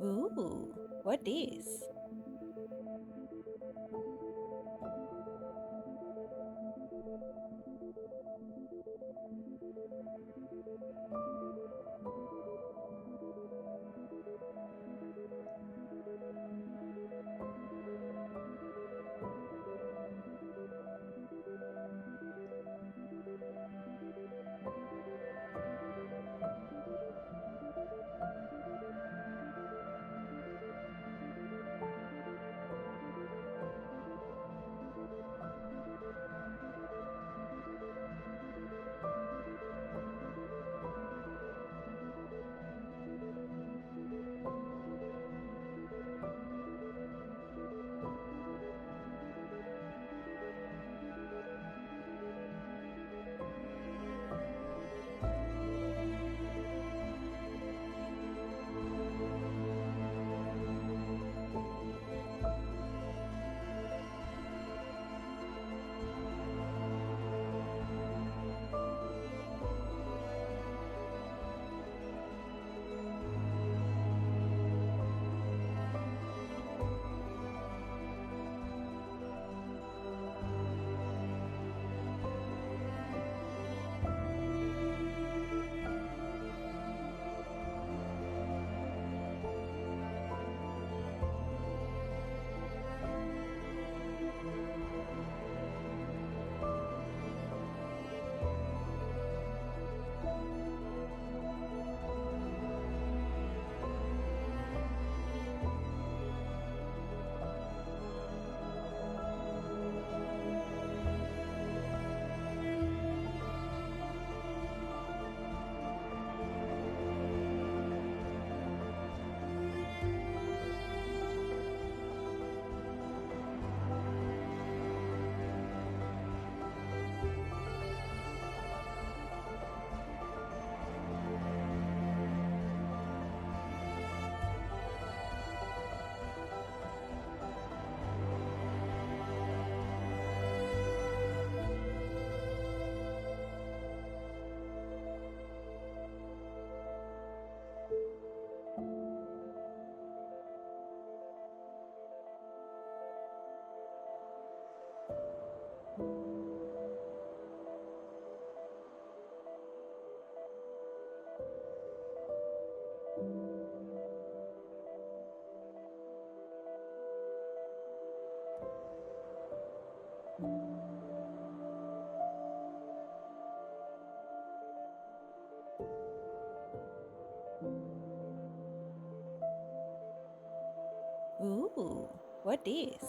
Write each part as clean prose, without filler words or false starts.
Ooh, what is? Ooh, what is?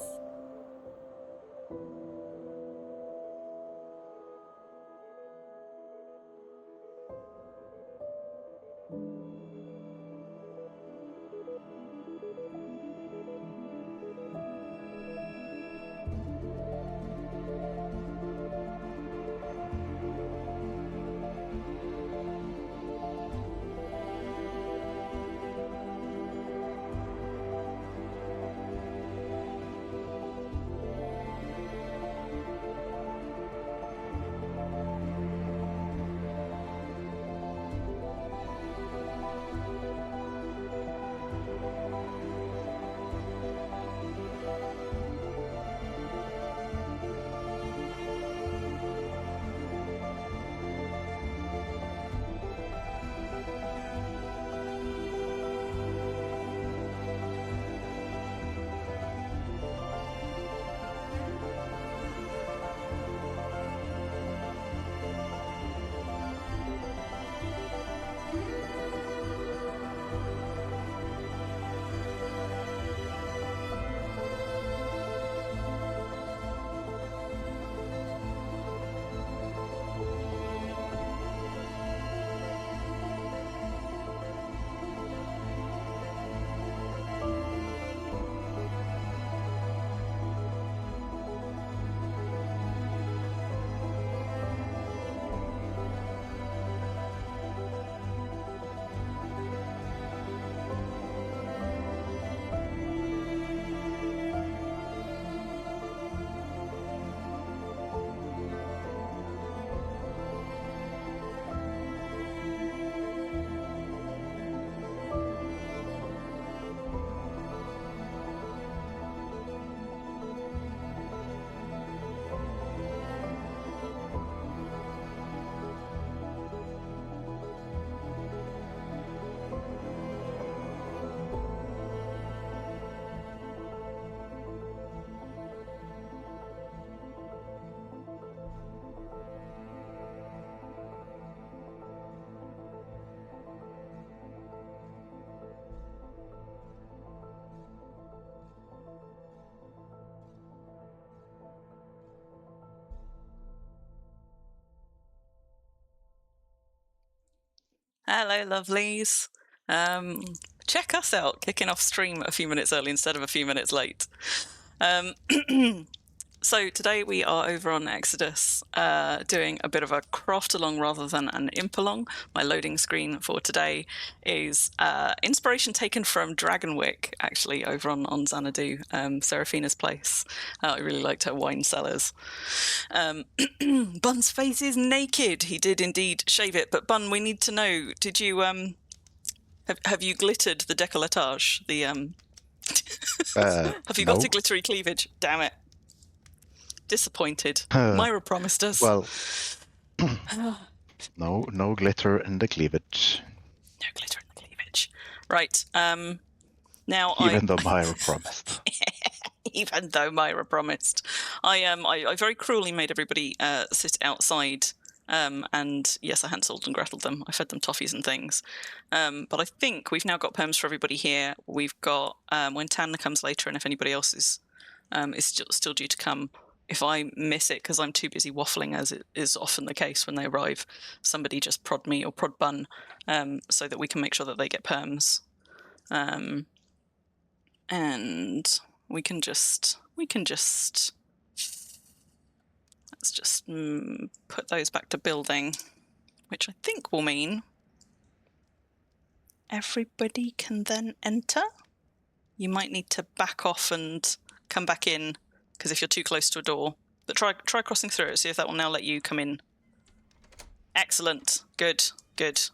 Hello, lovelies. Check us out, kicking off stream a few minutes early instead of a few minutes late. So today we are over on Exodus doing a bit of a craft along rather than an imp along. My loading screen for today is inspiration taken from Dragonwick, actually, over on Xanadu, Seraphina's place. I really liked her wine cellars. Bun's face is naked. He did indeed shave it, but Bun, we need to know, did you have you glittered the décolletage? The have you got a glittery cleavage? Damn it. Disappointed. Myra promised us. Well, no glitter in the cleavage. No glitter in the cleavage. Right. Now Even though Myra promised. Even though Myra promised. I very cruelly made everybody sit outside. And yes, I Hanseled and Greteled them. I fed them toffees and things. But I think we've now got perms for everybody here. We've got when Tanner comes later, and if anybody else is still due to come. If I miss it because I'm too busy waffling, as it is often the case when they arrive, somebody just prod me or prod Bun, so that we can make sure that they get perms. And we can just let's just put those back to building, which I think will mean everybody can then enter. You might need to back off and come back in, because if you're too close to a door, but try crossing through it, see if that will now let you come in. Excellent. Good. So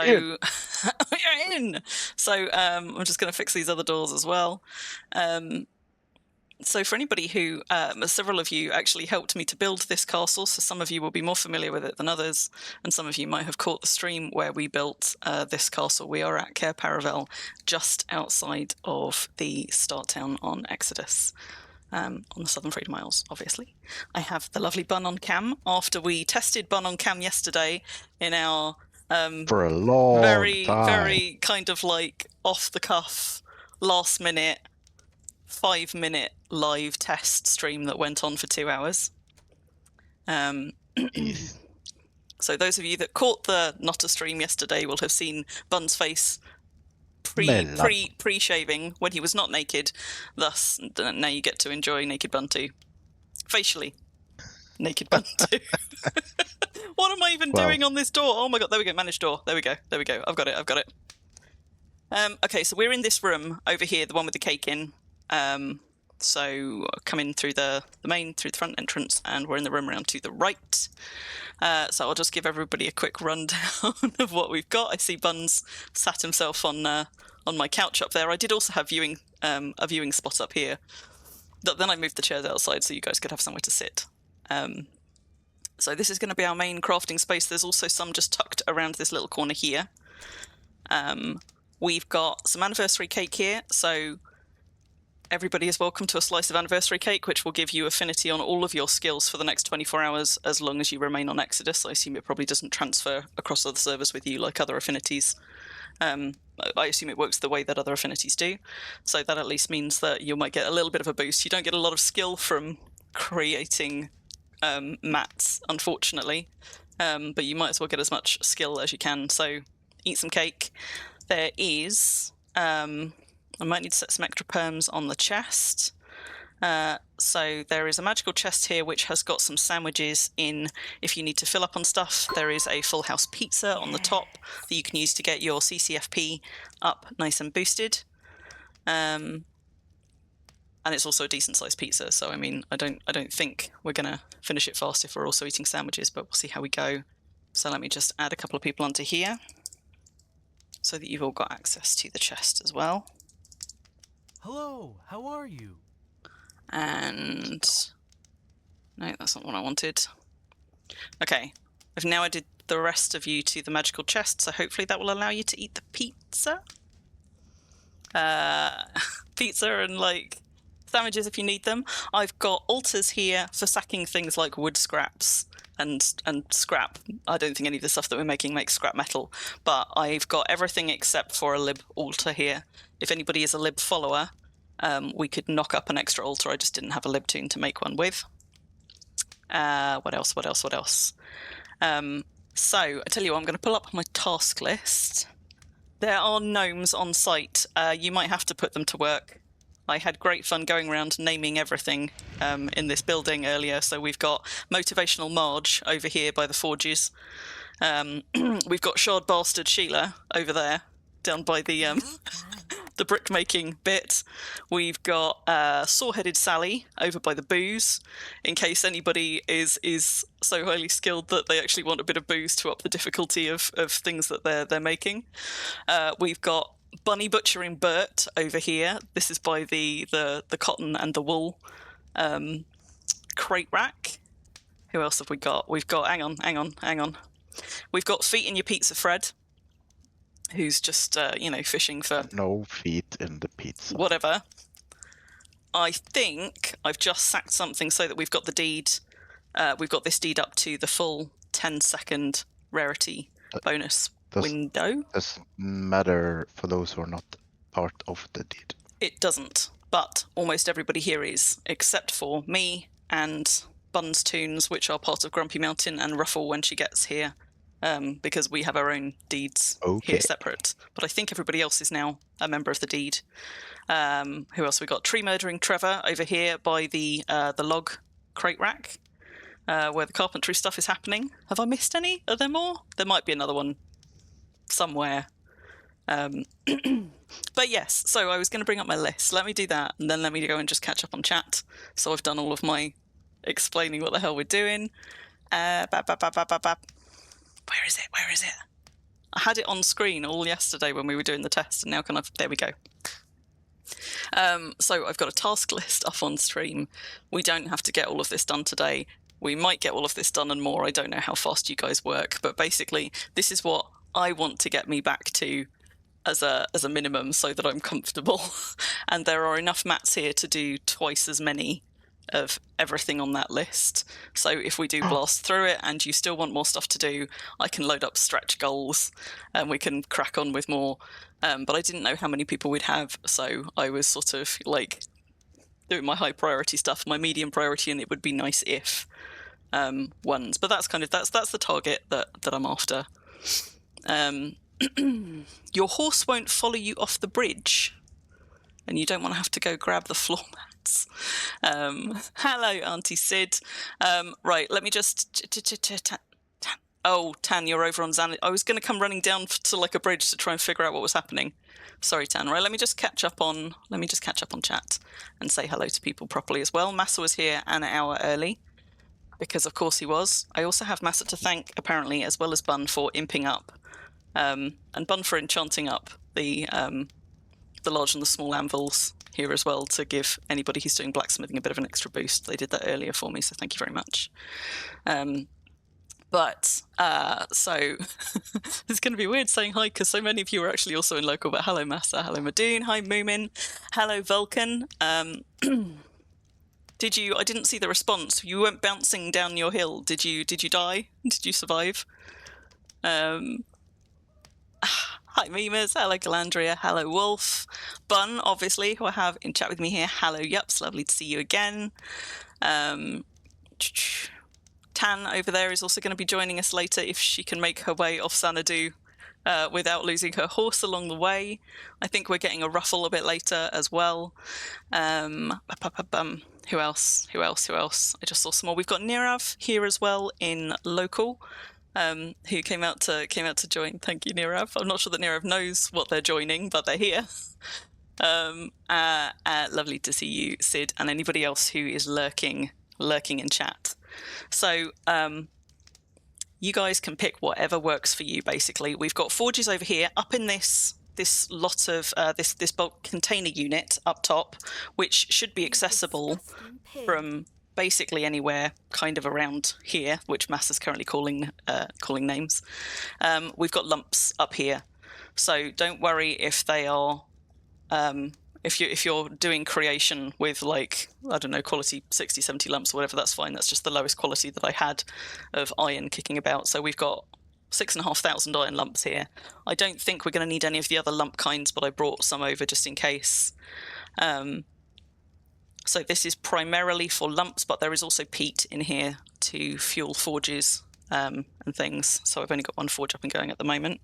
you're in. So I'm just going to fix these other doors as well. So for anybody who, several of you actually helped me to build this castle, so some of you will be more familiar with it than others, and some of you might have caught the stream where we built this castle. We are at Cair Paravel, just outside of the start town on Exodus, on the Southern Freedom Isles, obviously. I have the lovely Bun on cam, after we tested Bun on cam yesterday in our for a long time. Very kind of like off-the-cuff, last-minute, 5-minute live test stream that went on for 2 hours. So those of you that caught the not a stream yesterday will have seen Bun's face pre-shaving when he was not naked. Thus, now you get to enjoy naked Bun too. Facially naked Bun too. What am I even doing on this door? Oh my god, there we go, manage door. There we go. I've got it. Okay, so we're in this room over here, the one with the cake in. So come in through the through the front entrance, and we're in the room around to the right. So I'll just give everybody a quick rundown of what we've got. I see Bun's sat himself on my couch up there. I did also have a viewing spot up here. But then I moved the chairs outside so you guys could have somewhere to sit. So this is going to be our main crafting space. There's also some just tucked around this little corner here. We've got some anniversary cake here, so everybody is welcome to a slice of anniversary cake, which will give you affinity on all of your skills for the next 24 hours, as long as you remain on Exodus. I assume it probably doesn't transfer across other servers with you like other affinities. I assume it works the way that other affinities do. So that at least means that you might get a little bit of a boost. You don't get a lot of skill from creating mats, unfortunately, but you might as well get as much skill as you can. So eat some cake. There is... I might need to set some extra perms on the chest. So there is a magical chest here which has got some sandwiches in if you need to fill up on stuff. There is a full house pizza on the top that you can use to get your CCFP up nice and boosted. And it's also a decent sized pizza, so I mean I don't think we're gonna finish it fast if we're also eating sandwiches, but we'll see how we go. So let me just add a couple of people onto here so that you've all got access to the chest as well. Hello, how are you? And no, that's not what I wanted. Okay, I've now added the rest of you to the magical chest, so hopefully that will allow you to eat the pizza. Pizza and like sandwiches if you need them. I've got altars here for sacking things like wood scraps and scrap. I don't think any of the stuff that we're making makes scrap metal, but I've got everything except for a lib altar here. If anybody is a lib follower, we could knock up an extra altar. I just didn't have a lib tune to make one with. What else? So, I tell you what, I'm going to pull up my task list. There are gnomes on site. You might have to put them to work. I had great fun going around naming everything in this building earlier. So we've got Motivational Marge over here by the forges. We've got Shard Bastard Sheila over there, down by the the brick-making bit. We've got Sore-Headed Sally over by the booze, in case anybody is so highly skilled that they actually want a bit of booze to up the difficulty of things that they're making. We've got Bunny Butchering Bert over here. This is by the cotton and the wool crate rack. Who else have we got? We've got, hang on. We've got Feet in Your Pizza Fred, who's just, fishing for... No feet in the pizza. Whatever. I think I've just sacked something so that we've got the deed. We've got this deed up to the full 10-second rarity bonus window. Doesn't matter for those who are not part of the deed. It doesn't, but almost everybody here is, except for me and Buns Tunes, which are part of Grumpy Mountain, and Ruffle when she gets here, because we have our own deeds here separate. But I think everybody else is now a member of the deed. Who else we got? Tree Murdering Trevor over here by the log crate rack, where the carpentry stuff is happening. Have I missed any? Are there more? There might be another one somewhere. But yes, so I was going to bring up my list. Let me do that, and then let me go and just catch up on chat. So I've done all of my explaining what the hell we're doing. Where is it? I had it on screen all yesterday when we were doing the test, and now there we go. So I've got a task list up on stream. We don't have to get all of this done today. We might get all of this done and more. I don't know how fast you guys work, but basically this is what I want to get me back to as a minimum so that I'm comfortable. And there are enough mats here to do twice as many of everything on that list. So if we do blast through it and you still want more stuff to do, I can load up stretch goals and we can crack on with more. But I didn't know how many people we'd have, so I was sort of like doing my high priority stuff, my medium priority, and it would be nice if ones. But that's the target that I'm after. Your horse won't follow you off the bridge, and you don't want to have to go grab the floor mats. Hello, Auntie Sid. Right, let me just... Oh, Tan, you're over on Xan. I was going to come running down to like a bridge to try and figure out what was happening. Sorry, Tan. Right, let me just catch up on chat and say hello to people properly as well. Massa was here an hour early, because of course he was. I also have Massa to thank, apparently, as well as Bun for imping up, and Bun for enchanting up the large and the small anvils here as well, to give anybody who's doing blacksmithing a bit of an extra boost. They did that earlier for me, so thank you very much. So it's going to be weird saying hi because so many of you are actually also in local. But hello, Massa. Hello, Madoon. Hi, Moomin. Hello, Vulcan. I didn't see the response. You weren't bouncing down your hill. Did you die? Did you survive? Hi, Memes. Hello, Galandria. Hello, Wolf. Bun, obviously, who I have in chat with me here. Hello, Yups. Lovely to see you again. Tan over there is also going to be joining us later if she can make her way off Xanadu without losing her horse along the way. I think we're getting a Ruffle a bit later as well. Who else? I just saw some more. We've got Nirav here as well in local, who came out to join. Thank you, Nirav. I'm not sure that Nirav knows what they're joining, but they're here. Lovely to see you, Sid, and anybody else who is lurking in chat. So you guys can pick whatever works for you. Basically, we've got forges over here up in this lot of this bulk container unit up top, which should be accessible from basically anywhere kind of around here, which Mass is currently calling names. We've got lumps up here, so don't worry if they are if you're doing creation with, like, I don't know, quality 60, 70 lumps or whatever, that's fine. That's just the lowest quality that I had of iron kicking about. So we've got 6,500 iron lumps here. I don't think we're going to need any of the other lump kinds, but I brought some over just in case. So this is primarily for lumps, but there is also peat in here to fuel forges and things. So I've only got one forge up and going at the moment.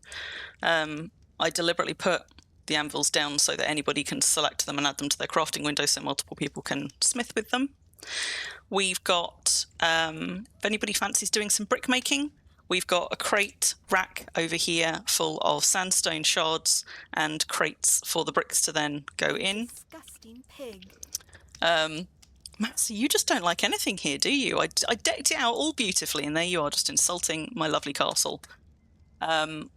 I deliberately put the anvils down so that anybody can select them and add them to their crafting window so multiple people can smith with them. We've got, if anybody fancies doing some brick making, we've got a crate rack over here full of sandstone shards and crates for the bricks to then go in. Disgusting pig. Matt, you just don't like anything here, do you? I decked it out all beautifully, and there you are, just insulting my lovely castle.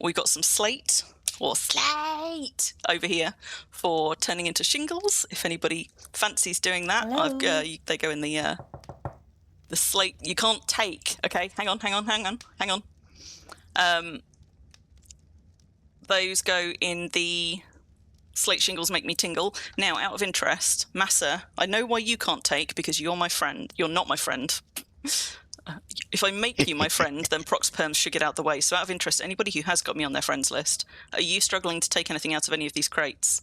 We've got some slate over here for turning into shingles. If anybody fancies doing that, they go in the slate. You can't take. Okay, hang on. Those go in the slate shingles. Make me tingle. Now, out of interest, Massa, I know why you can't take because you're my friend. You're not my friend. If I make you my friend, then Prox Perms should get out the way. So out of interest, anybody who has got me on their friends list, are you struggling to take anything out of any of these crates?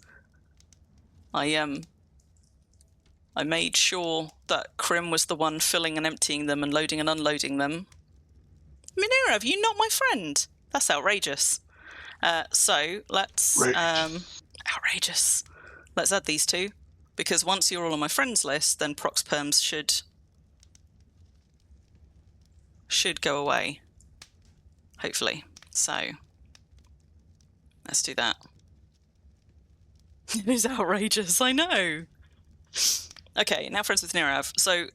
I made sure that Crim was the one filling and emptying them and loading and unloading them. Mineira, have you not my friend? That's outrageous. So let's... outrageous. Let's add these two. Because once you're all on my friends list, then Prox Perms should go away, hopefully. So let's do that. It is outrageous, I know. Okay, now friends with Nirav. So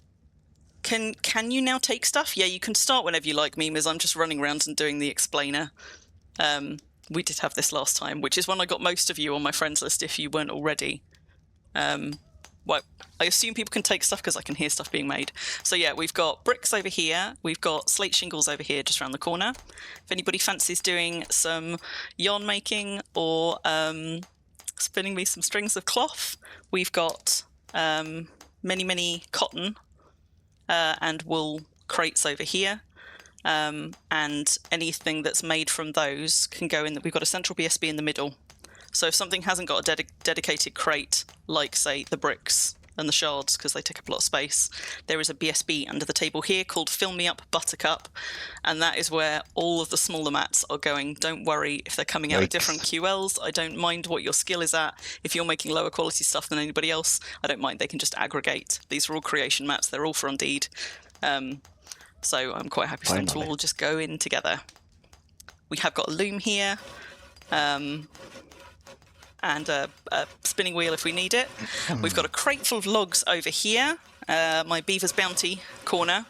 can you now take stuff? Yeah, you can start whenever you like, Mimas. I'm just running around and doing the explainer. We did have this last time, which is when I got most of you on my friends list if you weren't already. Well, I assume people can take stuff because I can hear stuff being made. So yeah, we've got bricks over here. We've got slate shingles over here just around the corner. If anybody fancies doing some yarn making or spinning me some strings of cloth, we've got many cotton and wool crates over here. And anything that's made from those can go in. We've got a central BSB in the middle. So if something hasn't got a dedicated crate, like, say, the bricks and the shards, because they take up a lot of space, there is a BSB under the table here called Fill Me Up Buttercup, and that is where all of the smaller mats are going. Don't worry if they're coming out of different QLs. I don't mind what your skill is at. If you're making lower quality stuff than anybody else, I don't mind. They can just aggregate. These are all creation mats. They're all for Indeed. So I'm quite happy for them to all just go in together. We have got a loom here. And a spinning wheel if we need it. We've got a crate full of logs over here, my Beaver's Bounty corner.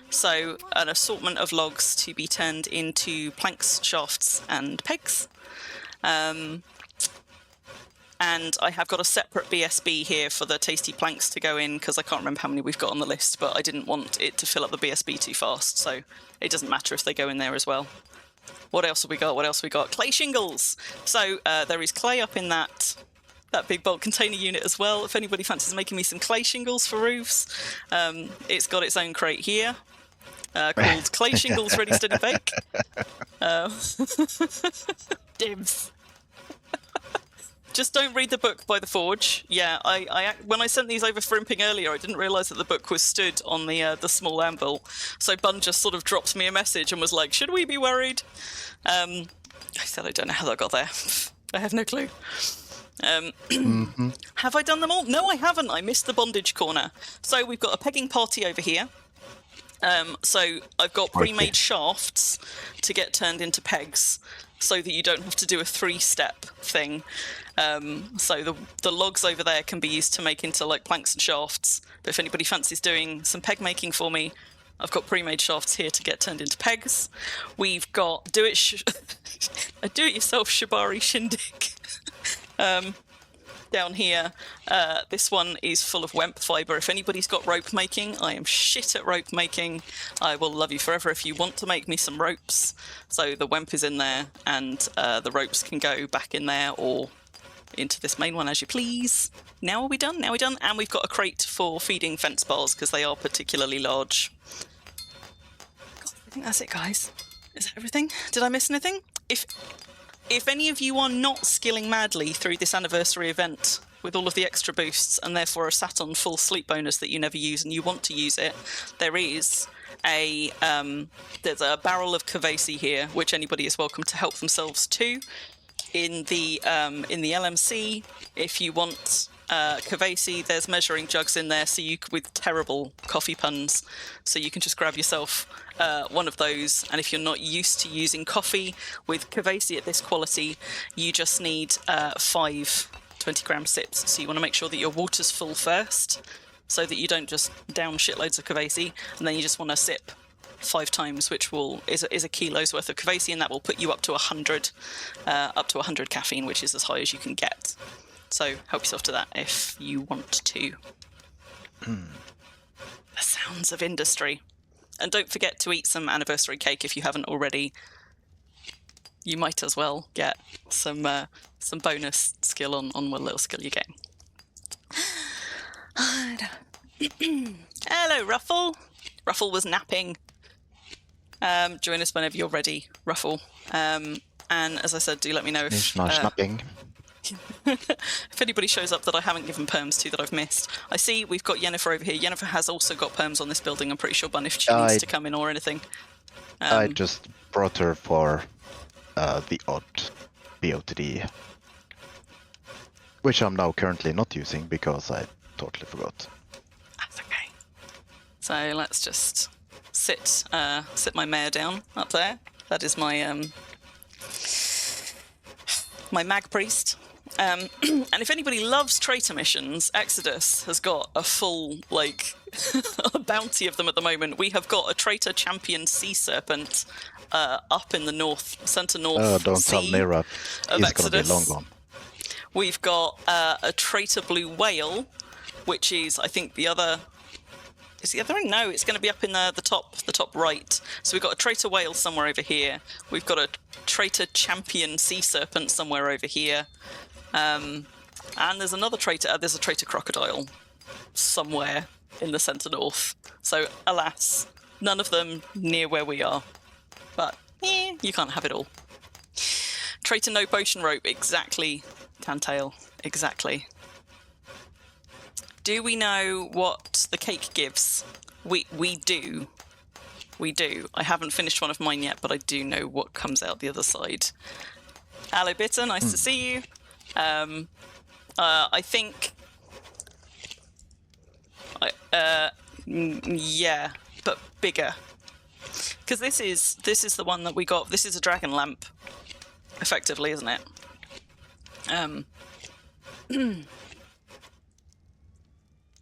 So an assortment of logs to be turned into planks, shafts and pegs. And I have got a separate BSB here for the tasty planks to go in because I can't remember how many we've got on the list, but I didn't want it to fill up the BSB too fast, so it doesn't matter if they go in there as well. What else have we got? Clay shingles! So there is clay up in that big bulk container unit as well. If anybody fancies making me some clay shingles for roofs, it's got its own crate here called Clay Shingles Ready Steady Bake. Dibs. Just don't read the book by the Forge. Yeah, I when I sent these over for imping earlier, I didn't realise that the book was stood on the small anvil. So Bun just sort of dropped me a message and was like, "Should we be worried?" I said, "I don't know how that got there. I have no clue." Have I done them all? No, I haven't. I missed the bondage corner. So we've got a pegging party over here. So I've got pre-made shafts to get turned into pegs, so that you don't have to do a 3-step thing. So the logs over there can be used to make into like planks and shafts. But if anybody fancies doing some peg making for me, I've got pre-made shafts here to get turned into pegs. We've got a do-it-yourself shibari shindig down here. This one is full of wemp fibre. If anybody's got rope making, I am shit at rope making. I will love you forever if you want to make me some ropes. So the wemp is in there, and the ropes can go back in there or into this main one as you please. Now are we done? And we've got a crate for feeding fence bars because they are particularly large. God, I think that's it, guys. Is that everything? Did I miss anything? If any of you are not skilling madly through this anniversary event with all of the extra boosts and therefore are sat on full sleep bonus that you never use and you want to use it, there is there's a barrel of Kavasi here, which anybody is welcome to help themselves to. In the LMC, if you want Kavasi, there's measuring jugs in there, so you with terrible coffee puns, so you can just grab yourself one of those. And if you're not used to using coffee with Kavasi at this quality, you just need 5 20-gram sips. So you want to make sure that your water's full first, so that you don't just down shitloads of Kavasi, and then you just want to sip 5 times, which is a kilo's worth of Kavasi, and that will put you up to 100 caffeine, which is as high as you can get. So help yourself to that if you want to. The sounds of industry. And don't forget to eat some anniversary cake if you haven't already. You might as well get some bonus skill on what little skill you get. Hello, Ruffle. Ruffle was napping. Join us whenever you're ready, Ruffle. And as I said, do let me know if snapping. if anybody shows up that I haven't given perms to that I've missed. I see we've got Yennefer over here. Yennefer has also got perms on this building. I'm pretty sure, Bun, if she needs to come in or anything. I just brought her for the odd BOTD, which I'm now currently not using because I totally forgot. That's okay. So let's just sit my mare down up there. That is my my mag priest. And if anybody loves traitor missions, Exodus has got a full, a bounty of them at the moment. We have got a traitor champion sea serpent up in the center north don't sea tell Mira. of He's Exodus. going to be long gone. We've got a traitor blue whale, which is, I think, the other... Is the other one? No, it's going to be up in the top right. So we've got a traitor whale somewhere over here. We've got a traitor champion sea serpent somewhere over here. And there's another traitor. There's a traitor crocodile somewhere in the centre north. So, alas, none of them near where we are. But, you can't have it all. Traitor no potion rope. Exactly, Tantail. Exactly. Do we know what the cake gives? We do. We do. I haven't finished one of mine yet, but I do know what comes out the other side. Hello, Bitter. Nice to see you. I think... yeah, but bigger. Because this is the one that we got. This is a dragon lamp, effectively, isn't it?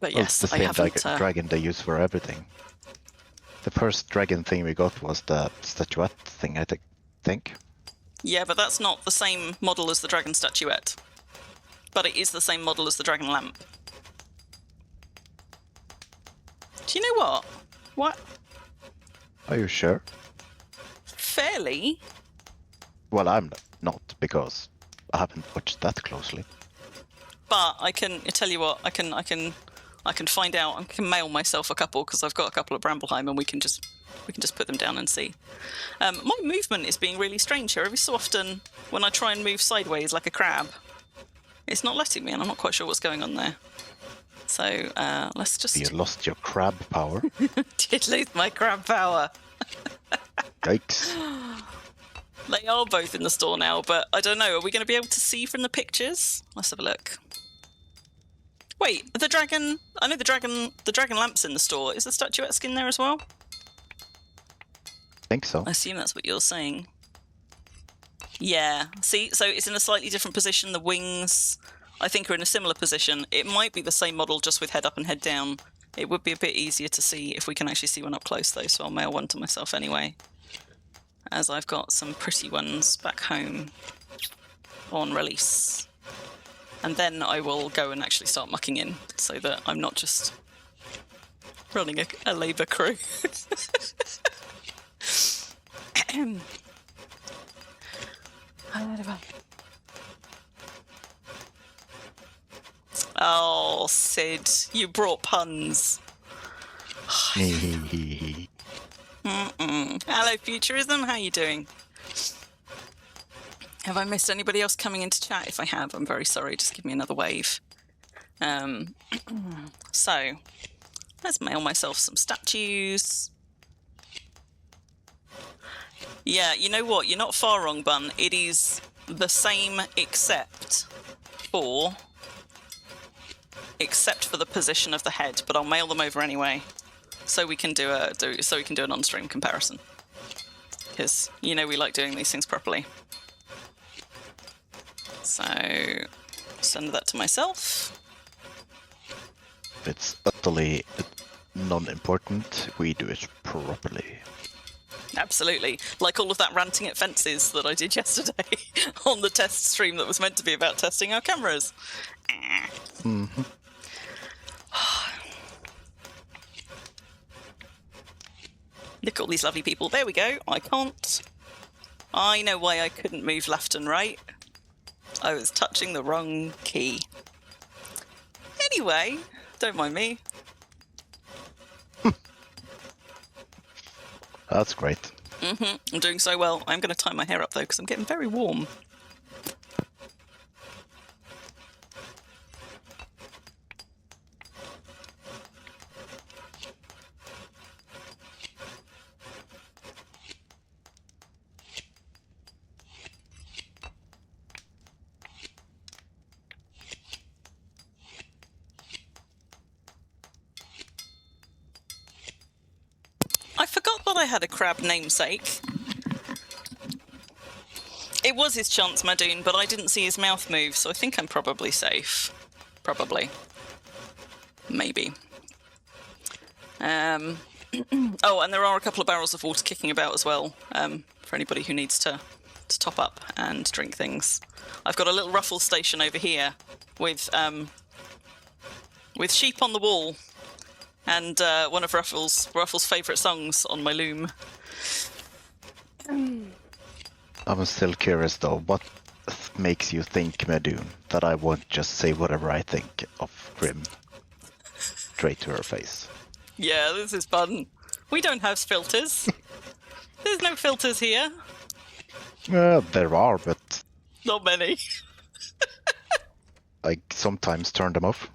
But yes, it's the same dragon they use for everything. The first dragon thing we got was the statuette thing, I think. Yeah, but that's not the same model as the dragon statuette. But it is the same model as the dragon lamp. Do you know what? What? Are you sure? Fairly. Well, I'm not, because I haven't watched that closely. But I tell you what, I can find out. I can mail myself a couple because I've got a couple of Brambleheim, and we can just put them down and see. My movement is being really strange here. Every so often, when I try and move sideways like a crab, it's not letting me, and I'm not quite sure what's going on there. So let's just... You lost your crab power. Did lose my crab power. Yikes. They are both in the store now, but I don't know. Are we going to be able to see from the pictures? Let's have a look. Wait, the dragon... I know the dragon lamp's in the store. Is the statuette skin there as well? I think so. I assume that's what you're saying. Yeah. See, so it's in a slightly different position. The wings, I think, are in a similar position. It might be the same model, just with head up and head down. It would be a bit easier to see if we can actually see one up close, though, so I'll mail one to myself anyway, as I've got some pretty ones back home on release. And then I will go and actually start mucking in, so that I'm not just running a labour crew. Oh, Sid, you brought puns. Hello, Futurism. How are you doing? Have I missed anybody else coming into chat? If I have, I'm very sorry. Just give me another wave. So, let's mail myself some statues. Yeah, you know what? You're not far wrong, Bun. It is the same except for the position of the head, but I'll mail them over anyway, so we can do an on-stream comparison. Because you know we like doing these things properly. So send that to myself. It's utterly non-important. We do it properly. Absolutely. Like all of that ranting at fences that I did yesterday on the test stream that was meant to be about testing our cameras. Mm-hmm. Look at all these lovely people. There we go. I can't. I know why I couldn't move left and right. I was touching the wrong key. Anyway, don't mind me. That's great. I'm doing so well. I'm going to tie my hair up though because I'm getting very warm. I forgot that I had a crab namesake. It was his chance, Madoon, but I didn't see his mouth move, so I think I'm probably safe. Probably. Maybe. Oh, and there are a couple of barrels of water kicking about as well, for anybody who needs to top up and drink things. I've got a little ruffle station over here with sheep on the wall. And one of Ruffle's favourite songs on my loom. I'm still curious though, what makes you think, Madoon, that I won't just say whatever I think of Crim straight to her face? Yeah, this is fun. We don't have filters. There's no filters here. There are, but Not many. I sometimes turn them off.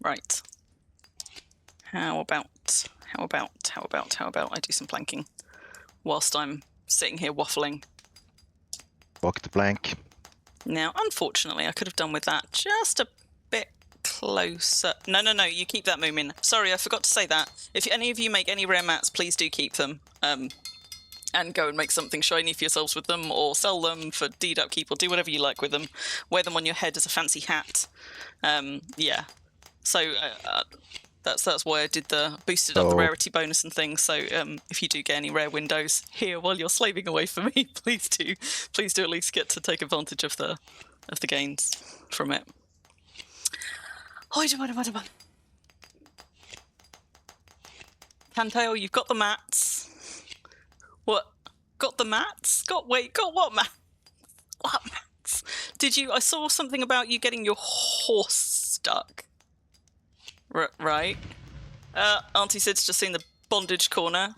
Right. How about I do some planking whilst I'm sitting here waffling. Walk the plank. Now, unfortunately, I could have done with that just a bit closer. No, you keep that, Moomin. Sorry, I forgot to say that. If any of you make any rare mats, please do keep them. And go and make something shiny for yourselves with them, or sell them for deed upkeep, or do whatever you like with them. Wear them on your head as a fancy hat. Yeah. So that's why I did the boosted up the rarity bonus and things. So if you do get any rare windows here while you're slaving away for me, please do at least get to take advantage of the gains from it. Cantail, you've got the mats. What? Got the mats? Got what mats? What mats? Did you? I saw something about you getting your horse stuck. Right. Auntie Sid's just seen the bondage corner,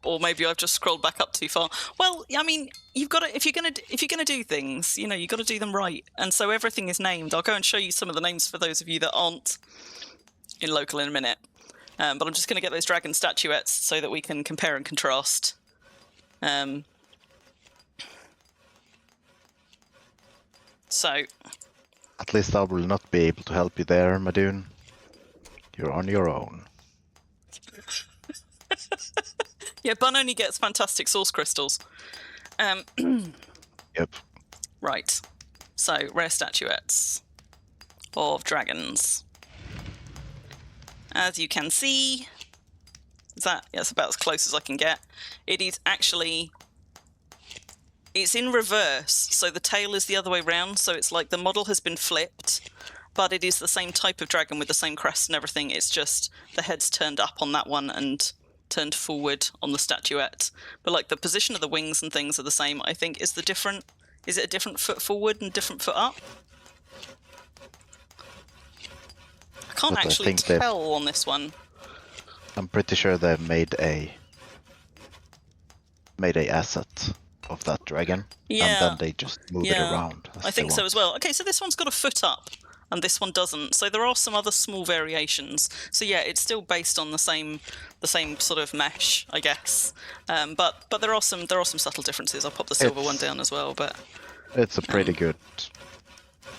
or maybe I've just scrolled back up too far. Well, I mean, you've got to if you're gonna do things, you know, you've got to do them right. And so everything is named. I'll go and show you some of the names for those of you that aren't in local in a minute. But I'm just going to get those dragon statuettes so that we can compare and contrast. So. At least I will not be able to help you there, Madoon. You're on your own. Yeah, Bun only gets fantastic source crystals. Yep. Right. So, rare statuettes of dragons. As you can see, that's about as close as I can get. It is actually... It's in reverse, so the tail is the other way round, so it's like the model has been flipped, but it is the same type of dragon with the same crest and everything. It's just the head's turned up on that one and turned forward on the statuette. But like the position of the wings and things are the same. I think is it a different foot forward and different foot up? I can't actually tell on this one. I'm pretty sure they've made a asset of that dragon, yeah, and then they just move it around. I think so as well. Okay, so this one's got a foot up, and this one doesn't. So there are some other small variations. So yeah, it's still based on the same sort of mesh, I guess. But there are some subtle differences. I'll pop the silver one down as well. But it's a pretty good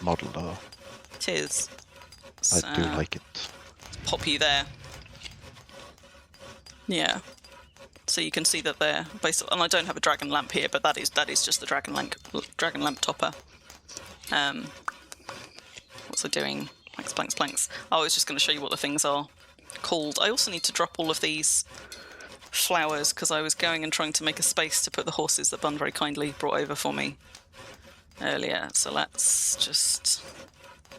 model, though. it is. I do like it. Pop you there. Yeah. So you can see that they're based on, and I don't have a dragon lamp here, but that is just the dragon lamp topper. What's it doing? Planks. I was just going to show you what the things are called. I also need to drop all of these flowers because I was going and trying to make a space to put the horses that Bun very kindly brought over for me earlier. So let's just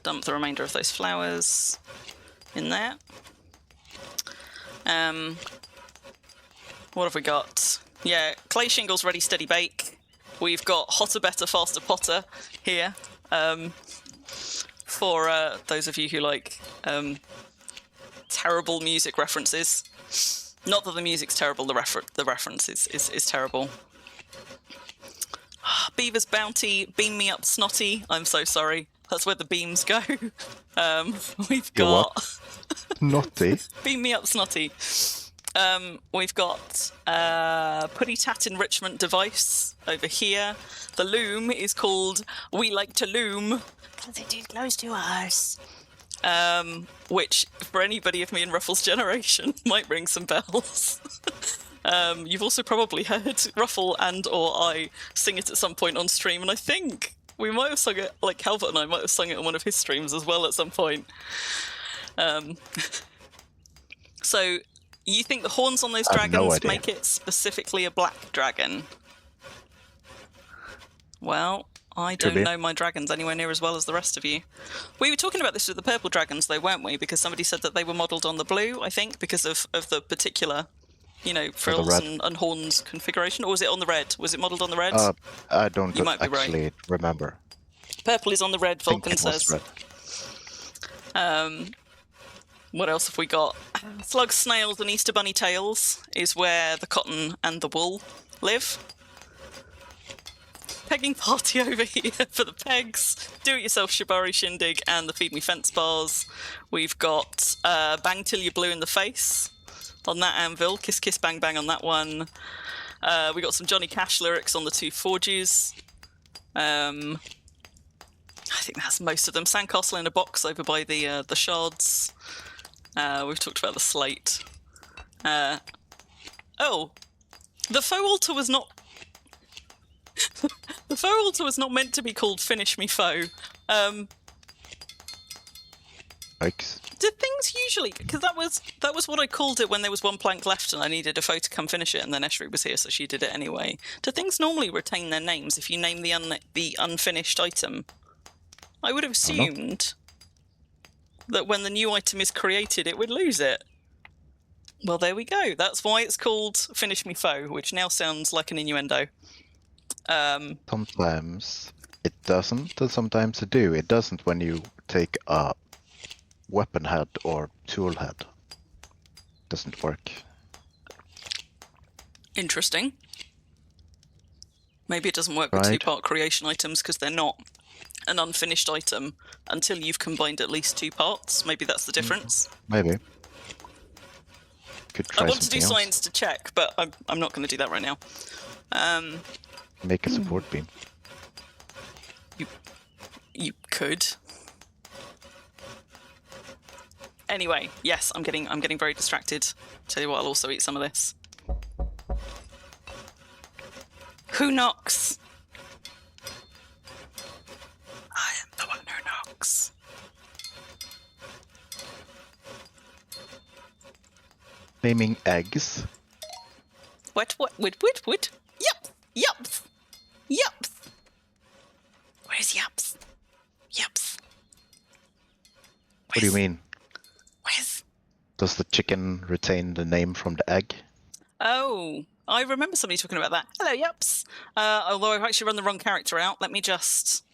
dump the remainder of those flowers in there. What have we got? Yeah, clay shingles ready, steady bake. We've got hotter, better, faster, potter here. For those of you who like terrible music references. Not that the music's terrible, the reference is terrible. Beaver's Bounty, beam me up snotty. I'm so sorry. That's where the beams go. We've got... Snotty? Beam me up snotty. We've got Putty Tat Enrichment Device over here. The loom is called We Like to Loom. Because it is close to us. Which, for anybody of me and Ruffle's generation, might ring some bells. You've also probably heard Ruffle and or I sing it at some point on stream, and I think we might have sung it, like Calvert and I might have sung it on one of his streams as well at some point. So, you think the horns on those dragons make it specifically a black dragon? Well, I don't know my dragons anywhere near as well as the rest of you. We were talking about this with the purple dragons, though, weren't we? Because somebody said that they were modelled on the blue, I think, because of the particular, you know, frills and horns configuration. Or was it on the red? Was it modelled on the red? I don't actually remember. Purple is on the red, Vulcan says. Red. What else have we got? Slugs, snails, and Easter bunny tails is where the cotton and the wool live. Pegging party over here for the pegs. Do-it-yourself shibari shindig and the feed me fence bars. We've got bang till you're blue in the face on that anvil. Kiss kiss bang bang on that one. We got some Johnny Cash lyrics on the two forges. I think that's most of them. Sandcastle in a box over by the shards. We've talked about the slate. Oh, the faux altar was not. The faux altar was not meant to be called "Finish Me Foe." Yikes. Do things usually? Because that was what I called it when there was one plank left and I needed a foe to come finish it, and then Eshri was here, so she did it anyway. Do things normally retain their names if you name the unfinished item? I would have assumed that when the new item is created, it would lose it. Well, there we go. That's why it's called Finish Me Foe, which now sounds like an innuendo. Sometimes it doesn't, and sometimes it do. It doesn't when you take a weapon head or tool head. Doesn't work. Interesting. Maybe it doesn't work with two-part creation items because they're not an unfinished item until you've combined at least two parts. Maybe that's the difference. Maybe. Could try I want to do something science to check, but I'm not going to do that right now. Make a support beam. You could. Anyway, yes, I'm getting very distracted. Tell you what, I'll also eat some of this. Who knocks? I am the one who knocks. Naming eggs. What? Yup. Where's Yups? What do you mean? Where's? Does the chicken retain the name from the egg? Oh, I remember somebody talking about that. Hello, Yups. Although I've actually run the wrong character out. Let me just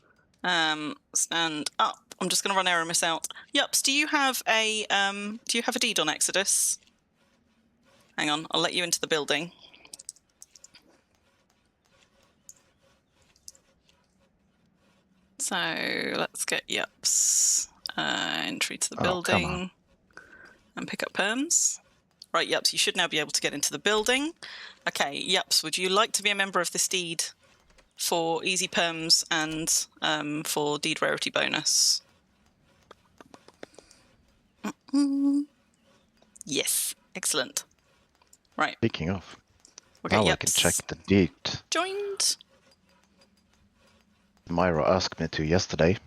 stand up. I'm just going to run error miss out. Yups, do you have a deed on Exodus? Hang on, I'll let you into the building. So let's get Yups. Entry to the Oh, come on. building. And pick up perms. Right, Yups, you should now be able to get into the building. Okay, Yups, would you like to be a member of this deed for easy perms and for deed rarity bonus? Yes, excellent. Right, Speaking of, we'll get now I Yups can check the deed. joined. Myra asked me to yesterday.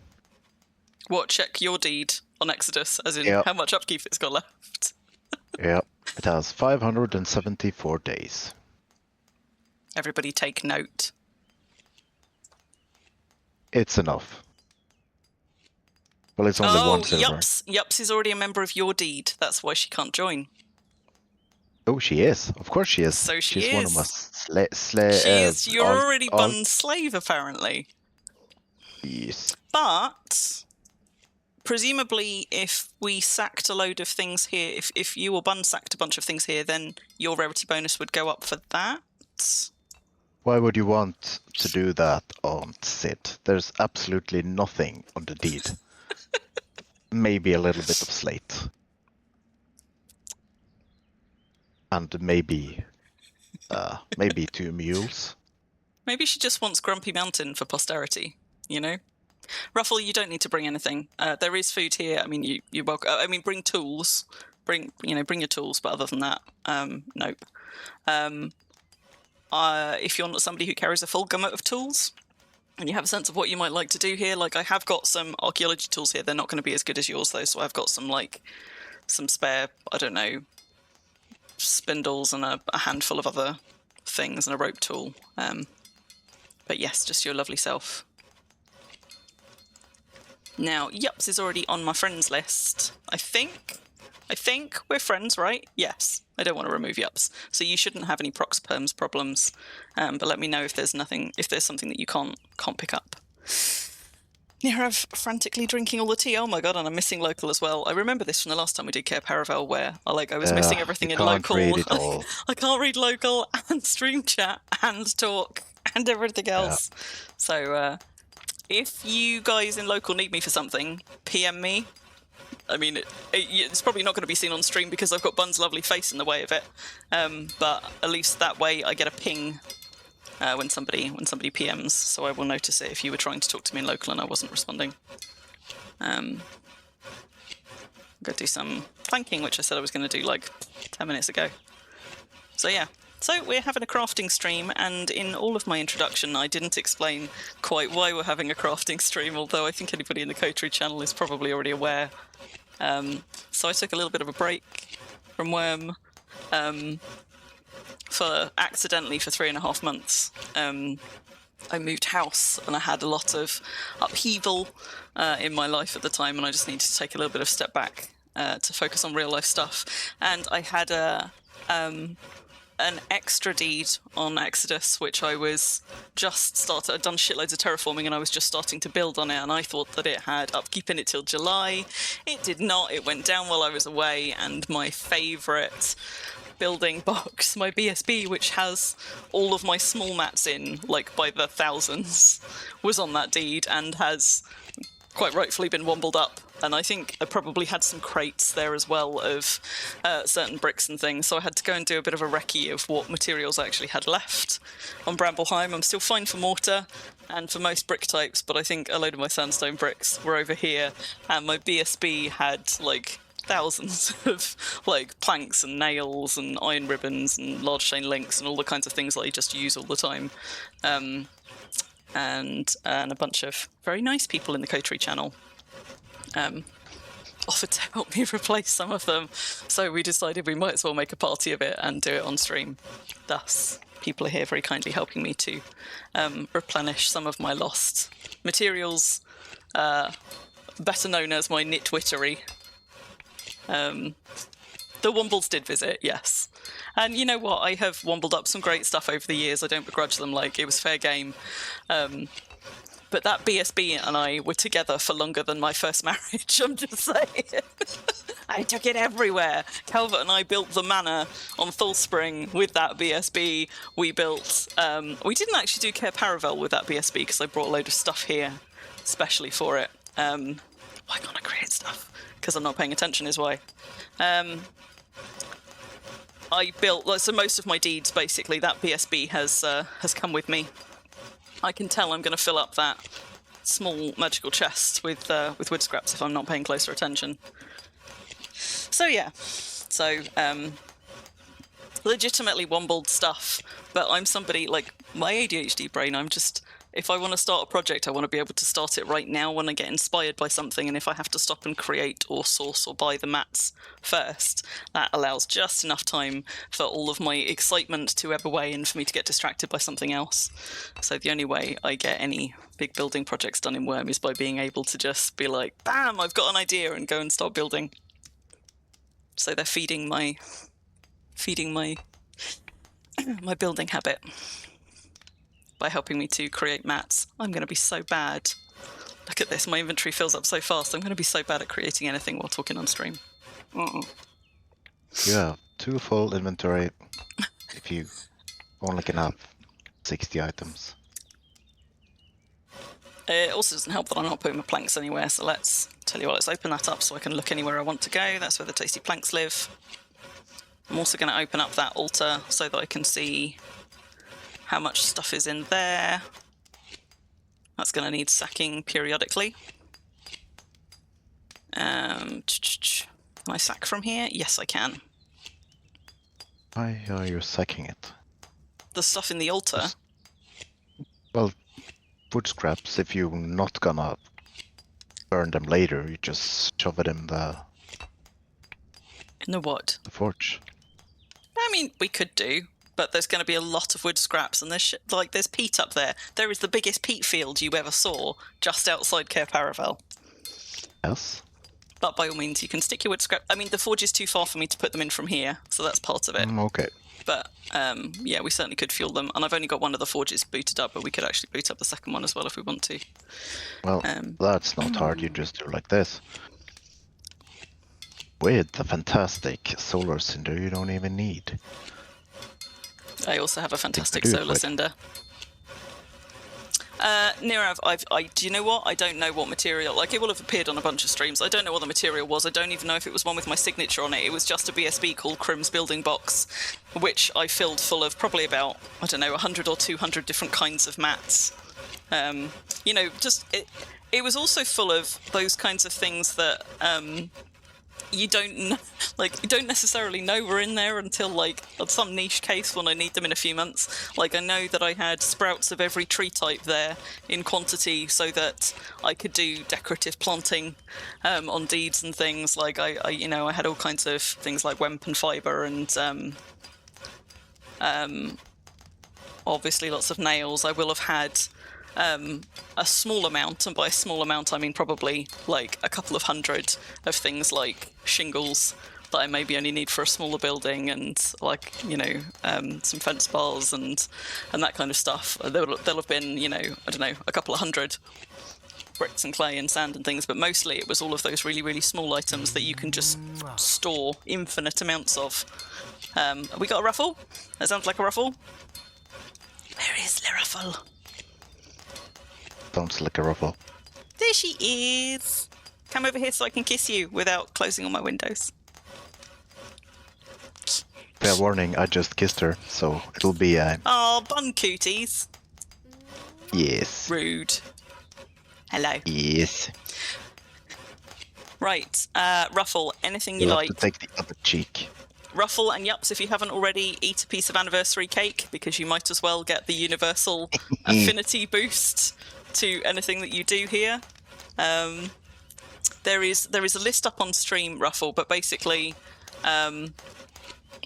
What, check your deed on Exodus, as in Yep. how much upkeep it's got left? Yeah, it has 574 days. Everybody take note. It's enough. Well, it's only one silver. Yups is already a member of your deed. That's why she can't join. Oh, she is. Of course she is. So she She's one of is. my You're already Bun's slave, apparently. Yes. But presumably, if we sacked a load of things here, if you or Bun sacked a bunch of things here, then your rarity bonus would go up for that. Why would you want to do that on Sid? There's absolutely nothing on the deed. Maybe a little bit of slate. And maybe 2 mules. Maybe she just wants Grumpy Mountain for posterity, you know? Ruffle, you don't need to bring anything. There is food here. I mean, you're welcome. I mean, bring tools. Bring your tools. But other than that, nope. If you're not somebody who carries a full gamut of tools, and you have a sense of what you might like to do here, like I have got some archaeology tools here. They're not going to be as good as yours though. So I've got some spare, I don't know, spindles and a handful of other things and a rope tool. But yes, just your lovely self. Now, Yups is already on my friends list. I think we're friends, right? Yes. I don't want to remove Yups. So you shouldn't have any prox perms problems. But let me know if there's something that you can't pick up. Nirav frantically drinking all the tea. Oh my god, and I'm missing local as well. I remember this from the last time we did Cair Paravel, where I was missing everything in local. Read it all. I can't read local and stream chat and talk and everything else. Yeah. So if you guys in local need me for something, PM me. I mean, it's probably not going to be seen on stream because I've got Bun's lovely face in the way of it. But at least that way I get a ping when somebody PMs, so I will notice it if you were trying to talk to me in local and I wasn't responding. I'm going to do some planking, which I said I was going to do like 10 minutes ago. So yeah. So we're having a crafting stream, and in all of my introduction I didn't explain quite why we're having a crafting stream, although I think anybody in the Coterie channel is probably already aware. So I took a little bit of a break from Wurm for 3.5 months. I moved house and I had a lot of upheaval in my life at the time, and I just needed to take a little bit of step back to focus on real life stuff. And I had an extra deed on Exodus, which I was just started. I'd done shitloads of terraforming and I was just starting to build on it, and I thought that it had upkeep in it till July. It did not. It went down while I was away, and my favourite building box, my BSB, which has all of my small mats in, like by the thousands, was on that deed and has quite rightfully been wombled up. And I think I probably had some crates there as well of certain bricks and things, so I had to go and do a bit of a recce of what materials I actually had left on Brambleheim. I'm still fine for mortar and for most brick types, but I think a load of my sandstone bricks were over here, and my BSB had like thousands of like planks and nails and iron ribbons and large chain links and all the kinds of things that I just use all the time. And a bunch of very nice people in the Coterie channel offered to help me replace some of them, so we decided we might as well make a party of it and do it on stream. Thus, people are here very kindly helping me to replenish some of my lost materials, better known as my nitwittery. The Wombles did visit, yes. And you know what? I have wombled up some great stuff over the years. I don't begrudge them, like, it was fair game. But that BSB and I were together for longer than my first marriage, I'm just saying. I took it everywhere. Calvert and I built the manor on Thulspring with that BSB. We built... we didn't actually do Cair Paravel with that BSB because I brought a load of stuff here, especially for it. Why can't I create stuff? Because I'm not paying attention is why. I built, like, so most of my deeds, basically, that BSB has come with me. I can tell I'm going to fill up that small magical chest with wood scraps if I'm not paying closer attention. So yeah, so legitimately wombled stuff, but I'm somebody, like, my ADHD brain, I'm just, if I want to start a project, I want to be able to start it right now when I get inspired by something, and if I have to stop and create or source or buy the mats first, that allows just enough time for all of my excitement to ebb away and for me to get distracted by something else. So the only way I get any big building projects done in Wurm is by being able to just be like, bam, I've got an idea, and go and start building. So they're feeding my my building habit by helping me to create mats. I'm going to be so bad. Look at this, my inventory fills up so fast. I'm going to be so bad at creating anything while talking on stream. You have 2 full inventory if you only can have 60 items. It also doesn't help that I'm not putting my planks anywhere, so let's tell you what, let's open that up so I can look anywhere I want to go. That's where the tasty planks live. I'm also going to open up that altar so that I can see how much stuff is in there. That's going to need sacking periodically. Can I sack from here? Yes, I can. Why are you sacking it? The stuff in the altar? Well, wood scraps, if you're not gonna burn them later, you just shove it in the what? the forge. I mean, we could do, but there's going to be a lot of wood scraps, and there's there's peat up there. There is the biggest peat field you ever saw just outside Cair Paravel. Yes. But by all means, you can stick your wood scrap. I mean, the forge is too far for me to put them in from here, so that's part of it. Okay. But yeah, we certainly could fuel them. And I've only got one of the forges booted up, but we could actually boot up the second one as well if we want to. Well, that's not hard. You just do like this. With the fantastic solar cinder you don't even need. I also have a fantastic do it solar with. cinder. Nirav, do you know what? I don't know what material. Like, it will have appeared on a bunch of streams. I don't know what the material was. I don't even know if it was one with my signature on it. It was just a BSB called Crim's Building Box, which I filled full of probably about, I don't know, 100 or 200 different kinds of mats. You know, just it was also full of those kinds of things that you don't necessarily know were in there until, like, on some niche case when I need them in a few months. Like, I know that I had sprouts of every tree type there in quantity so that I could do decorative planting on deeds and things. Like, I had all kinds of things like wempen fibre and obviously lots of nails. I will have had a small amount, and by a small amount I mean probably like a couple of hundred of things like shingles that I maybe only need for a smaller building, and like, you know, some fence bars and that kind of stuff. There'll have been, you know, I don't know, a couple of hundred bricks and clay and sand and things, but mostly it was all of those really, really small items that you can just store infinite amounts of. We got a ruffle? That sounds like a ruffle. Where is the ruffle? Sounds like a ruffle. There she is. Come over here so I can kiss you without closing all my windows. Fair warning, I just kissed her, so it'll be Oh, bun cooties. yes. Rude. Hello. Yes. Right, Ruffle, anything you You'll like. have to take the other cheek. Ruffle and Yups, if you haven't already, eat a piece of anniversary cake, because you might as well get the universal affinity boost to anything that you do here. There is a list up on stream, Ruffle, but basically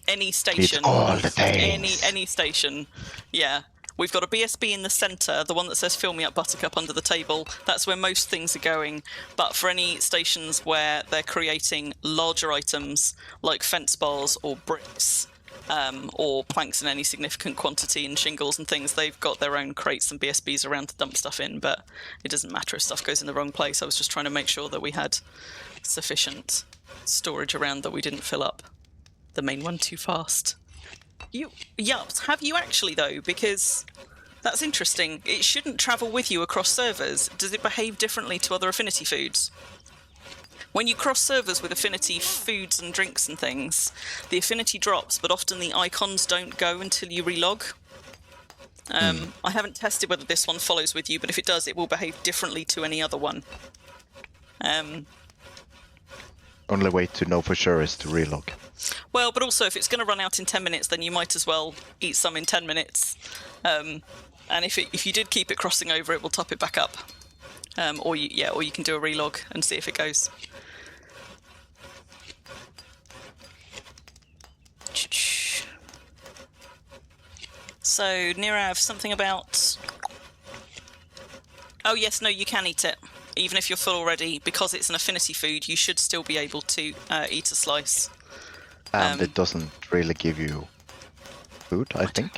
any station, It's all the things. any station, yeah. We've got a BSB in the centre, the one that says "Fill me up, Buttercup" under the table. That's where most things are going. But for any stations where they're creating larger items like fence bars or bricks, or planks in any significant quantity and shingles and things, they've got their own crates and BSBs around to dump stuff in. But it doesn't matter if stuff goes in the wrong place. I was just trying to make sure that we had sufficient storage around, that we didn't fill up the main one too fast. Yups, have you actually though? Because that's interesting. It shouldn't travel with you across servers. Does it behave differently to other affinity foods? When you cross servers with affinity foods and drinks and things, the affinity drops, but often the icons don't go until you relog. I haven't tested whether this one follows with you, but if it does, it will behave differently to any other one. Only way to know for sure is to relog. Well, but also if it's going to run out in 10 minutes, then you might as well eat some in 10 minutes. And if you did keep it crossing over, it will top it back up. Or you can do a relog and see if it goes. So, Nirav, something about... Oh, yes, no, you can eat it. Even if you're full already, because it's an affinity food, you should still be able to eat a slice. And it doesn't really give you food, I think.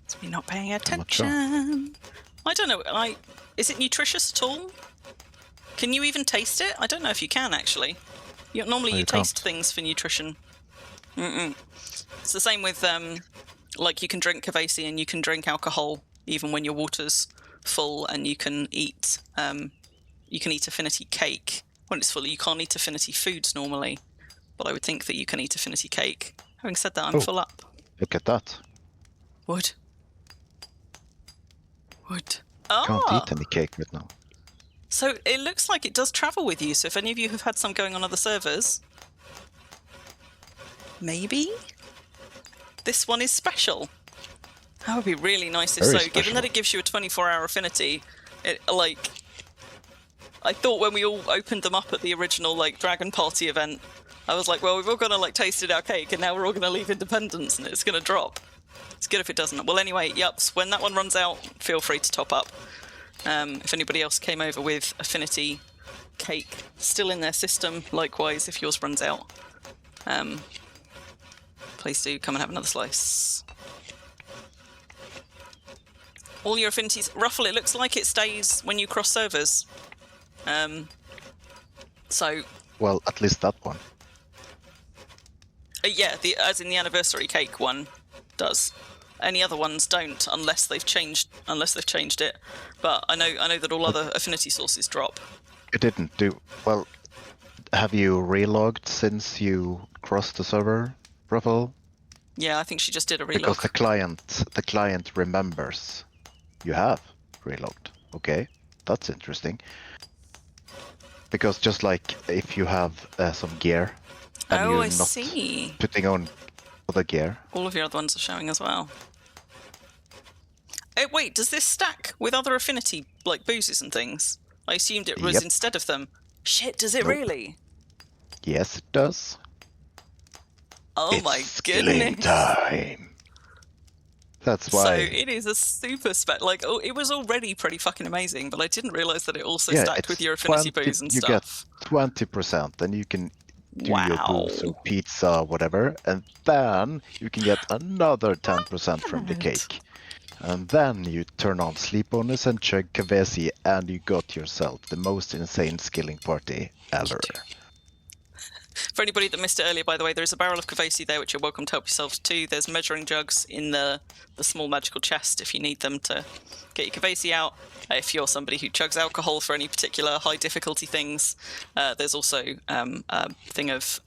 It's me not paying not attention. sure. I don't know. Is it nutritious at all? Can you even taste it? I don't know if you can, actually. Normally you taste things for nutrition. It's the same with, like, you can drink Kavasi and you can drink alcohol even when your water's full, and you can eat affinity cake when it's full. You can't eat affinity foods normally, but I would think that you can eat affinity cake. Having said that, I'm full up. Look at that. Wood. Can't eat any cake right now. So it looks like it does travel with you, so if any of you have had some going on other servers, maybe this one is special. That would be really nice if Very so, special. given that it gives you a 24-hour affinity. I thought when we all opened them up at the original, Dragon Party event, I was like, well, we've all got to, tasted our cake, and now we're all going to leave Independence, and it's going to drop. It's good if it doesn't. Well, anyway, yups, when that one runs out, feel free to top up. If anybody else came over with affinity cake still in their system, likewise, if yours runs out, please do come and have another slice. All your affinities... Ruffle, it looks like it stays when you cross servers. So... Well, at least that one. Yeah, as in the anniversary cake one does. Any other ones don't, unless they've changed it. But I know that all other affinity sources drop. It didn't do... Well, have you relogged since you crossed the server, Ruffle? Yeah, I think she just did a relog. Because the client remembers you have relogged. Okay, that's interesting. Because just like if you have some gear and you're not putting on other gear. All of your other ones are showing as well. Oh, wait, does this stack with other affinity, boozes and things? I assumed it was instead of them. Shit, does it really? Yes, it does. Oh it's my skilling goodness. time. That's why. So it is a super spec. It was already pretty fucking amazing, but I didn't realise that it also stacked with your affinity booze and stuff. You get 20%, then you can do your booze or Wow. pizza, whatever, and then you can get another 10% from the cake. And then you turn on sleep bonus and chug Kavasi, and you got yourself the most insane skilling party ever. For anybody that missed it earlier, by the way, there is a barrel of Kavasi there, which you're welcome to help yourselves to. There's measuring jugs in the small magical chest if you need them to get your Kavasi out. If you're somebody who chugs alcohol for any particular high difficulty things, there's also a thing of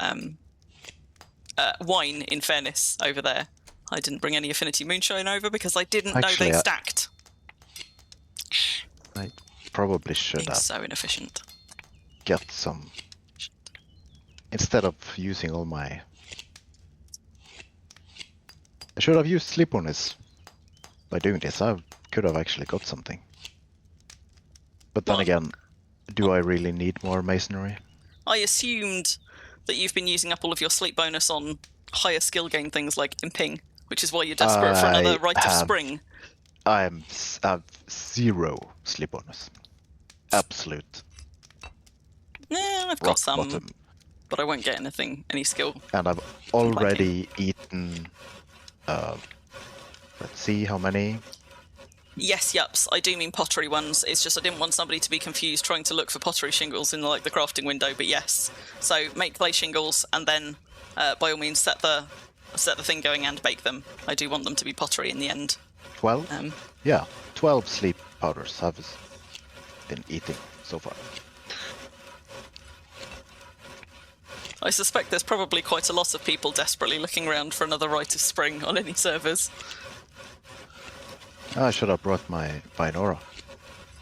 wine, in fairness, over there. I didn't bring any affinity moonshine over because I didn't know they stacked. I probably should Being have so inefficient. get some... Instead of using all my... I should have used sleep bonus. By doing this, I could have actually got something. But then again, do I really need more masonry? I assumed that you've been using up all of your sleep bonus on higher skill gain things like imping, which is why you're desperate for another Rite of Spring. I have 0 sleep bonus. Absolute. Yeah, I've got some, bottom. but I won't get any skill. And I've already eaten... let's see how many... Yes, yups, I do mean pottery ones. It's just I didn't want somebody to be confused trying to look for pottery shingles in the crafting window, but yes. So make clay shingles and then by all means set the thing going and bake them. I do want them to be pottery in the end. 12? Yeah, 12 sleep powders I've been eating so far. I suspect there's probably quite a lot of people desperately looking around for another Rite of Spring on any servers. I should have brought my binaural.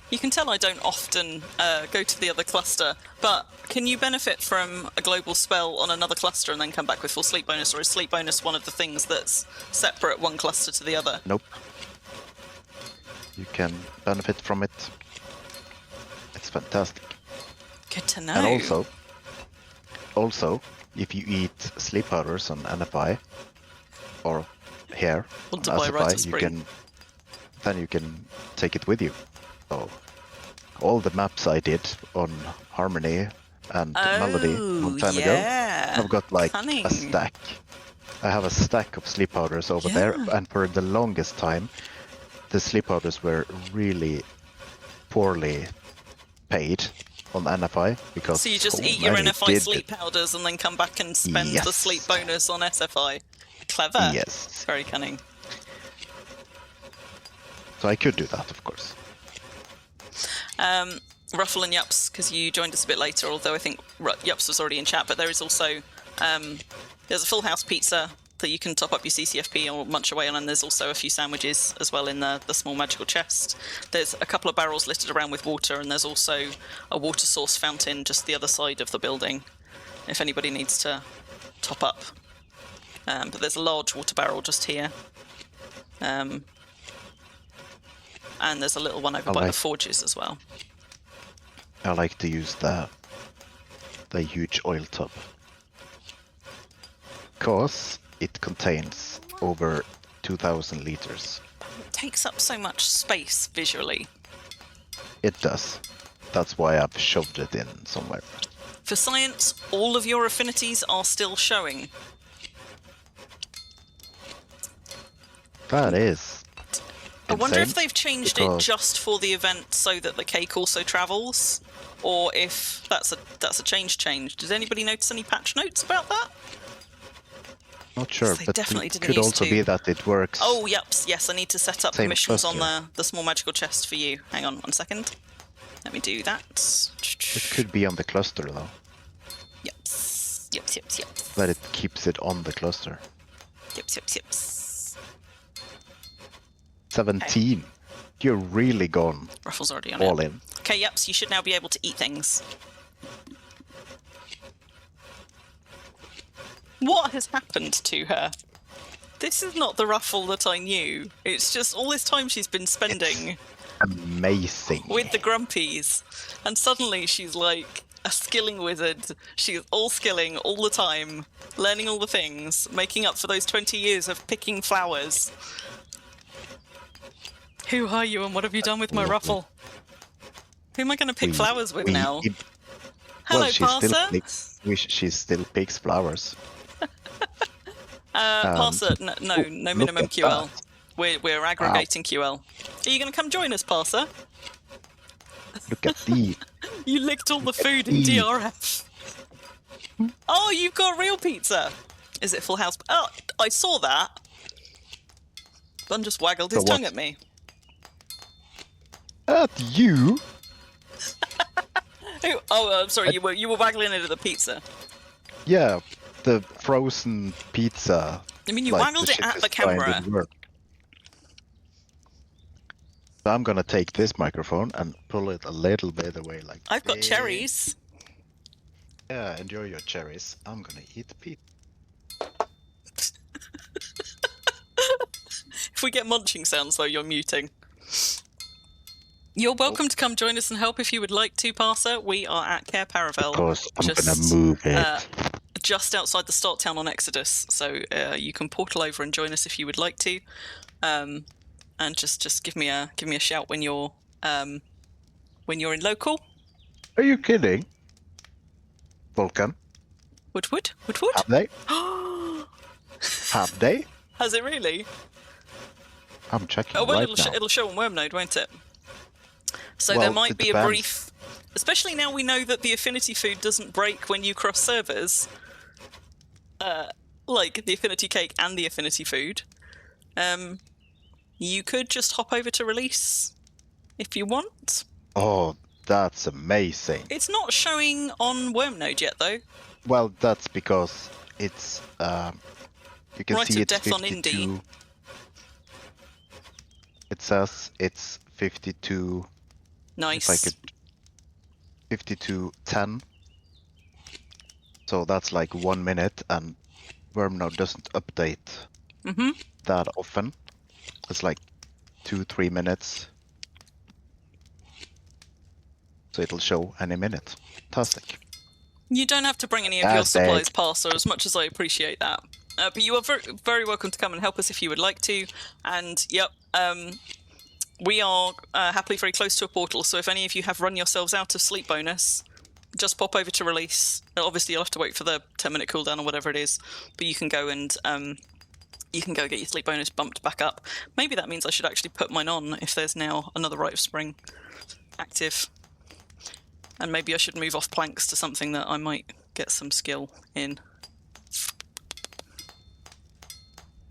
You can tell I don't often go to the other cluster, but can you benefit from a global spell on another cluster and then come back with full sleep bonus, or is sleep bonus one of the things that's separate one cluster to the other? Nope. You can benefit from it. It's fantastic. Good to know. And also, if you eat sleep powders on NFI or here on to buy Rite of SFI, Spring. you can take it with you. So all the maps I did on Harmony and Melody a long time ago, I've got like a stack. I have a stack of sleep powders over there, and for the longest time, the sleep powders were really poorly paid on NFI because so you just eat your NFI sleep powders and then come back and spend the sleep bonus on SFI. Clever. Yes. Very cunning. So I could do that, of course. Ruffle and Yups, because you joined us a bit later, although I think Yups was already in chat, but there is also there's a full house pizza that you can top up your CCFP or munch away on, and there's also a few sandwiches as well in the small magical chest. There's a couple of barrels littered around with water, and there's also a water source fountain just the other side of the building if anybody needs to top up. But there's a large water barrel just here. And there's a little one over by the forges as well. I like to use the huge oil tub, because it contains over 2,000 liters. It takes up so much space visually. It does. That's why I've shoved it in somewhere. For science, all of your affinities are still showing. That is I wonder if insane, they've changed it just for the event so that the cake also travels, or if that's a change. Did anybody notice any patch notes about that? Not sure, They but definitely it didn't could used also to. be that it works. Oh, yes, I need to set up Same permissions on cluster. the small magical chest for you. Hang on 1 second. Let me do that. It could be on the cluster though. Yups. That it keeps it on the cluster. Yups. 17. You're really gone Ruffle's already on all it. in. Okay, yups, you should now be able to eat things. What has happened to her? This is not the Ruffle that I knew. It's just all this time she's been spending Amazing. with the grumpies, and suddenly she's like a skilling wizard. She's all skilling all the time, learning all the things, making up for those 20 years of picking flowers. Who are you and what have you done with my Ruffle? Who am I going to pick flowers with now? Hello, Parser. She still picks flowers. Parser, no minimum at QL. that. We're aggregating QL. Are you going to come join us, Parser? Look at these. You licked all the food in DRF. Oh, you've got real pizza. Is it full house? Oh, I saw that. Bun just waggled his tongue at me. At you? Oh, I'm sorry. You were waggling it at the pizza. Yeah, the frozen pizza. I mean, you like waggled the it ship at is the trying to camera. work. So I'm gonna take this microphone and pull it a little bit away, like. I've got this. cherries. Yeah, enjoy your cherries. I'm gonna eat pizza. If we get munching sounds, though, you're muting. You're welcome to come join us and help if you would like to, Parser. We are at Cair Paravel. Of course, I'm gonna move it. Just outside the start town on Exodus, so you can portal over and join us if you would like to, and just give me a shout when you're in local. Are you kidding? Vulcan? Would? Have they? Have they? Has it really? I'm checking Oh well, right now. it'll show on Wurm node, won't it? So Well, there might it be a depends. brief, especially now we know that the affinity food doesn't break when you cross servers, like the affinity cake and the affinity food. You could just hop over to release if you want. Oh, that's amazing. It's not showing on Wurm node yet, though. Well, that's because it's you can Right see of it's death on 52. Indie. It says it's 52. Nice. If I could 52:10. So that's like 1 minute, and Wurm now doesn't update that often. It's like 2-3 minutes. So it'll show any minute. Fantastic. You don't have to bring any of your Fantastic. supplies, Parser, as much as I appreciate that. But you are very, very welcome to come and help us if you would like to. And, yep, we are happily very close to a portal, so if any of you have run yourselves out of sleep bonus, just pop over to release. Obviously, you'll have to wait for the 10-minute cooldown or whatever it is, but you can go and you can go get your sleep bonus bumped back up. Maybe that means I should actually put mine on if there's now another Rite of Spring active. And maybe I should move off planks to something that I might get some skill in.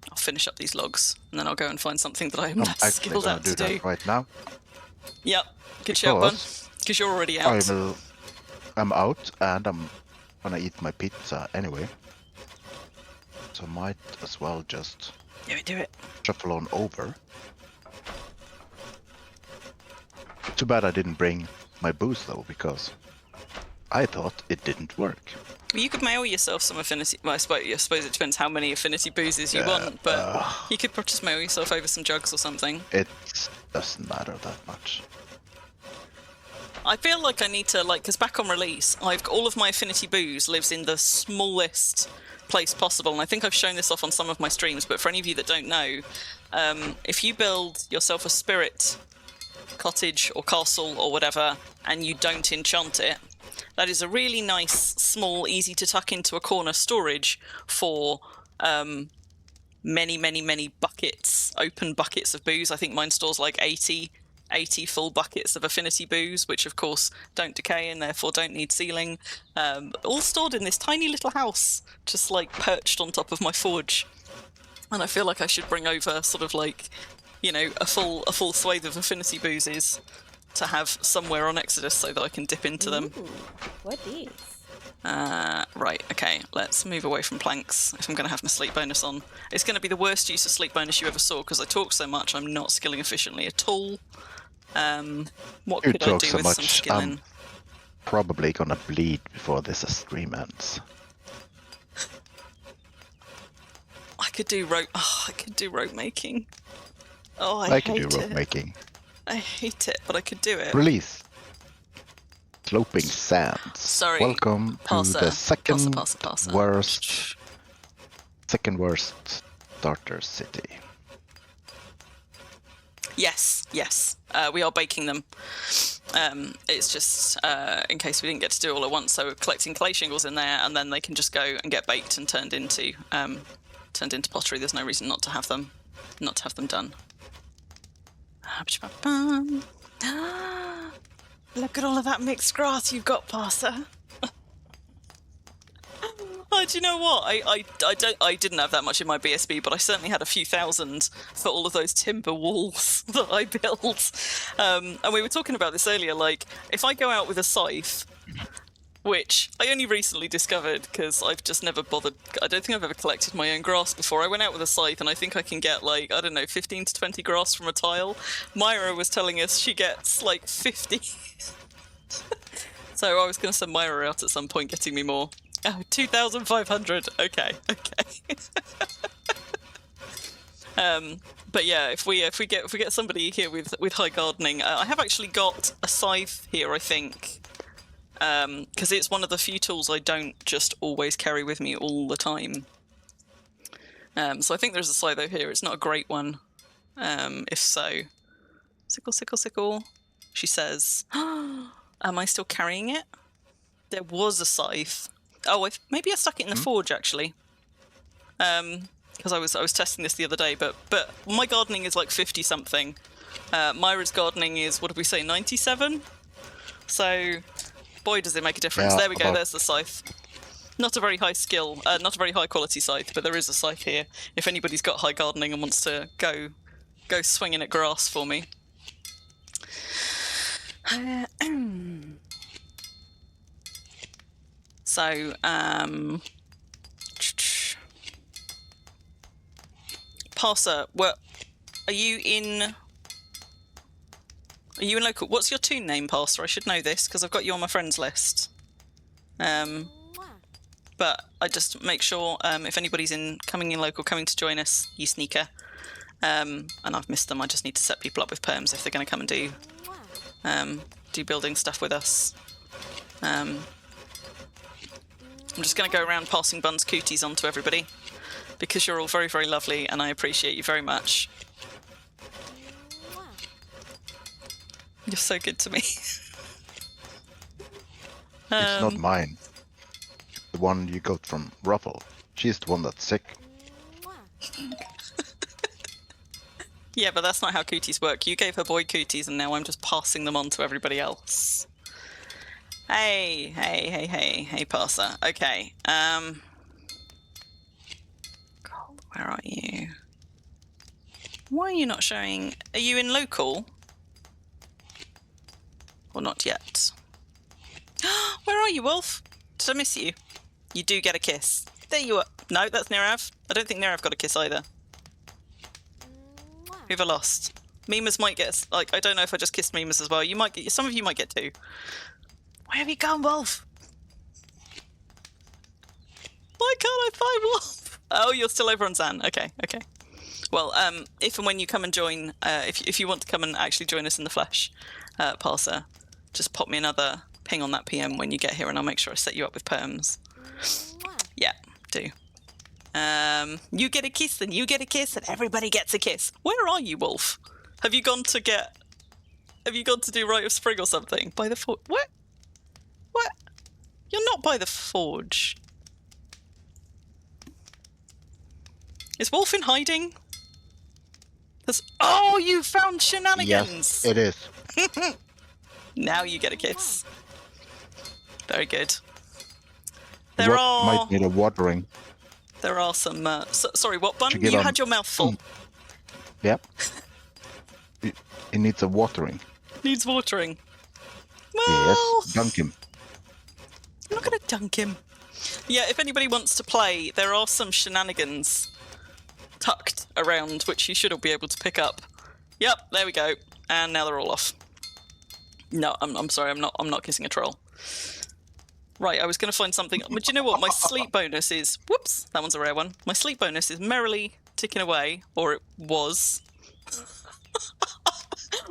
I'll finish up these logs, and then I'll go and find something that I am less skilled at to do. Right now. Yep, good shout, Bun. Because you're already out. I'm out, and I'm gonna eat my pizza anyway. So I might as well just Do it. shuffle on over. Too bad I didn't bring my booze though, because I thought it didn't work. You could mail yourself some affinity. Well, I suppose it depends how many affinity boozes you want, but you could just mail yourself over some jugs or something. It doesn't matter that much. I feel like I need to, because back on release, all of my affinity booze lives in the smallest place possible, and I think I've shown this off on some of my streams, but for any of you that don't know, if you build yourself a spirit cottage or castle or whatever, and you don't enchant it, that is a really nice, small, easy to tuck into a corner storage for many, many, many buckets, open buckets of booze. I think mine stores like 80 full buckets of affinity booze, which of course don't decay and therefore don't need sealing, all stored in this tiny little house, just like perched on top of my forge. And I feel like I should bring over sort of like, a full swathe of affinity boozes to have somewhere on Exodus so that I can dip into them. Ooh, what is? Right, okay, let's move away from planks if I'm going to have my sleep bonus on. It's going to be the worst use of sleep bonus you ever saw because I talk so much, I'm not skilling efficiently at all. What could I do with some skilling? I'm probably going to bleed before this stream ends. I could do rope making. Oh, I can do rope making. I hate it, but I could do it. Release. Sloping Sands. Sorry. Welcome to the second worst starter city. Yes. We are baking them. It's just in case we didn't get to do it all at once. So we're collecting clay shingles in there, and then they can just go and get baked and turned into pottery. There's no reason not to have them done. Look at all of that mixed grass you've got, Parser. Oh, do you know what? I didn't have that much in my BSB, but I certainly had a few thousand for all of those timber walls that I built. And we were talking about this earlier, like, if I go out with a scythe, which I only recently discovered because I've just never bothered. I don't think I've ever collected my own grass before. I went out with a scythe and I think I can get 15 to 20 grass from a tile. Myra was telling us she gets 50. So I was going to send Myra out at some point getting me more. Oh, 2,500. Okay. But yeah, if we get somebody here with high gardening, I have actually got a scythe here, I think. Because it's one of the few tools I don't just always carry with me all the time. So I think there's a scythe over here. It's not a great one. If so. Sickle. She says, am I still carrying it? There was a scythe. Oh, maybe I stuck it in the forge, actually. Because I was testing this the other day, but my gardening is 50-something. Myra's gardening is, what did we say, 97? So... boy, does it make a difference. Yeah, there we go, there's the scythe. Not a very high skill, not a very high quality scythe, but there is a scythe here. If anybody's got high gardening and wants to go swinging at grass for me. So, Parser, are you in local? What's your toon name, Parser? I should know this because I've got you on my friends list. But I just make sure if anybody's coming in local, coming to join us, you sneaker. And I've missed them. I just need to set people up with perms if they're going to come and do building stuff with us. I'm just going to go around passing buns cooties on to everybody because you're all very, very lovely and I appreciate you very much. You're so good to me. It's not mine. The one you got from Ruffle. She's the one that's sick. Yeah, but that's not how cooties work. You gave her boy cooties and now I'm just passing them on to everybody else. Hey, Parser. Okay. God, where are you? Why are you not showing? Are you in local? Or not yet? Where are you, Wolf? Did I miss you? You do get a kiss. There you are. No, that's Nirav. I don't think Nirav got a kiss either. Who've I lost? Mimas might get, like, I don't know if I just kissed Mimas as well. You might get, some of you might get two. Where have you gone, Wolf? Why can't I find Wolf? Oh, you're still over on Zan. Okay. Well, if and when you come and join, if you want to come and actually join us in the flesh, Parser, just pop me another ping on that PM when you get here and I'll make sure I set you up with perms. Yeah, do. You get a kiss, and you get a kiss, and everybody gets a kiss. Where are you, Wolf? Have you gone to do Rite of Spring or something? By the forge? What? You're not by the forge. Is Wolf in hiding? Oh, you found shenanigans! Yes, it is. Now you get a kiss. Very good. Might need a watering. There are some... sorry, what, Bun? You had your mouth full. Yep. It needs a watering. Needs watering. Well... Yes, dunk him. I'm not going to dunk him. Yeah, if anybody wants to play, there are some shenanigans tucked around, which you should all be able to pick up. Yep, there we go. And now they're all off. No, I'm sorry, I'm not kissing a troll. Right, I was going to find something. But do you know what? My sleep bonus is... Whoops, that one's a rare one. My sleep bonus is merrily ticking away, or it was.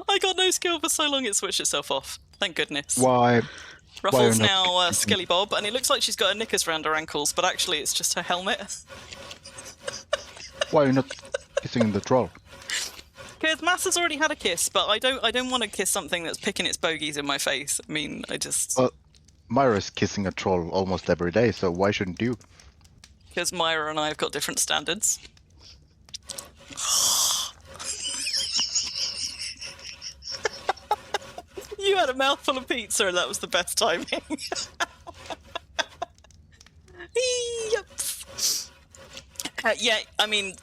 I got no skill for so long it switched itself off. Thank goodness. Why? Ruffle's now Skilly Bob, and it looks like she's got her knickers around her ankles, but actually it's just her helmet. Why are you not kissing the troll? Because Mass has already had a kiss, but I don't want to kiss something that's picking its bogies in my face. I mean, I just... Well, Myra's kissing a troll almost every day, so why shouldn't you? Because Myra and I have got different standards. You had a mouthful of pizza and that was the best timing. Yep. Yeah, I mean,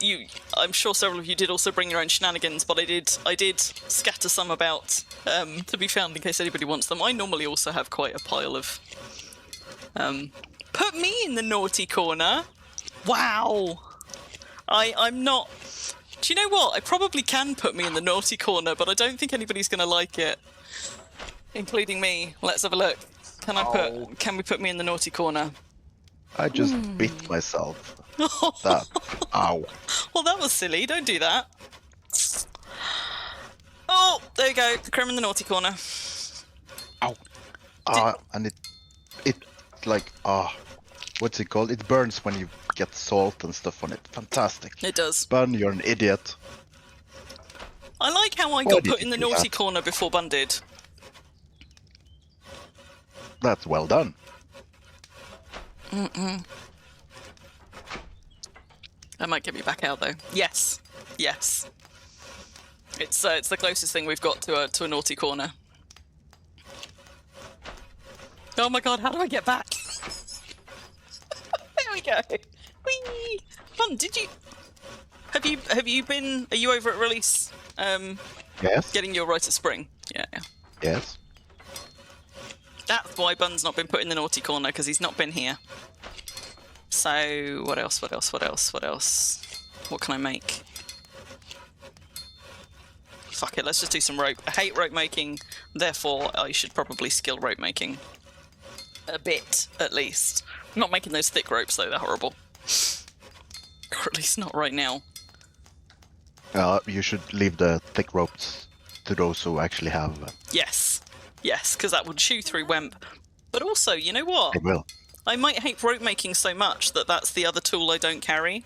I'm sure several of you did also bring your own shenanigans, but I did scatter some about to be found in case anybody wants them. I normally also have quite a pile of... Put me in the naughty corner. Wow. I'm not... Do you know what? I probably can put me in the naughty corner, but I don't think anybody's going to like it. Including me. Let's have a look. Can we put me in the naughty corner? I just bit myself. That. Ow. Well, that was silly. Don't do that. Oh, there you go. Crim in the naughty corner. Ow. And it like, what's it called? It burns when you get salt and stuff on it. Fantastic. It does. Bun, you're an idiot. I like how I got put in the naughty corner before Bun did. That's well done. That might get me back out though. Yes. It's the closest thing we've got to a naughty corner. Oh my god, how do I get back? There we go. Whee! Fun. Did you? Have you been? Are you over at release? Yes. Getting your Rite of Spring. Yeah. Yes. That's why Bun's not been put in the naughty corner, because he's not been here. So, what else? What can I make? Fuck it, let's just do some rope. I hate rope making, therefore I should probably skill rope making. A bit, at least. I'm not making those thick ropes, though, they're horrible. Or at least not right now. You should leave the thick ropes to those who actually have. Yes, because that would chew through Wemp. But also, you know what? They will. I might hate rope making so much that that's the other tool I don't carry.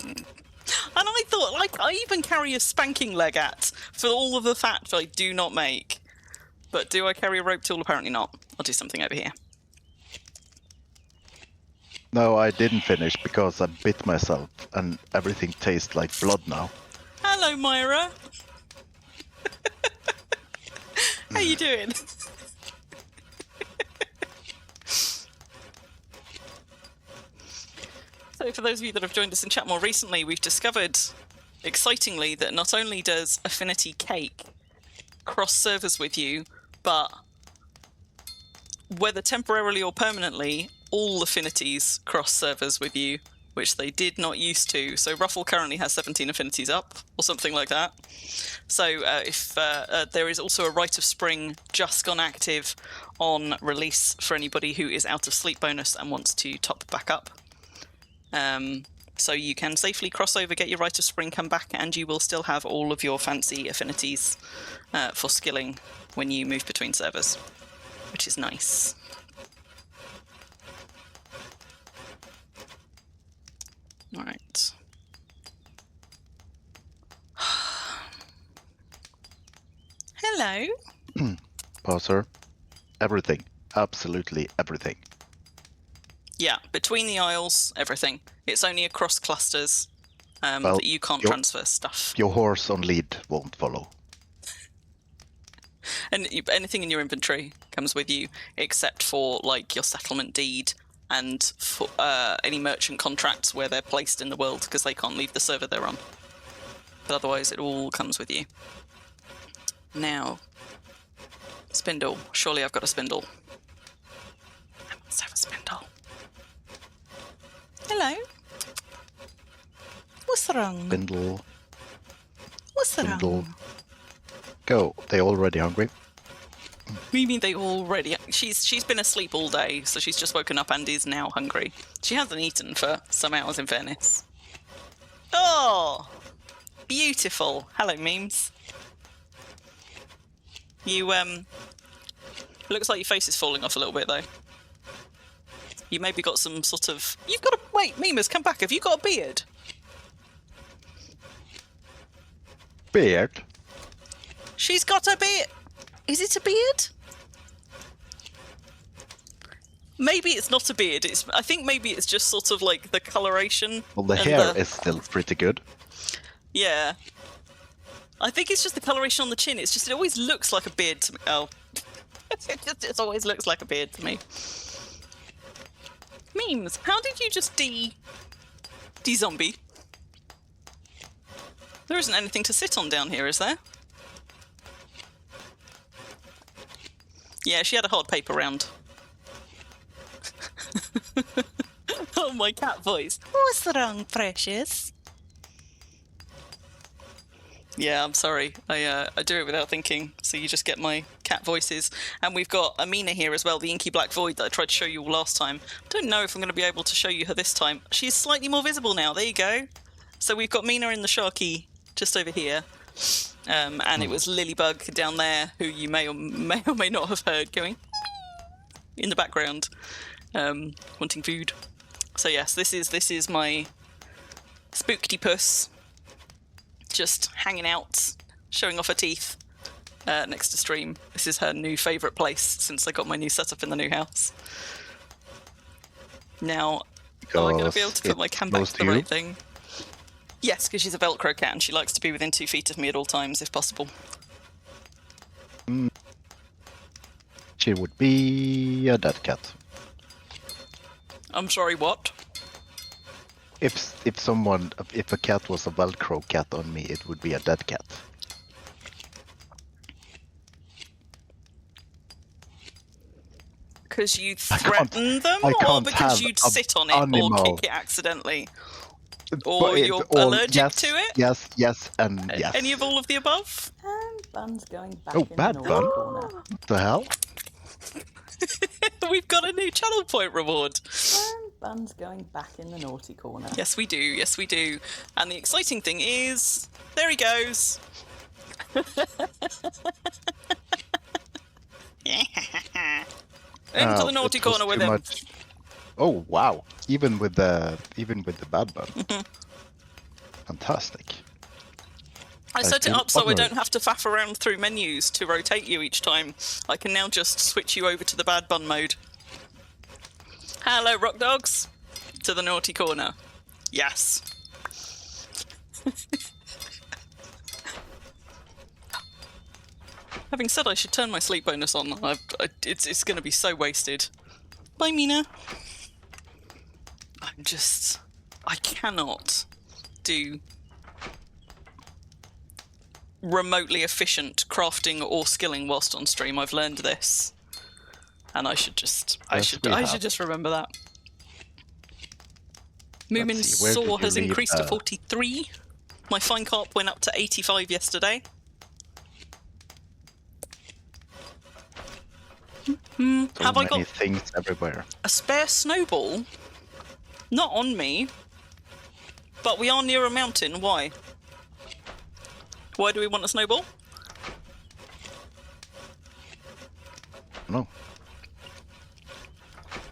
And I thought, like, I even carry a spanking legat for all of the fact I do not make. But do I carry a rope tool? Apparently not. I'll do something over here. No, I didn't finish because I bit myself and everything tastes like blood now. Hello, Myra. How you doing? So for those of you that have joined us in chat more recently, we've discovered, excitingly, that not only does Affinity Cake cross servers with you, but whether temporarily or permanently, all affinities cross servers with you, which they did not used to. So Ruffle currently has 17 affinities up, or something like that. So if there is also a Rite of Spring just gone active on release for anybody who is out of sleep bonus and wants to top back up. So you can safely cross over, get your Rite of Spring, come back, and you will still have all of your fancy affinities for skilling when you move between servers, which is nice. All right. Hello. Pauser. Everything. Absolutely everything. Yeah, between the aisles, everything. It's only across clusters Well, that you can't transfer stuff. Your horse on lead won't follow. And anything in your inventory comes with you, except for like your settlement deed and for any merchant contracts where they're placed in the world because they can't leave the server they're on. But otherwise, it all comes with you. Now, spindle. Surely I've got a spindle. I must have a spindle. Hello. What's wrong? Spindle. What's Spindle. wrong? Go. They already hungry? You mean they already? She's been asleep all day, so she's just woken up and is now hungry. She hasn't eaten for some hours, in fairness. Oh, beautiful. Hello, memes. You looks like your face is falling off a little bit though. You maybe got some sort of. You've got a wait, Mimas, come back. Have you got a beard? Beard? She's got a beard. Is it a beard? Maybe it's not a beard. I think maybe it's just sort of like the coloration. Well, the hair is still pretty good. Yeah. I think it's just the coloration on the chin. It's just, it always looks like a beard to me. Oh. it always looks like a beard to me. Memes, how did you just de-zombie? There isn't anything to sit on down here, is there? Yeah, she had a hot paper round. Oh, my cat voice. What's wrong, precious? Yeah, I'm sorry. I do it without thinking, so you just get my cat voices. And we've got Amina here as well, the inky black void that I tried to show you all last time. I don't know if I'm going to be able to show you her this time. She's slightly more visible now. There you go. So we've got Mina in the Sharky just over here. And it was Lilybug down there, who you may or may not have heard going in the background, wanting food. So yes, this is my spooktipus, just hanging out, showing off her teeth next to stream. This is her new favourite place since I got my new setup in the new house. Now, am I going to be able to put my cam back to the right thing? Yes, because she's a Velcro cat and she likes to be within 2 feet of me at all times, if possible. She would be a dead cat. I'm sorry, what? If a cat was a Velcro cat on me, it would be a dead cat. Because you I can't- threaten them, I or can't because have you'd a sit on it or animal. kick it accidentally? Or But it you're all- allergic yes, to it? Yes, and yes. Any of all of the above? And Bun's going back Oh, in bad the Bun. naughty corner. What the hell? We've got a new channel point reward. And Bun's going back in the naughty corner. Yes, we do. Yes, we do. And the exciting thing is, there he goes. Into the naughty it was corner with too him. much. Oh wow! Even with the bad Bun. Fantastic. I set it feel up so I honoured. don't have to faff around through menus to rotate you each time. I can now just switch you over to the bad bun mode. Hello, rock dogs. To the naughty corner. Yes. Having said I should turn my sleep bonus on, it's going to be so wasted. Bye, Mina. I cannot do remotely efficient crafting or skilling whilst on stream. I've learned this, and I should just remember that. Moomin's see, where did saw you has leave increased to her? 43. My fine carp went up to 85 yesterday. Have I many got things everywhere? a spare snowball? Not on me, but we are near a mountain. Why? Why do we want a snowball? No.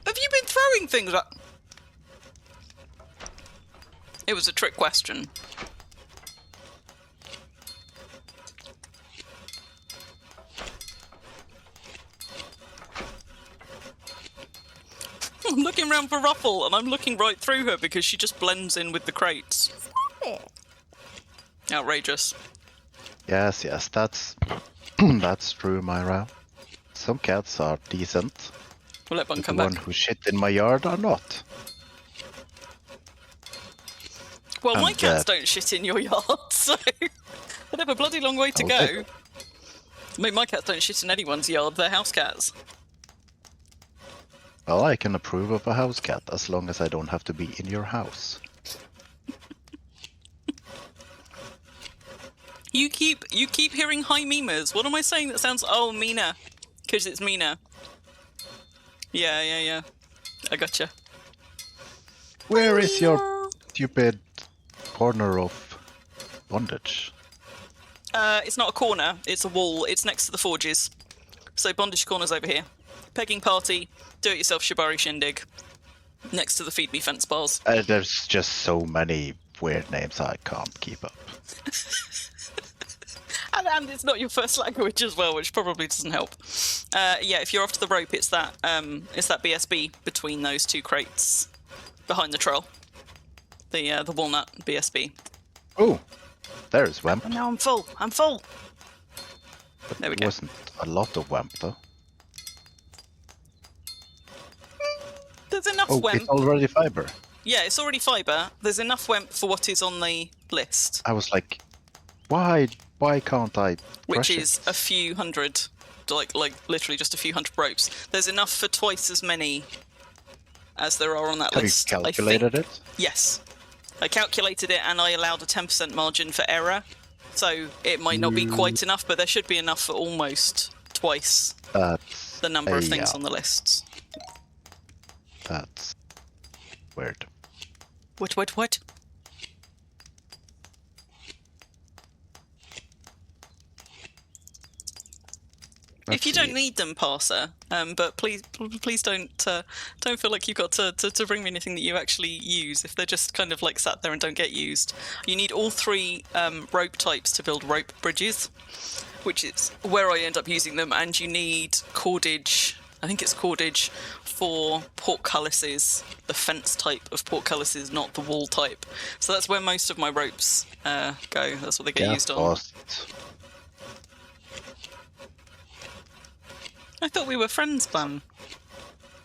Have you been throwing things at... It was a trick question. I'm looking round for Ruffle, and I'm looking right through her because she just blends in with the crates. Stop it. Outrageous. Yes, that's that's true, Myra. Some cats are decent. We'll let Bun The come one back. who shit in my yard are not. Well, my and, cats don't shit in your yard, so they have a bloody long way to go. Okay. I mean, my cats don't shit in anyone's yard. They're house cats. Well, I can approve of a house cat as long as I don't have to be in your house. You keep hearing hi Mimas. What am I saying that sounds... Oh, Mina. Because it's Mina. Yeah. I gotcha. Where is your stupid corner of bondage? It's not a corner. It's a wall. It's next to the forges. So bondage corner's over here. Pegging party. Do-it-yourself shibari shindig. Next to the feed me fence bars. There's just so many weird names I can't keep up. And it's not your first language as well, which probably doesn't help. Yeah, if you're off to the rope, it's that BSB between those two crates behind the troll. The walnut BSB. Oh, there's Wemp. Oh, no, I'm full. I'm full. But There we it go. wasn't a lot of Wemp though. There's enough Oh, wemp. it's already fiber. Yeah, it's already fibre. There's enough wemp for what is on the list, I was like, why can't I? which crush is it? a few hundred, like literally just a few hundred ropes. There's enough for twice as many as there are on that Have list. you calculated it? Yes. I calculated it and I allowed a 10% margin for error. So it might not be quite enough, but there should be enough for almost twice That's the number of things yeah, on the lists. That's weird. What? If you don't need them, parser, but please don't feel like you've got to bring me anything that you actually use. If they're just kind of like sat there and don't get used, you need all three rope types to build rope bridges, which is where I end up using them. And you need cordage. I think it's cordage for portcullises, the fence type of portcullises, not the wall type. So that's where most of my ropes go. That's what they get used on. Lost. I thought we were friends, Bun.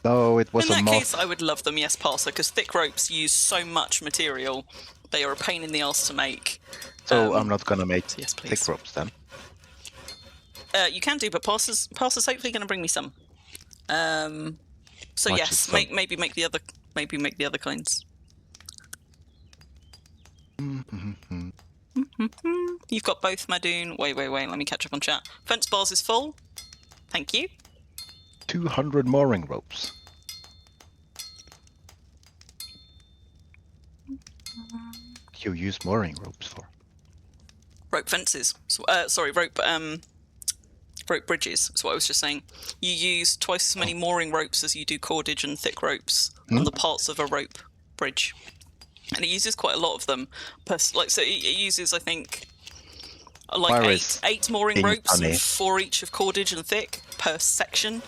No, it was In a that moth. case, I would love them, yes, parser, because thick ropes use so much material. They are a pain in the arse to make. So I'm not gonna make yes, please. thick ropes then. You can do, but parser's hopefully going to bring me some. So Much yes, as some- maybe make the other kinds. Mhm. You've got both, Madoon. Wait. Let me catch up on chat. Fence bars is full. Thank you. 200 mooring ropes. You use mooring ropes for? Rope fences. So, sorry, rope bridges. That's what I was just saying. You use twice as many mooring ropes as you do cordage and thick ropes on the parts of a rope bridge, and it uses quite a lot of them. So it uses, I think, like eight mooring ropes, funny. 4 each of cordage and thick per section.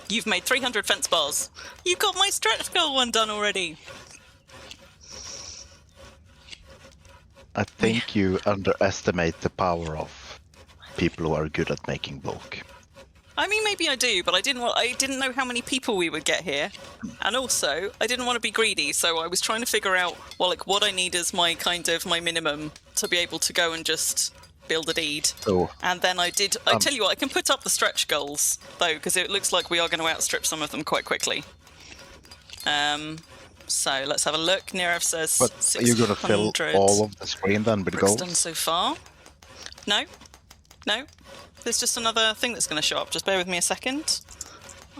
You've made 300 fence bars. You got my stretch goal one done already. I think you underestimate the power of people who are good at making bulk. I mean, maybe I do, but I didn't know how many people we would get here, and also I didn't want to be greedy, so I was trying to figure out what I need as my minimum to be able to go and just build a deed. So, And then I did. I tell you what, I can put up the stretch goals though, because it looks like we are going to outstrip some of them quite quickly. So let's have a look. Nirav says, but are you going to fill 600 all of the screen then with bricks gold? done so far. No. There's just another thing that's going to show up. Just bear with me a second,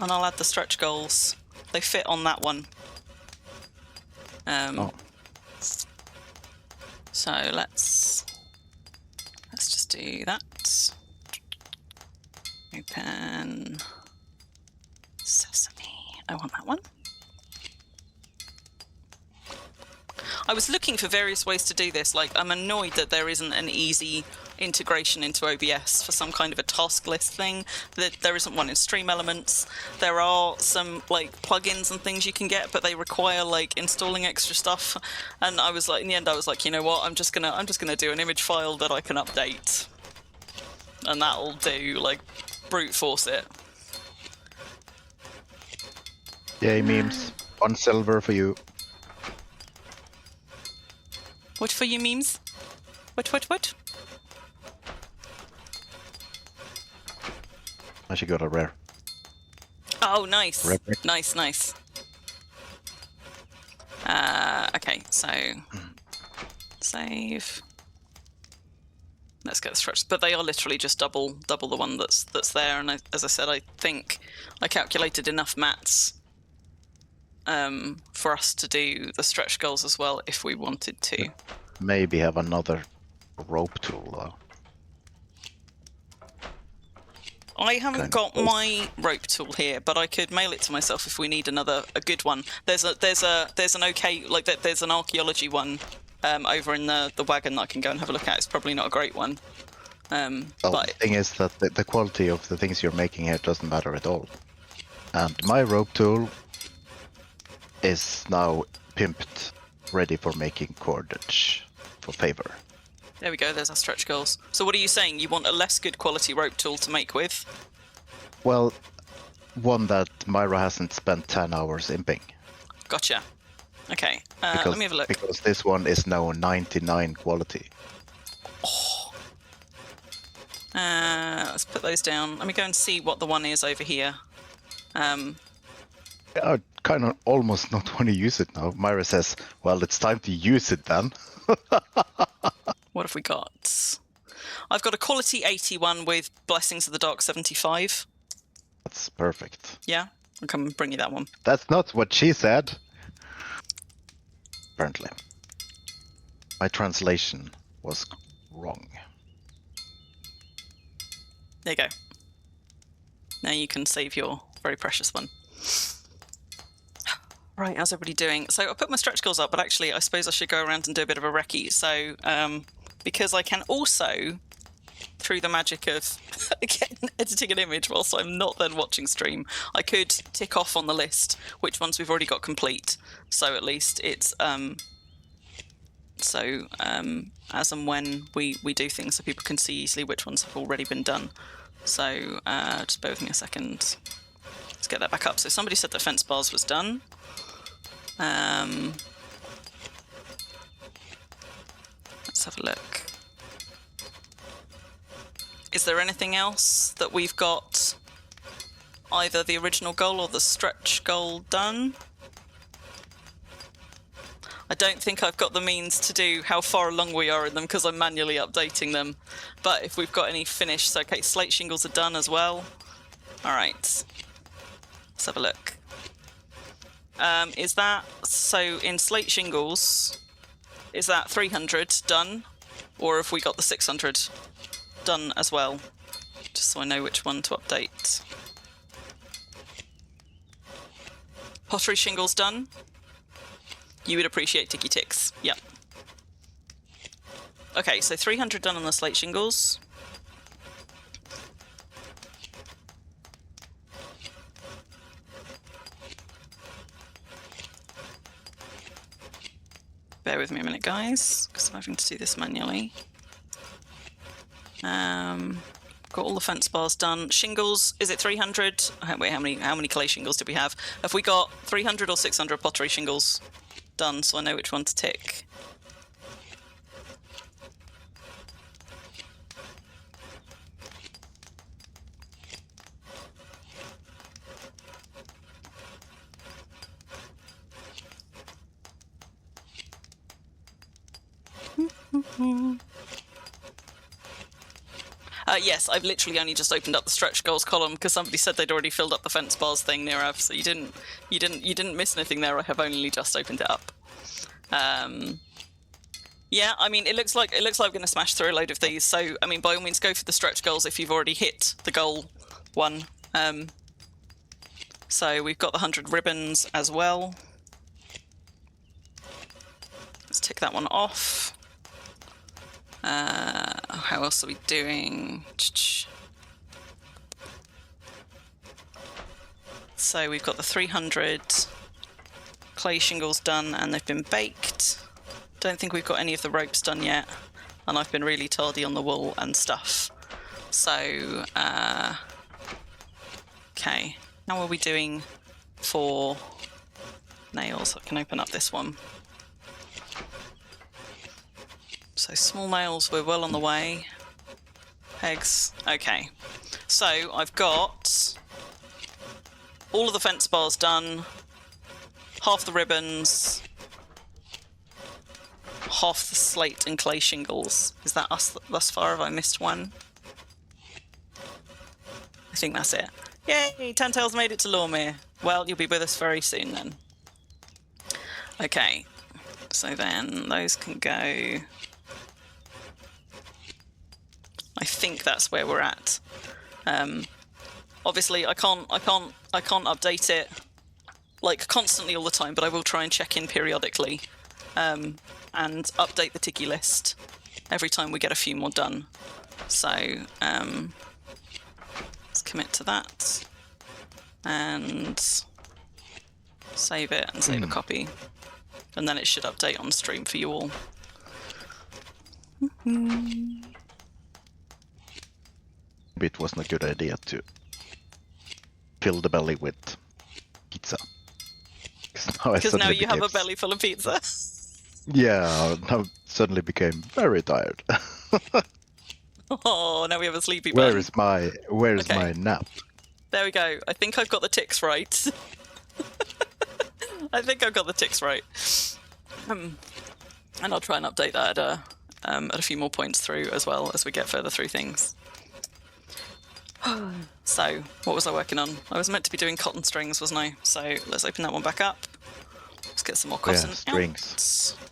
and I'll add the stretch goals. They fit on that one. So let's just do that. Open Sesame. I want that one. I was looking for various ways to do this. Like, I'm annoyed that there isn't an easy integration into OBS for some kind of a task list thing. That there isn't one in Stream Elements. There are some plugins and things you can get, but they require installing extra stuff. And I was in the end, I was like, you know what? I'm just gonna do an image file that I can update, and that'll do. Brute force it. Yay, memes. 1 silver for you. What for you, memes? What? I should go to rare. Oh, nice. Rare brick. Nice. Okay, so save. Let's get the stretch. But they are literally just double the one that's there. And as I said, I think I calculated enough mats for us to do the stretch goals as well if we wanted to. Maybe have another rope tool though. I haven't got my rope tool here, but I could mail it to myself if we need a good one. There's an okay, there's an archaeology one over in the wagon that I can go and have a look at. It's probably not a great one. Well, but the thing is that the quality of the things you're making here doesn't matter at all. And my rope tool is now pimped, ready for making cordage for favor. there we go, there's our stretch goals. So what are you saying? You want a less good quality rope tool to make with? Well, one that Myra hasn't spent 10 hours imping. Gotcha. Okay, let me have a look. Because this one is now 99 quality. Let's put those down. Let me go and see what the one is over here. I kind of almost not want to use it now. Myra says, well, it's time to use it then. What have we got? I've got a quality 81 with Blessings of the Dark 75. That's perfect. Yeah? I'll come and bring you that one. That's not what she said. Apparently. My translation was wrong. There you go. Now you can save your very precious one. Right, how's everybody doing? So I put my stretch goals up, but actually I suppose I should go around and do a bit of a recce. So, because I can also, through the magic of editing an image whilst I'm not then watching stream, I could tick off on the list which ones we've already got complete. So at least it's, as and when we do things so people can see easily which ones have already been done. So just bear with me a second. Let's get that back up. So somebody said that fence bars was done. Let's have a look. Is there anything else that we've got either the original goal or the stretch goal done. I don't think I've got the means to do how far along we are in them because I'm manually updating them. But if we've got any finished, so okay, slate shingles are done as well. All right, let's have a look. Is that, so in slate shingles, is that 300 done? Or have we got the 600 done as well? Just so I know which one to update. Pottery shingles done. You would appreciate ticky ticks. Yep. Okay, so 300 done on the slate shingles. Bear with me a minute, guys, because I'm having to do this manually. Got all the fence bars done. Shingles, is it 300? Wait, how many clay shingles did we have? Have we got 300 or 600 pottery shingles done, so I know which one to tick? Yes, I've literally only just opened up the stretch goals column because somebody said they'd already filled up the fence bars thing near us, so you didn't miss anything there. I have only just opened it up. Yeah, I mean, it looks like we're going to smash through a load of these. So, I mean, by all means, go for the stretch goals if you've already hit the goal one. So we've got the 100 ribbons as well. Let's tick that one off. How else are we doing? So we've got the 300 clay shingles done and they've been baked. Don't think we've got any of the ropes done yet. And I've been really tardy on the wool and stuff. So, okay. How are we doing for nails? I can open up this one. So small nails, we're well on the way. Pegs, okay. So I've got all of the fence bars done, half the ribbons, half the slate and clay shingles. Is that us thus far? Have I missed one? I think that's it. Yay, Tantail's made it to Lawmere. Well, you'll be with us very soon then. Okay, so then those can go. I think that's where we're at. Obviously, I can't update it like constantly all the time, but I will try and check in periodically and update the ticky list every time we get a few more done. So let's commit to that and save it and save a copy, and then it should update on stream for you all. It wasn't a good idea to fill the belly with pizza. Because now you have a belly full of pizza. Yeah, now suddenly became very tired. Oh, now we have a sleepy bun. Where's my nap? There we go. I think I've got the ticks right. I think I've got the ticks right. And I'll try and update that at a few more points through as well as we get further through things. So, what was I working on? I was meant to be doing cotton strings, wasn't I? So, let's open that one back up. Let's get some more cotton strings. out.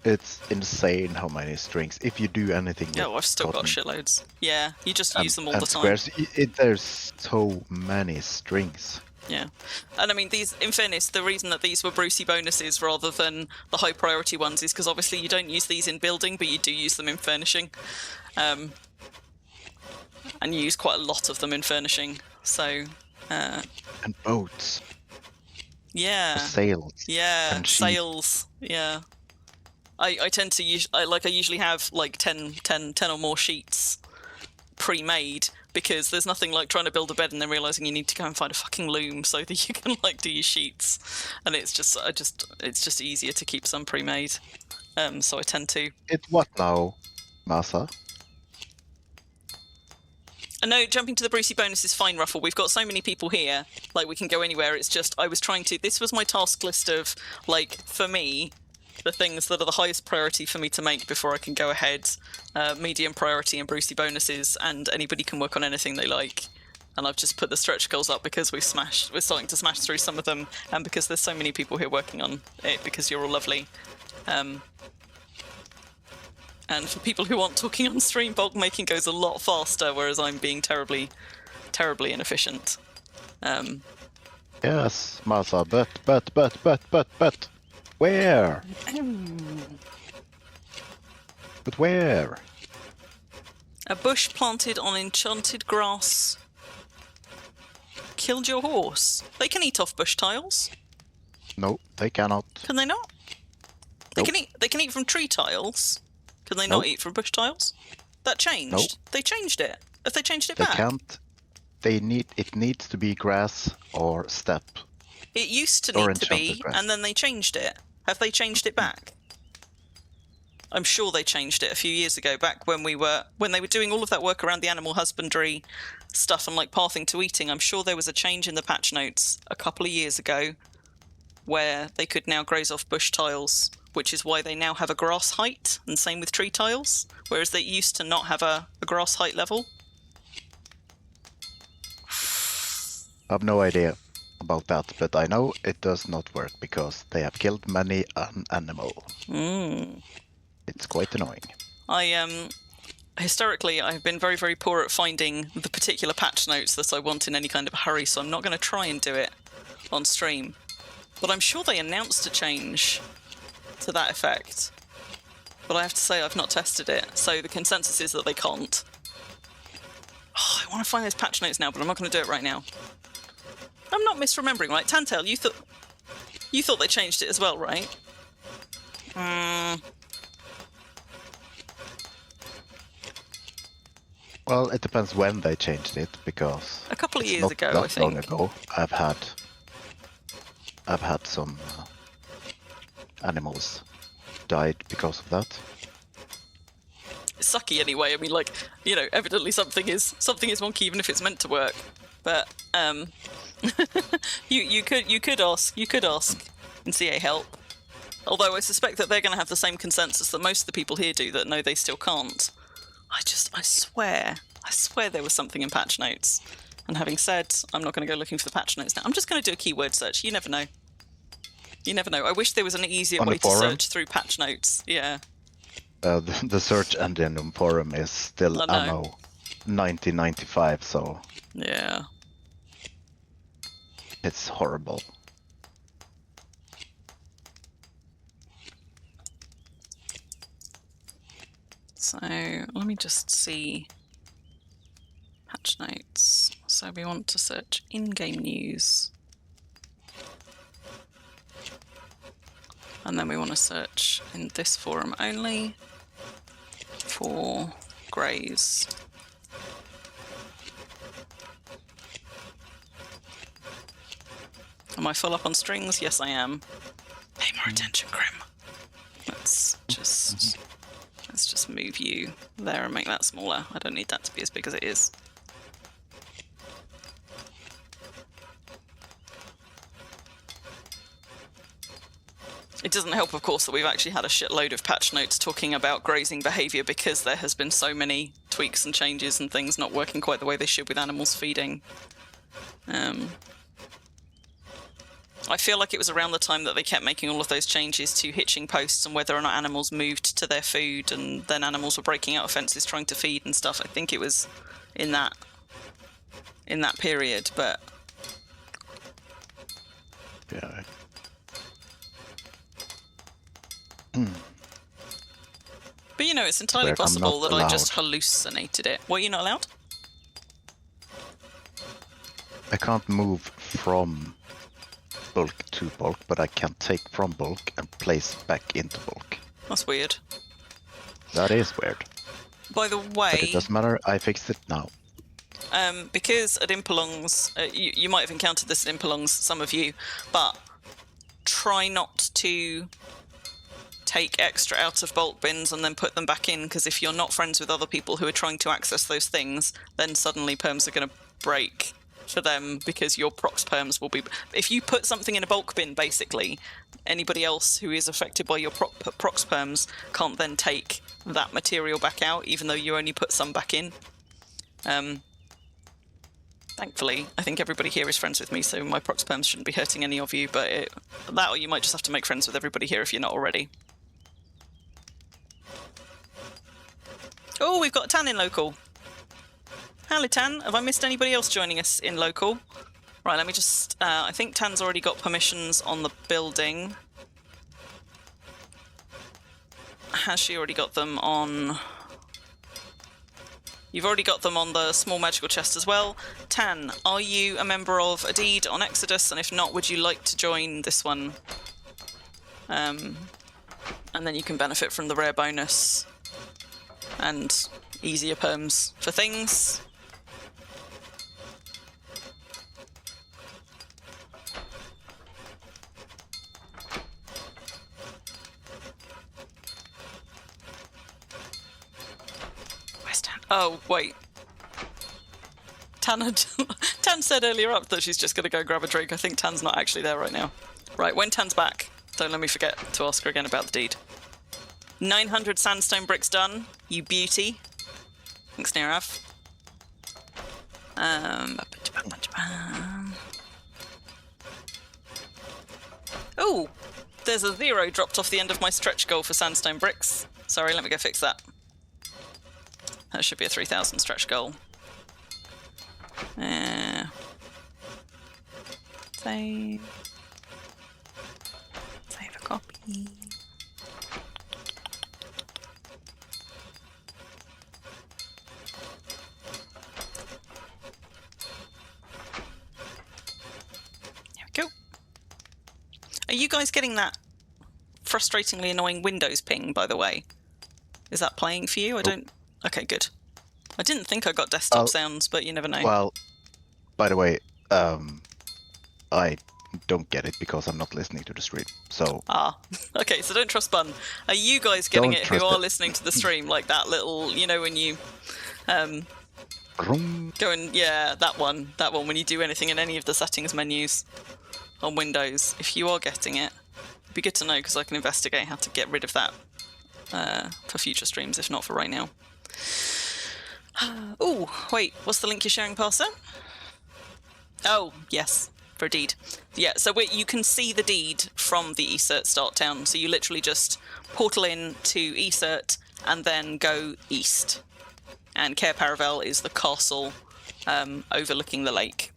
It's insane how many strings. If you do anything with I've still got shitloads. Yeah, you just use them all the time. Squares, there's so many strings. Yeah. And I mean, these, in fairness, the reason that these were Brucey bonuses rather than the high priority ones is because obviously you don't use these in building, but you do use them in furnishing. And you use quite a lot of them in furnishing, so... and boats. Yeah. Sails. Yeah, and sails. Yeah. I tend to use... I usually have like 10 or more sheets pre-made, because there's nothing like trying to build a bed and then realising you need to go and find a fucking loom so that you can like do your sheets. And it's just easier to keep some pre-made. So I tend to... It's what now, Masa? No, jumping to the Brucey bonus is fine, Ruffle. We've got so many people here, like, we can go anywhere. It's just, I was trying to... This was my task list of, like, for me, the things that are the highest priority for me to make before I can go ahead. Medium priority and Brucey bonuses, and anybody can work on anything they like. And I've just put the stretch goals up because we're starting to smash through some of them, and because there's so many people here working on it, because you're all lovely. And for people who aren't talking on stream, bulk making goes a lot faster, whereas I'm being terribly, terribly inefficient. Yes, Masa, but. Where? But where? A bush planted on enchanted grass killed your horse. They can eat off bush tiles. No, they cannot. Can they not? Nope. They can eat from tree tiles. Can they Nope. not eat from bush tiles? That changed. Nope. They changed it. Have they changed it They back? can't. It needs to be grass or steppe. It used to Or need to be, enchanted grass. and then they changed it. Have they changed it back? I'm sure they changed it a few years ago, back when they were doing all of that work around the animal husbandry stuff and like pathing to eating. I'm sure there was a change in the patch notes a couple of years ago where they could now graze off bush tiles, which is why they now have a grass height, and same with tree tiles, whereas they used to not have a grass height level. I have no idea about that, but I know it does not work because they have killed many an animal. It's quite annoying. Historically, I've been very, very poor at finding the particular patch notes that I want in any kind of hurry, so I'm not going to try and do it on stream. But I'm sure they announced a change to that effect. But I have to say I've not tested it, so the consensus is that they can't. Oh, I want to find those patch notes now, but I'm not going to do it right now. I'm not misremembering, right? Tantail, you thought they changed it as well, right? Well, it depends when they changed it, because A couple of it's years not ago, that I think. long ago. I've had some animals died because of that. It's sucky anyway. I mean, like, you know, evidently something is wonky, even if it's meant to work. But you could ask and CA help. Although I suspect that they're going to have the same consensus that most of the people here do, that no, they still can't. I swear there was something in patch notes. And having said, I'm not going to go looking for the patch notes now. I'm just going to do a keyword search. You never know. You never know. I wish there was an easier way to search through patch notes. Yeah. The search engine on forum is still anno 1995, so Yeah. it's horrible. So let me just see patch notes. So we want to search in-game news. And then we want to search in this forum only for greys. Am I full up on strings? Yes, I am. Pay more attention, Crim. Let's just move you there and make that smaller. I don't need that to be as big as it is. It doesn't help, of course, that we've actually had a shitload of patch notes talking about grazing behaviour, because there has been so many tweaks and changes and things not working quite the way they should with animals feeding. I feel like it was around the time that they kept making all of those changes to hitching posts and whether or not animals moved to their food, and then animals were breaking out of fences trying to feed and stuff. I think it was in that period, but Yeah. But you know, it's entirely Where I'm possible not that I just allowed. hallucinated it. Were you not allowed? I can't move from bulk to bulk, but I can take from bulk and place back into bulk. That's weird. That is weird. By the But way, it doesn't matter, I fixed it now. because at Impelongs, you might have encountered this at Impelongs, some of you, but try not to take extra out of bulk bins and then put them back in, because if you're not friends with other people who are trying to access those things, then suddenly perms are going to break for them, because your prox perms will be... If you put something in a bulk bin, basically, anybody else who is affected by your prox perms can't then take that material back out, even though you only put some back in. Thankfully, I think everybody here is friends with me, so my prox perms shouldn't be hurting any of you, but that or you might just have to make friends with everybody here if you're not already. Oh, we've got Tan in local. Hello, Tan. Have I missed anybody else joining us in local? Right, let me just... I think Tan's already got permissions on the building. Has she already got them on... You've already got them on the small magical chest as well. Tan, are you a member of a deed on Exodus? And if not, would you like to join this one? And then you can benefit from the rare bonus and easier perms for things. Where's Tan? Oh, wait. Tan said earlier up that she's just going to go grab a drink. I think Tan's not actually there right now. Right, when Tan's back, don't let me forget to ask her again about the deed. 900 sandstone bricks done, you beauty. Thanks, Nirav. Oh, there's a 0 dropped off the end of my stretch goal for sandstone bricks. Sorry, let me go fix that. That should be a 3,000 stretch goal. Save a copy. There we go. Are you guys getting that frustratingly annoying Windows ping, by the way? Is that playing for you? I don't... Okay, good. I didn't think I got desktop sounds, but you never know. Well, by the way, I don't get it because I'm not listening to the stream, so... Ah, okay, so don't trust Bun. Are you guys getting Don't it who trust are it. listening to the stream? Like that little, you know, when you Vroom. go and... Yeah, that one, when you do anything in any of the settings menus on Windows. If you are getting it, it'd be good to know, because I can investigate how to get rid of that for future streams, if not for right now. Oh, wait, what's the link you're sharing, Parser? Oh, yes, for a deed. Yeah, so you can see the deed from the Esert start town. So you literally just portal in to Esert and then go east. And Cair Paravel is the castle overlooking the lake.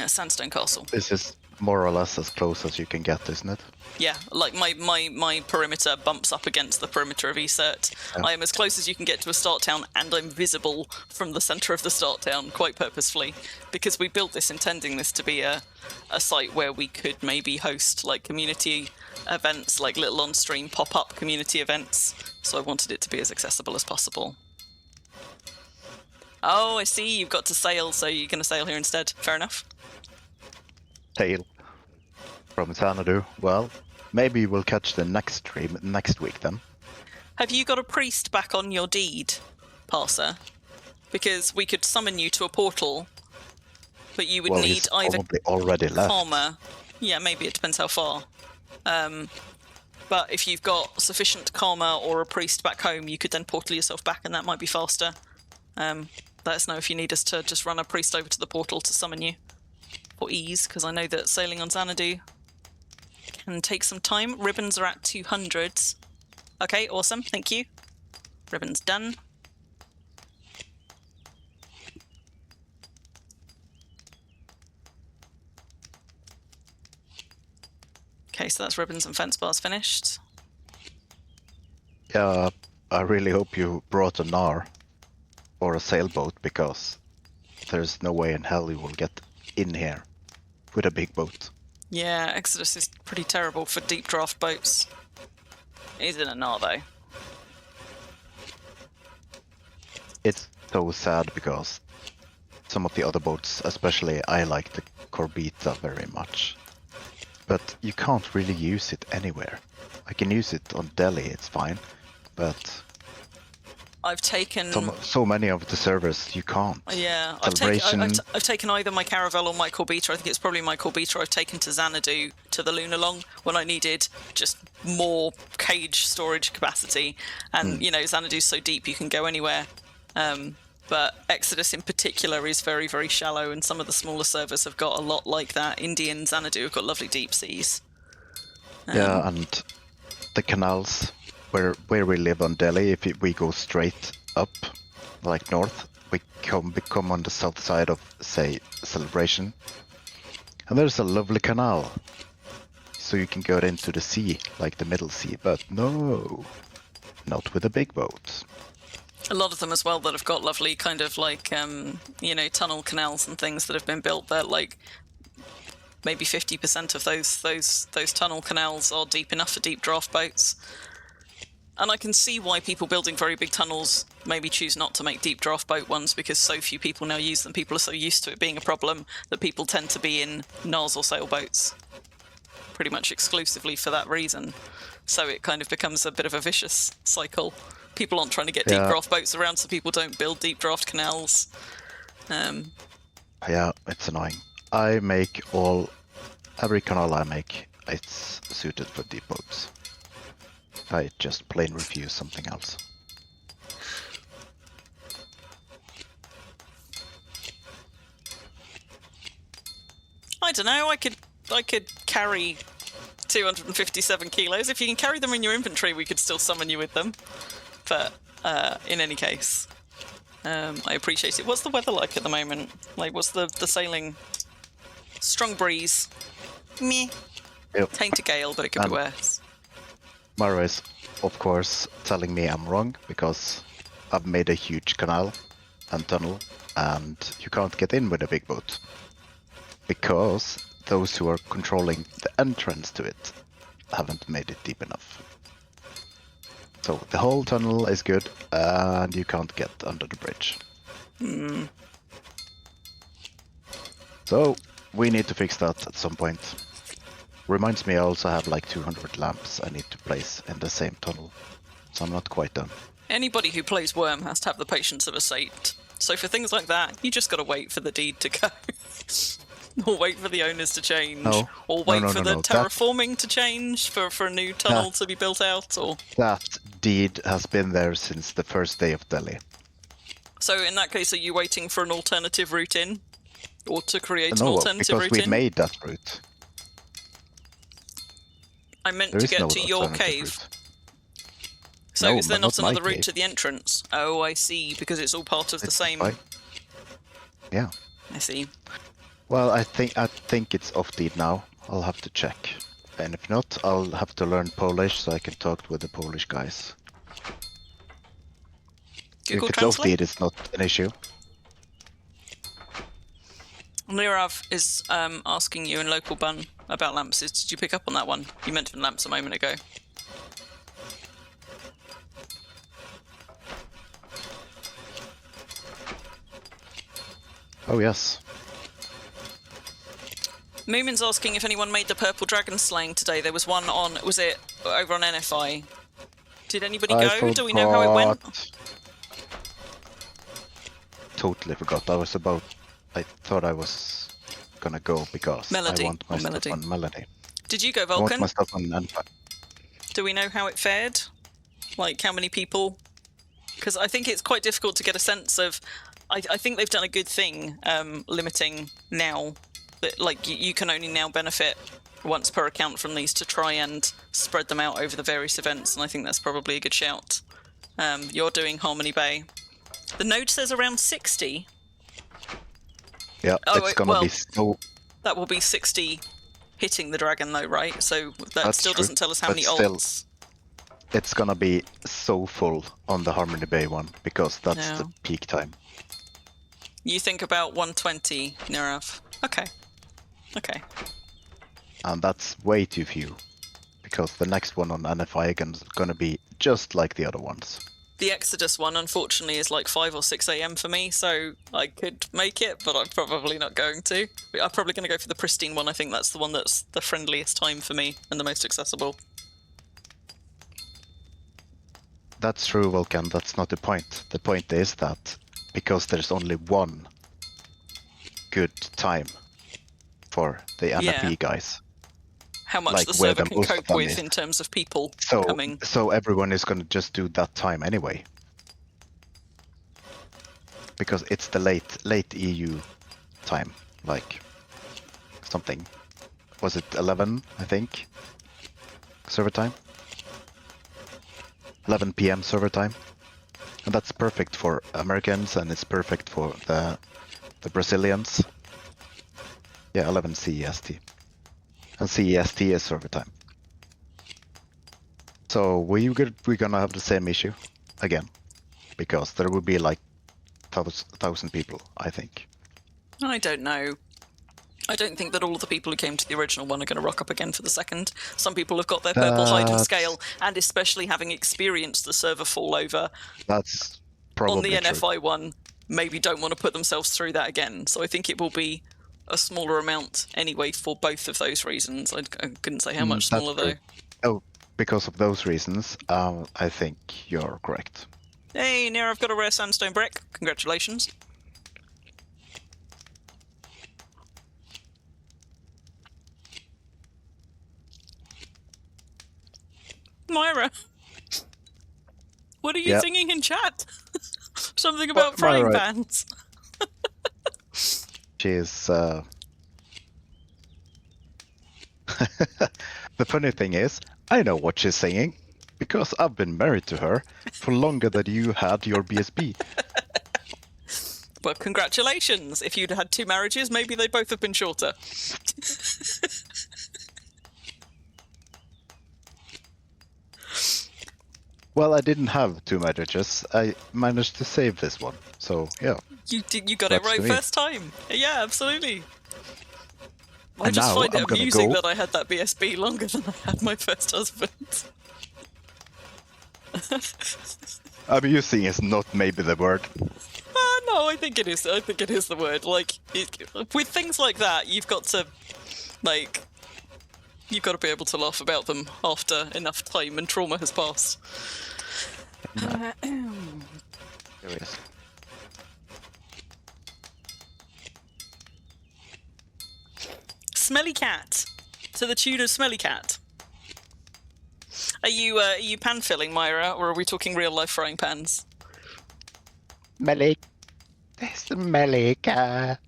Sandstone Castle. This is more or less as close as you can get, isn't it? Yeah, like my perimeter bumps up against the perimeter of Esert. Yeah. I am as close as you can get to a start town, and I'm visible from the centre of the start town, quite purposefully, because we built this intending this to be a site where we could maybe host like community events, like little on-stream pop-up community events, so I wanted it to be as accessible as possible. Oh, I see, you've got to sail, so you're going to sail here instead. Fair enough. Tail from Xanadu. Well, maybe we'll catch the next stream next week then. Have you got a priest back on your deed, Parser? Because we could summon you to a portal, but you would Well, need he's either probably already left. karma. Yeah, maybe it depends how far. But if you've got sufficient karma or a priest back home, you could then portal yourself back, and that might be faster. Let us know if you need us to just run a priest over to the portal to summon you for ease, because I know that sailing on Xanadu can take some time. Ribbons are at 200. Okay, awesome, thank you. Ribbons done. Okay, so that's ribbons and fence bars finished. Yeah, I really hope you brought a Nar or a sailboat, because there's no way in hell you will get in here with a big boat. Yeah, Exodus is pretty terrible for deep draft boats. He's in a Nar though. It's so sad because some of the other boats, especially I like the Corbita very much, but you can't really use it anywhere. I can use it on Delhi, it's fine, but I've taken so many of the servers you can't. Yeah, Celebration. I've taken either my Caravel or my Corbeta. I think it's probably my Corbeta I've taken to Xanadu to the Lunalong when I needed just more cage storage capacity. And, you know, Xanadu's so deep you can go anywhere. But Exodus in particular is very, very shallow, and some of the smaller servers have got a lot like that. India and Xanadu have got lovely deep seas. Yeah, and the canals where we live on Delhi, if we go straight up, like north, we come on the south side of, say, Celebration. And there's a lovely canal. So you can go into the sea, like the Middle Sea, but no, not with a big boat. A lot of them as well that have got lovely kind of like, you know, tunnel canals and things that have been built that like maybe 50% of those tunnel canals are deep enough for deep draft boats. And I can see why people building very big tunnels maybe choose not to make deep draft boat ones, because so few people now use them. People are so used to it being a problem that people tend to be in NARS or sailboats pretty much exclusively for that reason. So it kind of becomes a bit of a vicious cycle. People aren't trying to get deep draft boats around, so people don't build deep draft canals. Yeah, it's annoying. I make every canal I make, it's suited for deep boats. I just plain refuse something else. I don't know, I could carry 257 kilos. If you can carry them in your inventory, we could still summon you with them. But in any case, I appreciate it. What's the weather like at the moment? Like, what's the sailing? Strong breeze. Meh. Yep. Taint a gale, but it could be worse. Mara is, of course, telling me I'm wrong, because I've made a huge canal and tunnel, and you can't get in with a big boat. Because those who are controlling the entrance to it haven't made it deep enough. So the whole tunnel is good, and you can't get under the bridge. So we need to fix that at some point. Reminds me I also have like 200 lamps I need to place in the same tunnel. So I'm not quite done. Anybody who plays Wurm has to have the patience of a saint. So for things like that, you just gotta wait for the deed to go. Or wait for the owners to change. Or wait for the terraforming to change for a new tunnel to be built out. Or that deed has been there since the first day of Delhi. So in that case, are you waiting for an alternative route in? Or to create an alternative route in? Because we made that route. I meant to get to your cave. So is there not another route to the entrance? Oh, I see, because it's all part of the same... Yeah. I see. Well, I think it's off deed now. I'll have to check. And if not, I'll have to learn Polish so I can talk with the Polish guys. Google if it's Translate? off deed, it's not an issue. Lirav is asking you in local bun about lamps. Did you pick up on that one? You mentioned lamps a moment ago. Oh, yes. Moomin's asking if anyone made the purple dragon slaying today. There was one on, was it over on NFI? Did anybody go? Do we know how it went? Totally forgot. I thought I was gonna go because I want my stuff on Melody. Did you go, Vulcan? I want my stuff on NFI. Do we know how it fared? Like, how many people? Because I think it's quite difficult to get a sense of... I think they've done a good thing limiting now that like you can only now benefit once per account from these to try and spread them out over the various events, and I think that's probably a good shout. You're doing Harmony Bay. The node says around 60. Yeah, it's gonna be so... That will be 60 hitting the dragon though, right? So that still doesn't tell us how many ults. It's gonna be so full on the Harmony Bay one, because that's the peak time. You think about 120, Nirav. Okay. Okay. And that's way too few, because the next one on NFI is gonna be just like the other ones. The Exodus one, unfortunately, is like 5 or 6 a.m. for me, so I could make it, but I'm probably not going to. I'm probably going to go for the Pristine one. I think that's the one that's the friendliest time for me and the most accessible. That's true, Vulcan. That's not the point. The point is that because there's only one good time for the NFP guys. How much like the where server the can most of cope them with is. in terms of people So, coming. so everyone is going to just do that time anyway. Because it's the late EU time, like something. Was it 11, I think? Server time? 11 p.m. server time. And that's perfect for Americans and it's perfect for the Brazilians. Yeah, 11 CEST. And CEST is server time. So we're gonna have the same issue again. Because there will be like 1,000 people, I think. I don't know. I don't think that all of the people who came to the original one are going to rock up again for the second. Some people have got their purple hide and scale, and especially having experienced the server fallover That's probably on the true. NFI one, maybe don't want to put themselves through that again. So I think it will be a smaller amount anyway for both of those reasons. I couldn't say how much smaller though. Oh, because of those reasons, I think you're correct. Hey, Nira, I've got a rare sandstone brick. Congratulations. Myra, what are you singing in chat? Something about frying pans. She's the funny thing is, I know what she's singing because I've been married to her for longer than you had your BSB. Well, congratulations. If you'd had 2 marriages, maybe they'd both have been shorter. Well, I didn't have 2 marriages. I managed to save this one. So, yeah. You got it right first time. Yeah, absolutely. I And just now find it I'm gonna amusing go- that I had that BSB longer than I had my first husband. Amusing is not maybe the word. No, I think it is. I think it is the word. Like, with things like that, you've got to be able to laugh about them after enough time and trauma has passed. Serious. Smelly Cat, to the tune of Smelly Cat. Are you pan filling, Myra, or are we talking real life frying pans? Smelly cat.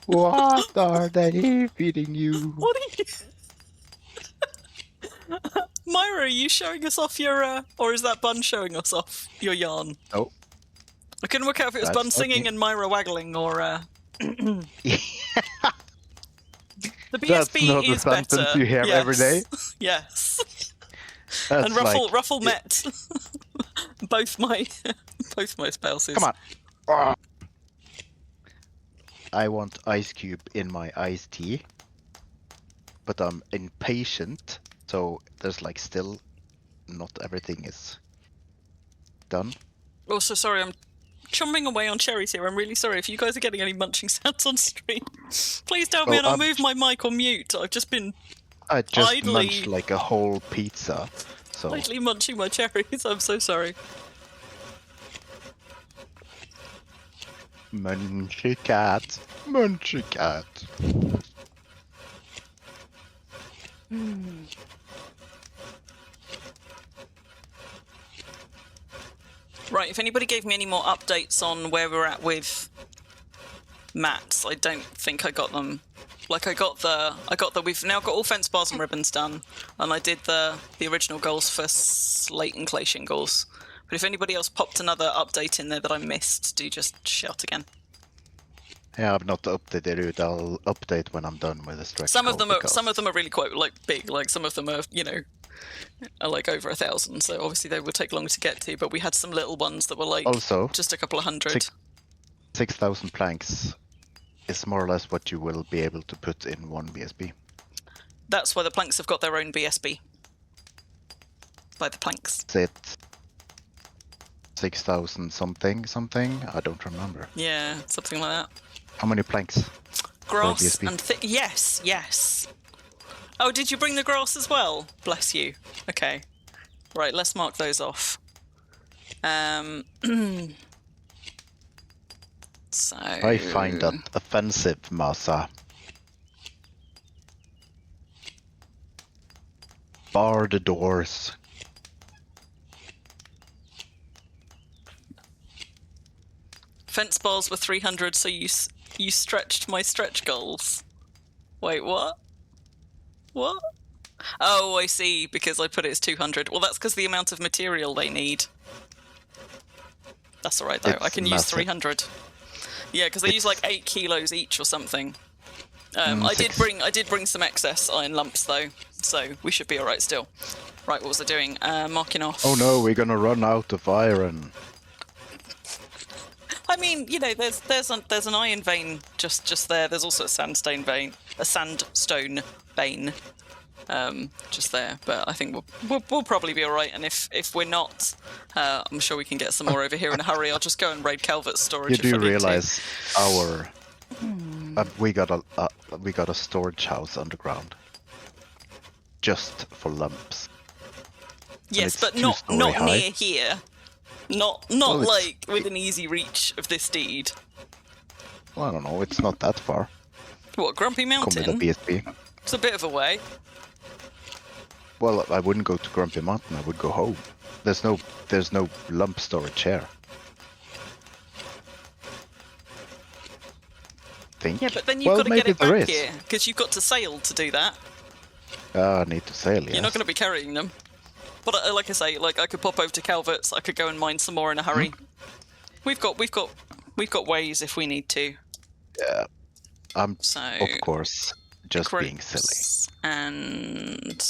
What are they feeding you? What are you? Myra, are you showing us off your, or is that Bun showing us off your yarn? Oh. I couldn't work out if it was Bun singing and Myra waggling, or The BSB That's not is a sentence better. you hear every day. Yes. That's And Ruffle met both my spouses. Come on. Oh. I want ice cube in my iced tea, but I'm impatient, so there's like still not everything is done. Also, sorry, I'm chomping away on cherries here. I'm really sorry if you guys are getting any munching sounds on stream. Please tell me and I'll move my mic on mute. I just munched like a whole pizza, so idly munching my cherries. I'm so sorry. Munchy cat, munchy cat. Right, if anybody gave me any more updates on where we're at with mats, I don't think I got them. Like I got the we've now got all fence bars and ribbons done, and I did the original goals for slate and clay shingles. But if anybody else popped another update in there that I missed, do just shout again. Yeah, I've not updated it. I'll update when I'm done with the stretch. Some of them are really quite like big. Like some of them are are like over 1,000. So obviously they would take longer to get to. But we had some little ones that were like also just a couple of hundred. 6,000 planks is more or less what you will be able to put in one BSB. That's why the planks have got their own BSB. By the planks. That's it. 6,000 something. I don't remember. Yeah, something like that. How many planks? Grass BSP? and yes, yes. Oh, did you bring the grass as well? Bless you. Okay. Right, let's mark those off. So I find that offensive, Masa. Bar the doors. fence bars were 300, so you stretched my stretch goals. Wait, what? What? Oh, I see, because I put it as 200. Well, that's because the amount of material they need. That's all right, though. It's I can use massive. 300. Yeah, because they use like 8 kilos each or something. I did 6. bring some excess iron lumps though, so we should be all right still. Right, what was I doing? Marking off. Oh no, we're gonna run out of iron. I mean, you know, there's an iron vein just there. There's also a sandstone vein, just there. But I think we'll probably be all right. And if we're not, I'm sure we can get some more over here in a hurry. I'll just go and raid Calvert's storage. You if I do need to. realize our we got a storage house underground just for lumps. Yes, it's but not 2-story high. near here. Not Well, like within easy reach of this deed. Well, I don't know. It's not that far. What, Grumpy Come with a Mountain? BSP. It's a bit of a way. Well, I wouldn't go to Grumpy Mountain. I would go home. There's no lump storage here. Think. Yeah, but then you've got to get maybe it there back is. here, because you've got to sail to do that. I need to sail. Yes. You're not going to be carrying them. But like I say, like I could pop over to Calvert's. I could go and mine some more in a hurry. We've got ways if we need to. Yeah. I'm So of course just being silly. And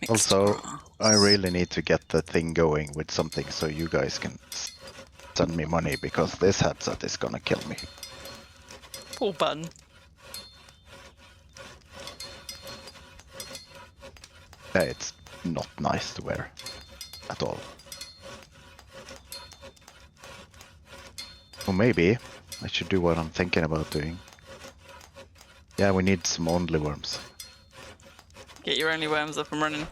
mixed Also, grass. I really need to get the thing going with something so you guys can send me money because this headset is gonna kill me. Poor bun. Yeah, it's not nice to wear at all. Or maybe I should do what I'm thinking about doing. Yeah, we need some only worms. Get your only worms up and running.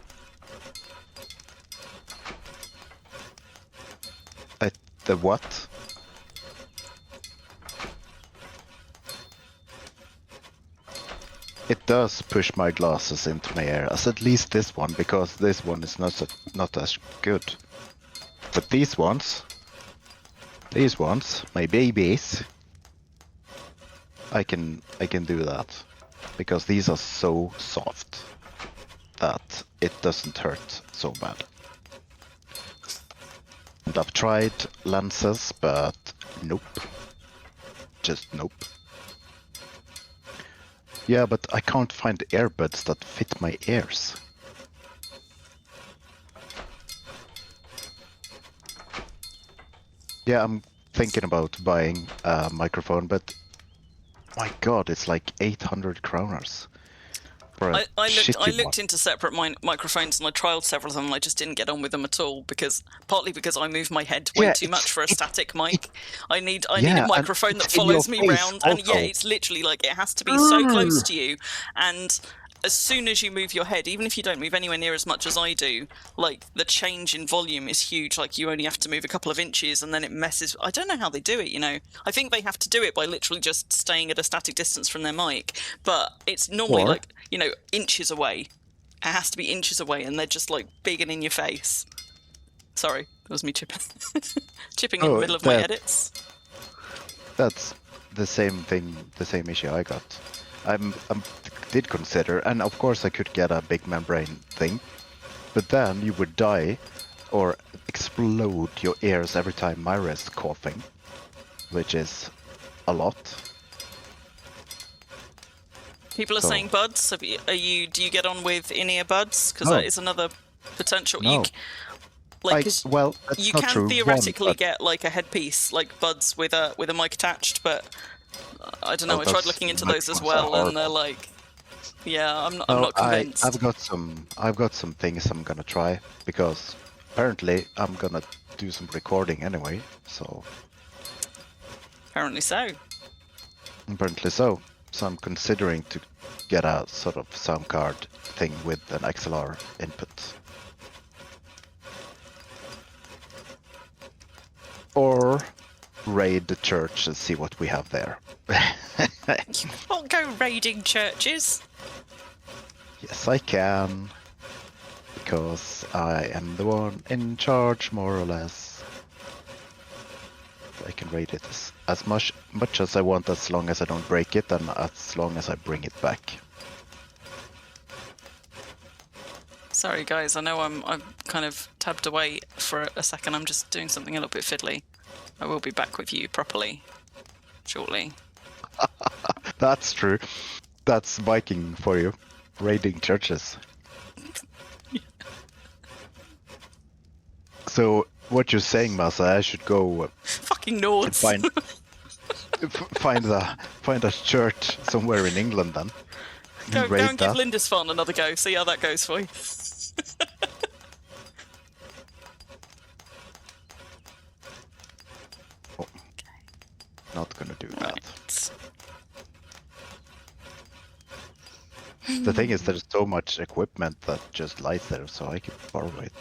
The what? It does push my glasses into my ear, as at least this one, because this one is not as good. But these ones, my babies, I can do that, because these are so soft that it doesn't hurt so bad. And I've tried lenses, but nope. Just nope. Yeah, but I can't find earbuds that fit my ears. Yeah, I'm thinking about buying a microphone, but my god, it's like 800 kroners. I looked into separate microphones and I trialed several of them and I just didn't get on with them at all partly because I move my head way too much for a static mic. I need a microphone that follows me round, and yeah, it's literally like it has to be so close to you, and as soon as you move your head, even if you don't move anywhere near as much as I do, like the change in volume is huge. Like you only have to move a couple of inches and then it messes. I don't know how they do it, you know. I think they have to do it by literally just staying at a static distance from their mic, but it's normally like, you know, inches away. It has to be inches away and they're just like big and in your face. Sorry, that was me chipping in the middle of my edits. That's the same thing, the same issue I got. I'm did consider, and of course I could get a big membrane thing, but then you would die or explode your ears every time Myra is coughing, which is a lot. People are saying buds. Do you get on with in-ear buds? Because No. that is another potential. No. That's you not can true. theoretically get like a headpiece, like buds with a mic attached, but I don't know. I tried looking into those as well, and they're like, yeah, I'm not convinced. I've got some things I'm gonna try because apparently I'm gonna do some recording anyway, so Apparently so. apparently so. So I'm considering to get a sort of sound card thing with an XLR input. Or raid the church and see what we have there. You can't go raiding churches. Yes, I can. Because I am the one in charge, more or less. I can raid it as much as I want, as long as I don't break it, and as long as I bring it back. Sorry, guys. I know I'm kind of tabbed away for a second. I'm just doing something a little bit fiddly. I will be back with you properly shortly. That's true. That's Viking for you. Raiding churches. So, what you're saying, Masa, I should go Fucking and Nords. find a church somewhere in England then. Go Raid and give that. Lindisfarne another go. See how that goes for you. Not gonna do that. Right. The thing is, there's so much equipment that just lies there, so I could borrow it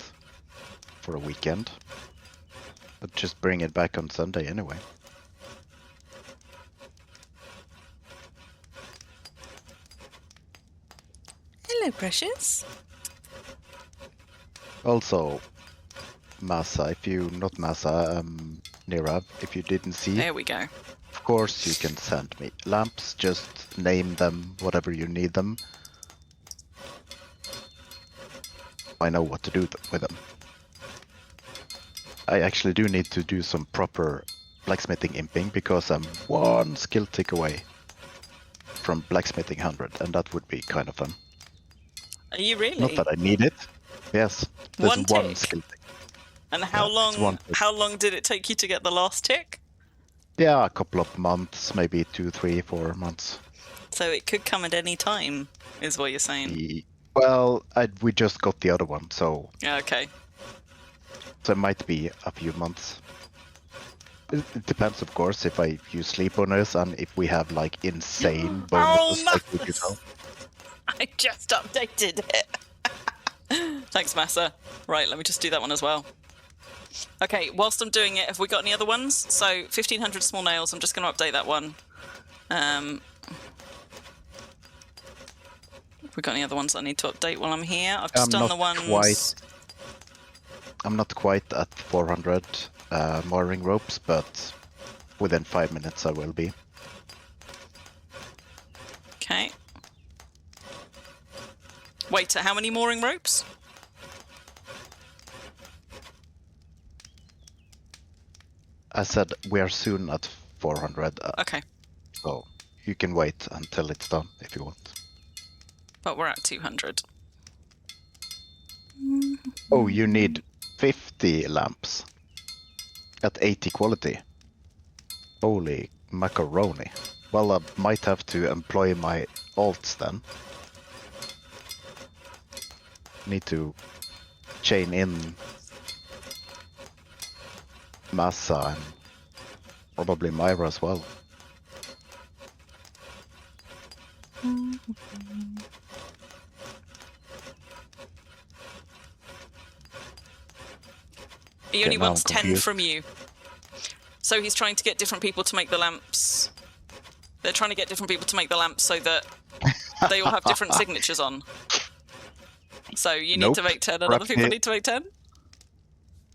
for a weekend. But just bring it back on Sunday anyway. Hello, precious. Also, Masa, not Masa, Nirav, if you didn't see, There we go. of course you can send me lamps, just name them, whatever you need them. I know what to do with them. I actually do need to do some proper blacksmithing imping, because I'm one skill tick away from blacksmithing 100, and that would be kind of fun. Are you really? Not that I need it. Yes, there's One one tick? skill tick. And how Yeah, it's one long? tick. How long did it take you to get the last tick? Yeah, a couple of months, maybe 2, 3, 4 months. So it could come at any time, is what you're saying. Well, we just got the other one, so Yeah, okay. it might be a few months. It depends, of course, if I use sleep bonus and if we have like insane bonuses no! like we do now. I just updated it. Thanks, Massa. Right, let me just do that one as well. Okay, whilst I'm doing it, have we got any other ones? So 1500 small nails. I'm just going to update that one. Have we got any other ones I need to update while I'm here? I've just done the ones. I'm not quite at 400 mooring ropes, but within 5 minutes I will be. Okay. Wait, how many mooring ropes? I said we are soon at 400, Okay, so you can wait until it's done if you want. but we're at 200. Oh, you need 50 lamps at 80 quality. Holy macaroni. Well, I might have to employ my alts then. Need to chain in Massa and probably Myra as well. He only now wants I'm 10 confused. from you. So he's trying to get different people to make the lamps. They're trying to get different people to make the lamps so that they all have different signatures on. So you need to Nope. make 10 and other people Rapti. need to make 10?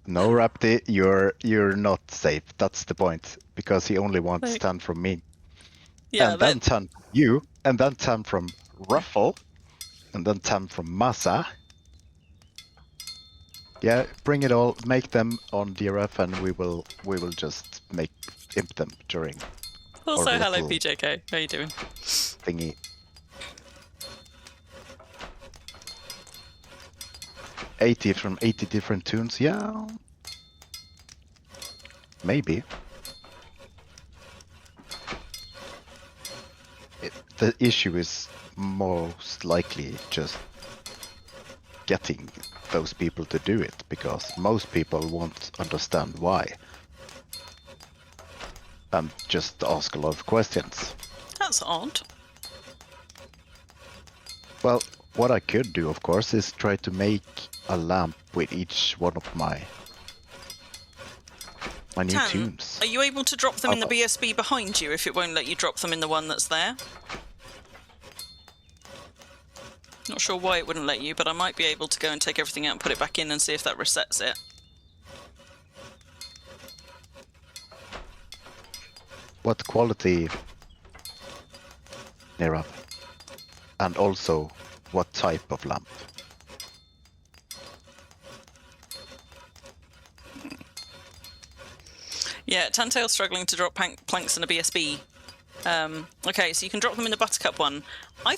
No, Rapti, you're not safe. That's the point. Because he only wants Right. 10 from me. Yeah, And then 10 from you. And then 10 from Ruffle. And then 10 from Massa. Yeah, bring it all. Make them on DRF, and we will just imp them during also or hello little- PJK, how you doing? thingy. $80 from 80 different tunes, yeah. Maybe. The issue is most likely just getting those people to do it, because most people won't understand why. And just ask a lot of questions. That's odd. Well, what I could do, of course, is try to make a lamp with each one of my new Tan, tombs. are you able to drop them in the Oh. BSB behind you if it won't let you drop them in the one that's there? Not sure why it wouldn't let you, but I might be able to go and take everything out and put it back in and see if that resets it. What quality, Nirav? And also, what type of lamp? Yeah, Tantail's struggling to drop planks in a BSB. Okay, so you can drop them in the Buttercup one. I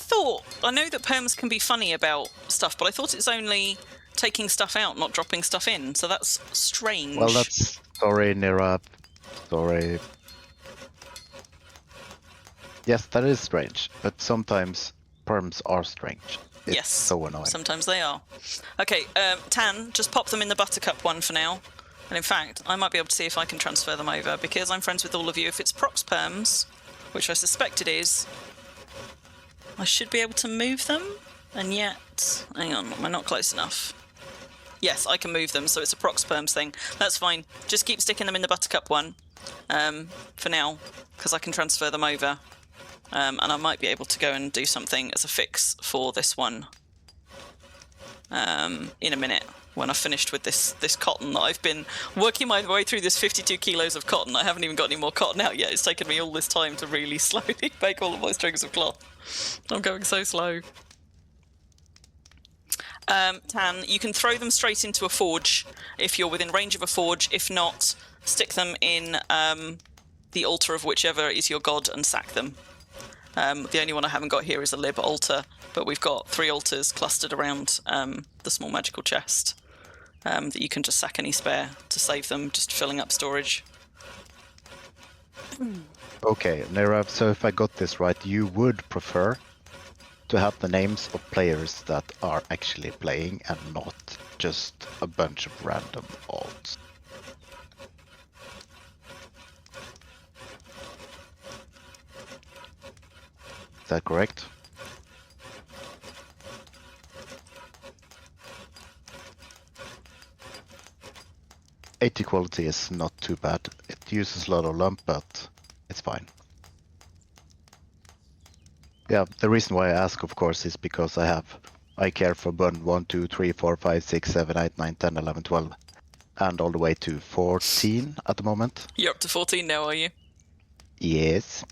know that perms can be funny about stuff, but I thought it's only taking stuff out, not dropping stuff in, so that's strange. Well, that's... Sorry, Nirav. Sorry. Yes, that is strange, but sometimes perms are strange. It's yes, so annoying. Sometimes they are. Okay, Tan, just pop them in the Buttercup one for now. And in fact, I might be able to see if I can transfer them over, because I'm friends with all of you. If it's prox perms, which I suspect it is, I should be able to move them. And yet, hang on, am I not close enough? Yes, I can move them, so it's a prox perms thing. That's fine. Just keep sticking them in the Buttercup one for now, because I can transfer them over. And I might be able to go and do something as a fix for this one in a minute, when I've finished with this cotton that I've been working my way through. This 52 kilos of cotton. I haven't even got any more cotton out yet. It's taken me all this time to really slowly make all of my strings of cloth. I'm going so slow. Tan, you can throw them straight into a forge if you're within range of a forge. If not, stick them in the altar of whichever is your god and sack them. The only one I haven't got here is a lib altar, but we've got 3 altars clustered around the small magical chest that you can just sack any spare to save them, just filling up storage. Okay, Nirav, so if I got this right, you would prefer to have the names of players that are actually playing and not just a bunch of random alts. Is that correct? '80 quality is not too bad. It uses a lot of lump, but it's fine. Yeah, the reason why I ask, of course, is because I care for Bun 1, 2, 3, 4, 5, 6, 7, 8, 9, 10, 11, 12, and all the way to 14 at the moment. You're up to 14 now, are you? Yes.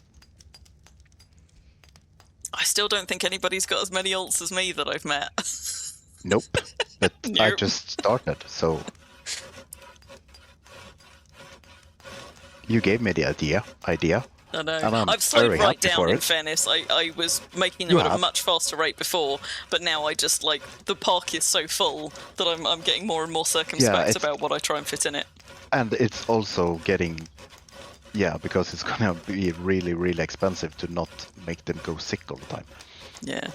I still don't think anybody's got as many alts as me that I've met. Nope. But I Nope. just started, so... You gave me the idea. I know. And I'm I've slowed very right happy down, for in it. fairness. I was making them You at a have. much faster rate before, but now I just, like, the park is so full that I'm getting more and more circumspect it's- about what I try and fit in it. And it's also getting... Yeah, because it's gonna be really, really expensive to not make them go sick all the time. Yeah.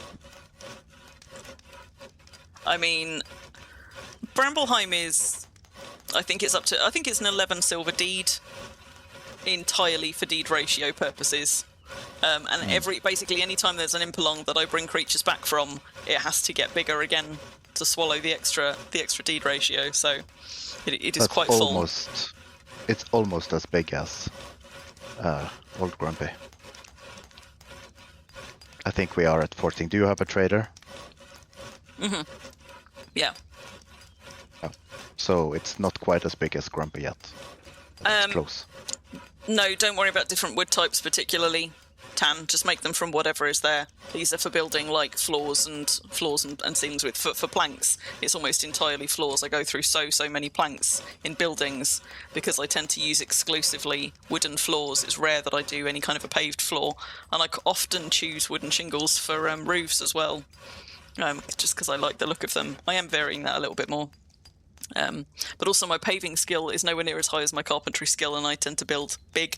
I mean, Brambleheim is... I think it's an 11 silver deed, entirely for deed ratio purposes. And basically any time there's an Impelong that I bring creatures back from, it has to get bigger again to swallow the extra deed ratio, so it is That's quite almost, full. It's almost as big as Old Grumpy. I think we are at 14. Do you have a trader? Yeah. So it's not quite as big as Grumpy yet. But it's close. No, don't worry about different wood types particularly, Tan. Just make them from whatever is there. These are for building, like, floors and ceilings with. For planks, it's almost entirely floors. I go through so many planks in buildings because I tend to use exclusively wooden floors. It's rare that I do any kind of a paved floor, and I often choose wooden shingles for roofs as well, just because I like the look of them. I am varying that a little bit more. But also my paving skill is nowhere near as high as my carpentry skill, and I tend to build big.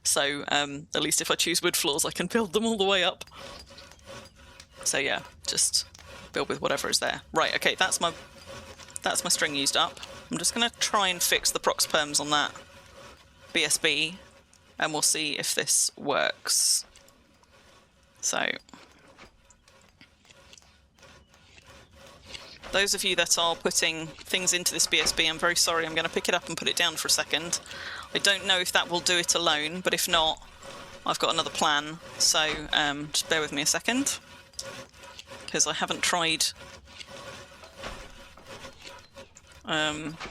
So at least if I choose wood floors, I can build them all the way up. So yeah, just build with whatever is there. Right, okay, that's my string used up. I'm just going to try and fix the prox perms on that BSB, and we'll see if this works. So, those of you that are putting things into this BSB, I'm very sorry, I'm going to pick it up and put it down for a second. I don't know if that will do it alone, but if not, I've got another plan. So, just bear with me a second, because I haven't tried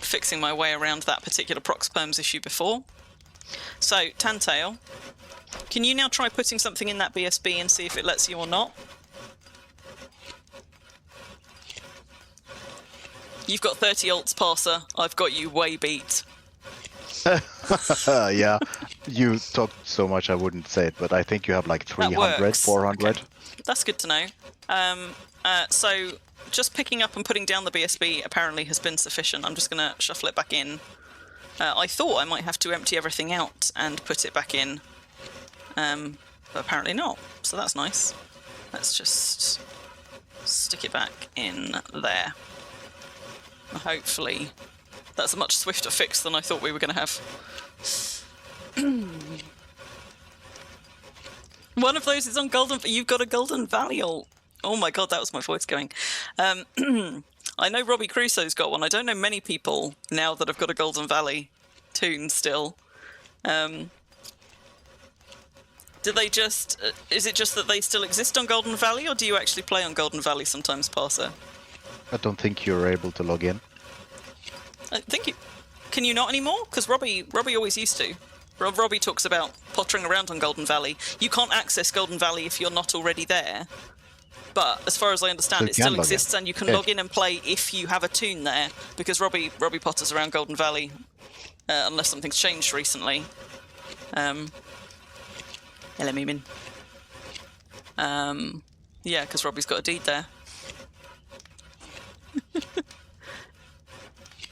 fixing my way around that particular prox perms issue before. So, Tantail, can you now try putting something in that BSB and see if it lets you or not? You've got 30 ults, Parser. I've got you way beat. Yeah, you talked so much I wouldn't say it, but I think you have like 300, 400. Okay. That's good to know. So just picking up and putting down the BSB apparently has been sufficient. I'm just going to shuffle it back in. I thought I might have to empty everything out and put it back in, but apparently not, so that's nice. Let's just stick it back in there. Hopefully that's a much swifter fix than I thought we were going to have. One of those is on Golden... You've got a Golden Valley ult. Oh my god, that was my voice going. I know Robbie Crusoe's got one. I don't know many people now that have got a Golden Valley tune still. Do they just... is it just that they still exist on Golden Valley, or do you actually play on Golden Valley sometimes, Parser? I don't think you're able to log in. I think you... Can you not anymore? Because Robbie always used to. Robbie talks about pottering around on Golden Valley. You can't access Golden Valley if you're not already there. But as far as I understand, it still exists, and you can log in and play if you have a tune there. Because Robbie potters around Golden Valley, unless something's changed recently. Hello, Moomin. Yeah, because Robbie's got a deed there.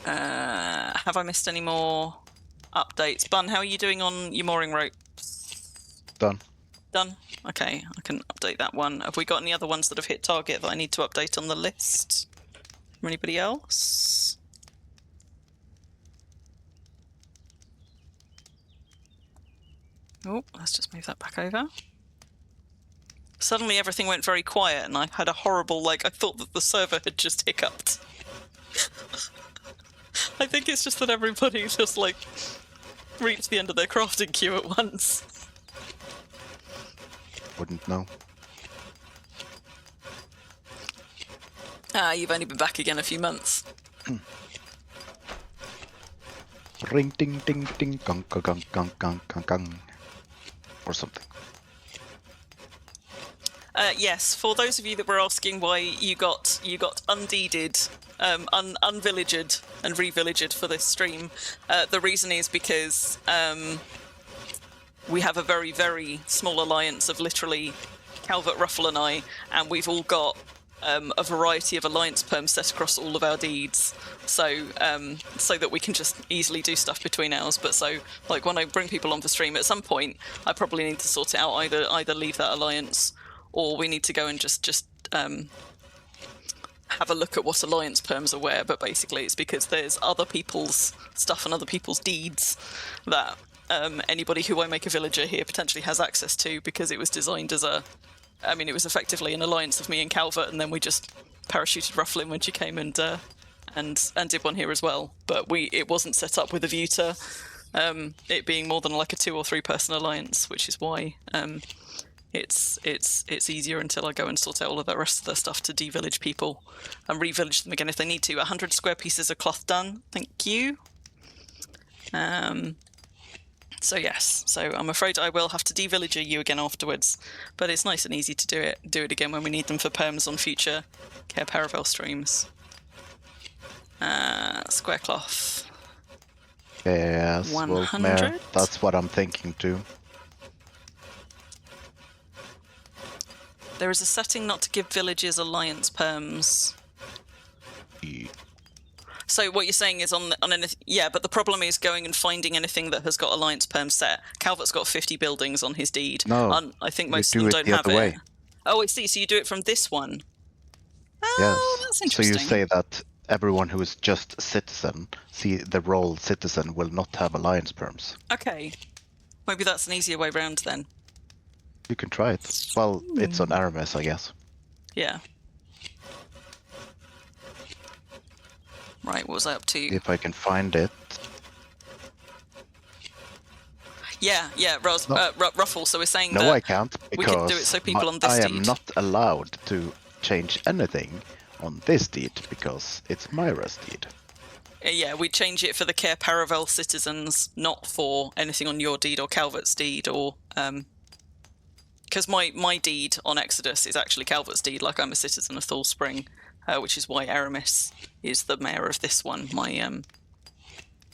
Have I missed any more updates? Bun, how are you doing on your mooring ropes? Done. Done? Okay, I can update that one. Have we got any other ones that have hit target that I need to update on the list? From anybody else? Oh, let's just move that back over. Suddenly everything went very quiet and I had a horrible, I thought that the server had just hiccuped. I think it's just that everybody just, reached the end of their crafting queue at once. Wouldn't know. You've only been back again a few months. Ring ding ding ding gong gong gong gong gong gong gong. Or something. Yes, for those of you that were asking why you got undeeded, unvillaged and revillaged for this stream, the reason is because we have a very, very small alliance of literally Calvert, Ruffle and I, and we've all got a variety of alliance perms set across all of our deeds, so that we can just easily do stuff between ours. But so, when I bring people on for stream, at some point, I probably need to sort it out, either leave that alliance, or we need to go and just have a look at what alliance perms are where. But basically it's because there's other people's stuff and other people's deeds that anybody who I make a villager here potentially has access to, because it was designed as it was effectively an alliance of me and Calvert, and then we just parachuted Ruffle in when she came and did one here as well. But it wasn't set up with a view to it being more than a 2 or 3 person alliance, which is why it's easier until I go and sort out all of the rest of the stuff to de-village people and re-village them again if they need to. 100 square pieces of cloth done, thank you. So yes, so I'm afraid I will have to de-villager you again afterwards, but it's nice and easy to do it again when we need them for perms on future Cair Paravel streams. Square cloth. Yes, 100. That's what I'm thinking too. There is a setting not to give villages alliance perms. Yeah. So what you're saying is on anything, yeah, but the problem is going and finding anything that has got alliance perm set. Calvert's got 50 buildings on his deed. No, I think most of them do it don't the have other it. way. Oh, I see. So you do it from this one. Oh, that's So interesting. you say that everyone who is just citizen, see the role citizen, will not have alliance perms. Okay. Maybe that's an easier way round then. You can try it. Well, it's on Aramis, I guess. Yeah. Right, what was I up to? If I can find it. Yeah, No. Ruffle, so we're saying No, that I can't, we can do it because so people on this I am deed. not allowed to change anything on this deed, because it's Myra's deed. Yeah, we change it for the Cair Paravel citizens, not for anything on your deed or Calvert's deed, or because my deed on Exodus is actually Calvert's deed, like I'm a citizen of Thal Spring, which is why Aramis is the mayor of this one.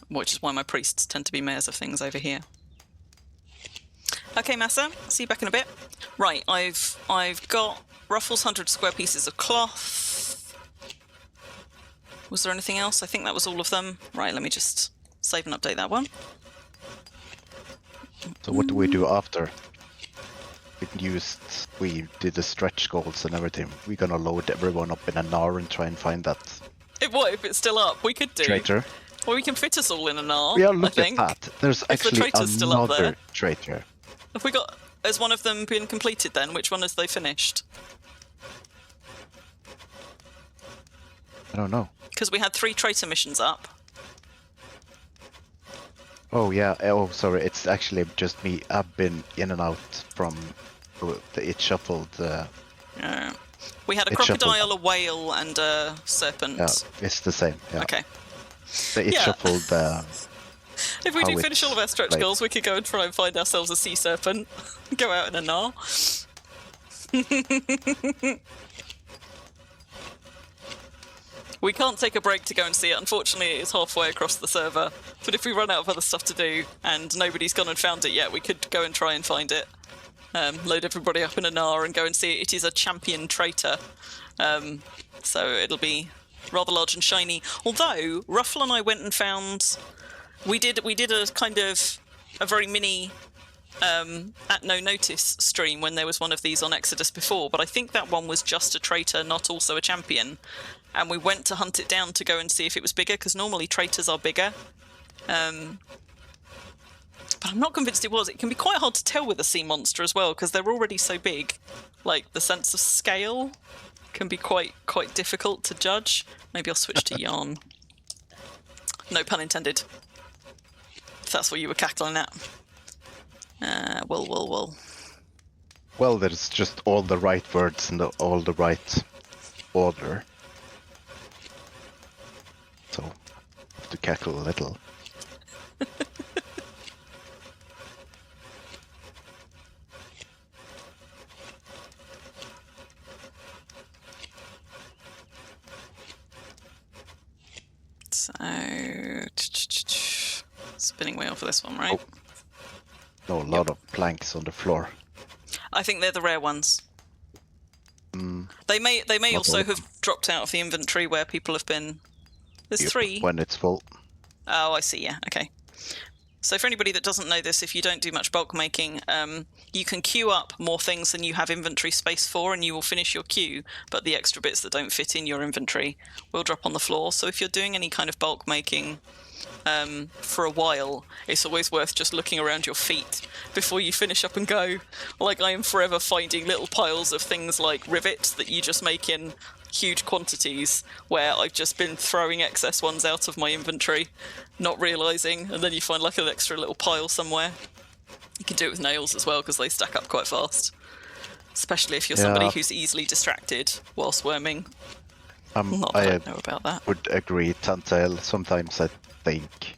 Which is why my priests tend to be mayors of things over here. Okay, Massa, see you back in a bit. Right, I've got Ruffle's 100 square pieces of cloth. Was there anything else? I think that was all of them. Right, let me just save and update that one. So what do we do after? We did the stretch goals and everything. We're gonna load everyone up in an hour and try and find that If it's still up, we could do. traitor. Well, we can fit us all in an hour. Yeah, I look at think. that. There's the actually traitor's still up there. another traitor. Have we got? Has one of them been completed then? Which one has they finished? I don't know. Because we had 3 traitor missions up. Oh yeah. Oh, sorry. It's actually just me. I've been in and out from it shuffled. We had a It shuffled. crocodile, a whale, and a serpent. Yeah, it's the same. Yeah. Okay. It Yeah. shuffled. If we how do finish it's all of our stretch played. goals, we could go and try and find ourselves a sea serpent. Go out in a gnar. We can't take a break to go and see it. Unfortunately, it is halfway across the server. But if we run out of other stuff to do and nobody's gone and found it yet, we could go and try and find it. Load everybody up in a gnar and go and see it. It is a champion traitor. So it'll be rather large and shiny. Although, Ruffle and I went and found... We did a kind of a very mini at no notice stream when there was one of these on Exodus before, but I think that one was just a traitor, not also a champion. And we went to hunt it down to go and see if it was bigger, because normally traitors are bigger. But I'm not convinced it was. It can be quite hard to tell with a sea monster as well, because they're already so big. Like, the sense of scale can be quite difficult to judge. Maybe I'll switch to yarn. No pun intended. If that's what you were cackling at. Well. Well, there's just all the right words and all the right order. So, have to cackle a little. So... Spinning wheel for this one, right? Oh. No, a lot of planks on the floor. I think they're the rare ones. They may Not also all. have dropped out of the inventory where people have been. There's Yep, 3. when it's full. Oh, I see. Yeah. Okay. So for anybody that doesn't know this, if you don't do much bulk making, you can queue up more things than you have inventory space for, and you will finish your queue. But the extra bits that don't fit in your inventory will drop on the floor. So if you're doing any kind of bulk making for a while, it's always worth just looking around your feet before you finish up and go. Like, I am forever finding little piles of things like rivets that you just make in huge quantities, where I've just been throwing excess ones out of my inventory, not realising, and then you find like an extra little pile somewhere. You can do it with nails as well, because they stack up quite fast, especially if you're somebody Yeah. who's easily distracted whilst worming. I Not that I know about that. would agree, Tantail. Sometimes I think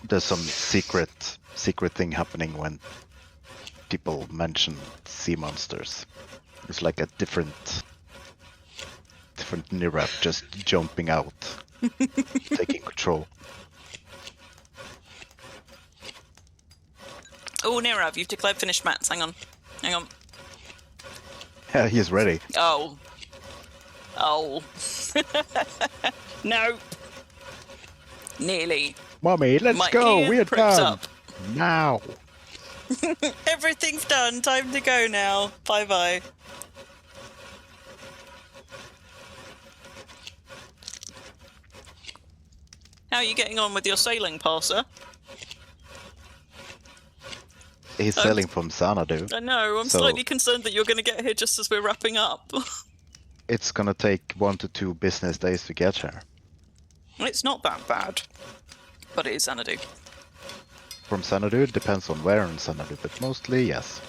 there's some secret thing happening when people mention sea monsters. It's like a different Nirap just jumping out, taking control. Oh, Nirav, you've declared finished mats. Hang on. Yeah, he's ready. Oh. No. Nearly. Mommy, let's My go. ear We're pricked done up. now. Everything's done. Time to go now. Bye-bye. How are you getting on with your sailing, parser? He's sailing from Xanadu. I know, I'm So- slightly concerned that you're going to get here just as we're wrapping up. It's gonna take 1 to 2 business days to get here. It's not that bad, but it is Xanadu. From Xanadu, it depends on where in Xanadu, but mostly yes.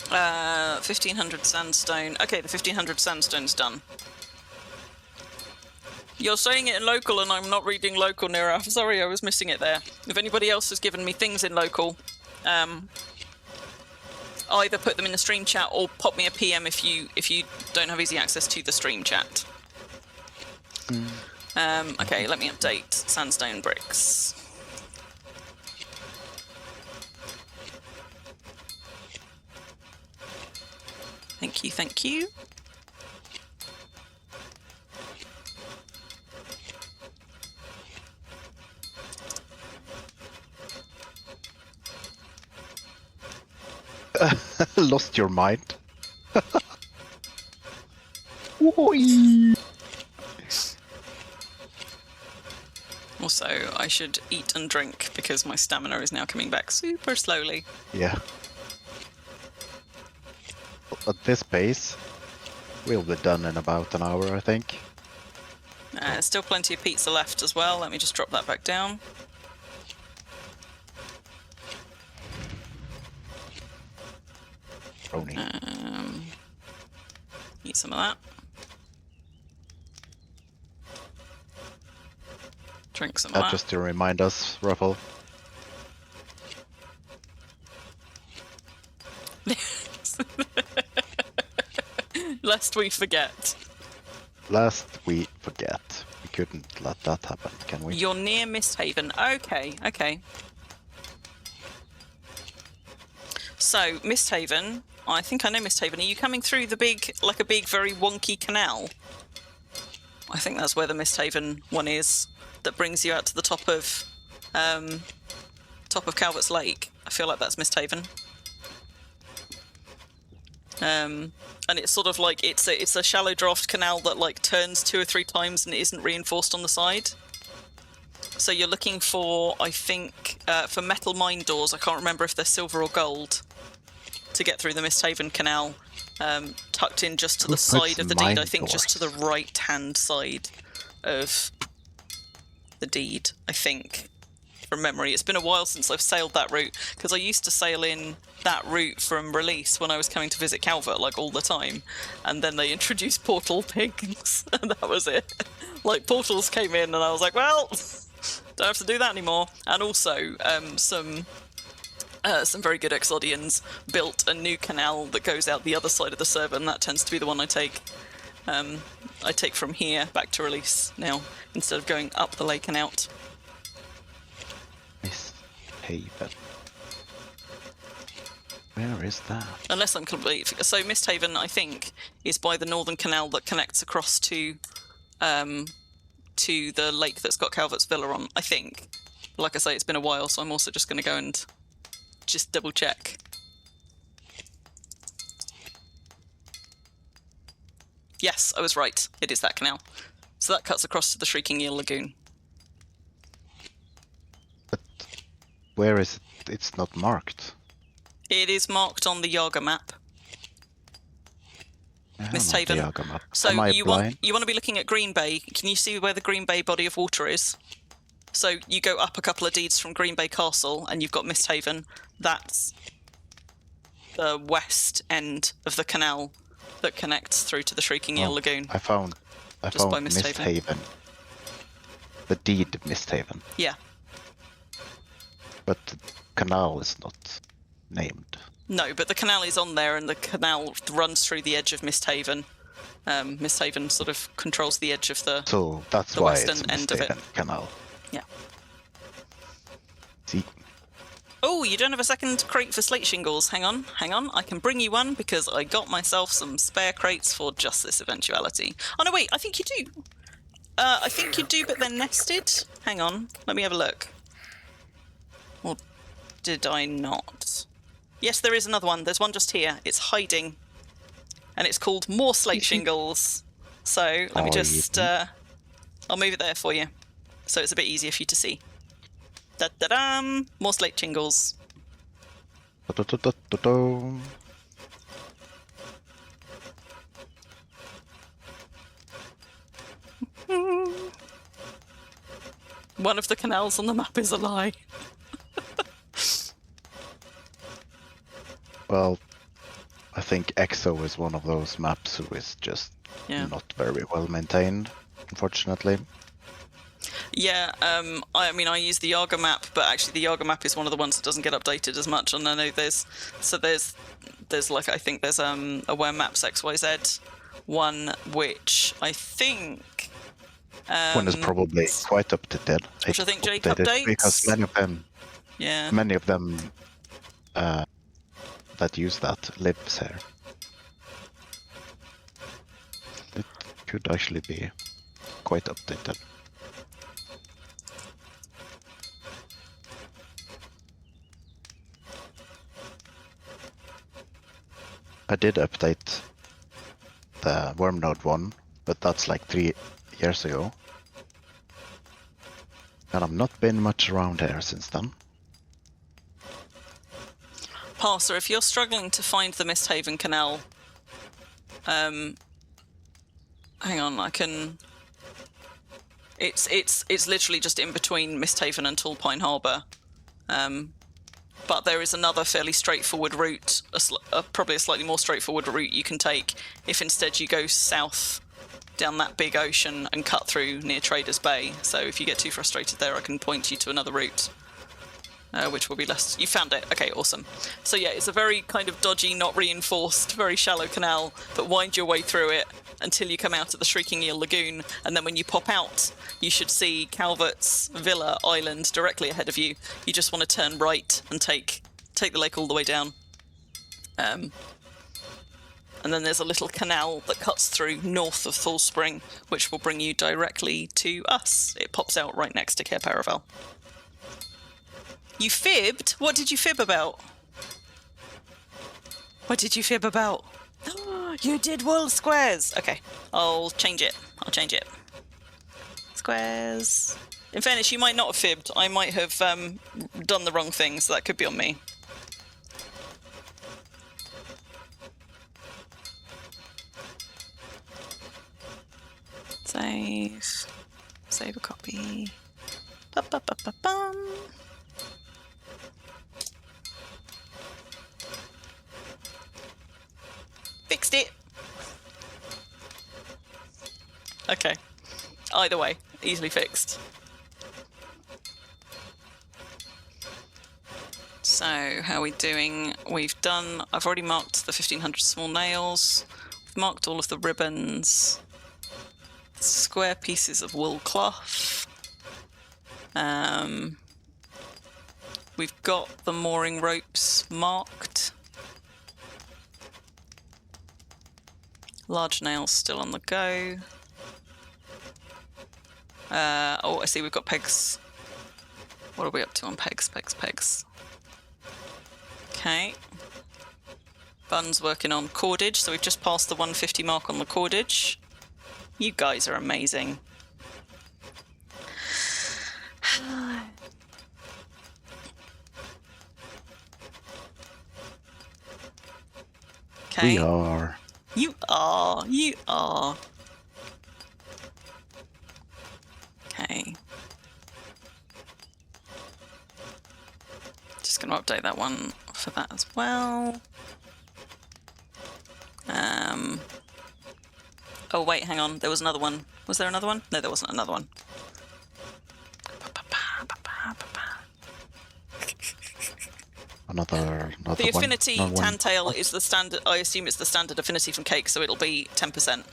Uh, 1500 sandstone. Okay, the 1500 sandstone's done. You're saying it in local and I'm not reading local, Nira. Sorry, I was missing it there. If anybody else has given me things in local, either put them in the stream chat or pop me a PM if you don't have easy access to the stream chat. Okay, let me update sandstone bricks. Thank you, thank you. Lost your mind. Oi. Also, I should eat and drink because my stamina is now coming back super slowly. Yeah. At this pace, we'll be done in about an hour, I think. There's still plenty of pizza left as well. Let me just drop that back down. Roni. Eat some of that. Drink some of that. Just to remind us, Ruffle. Lest we forget. Lest we forget. We couldn't let that happen, can we? You're near Misthaven. Okay, okay. So, Misthaven, I think I know Misthaven. Are you coming through the big, like a big, very wonky canal? I think that's where the Misthaven one is, that brings you out to the top of Calvert's Lake. I feel like that's Misthaven. And it's sort of like it's a shallow draft canal that like turns 2 or 3 times and it isn't reinforced on the side. So you're looking for, I think, for metal mine doors. I can't remember if they're silver or gold to get through the Misthaven Canal, tucked in just to the side of the deed. I think just to the right-hand side of the deed, I think, from memory. It's been a while since I've sailed that route, because I used to sail in that route from release when I was coming to visit Calvert, like, all the time. And then they introduced portal pigs, and that was it. Like, portals came in, and I was like, well, don't have to do that anymore. And also, some very good Exodians built a new canal that goes out the other side of the server, and that tends to be the one I take. I take from here back to release now, instead of going up the lake and out. Misthaven. Where is that? Unless I'm complete. So Misthaven, I think, is by the northern canal that connects across to the lake that's got Calvert's Villa on, I think. Like I say, it's been a while, so I'm also just going to go and just double check. Yes, I was right. It is that canal. So that cuts across to the Shrieking Eel Lagoon. But where is it? It's not marked. It is marked on the Yaga map. Misthaven. So Am I blind? you want to be looking at Green Bay. Can you see where the Green Bay body of water is? So you go up a couple of deeds from Green Bay Castle, and you've got Misthaven. That's the west end of the canal that connects through to the Shrieking Eel Lagoon. I found by Misthaven. Misthaven. The deed Misthaven. Yeah. But the canal is not named. No, but the canal is on there, and the canal runs through the edge of Misthaven. Misthaven sort of controls the edge of So that's the why western it's end of it. Misthaven Canal. Yeah. See? Oh, you don't have a second crate for slate shingles. Hang on. I can bring you one because I got myself some spare crates for just this eventuality. Oh, no, wait, I think you do. I think you do, but they're nested. Hang on, let me have a look. Or did I not? Yes, there is another one. There's one just here. It's hiding. and it's called More Slate Shingles. So let me just, I'll move it there for you, so it's a bit easier for you to see. Da-da-dum! More Slate Shingles. Da-da-da-da-da-da. One of the canals on the map is a lie. Well, I think EXO is one of those maps who is just not very well maintained, unfortunately. Yeah, I mean, I use the Yaga map, but actually the Yaga map is one of the ones that doesn't get updated as much. And I know there's like, I think there's a Wurm Maps XYZ one, which I think One is probably quite updated. which I think Jake updates because many of them that use that lives here. It could actually be quite updated. I did update the Wurm node 1, but that's like 3 years ago. And I've not been much around here since then. Parser, if you're struggling to find the Misthaven Canal, hang on, I can. It's literally just in between Misthaven and Tallpine Harbour, but there is another fairly straightforward route, probably a slightly more straightforward route you can take if instead you go south down that big ocean and cut through near Traders Bay. So if you get too frustrated there, I can point you to another route. Which will be less... You found it. Okay, awesome. So yeah, it's a very kind of dodgy, not reinforced, very shallow canal, but wind your way through it until you come out at the Shrieking Eel Lagoon, and then when you pop out, you should see Calvert's Villa Island directly ahead of you. You just want to turn right and take the lake all the way down. And then there's a little canal that cuts through north of Full Spring, which will bring you directly to us. It pops out right next to Cair Paravel. You fibbed? What did you fib about? What did you fib about? You did wool squares! Okay, I'll change it. Squares. In fairness, you might not have fibbed. I might have done the wrong thing, so that could be on me. Save. Save a copy. Ba-ba-ba-ba-bum. Fixed it. Okay. Either way, easily fixed. So, how are we doing? I've already marked the 1500 small nails. We've marked all of the ribbons. Square pieces of wool cloth. We've got the mooring ropes marked. Large nails still on the go. Oh, I see we've got pegs. What are we up to on pegs? Pegs. Okay. Bun's working on cordage, so we've just passed the 150 mark on the cordage. You guys are amazing. Okay. We are. You are. Okay. Just going to update that one for that as well. Oh wait, hang on. There was another one. Was there another one? No, there wasn't another one. Another the affinity one. Tantail is the standard. I assume it's the standard affinity from cake, so it'll be 10%,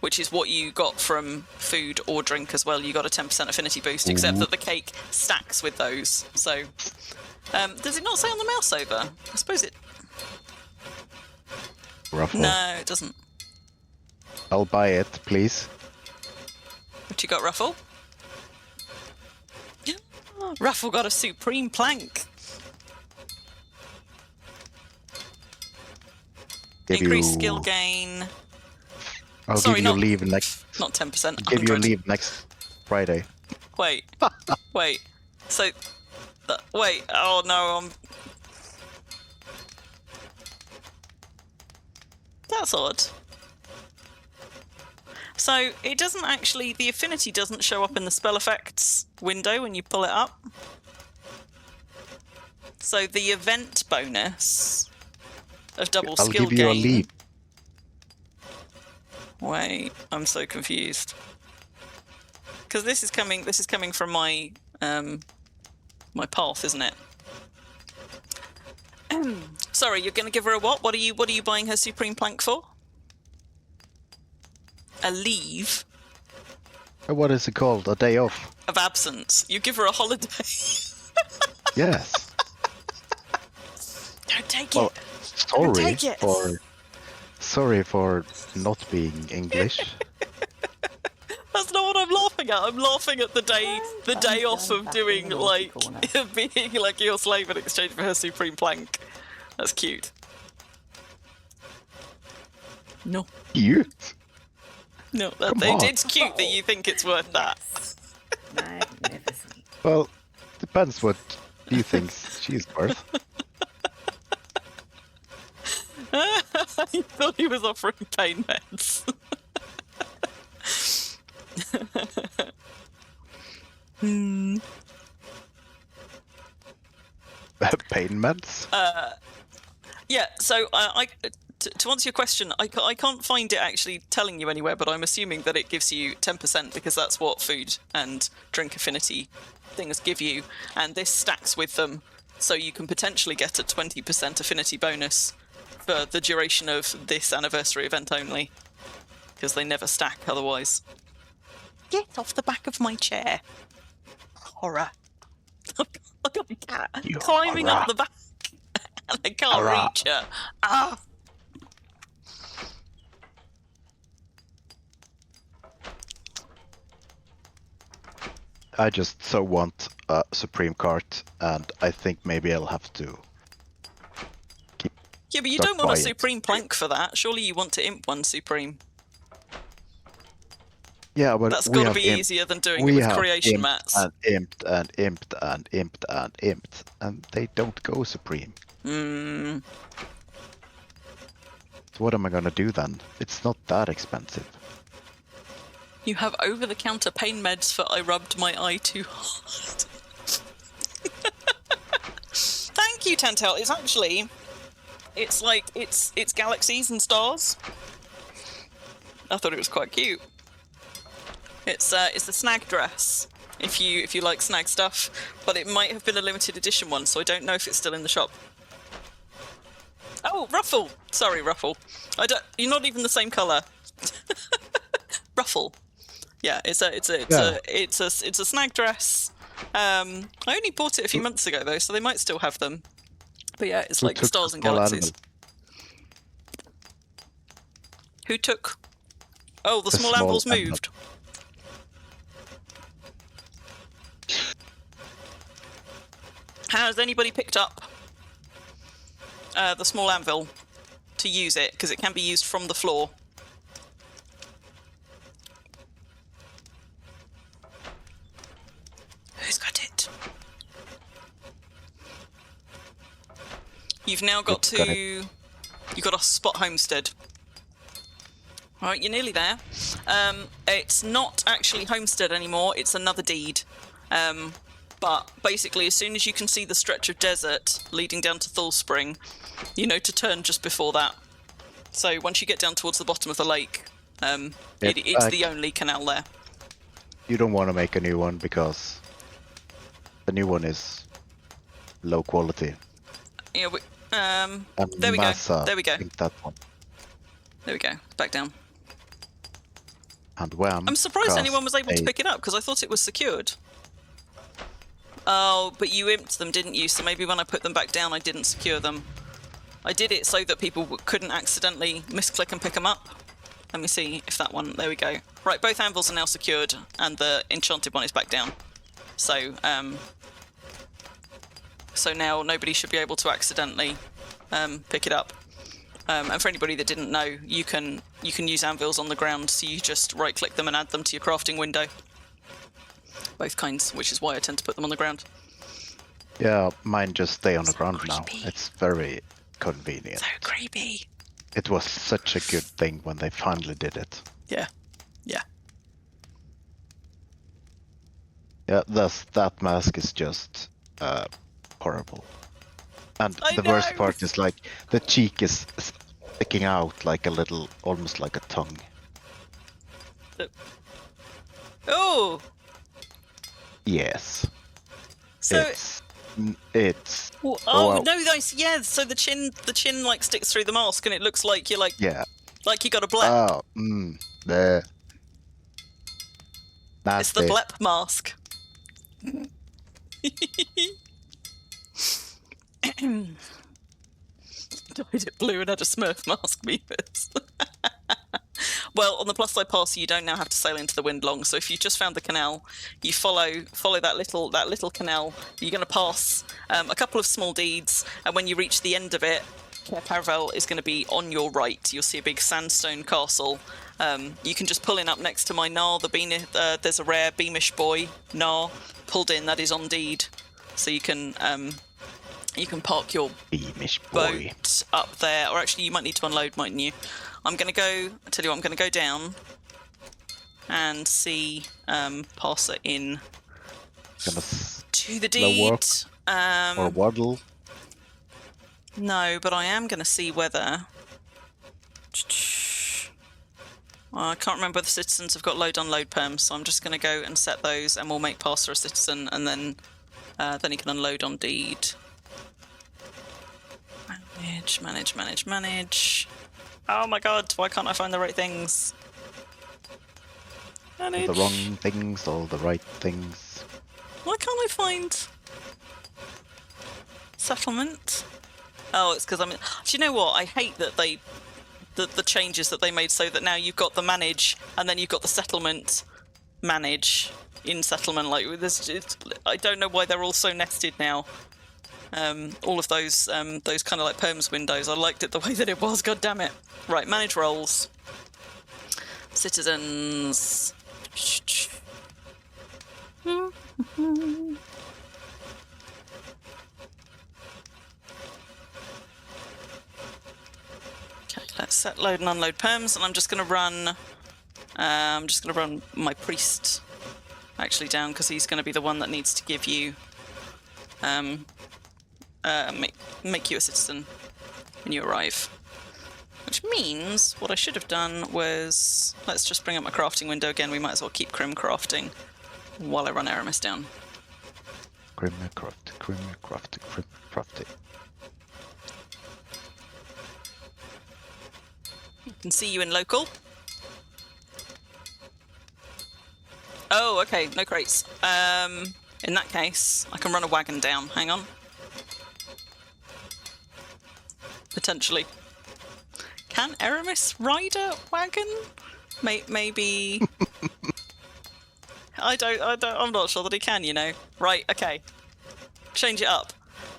which is what you got from food or drink as well. You got a 10% affinity boost, except that the cake stacks with those. So, does it not say on the mouse over? I suppose it. Ruffle. No, it doesn't. I'll buy it, please. What you got, Ruffle? Ruffle got a supreme plank. Give Increase you- skill gain. I'll Sorry, give you not- leave next. Not 10%. Give you 100. leave next Friday. Wait. Wait. So. Wait. Oh no. That's odd. So it doesn't actually. The affinity doesn't show up in the spell effects window when you pull it up. So the event bonus of double I'll skill give you a gain. leave. Wait, I'm so confused. Because this is coming from my my path, isn't it? Sorry, you're going to give her a what? What are you buying her supreme plank for? A leave What is it called? A day off. of absence. You give her a holiday. Yes. Don't take Well, it. Take it. sorry for not being English. That's not what I'm laughing at. I'm laughing at the day Buns off going of back doing in the naughty like corner. being like your slave in exchange for her supreme plank. That's cute. No, Cute. no, Come on. it's cute that you think it's worth that. Magnificent. Well, depends what you think she's worth. I thought he was offering pain meds. Pain meds? Yeah, so to answer your question, I can't find it actually telling you anywhere, but I'm assuming that it gives you 10% because that's what food and drink affinity things give you, and this stacks with them, so you can potentially get a 20% affinity bonus for the duration of this anniversary event only, because they never stack otherwise. Get off the back of my chair. Horror. I've got a cat You climbing horror. up the back and I can't Horror. reach her. Ah! I just so want a supreme cart, and I think maybe I'll have to keep. Yeah, but you Stuck don't want a by it. supreme plank for that. Surely you want to imp one supreme. Yeah, but That's we got to have be imped- easier than doing we it with have creation imped mats. and imped and imped and imped and imped, and they don't go supreme. Mm. So what am I gonna do then? It's not that expensive. You have over-the-counter pain meds for I rubbed my eye too hard. Thank you, Tantel. It's actually, it's like it's galaxies and stars. I thought it was quite cute. It's the snag dress. If you like snag stuff, but it might have been a limited edition one, so I don't know if it's still in the shop. Oh, Ruffle. Sorry, Ruffle. You're not even the same colour. Ruffle. Yeah, it's a snag dress. I only bought it a few months ago though, so they might still have them. But yeah, it's Who like the took stars and small galaxies. animal? Who took? Oh, the The small small anvil's animal. moved. Has anybody picked up the small anvil to use it? Because it can be used from the floor. Who's got it? You've now got Who's got to... You've got a spot homestead. All right, you're nearly there. It's not actually homestead anymore. It's another deed. But basically, as soon as you can see the stretch of desert leading down to Thule Spring, you know to turn just before that. So once you get down towards the bottom of the lake, it's the only canal there. You don't want to make a new one because the new one is low quality. Yeah, And there we go. Massa There we go. think that one. There we go. Back down. And Wham. I'm surprised cast anyone was able to a- pick it up because I thought it was secured. Oh, but you imped them, didn't you? So maybe when I put them back down, I didn't secure them. I did it so that people couldn't accidentally misclick and pick them up. Let me see if that one... There we go. Right, both anvils are now secured, and the enchanted one is back down. So, so now nobody should be able to accidentally pick it up. And for anybody that didn't know, you can use anvils on the ground, so you just right-click them and add them to your crafting window. Both kinds, which is why I tend to put them on the ground. Yeah, mine just stay on the ground now. creepy. It's very convenient. So creepy. It was such a good thing when they finally did it. Yeah. Yeah. Yeah, that mask is just horrible. And I the worst know. part is like the cheek is sticking out like a little, almost like a tongue. Oh! Yes. So It's oh wow. no, nice. Yeah, so the chin like sticks through the mask and it looks like you're like Yeah. like you got a blep. Oh, there. It's the blep mask. Dyed it blue and had a Smurf mask, Meepus. Well, on the plus side pass, you don't now have to sail into the Windlong. So if you just found the canal, you follow that little canal. You're going to pass a couple of small deeds, and when you reach the end of it, Cair Paravel is going to be on your right. You'll see a big sandstone castle. You can just pull in up next to my Gnar. There's a rare Beamish boy Gnar pulled in that is on deed, so you can park your Beamish boy. boat up there, or actually you might need to unload, mightn't you? I'm going to go down and see pass it in to the deed. Or waddle. No, but I am going to see whether... Well, I can't remember whether citizens have got load-unload perms, so I'm just going to go and set those, and we'll make passer a citizen, and then he can unload on deed. Manage. Oh my god, why can't I find the right things? Manage. The wrong things, all the right things. Why can't I find... settlement? Oh, it's because do you know what? I hate that the changes that they made so that now you've got the manage and then you've got the settlement manage in settlement. Like I don't know why they're all so nested now. All of those kind of like perms windows. I liked it the way that it was. God damn it! Right, manage roles. Citizens. Okay, let's set load and unload perms, and I'm just going to run. My priest actually down because he's going to be the one that needs to give you. Make you a citizen when you arrive. Which means what I should have done was... Let's just bring up my crafting window again. We might as well keep Crim crafting while I run Aramis down. Crim crafting. I can see you in local. Oh, okay, no crates. In that case, I can run a wagon down. Hang on. Potentially. Can Aramis ride a wagon? Maybe. I'm not sure that he can, you know. Right, okay. Change it up.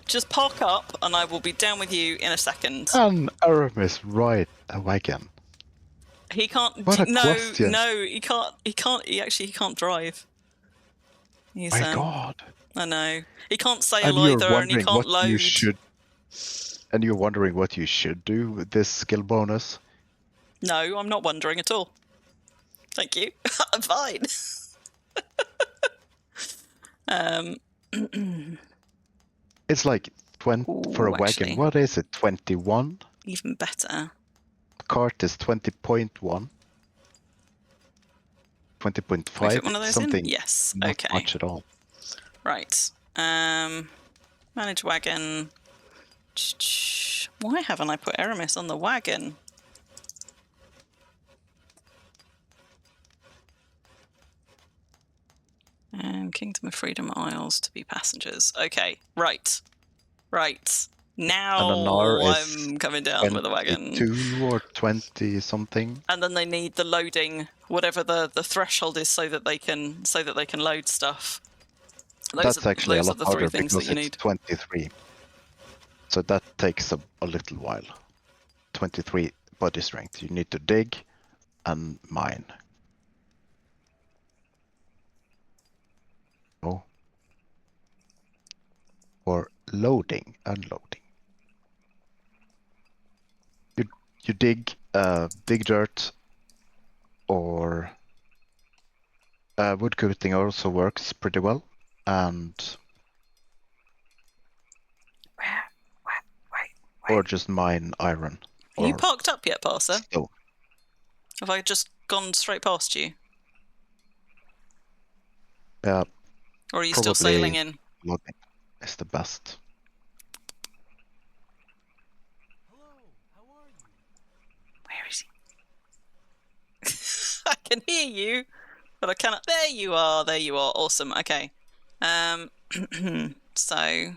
Just park up and I will be down with you in a second. Can Aramis ride a wagon? He can't. What a question. No, he can't. He can't drive. He's, My God. I know. He can't sail either, and he can't load. And you're wondering what you should do with this skill bonus? No, I'm not wondering at all. Thank you. I'm fine. It's like 20 for a wagon. Actually. What is it? 21? Even better. Cart is 20.1. 20.5. Fit one of those something. in? Yes. Not Okay. much at all. Right. Manage wagon. Why haven't I put Aramis on the wagon? Kingdom of Freedom Isles to be passengers. Okay, right. Now I'm coming down with the wagon. 2 or 20 something. And then they need the loading, whatever the threshold is, so that they can load stuff. That's actually a lot are the three harder things because that you it's need. 23. So that takes a little while 23 body strength. You need to dig and mine. Oh. Or loading, unloading. You dig big dirt, or wood cutting also works pretty well, and or just mine iron. Are you or parked up yet, Parser? stone. Have I just gone straight past you? Yeah, Or are you still sailing in? logging is the best. Hello, how are you? Where is he? I can hear you, but I cannot. There you are. There you are. Awesome. Okay. So,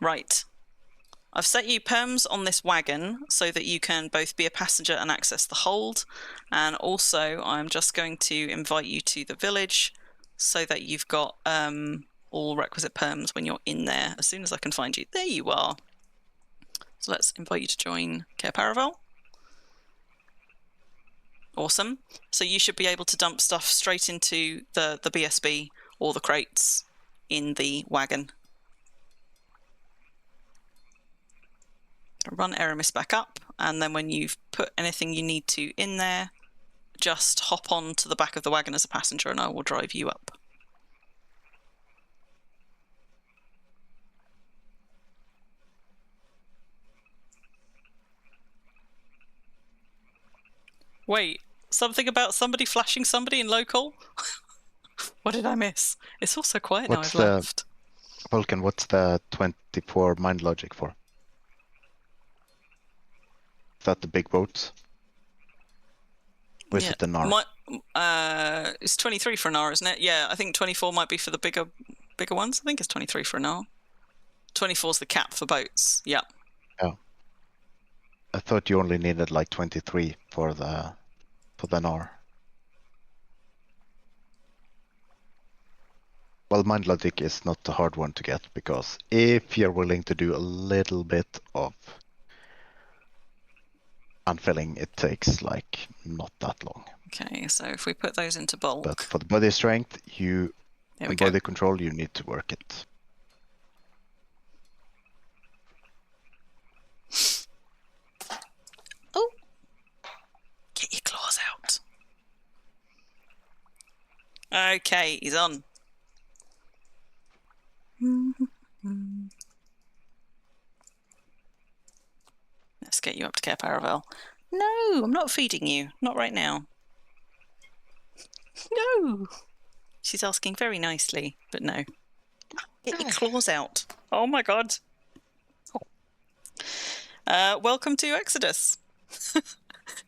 right. I've set you perms on this wagon so that you can both be a passenger and access the hold. And also, I'm just going to invite you to the village so that you've got all requisite perms when you're in there as soon as I can find you. There you are. So let's invite you to join Cair Paravel. Awesome. So you should be able to dump stuff straight into the BSB or the crates in the wagon. Run Aramis back up, and then when you've put anything you need to in there, just hop on to the back of the wagon as a passenger and I will drive you up. Wait, something about somebody flashing somebody in local? What did I miss? It's also quiet now I've left. Vulcan, what's the 24 mind logic for? Is that the big boats? Or is it an R? It's 23 for an hour, isn't it? Yeah, I think 24 might be for the bigger ones. I think it's 23 for an hour. 24 is the cap for boats. Yeah. Oh. I thought you only needed like 23 for the NR. Well, mind logic is not a hard one to get, because if you're willing to do a little bit of unfilling, it takes like not that long. Okay, so if we put those into bulk. But for the body strength, and go. body control, you need to work it. Oh, get your claws out. Okay, he's on. Let's get you up to Cair Paravel. No, I'm not feeding you. Not right now. No. She's asking very nicely, but no. Get your claws out. Oh my god. Welcome to Exodus.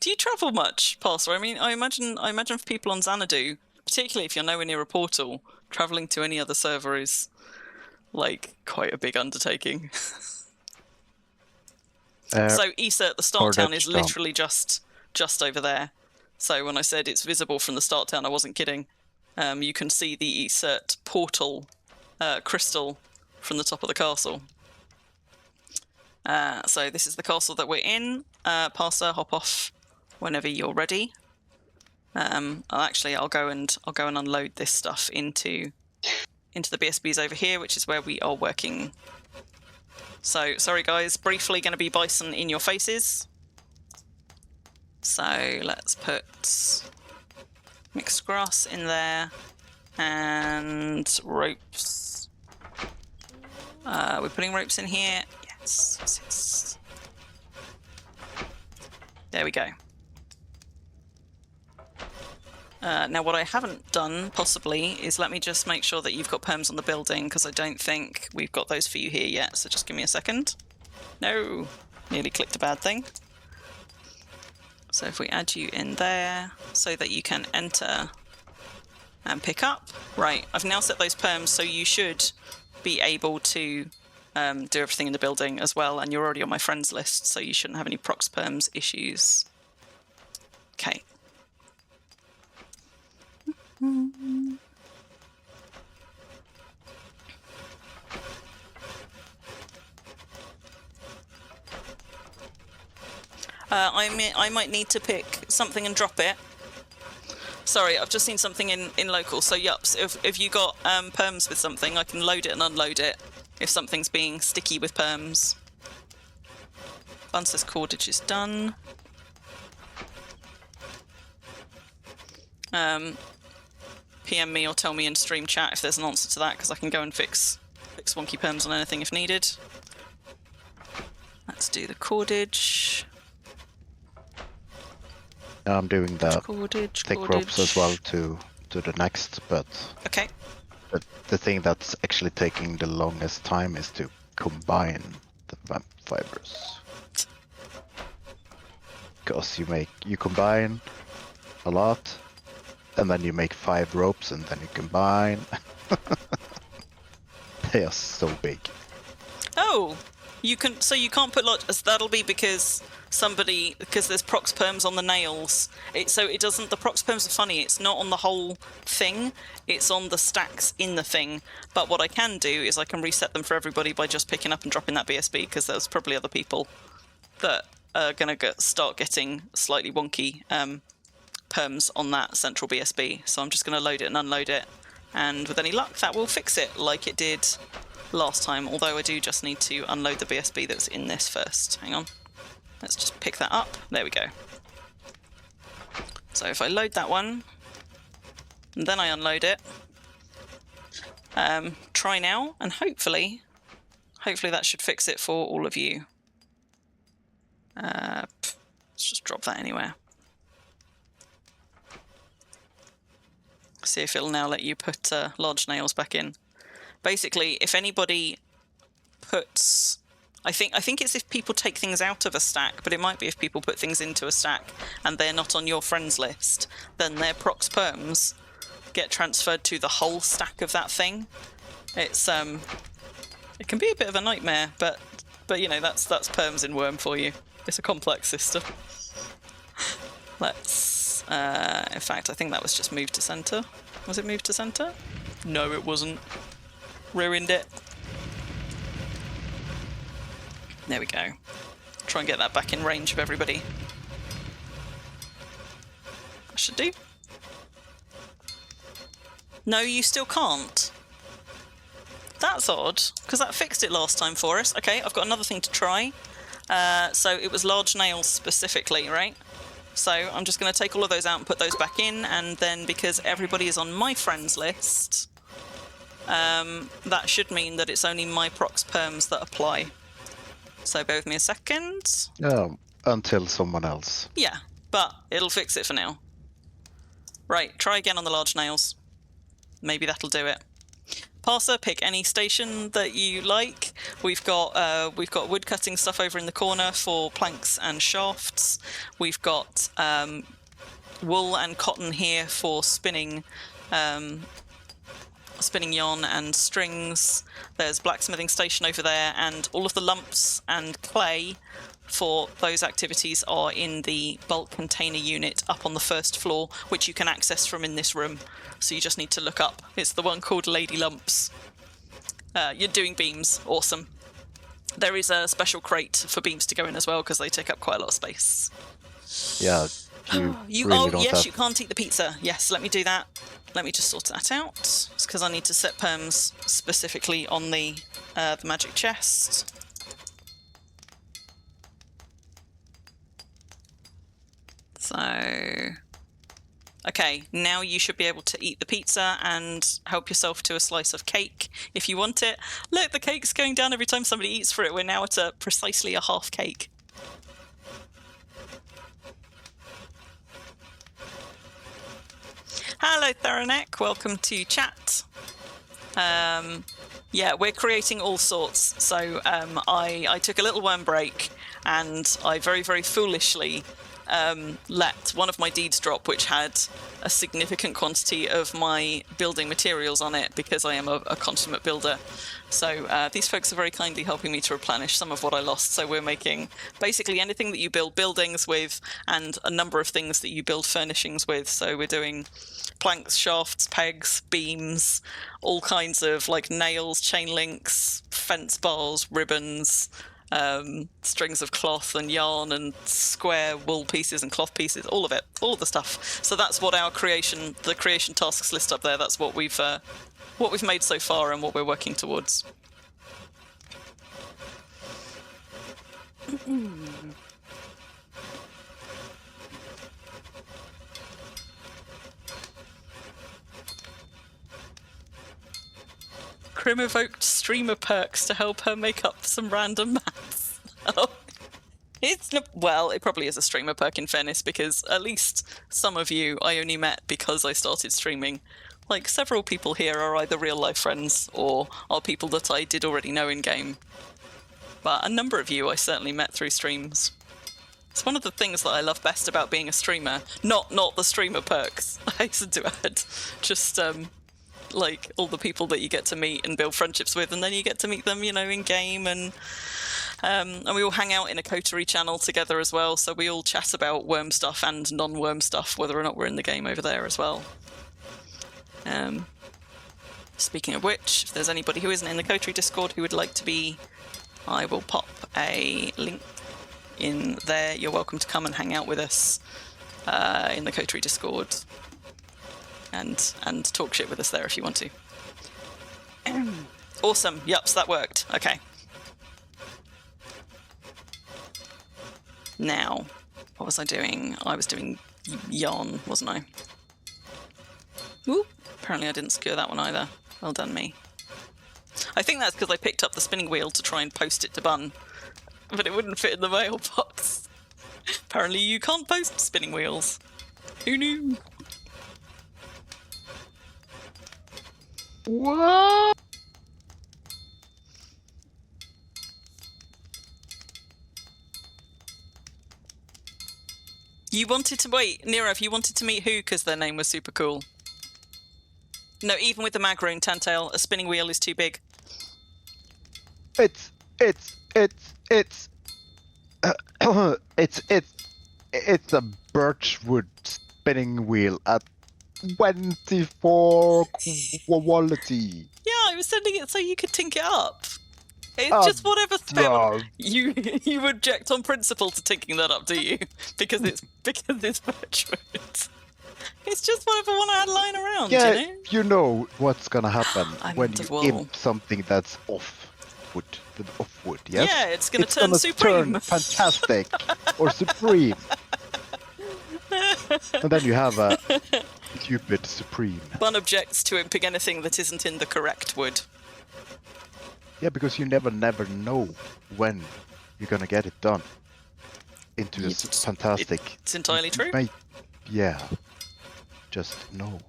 Do you travel much, Parser? I mean, I imagine for people on Xanadu, particularly if you're nowhere near a portal, traveling to any other server is like quite a big undertaking. So Issa at the start town is literally just over there. So when I said it's visible from the start town, I wasn't kidding. You can see the Isert portal crystal from the top of the castle. So this is the castle that we're in. Parser, hop off whenever you're ready. I'll go and unload this stuff into the BSBs over here, which is where we are working. So sorry guys, briefly going to be bison in your faces. So let's put mixed grass in there and ropes. We're putting ropes in here. Yes. There we go. Now what I haven't done, possibly, is let me just make sure that you've got perms on the building, because I don't think we've got those for you here yet, so just give me a second. No! Nearly clicked a bad thing. So if we add you in there, so that you can enter and pick up. Right, I've now set those perms, so you should be able to do everything in the building as well, and you're already on my friends list, so you shouldn't have any prox perms issues. Okay. I might need to pick something and drop it. Sorry, I've just seen something in local. So yups, if you got perms with something, I can load it and unload it if something's being sticky with perms. Bun says cordage is done. PM me or tell me in stream chat if there's an answer to that, because I can go and fix wonky perms on anything if needed. Let's do the cordage. I'm doing the Cordage, thick ropes as well to the next, but Okay. the thing that's actually taking the longest time is to combine the vamp fibers. Because you combine a lot, and then you make 5 ropes, and then you combine. They are so big. Oh, you can't put lots. That'll be because there's prox perms on the nails. The prox perms are funny. It's not on the whole thing. It's on the stacks in the thing. But what I can do is I can reset them for everybody by just picking up and dropping that BSB, because there's probably other people that are gonna start getting slightly wonky perms on that central BSB. So I'm just gonna load it and unload it, and with any luck that will fix it like it did last time, although I do just need to unload the BSB that's in this first. Hang on, let's just pick that up. There we go. So if I load that one and then I unload it, try now, and hopefully that should fix it for all of you. Let's just drop that anywhere. See if it'll now let you put large nails back in. Basically, if anybody puts... I think it's if people take things out of a stack, but it might be if people put things into a stack and they're not on your friends list, then their prox perms get transferred to the whole stack of that thing. It's it can be a bit of a nightmare, but you know, that's perms in Wurm for you. It's a complex system. Let's in fact, I think that was just moved to center. Was it moved to center? No, it wasn't. Ruined it. There we go. Try and get that back in range of everybody. I should do. No, you still can't. That's odd, because that fixed it last time for us. Okay, I've got another thing to try. So it was large nails specifically, right? So I'm just going to take all of those out and put those back in, and then because everybody is on my friends list, that should mean that it's only my prox perms that apply. So bear with me a second. Until someone else. Yeah, but it'll fix it for now. Right, try again on the large nails. Maybe that'll do it. Parser, pick any station that you like. We've got wood cutting stuff over in the corner for planks and shafts. We've got wool and cotton here for spinning yarn and strings. There's blacksmithing station over there, and all of the lumps and clay for those activities are in the bulk container unit up on the first floor, which you can access from in this room. So you just need to look up. It's the one called Lady Lumps. You're doing beams. Awesome. There is a special crate for beams to go in as well, because they take up quite a lot of space. Yeah. You really don't yes, have... you can't eat the pizza. Yes, let me do that. Let me just sort that out. It's because I need to set perms specifically on the magic chest. So, okay, now you should be able to eat the pizza and help yourself to a slice of cake if you want it. Look, the cake's going down every time somebody eats for it. We're now at precisely a half cake. Hello, Theranek. Welcome to chat. Yeah, we're creating all sorts. So I took a little worm break, and I very, very foolishly let one of my deeds drop, which had a significant quantity of my building materials on it, because I am a consummate builder. So these folks are very kindly helping me to replenish some of what I lost. So we're making basically anything that you build buildings with, and a number of things that you build furnishings with. So we're doing planks, shafts, pegs, beams, all kinds of like nails, chain links, fence bars, ribbons, strings of cloth and yarn and square wool pieces and cloth pieces, all of it, all of the stuff. So that's what our the creation tasks list up there. That's what we've made so far and what we're working towards. Crim evoked streamer perks to help her make up some random maths. Oh. It's not, well, it probably is a streamer perk in fairness, because at least some of you I only met because I started streaming. Like, several people here are either real life friends or are people that I did already know in game. But a number of you I certainly met through streams. It's one of the things that I love best about being a streamer. Not the streamer perks, I hasten to add. Just like all the people that you get to meet and build friendships with, and then you get to meet them, you know, in game, and we all hang out in a Coterie channel together as well, so we all chat about Wurm stuff and non-Wurm stuff, whether or not we're in the game over there as well. Speaking of which, if there's anybody who isn't in the Coterie Discord who would like to be, I will pop a link in there. You're welcome to come and hang out with us in the Coterie Discord and talk shit with us there if you want to. Awesome. Yup, so that worked. Okay. Now, what was I doing? I was doing yarn, wasn't I? Ooh, apparently I didn't secure that one either. Well done, me. I think that's because I picked up the spinning wheel to try and post it to Bun, but it wouldn't fit in the mailbox. Apparently you can't post spinning wheels. Who knew? What? You wanted to wait, Nirav, you wanted to meet who because their name was super cool? No, even with the Magroon Tantail, a spinning wheel is too big. It's a birchwood spinning wheel at 24 quality. Yeah, I was sending it so you could tink it up. It's just whatever spell you object on principle to tinking that up, do you? because it's birchwood. It's just whatever one I had lying around, Yeah, you know? you know what's gonna happen when you whoa. imp something that's off wood, yes? Yeah, it's gonna turn supreme. Turn fantastic or supreme. And then you have a stupid supreme. Bun objects to imping anything that isn't in the correct wood. Yeah, because you never know when you're gonna get it done into this fantastic. It's entirely true. Yeah, just no.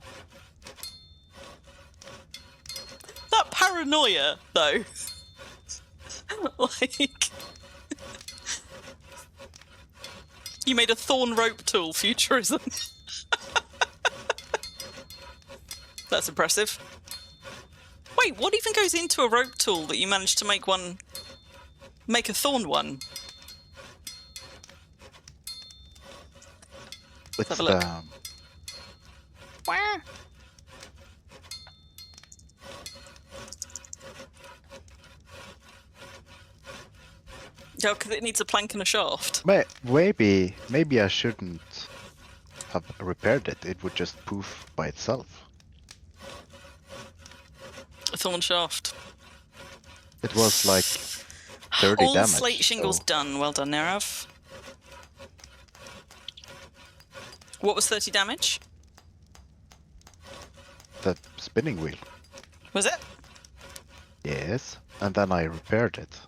That paranoia, though. Like, you made a thorn rope tool, futurism. That's impressive. Wait, what even goes into a rope tool that you managed to make a thorn one? Let's have a look. Where? Yeah, because it needs a plank and a shaft. Maybe I shouldn't have repaired it. It would just poof by itself. A thorn shaft. It was like 30 All damage. slate shingles so done. Well done, Nerav. What was 30 damage? the spinning wheel. Was it? Yes, and then I repaired it.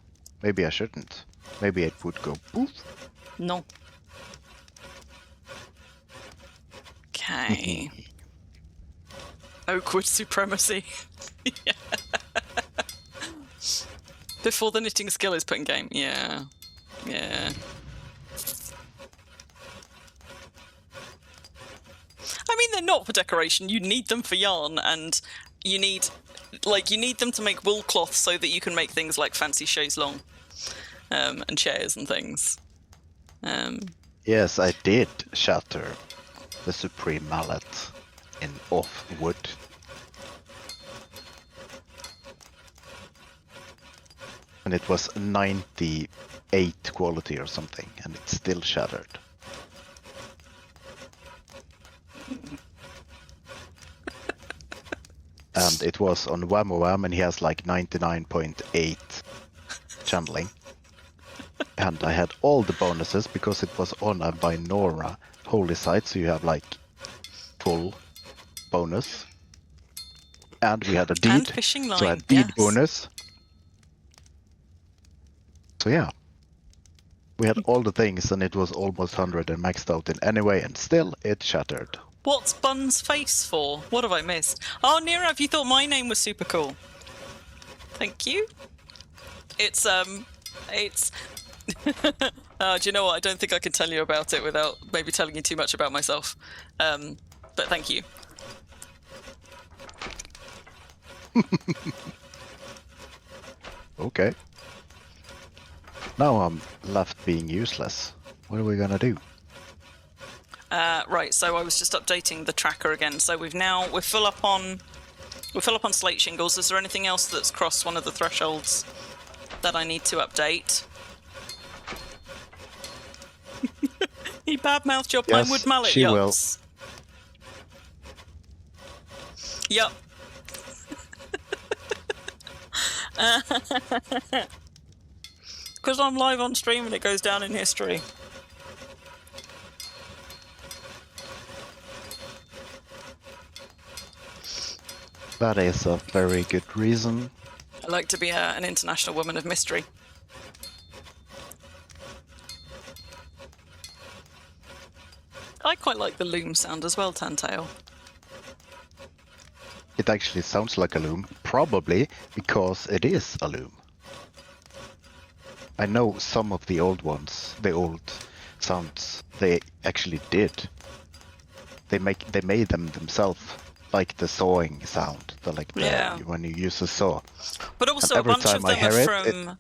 Maybe I shouldn't. Maybe it would go poof. No. Okay. Oakwood supremacy. Yeah. Before the knitting skill is put in game. Yeah. Yeah. I mean, they're not for decoration. You need them for yarn, and you need them to make wool cloth so that you can make things like fancy chaise longue, and chairs and things. Yes, I did shatter the supreme mallet in off wood. and it was 98 quality or something, and it still shattered. And it was on Wham, and he has like 99.8 channeling. And I had all the bonuses because it was on a Binora holy site, so you have like full bonus. And we had a deed, And fishing line, so I had deed yes. bonus. So yeah, we had all the things, and it was almost 100 and maxed out in anyway, and still it shattered. What's Bun's face for? What have I missed? Oh, Nirav, you thought my name was super cool. Thank you. It's do you know what? I don't think I can tell you about it without maybe telling you too much about myself. But thank you. Okay. Now I'm left being useless. What are we gonna do? Right, so I was just updating the tracker again. So we're full up on slate shingles. Is there anything else that's crossed one of the thresholds that I need to update? He badmouthed your pine wood mallet she will. yachts. Yep. Because I'm live on stream and it goes down in history. That is a very good reason. I like to be an international woman of mystery. I quite like the loom sound as well, Tantail. It actually sounds like a loom, probably because it is a loom. I know some of the old ones, the old sounds, they actually did. They made them themselves, like the sawing sound, when you use a saw. But also And a every bunch of time I them are hear from.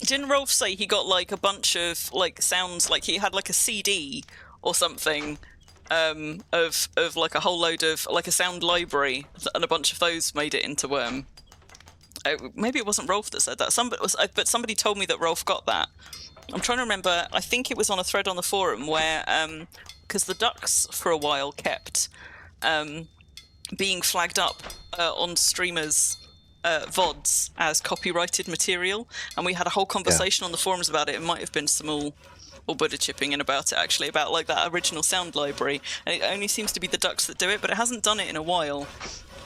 Didn't Rolf say he got like a bunch of like sounds, like he had like a CD or something of like a whole load of like a sound library, and a bunch of those made it into Wurm. Maybe it wasn't Rolf that said that. But somebody told me that Rolf got that. I'm trying to remember. I think it was on a thread on the forum where, because the ducks for a while kept being flagged up on streamers' VODs as copyrighted material, and we had a whole conversation on the forums about it. It might have been Samul or Buddha chipping in about it, actually, about like that original sound library. And it only seems to be the ducks that do it, but it hasn't done it in a while.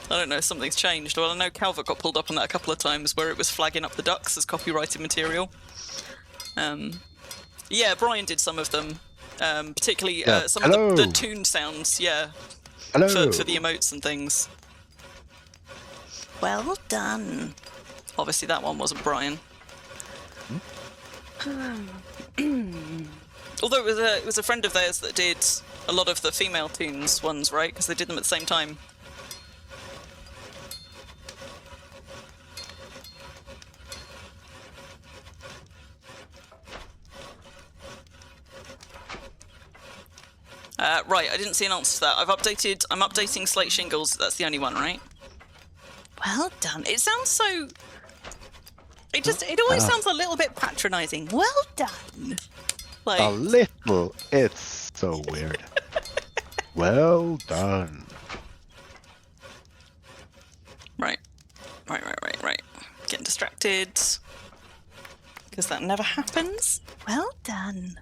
I don't know, something's changed. Well, I know Calvert got pulled up on that a couple of times where it was flagging up the ducks as copyrighted material. Yeah, Brian did some of them, particularly some of the tune sounds, for the emotes and things. Well done. Obviously that one wasn't Brian. Although it was a friend of theirs that did a lot of the female tunes ones, right? Because they did them at the same time. Right, I didn't see an answer to that. I'm updating slate shingles. That's the only one, right? Well done. It sounds so... It always sounds a little bit patronising. Well done. Like... A little. It's so weird. Well done. Right. Getting distracted. Because that never happens. Well done.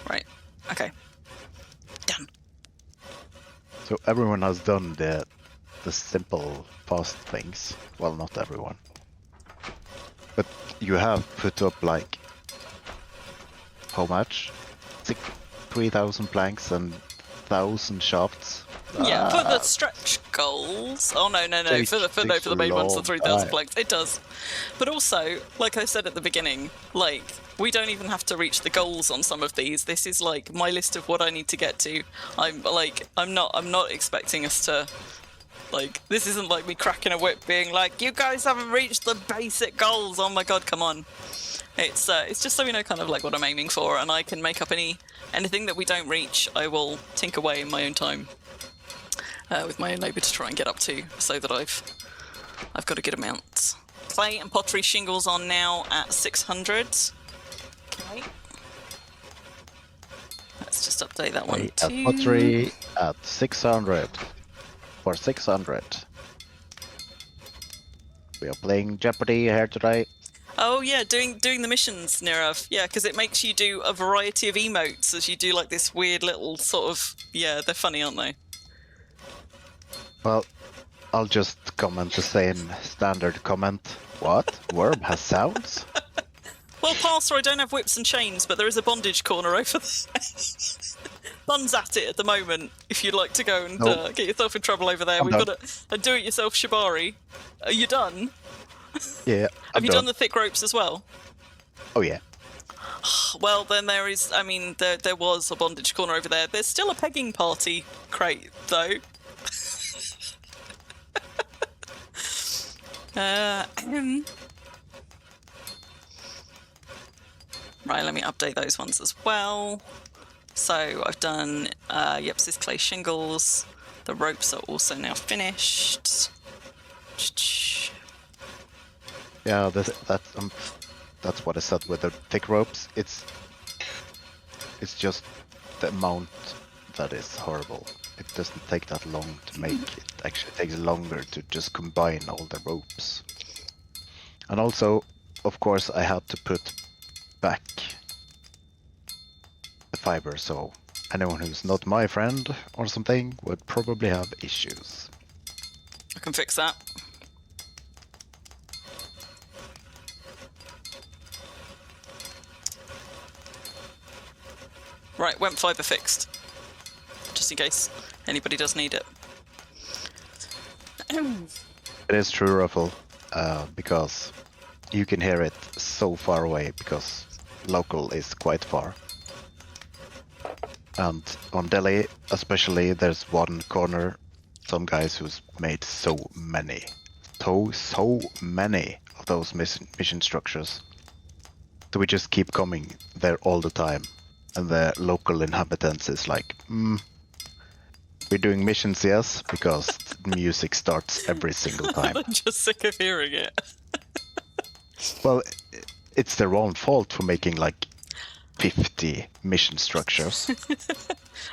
Right. Okay. Done. So everyone has done the simple, fast things. Well, not everyone. But you have put up like... how much? 3,000 planks and 1,000 shafts. Yeah, for the stretch goals. Oh no! For the main ones, the 3,000 planks. It does, but also, like I said at the beginning, like we don't even have to reach the goals on some of these. This is like my list of what I need to get to. I'm not expecting us to, like, this isn't like me cracking a whip, being like, you guys haven't reached the basic goals. Oh my god, come on! It's just so we know kind of like what I'm aiming for, and I can make up anything that we don't reach. I will tink away in my own time. With my own labour to try and get up to, so that I've I've got a good amount. Clay and pottery shingles are now at 600. Okay. Let's just update that one At too. Coterie at 600. For 600. We are playing Jeopardy here today. Oh yeah, doing the missions, Nirav. Yeah, because it makes you do a variety of emotes as you do like this weird little sort of... Yeah, they're funny, aren't they? Well, I'll just comment the same standard comment. What? Wurm has sounds? Well, Pastor, I don't have whips and chains, but there is a bondage corner over there. Bun's at it at the moment, if you'd like to go and Nope. get yourself in trouble over there. I'm We've done. got a do-it-yourself shibari. Are you done? Yeah. Have you done the thick ropes as well? Oh yeah. Well, then there is... I mean, there was a bondage corner over there. There's still a pegging party crate, though. Right, let me update those ones as well. So I've done Yeps's clay shingles. The ropes are also now finished. Yeah, that's what I said with the thick ropes. It's just the amount that is horrible. It doesn't take that long to make. It actually takes longer to just combine all the ropes. And also, of course, I had to put back the fiber, so anyone who's not my friend or something would probably have issues. I can fix that. Right, went fiber fixed. Just in case anybody does need it. It is true, Ruffle, because you can hear it so far away, because local is quite far. And on Delhi, especially, there's one corner, some guys who's made so many of those mission structures. So we just keep coming there all the time. And the local inhabitants is like, we're doing missions, yes, because the music starts every single time. I'm just sick of hearing it. Well, it's their own fault for making like 50 mission structures.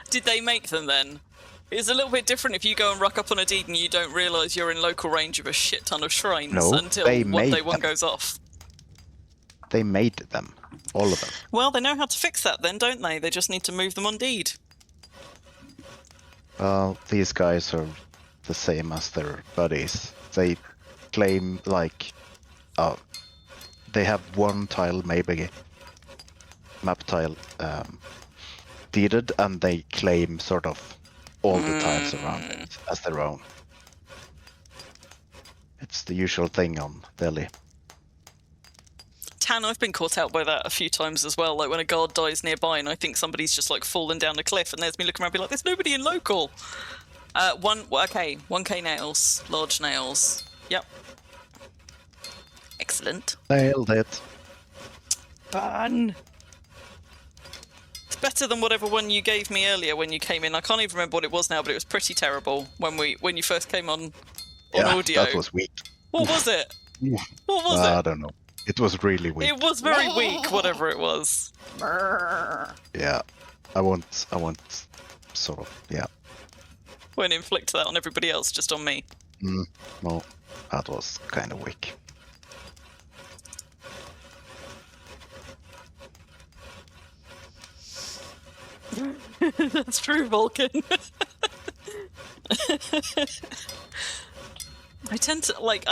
Did they make them then? It's a little bit different if you go and rock up on a deed and you don't realise you're in local range of a shit ton of shrines No, until they one day made one them. goes off. They made them, all of them. Well, they know how to fix that then, don't they? They just need to move them on deed. Well, these guys are the same as their buddies. They claim like, they have one tile, maybe map tile, deeded, and they claim sort of all the tiles around it as their own. It's the usual thing on Delhi. Tan, I've been caught out by that a few times as well. Like when a guard dies nearby and I think somebody's just like fallen down a cliff and there's me looking around and be like, there's nobody in local. 1k nails, large nails. Yep. Excellent. Nailed it. Fun. It's better than whatever one you gave me earlier when you came in. I can't even remember what it was now, but it was pretty terrible when you first came on audio. That was weak. What was it? What was I it? don't know. It was really weak. It was very weak, whatever it was. Yeah, I won't sort of, yeah. Won't inflict that on everybody else, just on me. Well, that was kind of weak. That's true, Vulcan. I tend to, like,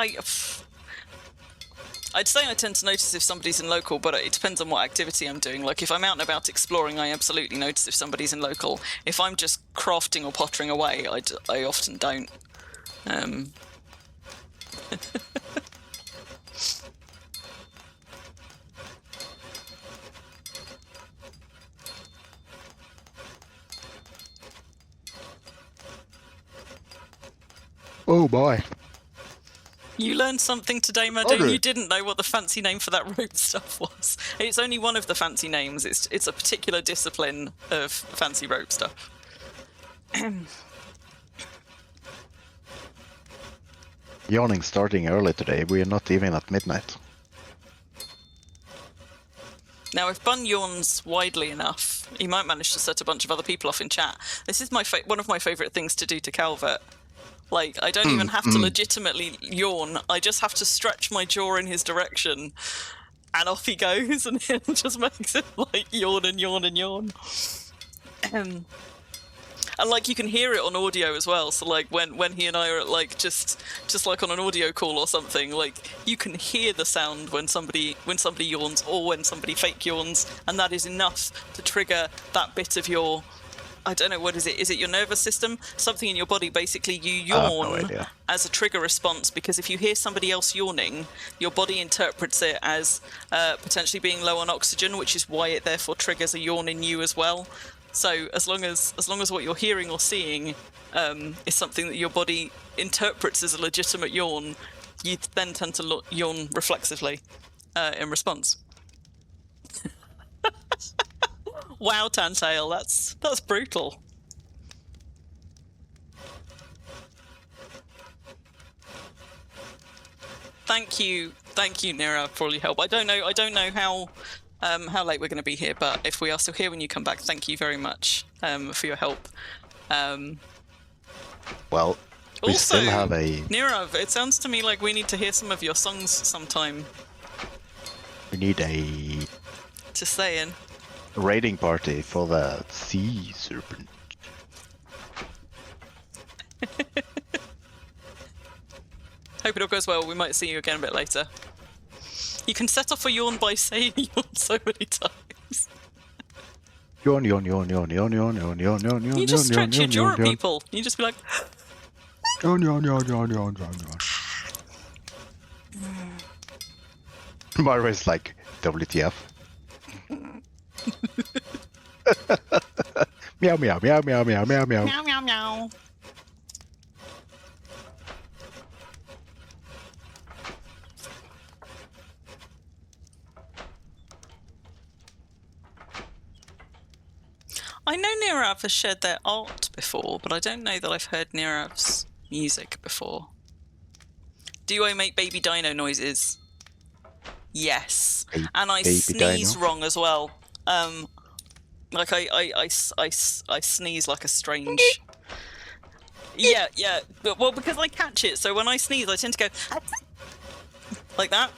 I'd say I tend to notice if somebody's in local, but it depends on what activity I'm doing. Like, if I'm out and about exploring, I absolutely notice if somebody's in local. If I'm just crafting or pottering away, I often don't. Oh boy. You learned something today, Madhu. Okay. You didn't know what the fancy name for that rope stuff was. It's only one of the fancy names. It's a particular discipline of fancy rope stuff. Yawning starting early today. We're not even at midnight. Now, if Bun yawns widely enough, he might manage to set a bunch of other people off in chat. This is one of my favourite things to do to Calvert. Like, I don't even have to legitimately yawn. I just have to stretch my jaw in his direction, and off he goes, and it just makes him, like, yawn and yawn and yawn. And, like, you can hear it on audio as well. So, like, when he and I are, like, just like on an audio call or something, like, you can hear the sound when somebody yawns or when somebody fake yawns, and that is enough to trigger that bit of your... I don't know, what is it? Is it your nervous system? Something in your body, basically, you yawn as a trigger response, because if you hear somebody else yawning, your body interprets it as potentially being low on oxygen, which is why it therefore triggers a yawn in you as well. So as long as what you're hearing or seeing is something that your body interprets as a legitimate yawn, you then tend to yawn reflexively in response. Wow, Tantail, that's brutal. Thank you, Nira, for all your help. I don't know how late we're going to be here, but if we are still here when you come back, thank you very much for your help. Well, we also, still have a... Nirav, it sounds to me like we need to hear some of your songs sometime. We need a... Just saying. raiding party for the sea serpent. Hope it all goes well. We might see you again a bit later. You can set off a yawn by saying yawn so many times. Yawn, yawn, yawn, yawn, yawn, yawn, yawn, yawn, yawn, yawn. You just stretch your jaw at people. You just be like... Yawn, yawn, yawn, yawn, yawn, yawn, yawn. Myra's like, WTF? Meow, meow, meow, meow, meow, meow, meow. Meow, meow, meow. I know Nirav has shared their art before, but I don't know that I've heard Nirav's music before. Do I make baby dino noises? Yes. And I sneeze wrong as well. Like I sneeze like a strange... Yeah. Well, because I catch it, so when I sneeze, I tend to go... like that.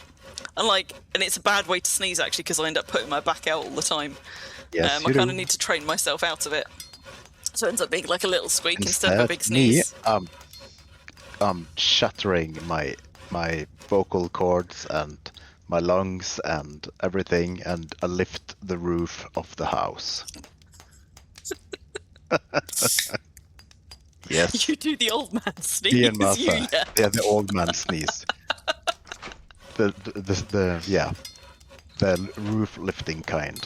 And it's a bad way to sneeze, actually, because I end up putting my back out all the time. Yes, I kind of need to train myself out of it. So it ends up being like a little squeak instead of a big sneeze. Me, shattering my vocal cords and my lungs and everything, and I lift the roof of the house. Yes. You do the old man sneeze. Yeah, the old man sneeze. The roof lifting kind.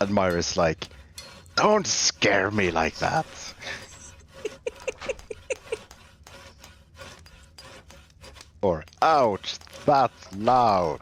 And Myra's like, don't scare me like that. Or, ouch, that's loud.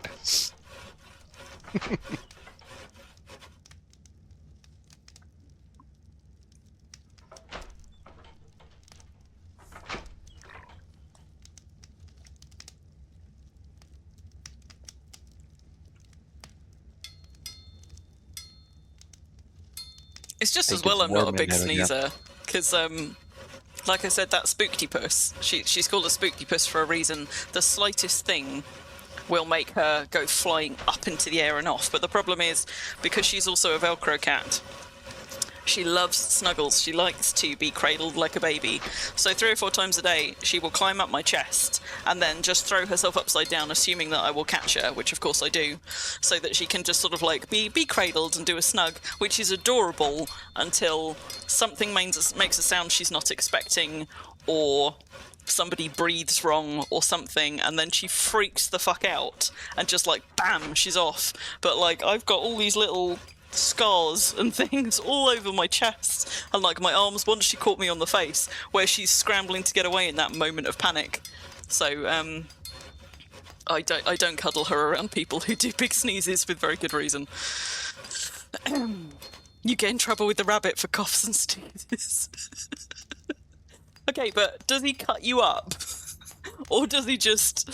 It's just as well I'm not a big sneezer, because, like I said, that spooktypus, she's called a spooktypus for a reason. The slightest thing will make her go flying up into the air and off, but the problem is, because she's also a Velcro cat, she loves snuggles. She likes to be cradled like a baby. So 3 or 4 times a day, she will climb up my chest and then just throw herself upside down, assuming that I will catch her, which of course I do, so that she can just sort of like be cradled and do a snug, which is adorable until something makes a sound she's not expecting, or somebody breathes wrong or something, and then she freaks the fuck out and just like bam, she's off. But like, I've got all these little scars and things all over my chest and like my arms once she caught me on the face, where she's scrambling to get away in that moment of panic. So I don't cuddle her around people who do big sneezes with very good reason. You get in trouble with the rabbit for coughs and sneezes. Okay, but does he cut you up? Or does he just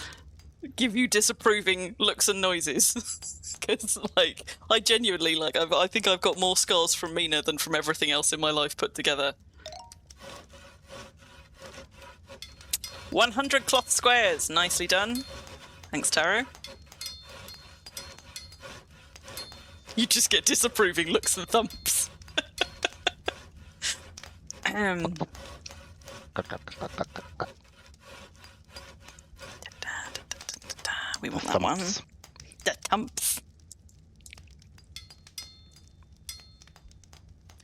give you disapproving looks and noises? Because, like, I genuinely, like, I think I've got more scars from Mina than from everything else in my life put together. 100 cloth squares. Nicely done. Thanks, Taro. You just get disapproving looks and thumps. We want that one. Thumps. The thumps.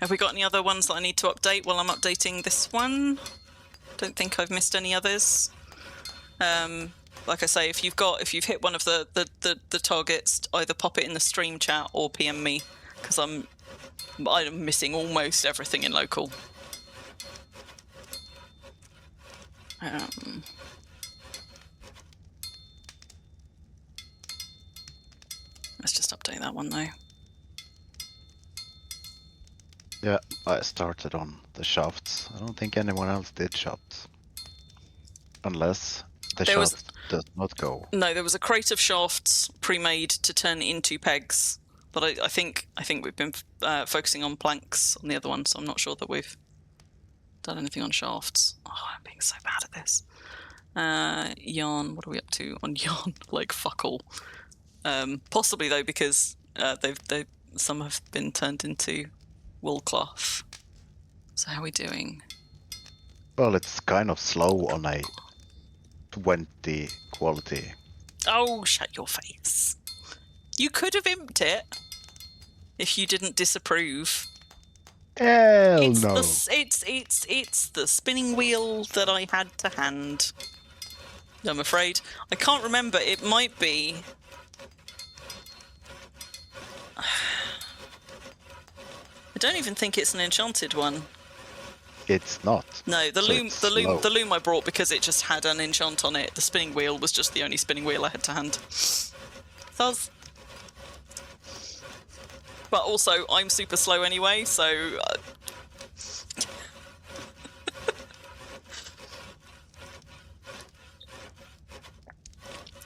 Have we got any other ones that I need to update while I'm updating this one? Don't think I've missed any others. Like I say, if you've hit one of the targets, either pop it in the stream chat or PM me, because I'm missing almost everything in local. Let's just update that one though. Yeah, I started on the shafts. I don't think anyone else did shafts. Unless the shaft does not go. No, there was a crate of shafts pre-made to turn into pegs, but I think we've been focusing on planks on the other one, so I'm not sure that we've done anything on shafts. Oh, I'm being so bad at this. Yarn, what are we up to on yarn? Like fuck all. Possibly though, because some have been turned into wool cloth. So how are we doing? Well, it's kind of slow on a 20 quality. Oh, shut your face. You could have imped it if you didn't disapprove. Hell It's no. it's the spinning wheel that I had to hand. I'm afraid. I can't remember. It might be. I don't even think it's an enchanted one. It's not. No, the So loom, it's the loom, slow. the loom I brought because it just had an enchant on it. The spinning wheel was just the only spinning wheel I had to hand. Fuzz. But also, I'm super slow anyway, so.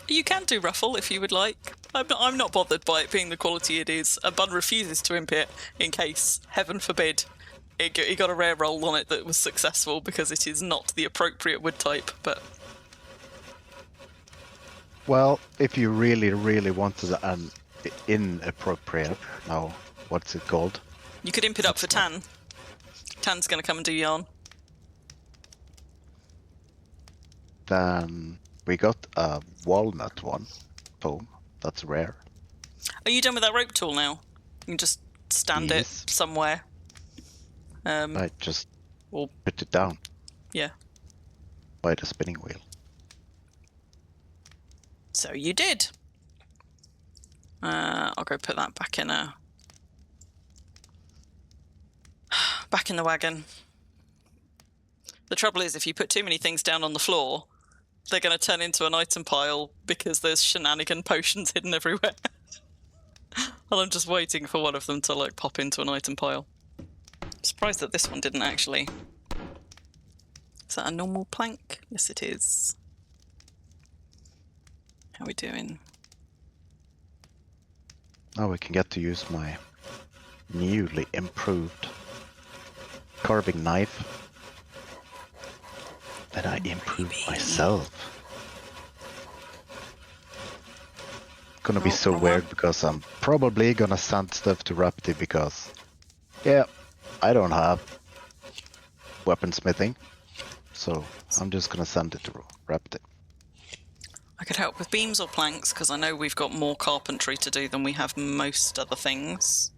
You can do ruffle if you would like. I'm not bothered by it being the quality it is. Bun refuses to imp it in case, heaven forbid, he got a rare roll on it that was successful because it is not the appropriate wood type. But Well, if you really, really wanted an inappropriate, no, what's it called? you could imp it up for Tan. Tan's going to come and do yarn. Then we got a walnut one. Boom. That's rare. Are you done with that rope tool now? You can just stand Yes. it somewhere. I just Or put it down yeah. by the spinning wheel. So you did. I'll go put that back in the wagon. The trouble is, if you put too many things down on the floor, they're going to turn into an item pile because there's shenanigan potions hidden everywhere. And I'm just waiting for one of them to like pop into an item pile. Surprised that this one didn't actually. Is that a normal plank? Yes, it is. How are we doing? Now we can get to use my newly improved carving knife that I improved myself. Gonna be so weird because I'm probably gonna send stuff to Rapti because, yeah, I don't have weaponsmithing, so I'm just gonna send it to Rapti. I could help with beams or planks because I know we've got more carpentry to do than we have most other things.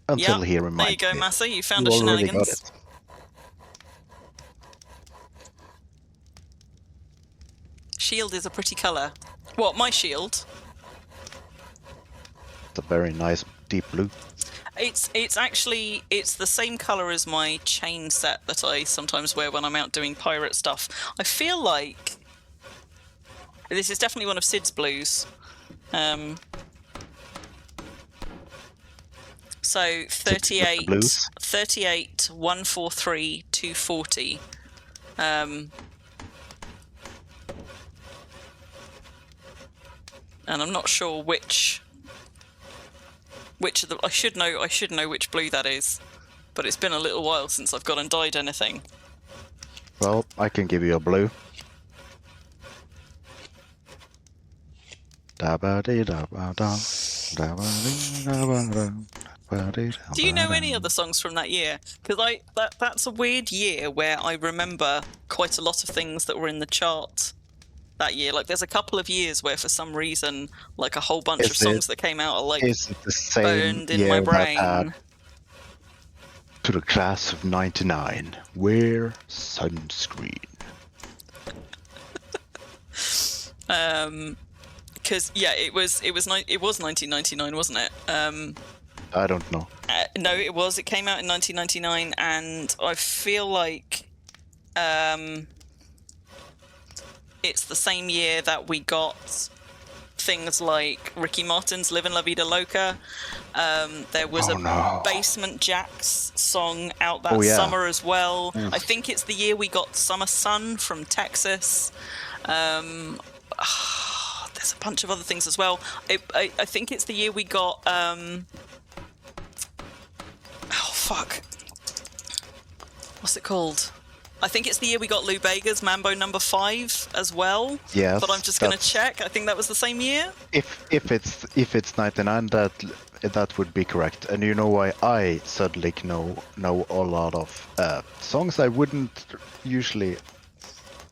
Until Yep, he reminds me. there you go, Massa. You found a You already got shenanigans. it. Shield is a pretty colour. What, my shield? It's a very nice deep blue. It's actually the same colour as my chain set that I sometimes wear when I'm out doing pirate stuff. I feel like this is definitely one of Sid's blues. So 38, blues? 38, 143, 240. and I'm not sure which of the. I should know which blue that is, but it's been a little while since I've gone and dyed anything. Well, I can give you a blue. Do you know any other songs from that year? Because that's a weird year where I remember quite a lot of things that were in the chart that year. Like, there's a couple of years where, for some reason, like a whole bunch of songs that came out are like is it the same burned in year my that brain. to the class of '99, wear sunscreen. Because it was 1999, wasn't it? I don't know. No, it was. It came out in 1999, and I feel like it's the same year that we got things like Ricky Martin's "Livin' La Vida Loca." There was Basement Jaxx song out that summer as well. Yes. I think it's the year we got Summer Sun from Texas. There's a bunch of other things as well. I think it's the year we got what's it called? I think it's the year we got Lou Bega's Mambo No. 5 as well. Yes, But I'm just going to check. I think that was the same year. If it's 99, that would be correct. And you know why I suddenly know a lot of songs I wouldn't usually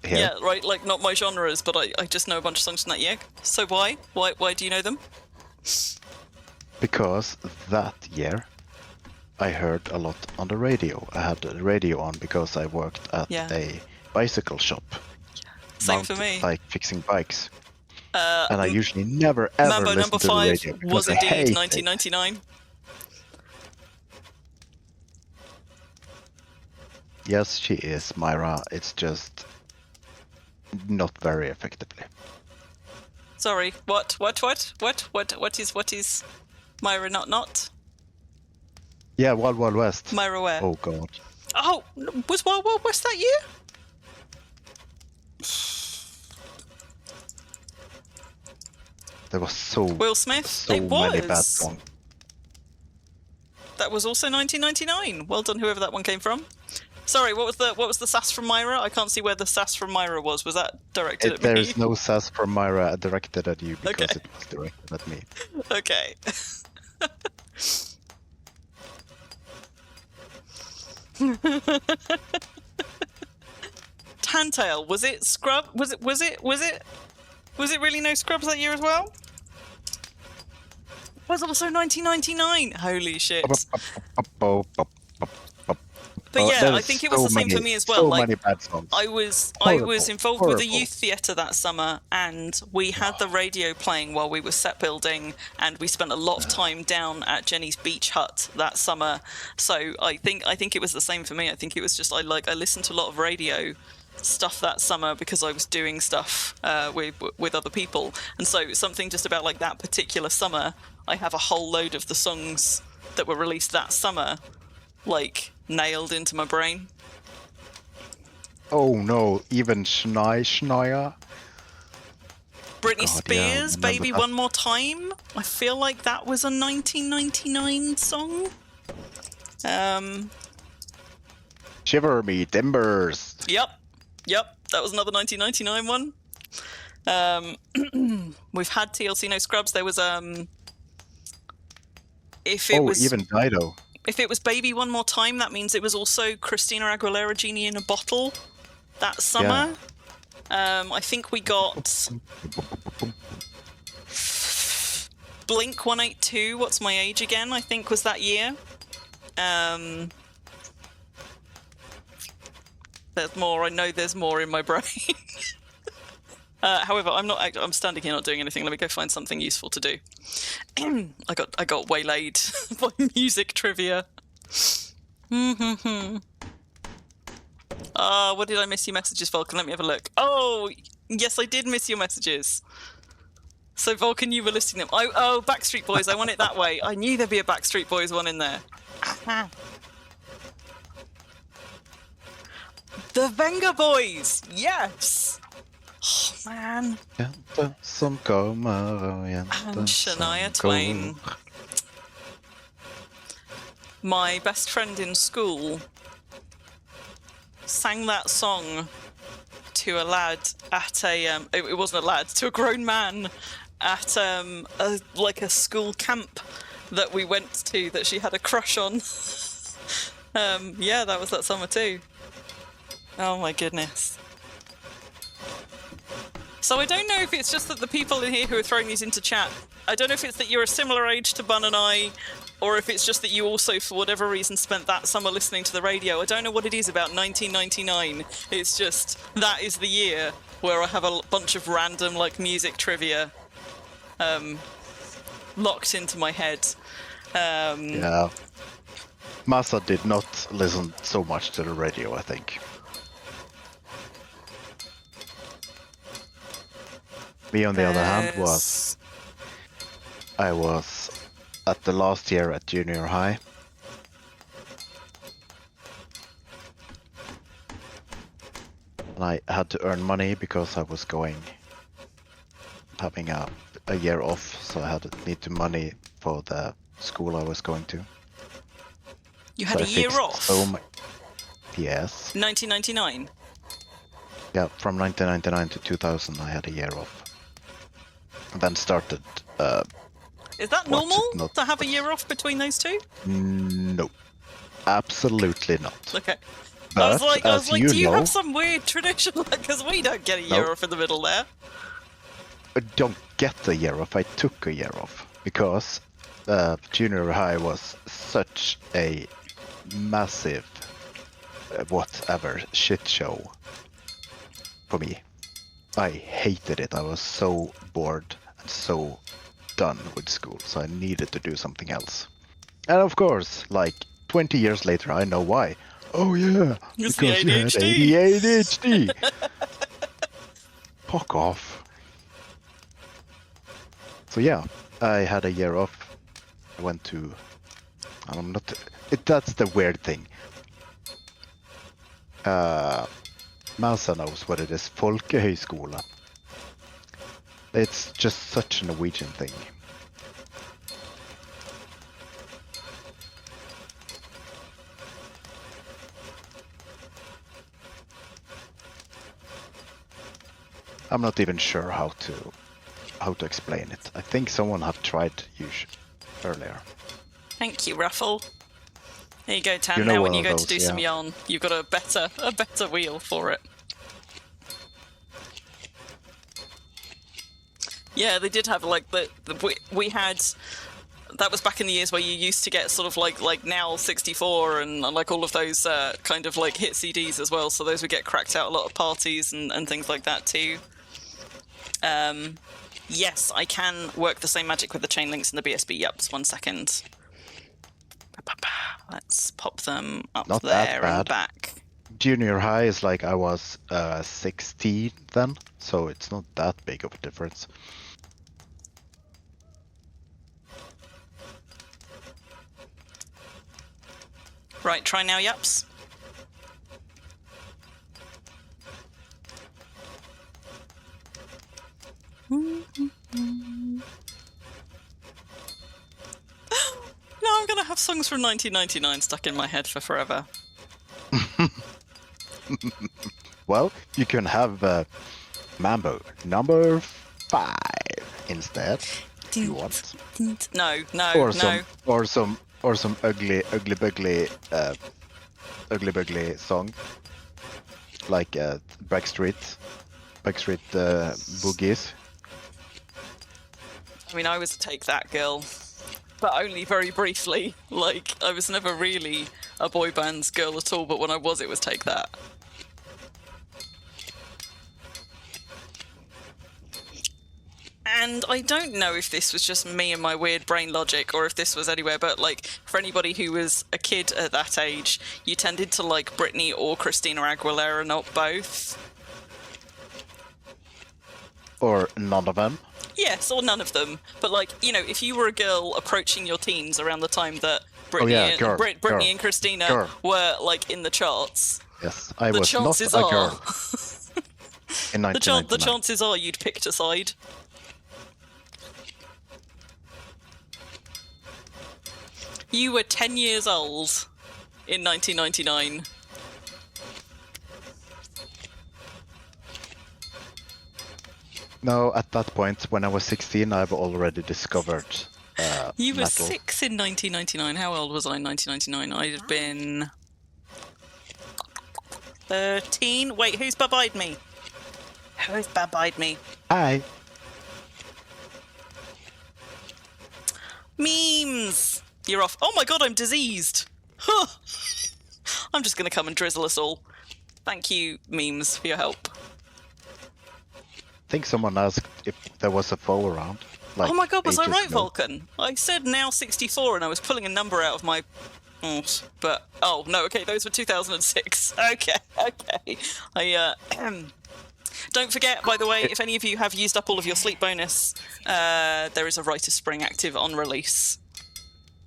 hear. Yeah, right. Like, not my genres, but I just know a bunch of songs from that year. So why? Why do you know them? Because that year I heard a lot on the radio. I had the radio on because I worked at a bicycle shop. Same for me. Like fixing bikes. And I usually never ever Mambo listen No. to the 5 radio. was because I hate indeed it. 1999. Yes, she is, Myra. It's just not very effectively. Sorry, what is Myra not? Yeah, Wild Wild West. Myra where? Oh god. Oh, was Wild Wild West that year? There was so Will Smith? so It many bad was. songs. That was also 1999. Well done, whoever that one came from. Sorry, what was the sass from Myra? I can't see where the sass from Myra was. Was that directed at me? There is no sass from Myra directed at you because Okay. it was directed at me. Okay. Tantail, was it Scrub? Was it really no Scrubs that year as well? It was also 1999. Holy shit. But yeah, I think it was the same for me as well. So like, many bad songs. I was Horrible, involved with the horrible. youth theatre that summer, and we had the radio playing while we were set building, and we spent a lot of time down at Jenny's beach hut that summer. So I think it was the same for me. I think it was just I listened to a lot of radio stuff that summer because I was doing stuff with other people, and so something just about like that particular summer, I have a whole load of the songs that were released that summer like nailed into my brain. Oh no, even Schneier. Britney God, yeah, I Spears, remember Baby that. One More Time. I feel like that was a 1999 song. Shiver Me Timbers. Yep, that was another 1999 one. We've had TLC No Scrubs. There was Even Dido. If it was Baby One More Time, that means it was also Christina Aguilera, Genie in a Bottle that summer. I think we got Blink 182, What's My Age Again, I think was that year. There's more. I know there's more in my brain. However, I'm standing here not doing anything. Let me go find something useful to do. I got waylaid by music trivia. What did I miss your messages, Vulcan? Let me have a look. Oh, yes, I did miss your messages. So, Vulcan, you were listing them. Backstreet Boys. I want it that way. I knew there'd be a Backstreet Boys one in there. The Venga Boys. Yes. Man. Jente som kommer och jente And Shania som Twain. går. My best friend in school sang that song to a lad at a it wasn't a lad, to a grown man at a school camp that we went to that she had a crush on. Yeah, that was that summer too. Oh my goodness. So I don't know if it's just that the people in here who are throwing these into chat, I don't know if it's that you're a similar age to Bun and I, or if it's just that you also, for whatever reason, spent that summer listening to the radio. I don't know what it is about 1999. It's just, that is the year where I have a bunch of random, like, music trivia locked into my head. Yeah. Masa did not listen so much to the radio, I think. Me, on the other hand, I was at the last year at junior high. And I had to earn money because I was having a year off, so I need to money for the school I was going to. You had So a I year fixed off? Yes. 1999? Yeah, from 1999 to 2000 I had a year off. And then started... Is that normal to have a year off between those two? No. Absolutely not. Okay. But, I was like, do you know, have some weird tradition? Because we don't get a year off in the middle there. I don't get a year off, I took a year off. Because junior high was such a massive whatever shit show for me. I hated it. I was so bored and so done with school, so I needed to do something else. And of course, like 20 years later, I know why. Oh yeah, It's because the you had ADHD. ADHD. Fuck off. So yeah, I had a year off. I went to... And I'm not... that's the weird thing. Masa knows what it is. Folkehøyskole. It's just such a Norwegian thing. I'm not even sure how to explain it. I think someone have tried earlier. Thank you, Ruffle. There you go, Tan. You know Now one when you of go to do those, some yeah. yarn, you've got a better wheel for it. Yeah, they did have like we had. That was back in the years where you used to get sort of like now 64 and like all of those kind of like hit CDs as well. So those would get cracked out a lot of parties and things like that too. Yes, I can work the same magic with the chain links and the BSB. Yups, 1 second. Let's pop them up Not that there bad. and back. Junior high is like I was 16 then, so it's not that big of a difference. Right, try now, Yups. Now I'm gonna have songs from 1999 stuck in my head for forever. Well, you can have Mambo number 5 instead, if you want. No, Or some ugly song, like Backstreet Boogies. I mean, I was a Take That girl, but only very briefly. Like, I was never really a boy band's girl at all, but when I was, it was Take That. And I don't know if this was just me and my weird brain logic, or if this was anywhere, but like, for anybody who was a kid at that age, you tended to like Britney or Christina Aguilera, not both. Or none of them. Yes, or none of them. But like, you know, if you were a girl approaching your teens around the time that Britney, girl. and Christina were like in the charts, Yes, I the was not chances a are girl. In The 1999. chances are you'd picked a side. You were 10 years old in 1999. No, at that point, when I was 16, I've already discovered You were metal. 6 in 1999. How old was I in 1999? I'd have been 13. Wait, who's bye-byed me? Who's bye-byed me? Hi. Memes! You're off. Oh my god, I'm diseased. Huh. I'm just going to come and drizzle us all. Thank you, memes, for your help. I think someone asked if there was a foe around. Like, oh my god, was I ages right, ago. Vulcan? I said now 64 and I was pulling a number out of my... but... Oh, no, okay, those were 2006. Okay. I, Don't forget, by the way, if any of you have used up all of your sleep bonus, there is a Rite of Spring active on release.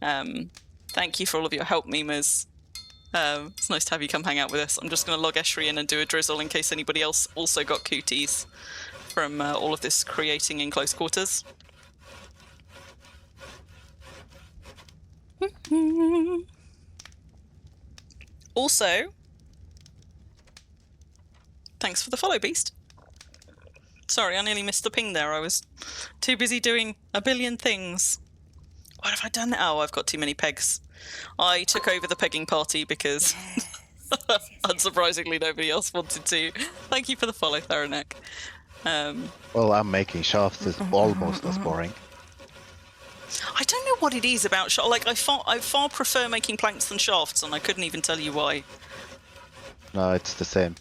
Thank you for all of your help, memers. It's nice to have you come hang out with us. I'm just going to log Eshri in and do a drizzle in case anybody else also got cooties from all of this creating in close quarters. Also, thanks for the follow, Beast. Sorry, I nearly missed the ping there. I was too busy doing a billion things. What have I done? Oh, I've got too many pegs. I took over the pegging party because, unsurprisingly, nobody else wanted to. Thank you for the follow, Theranek. Well, I'm making shafts is almost as boring. I don't know what it is about shafts. Like, I far prefer making planks than shafts, and I couldn't even tell you why. No, it's the same.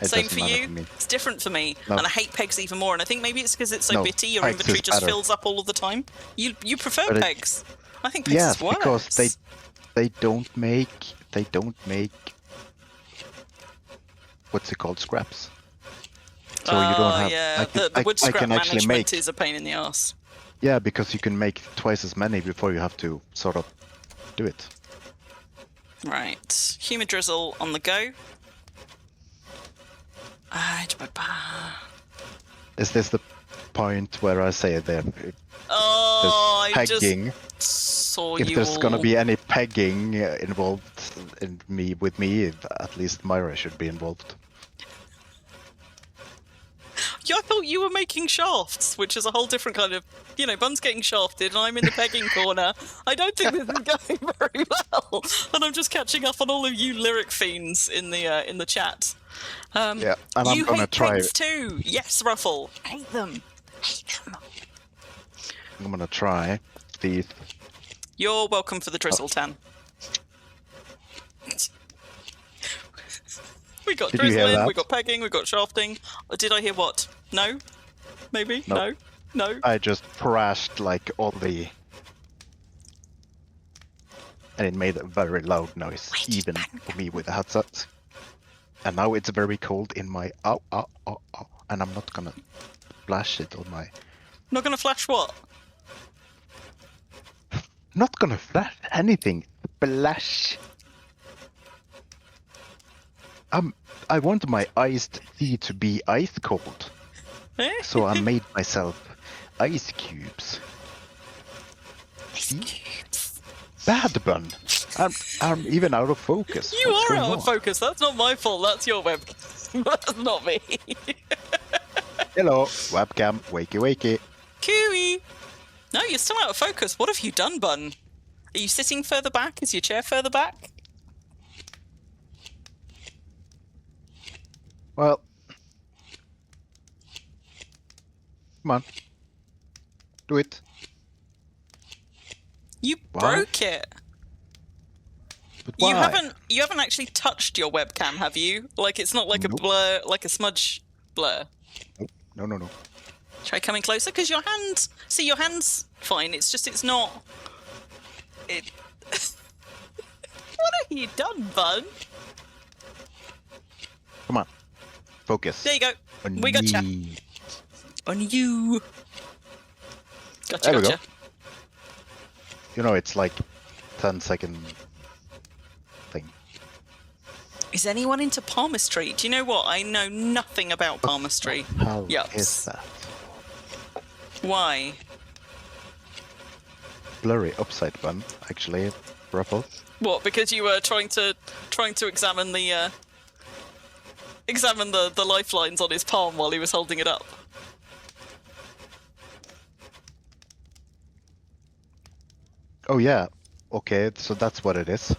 It Same doesn't for matter you? me. It's different for me, No. and I hate pegs even more. And I think maybe it's because it's so No, bitty, your pegs inventory is just better. fills up all of the time. You prefer But it- pegs? I think pegs Yes, is worse. because they don't make what's it called, scraps. So you don't have. Yeah, I can, the wood I scrap can actually management make. is a pain in the ass. Yeah, because you can make twice as many before you have to sort of do it. Right, humid drizzle on the go. Is this the point where I say there? Oh, I pegging. just saw If you there's all. gonna be any pegging involved with me, at least Myra should be involved. Yeah, I thought you were making shafts, which is a whole different kind of... You know, Bun's getting shafted and I'm in the pegging corner. I don't think this is going very well. And I'm just catching up on all of you lyric fiends in the chat. Yeah, and I'm You gonna hate try. pegs too. Yes, Ruffle. Hate them. Hate them. I'm gonna try these. You're welcome for the drizzle, Tan. We got Did you hear drizzling, that? we got pegging, we got shafting. Did I hear what? No? Maybe? Nope. No? I just crashed like all the, and it made a very loud noise, even for me with the headset. And now it's very cold in my and I'm not gonna flash it on my. Not gonna flash what? Not gonna flash anything. Flash. I want my iced tea to be ice cold, so I made myself ice cubes. See? Bad Bun. I'm even out of focus. You What's are going out on? of focus. That's not my fault. That's your webcam. That's not me. Hello, webcam. Wakey, wakey. Cooey. No, you're still out of focus. What have you done, Bun? Are you sitting further back? Is your chair further back? Well, come on, do it. You Why? broke it. But why? You haven't actually touched your webcam, have you? Like it's not like Nope. a blur, like a smudge blur. No. Try coming closer, because your hands. See, your hands fine. It's just it's not. It. What have you done, Bun? Come on, focus. There you go. On We gotcha. me. On you. Gotcha. There we go. Gotcha. You know, it's like 10-second thing. Is anyone into palmistry? Do you know what? I know nothing about palmistry. How Yups. is that? Why? Blurry upside bun, actually, Ruffle. What? Because you were trying to examine the lifelines on his palm while he was holding it up. Oh yeah, okay, so that's what it is.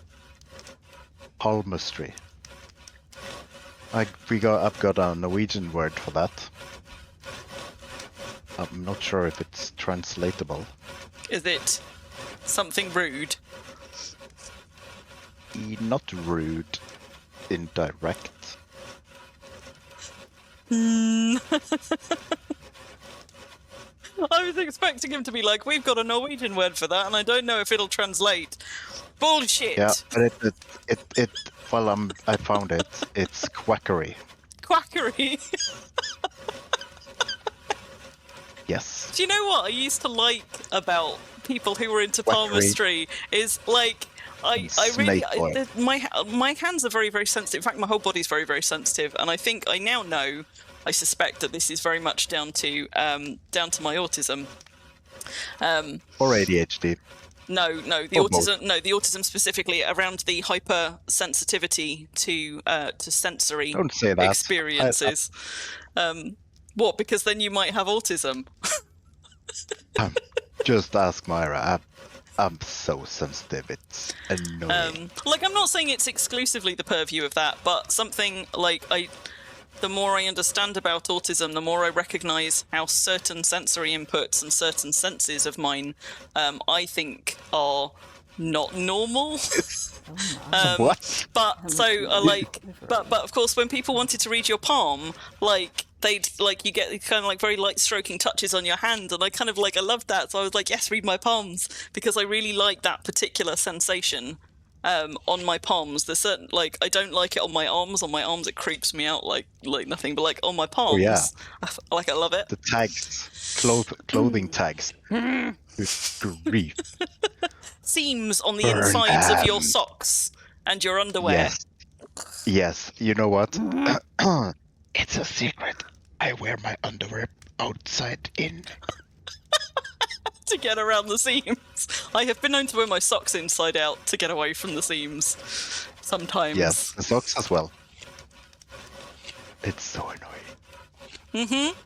Palmistry. I've got a Norwegian word for that. I'm not sure if it's translatable. Is it something rude? Not rude, indirect. I was expecting him to be like, we've got a Norwegian word for that, and I don't know if it'll translate. Bullshit! Yeah, but I found it. It's quackery. Quackery! Yes. Do you know what I used to like about people who were into Quackery. palmistry? Is like, I really, Snake oil. my hands are very, very sensitive. In fact, my whole body's very, very sensitive, and I think I now know. I suspect that this is very much down to my autism. Or ADHD. No, the Or autism. No, the autism specifically around the hypersensitivity to sensory Don't say that. experiences. What? Because then you might have autism. Just ask Myra. I'm so sensitive. It's annoying. Like, I'm not saying it's exclusively the purview of that, but something like the more I understand about autism, the more I recognise how certain sensory inputs and certain senses of mine, I think, are not normal. What? But so, but of course, when people wanted to read your palm, like you get kind of like very light stroking touches on your hand, and I kind of I loved that. So I was like, yes, read my palms, because I really like that particular sensation. On my palms, there's certain I don't like it on my arms. On my arms, it creeps me out like nothing. But on my palms, yeah. I love it. The tags, clothing tags. Good grief. Seams on the Burn insides of your them. socks and your underwear. Yes. You know what? It's a secret. I wear my underwear outside in. To get around the seams. I have been known to wear my socks inside out to get away from the seams. Sometimes. Yes, the socks as well. It's so annoying.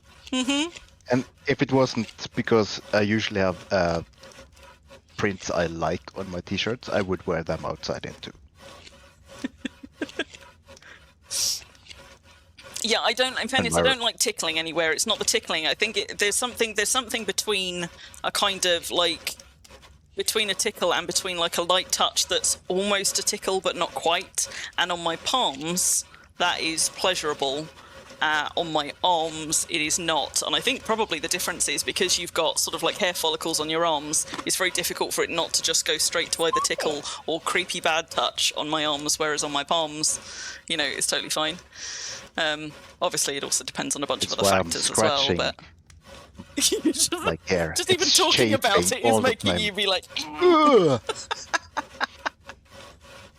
And if it wasn't because I usually have prints I like on my t-shirts, I would wear them outside in too. Yeah, I don't. In fairness, I don't like tickling anywhere. It's not the tickling. I think there's something between a kind of between a tickle and between a light touch that's almost a tickle but not quite. And on my palms, that is pleasurable. On my arms, it is not. And I think probably the difference is because you've got sort of hair follicles on your arms, it's very difficult for it not to just go straight to either tickle or creepy bad touch on my arms, whereas on my palms, it's totally fine. Obviously, it also depends on a bunch of other factors as well. But just hair. Just even talking about it is making you be like.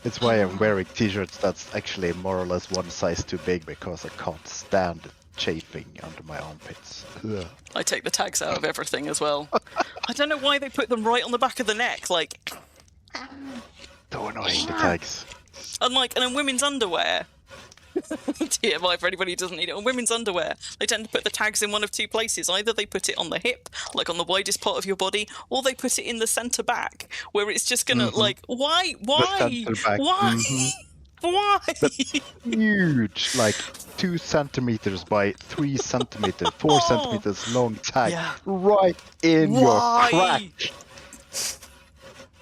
It's why I'm wearing t-shirts that's actually more or less one size too big, because I can't stand chafing under my armpits. Ugh. I take the tags out of everything as well. I don't know why they put them right on the back of the neck, So annoying, the tags. and in women's underwear. TMI for anybody who doesn't need it. On women's underwear, they tend to put the tags in one of two places. Either they put it on the hip, on the widest part of your body, or they put it in the centre back, where it's just gonna why? Why? Huge, 2 centimeters by 3 centimeters, 4 centimeters long tag, right in your crack.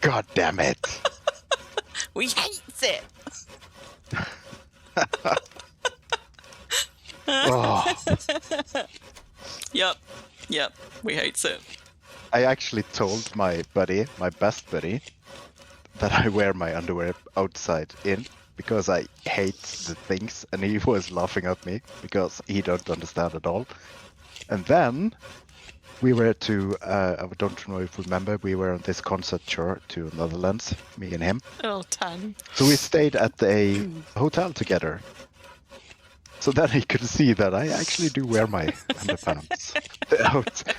God damn it! We hate it. Oh. Yep, we hate it. I actually told my best buddy, that I wear my underwear outside in because I hate the things, and he was laughing at me because he don't understand at all. And then we were to, I don't know if you remember, we were on this concert tour to Netherlands, me and him. Oh, Tan. So we stayed at a hotel together. So then he could see that I actually do wear my underpants.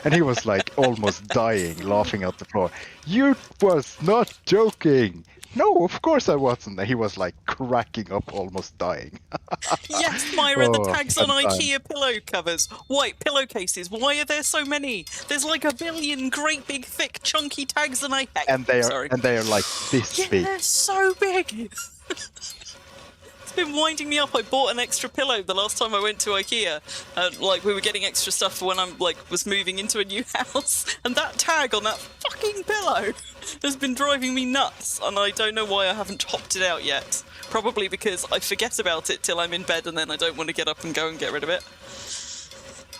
And he was like almost dying, laughing at the floor. You was not joking! No, of course I wasn't. He was like cracking up, almost dying. Yes, Myra, the Oh, tags on fun time. IKEA pillow covers. White pillowcases. Why are there so many? There's like a billion great big thick chunky tags and I And they are Sorry. like this Yeah, big. they're so big. It's been winding me up. I bought an extra pillow the last time I went to IKEA. Like we were getting extra stuff for when I'm was moving into a new house, and that tag on that fucking pillow has been driving me nuts, and I don't know why I haven't hopped it out yet. Probably because I forget about it till I'm in bed, and then I don't want to get up and go and get rid of it.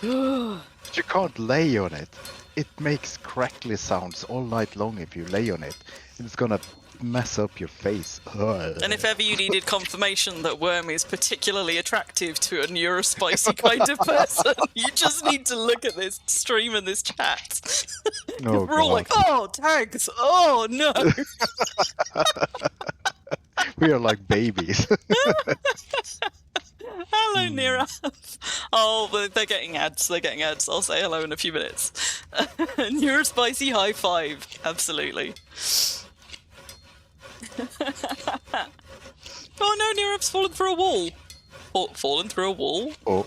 You can't lay on it. It makes crackly sounds all night long if you lay on it. It's gonna mess up your face. And if ever you needed confirmation that Wurm is particularly attractive to a neurospicy kind of person, you just need to look at this stream and this chat. Oh, We're all God. like, oh, tags, oh no. We are like babies. Hello, Nirav. Oh, but they're getting ads, they're getting ads. I'll say hello in a few minutes. Neurospicy high five, absolutely. Oh no, Nirav's fallen through a wall. Fallen through a wall? Oh,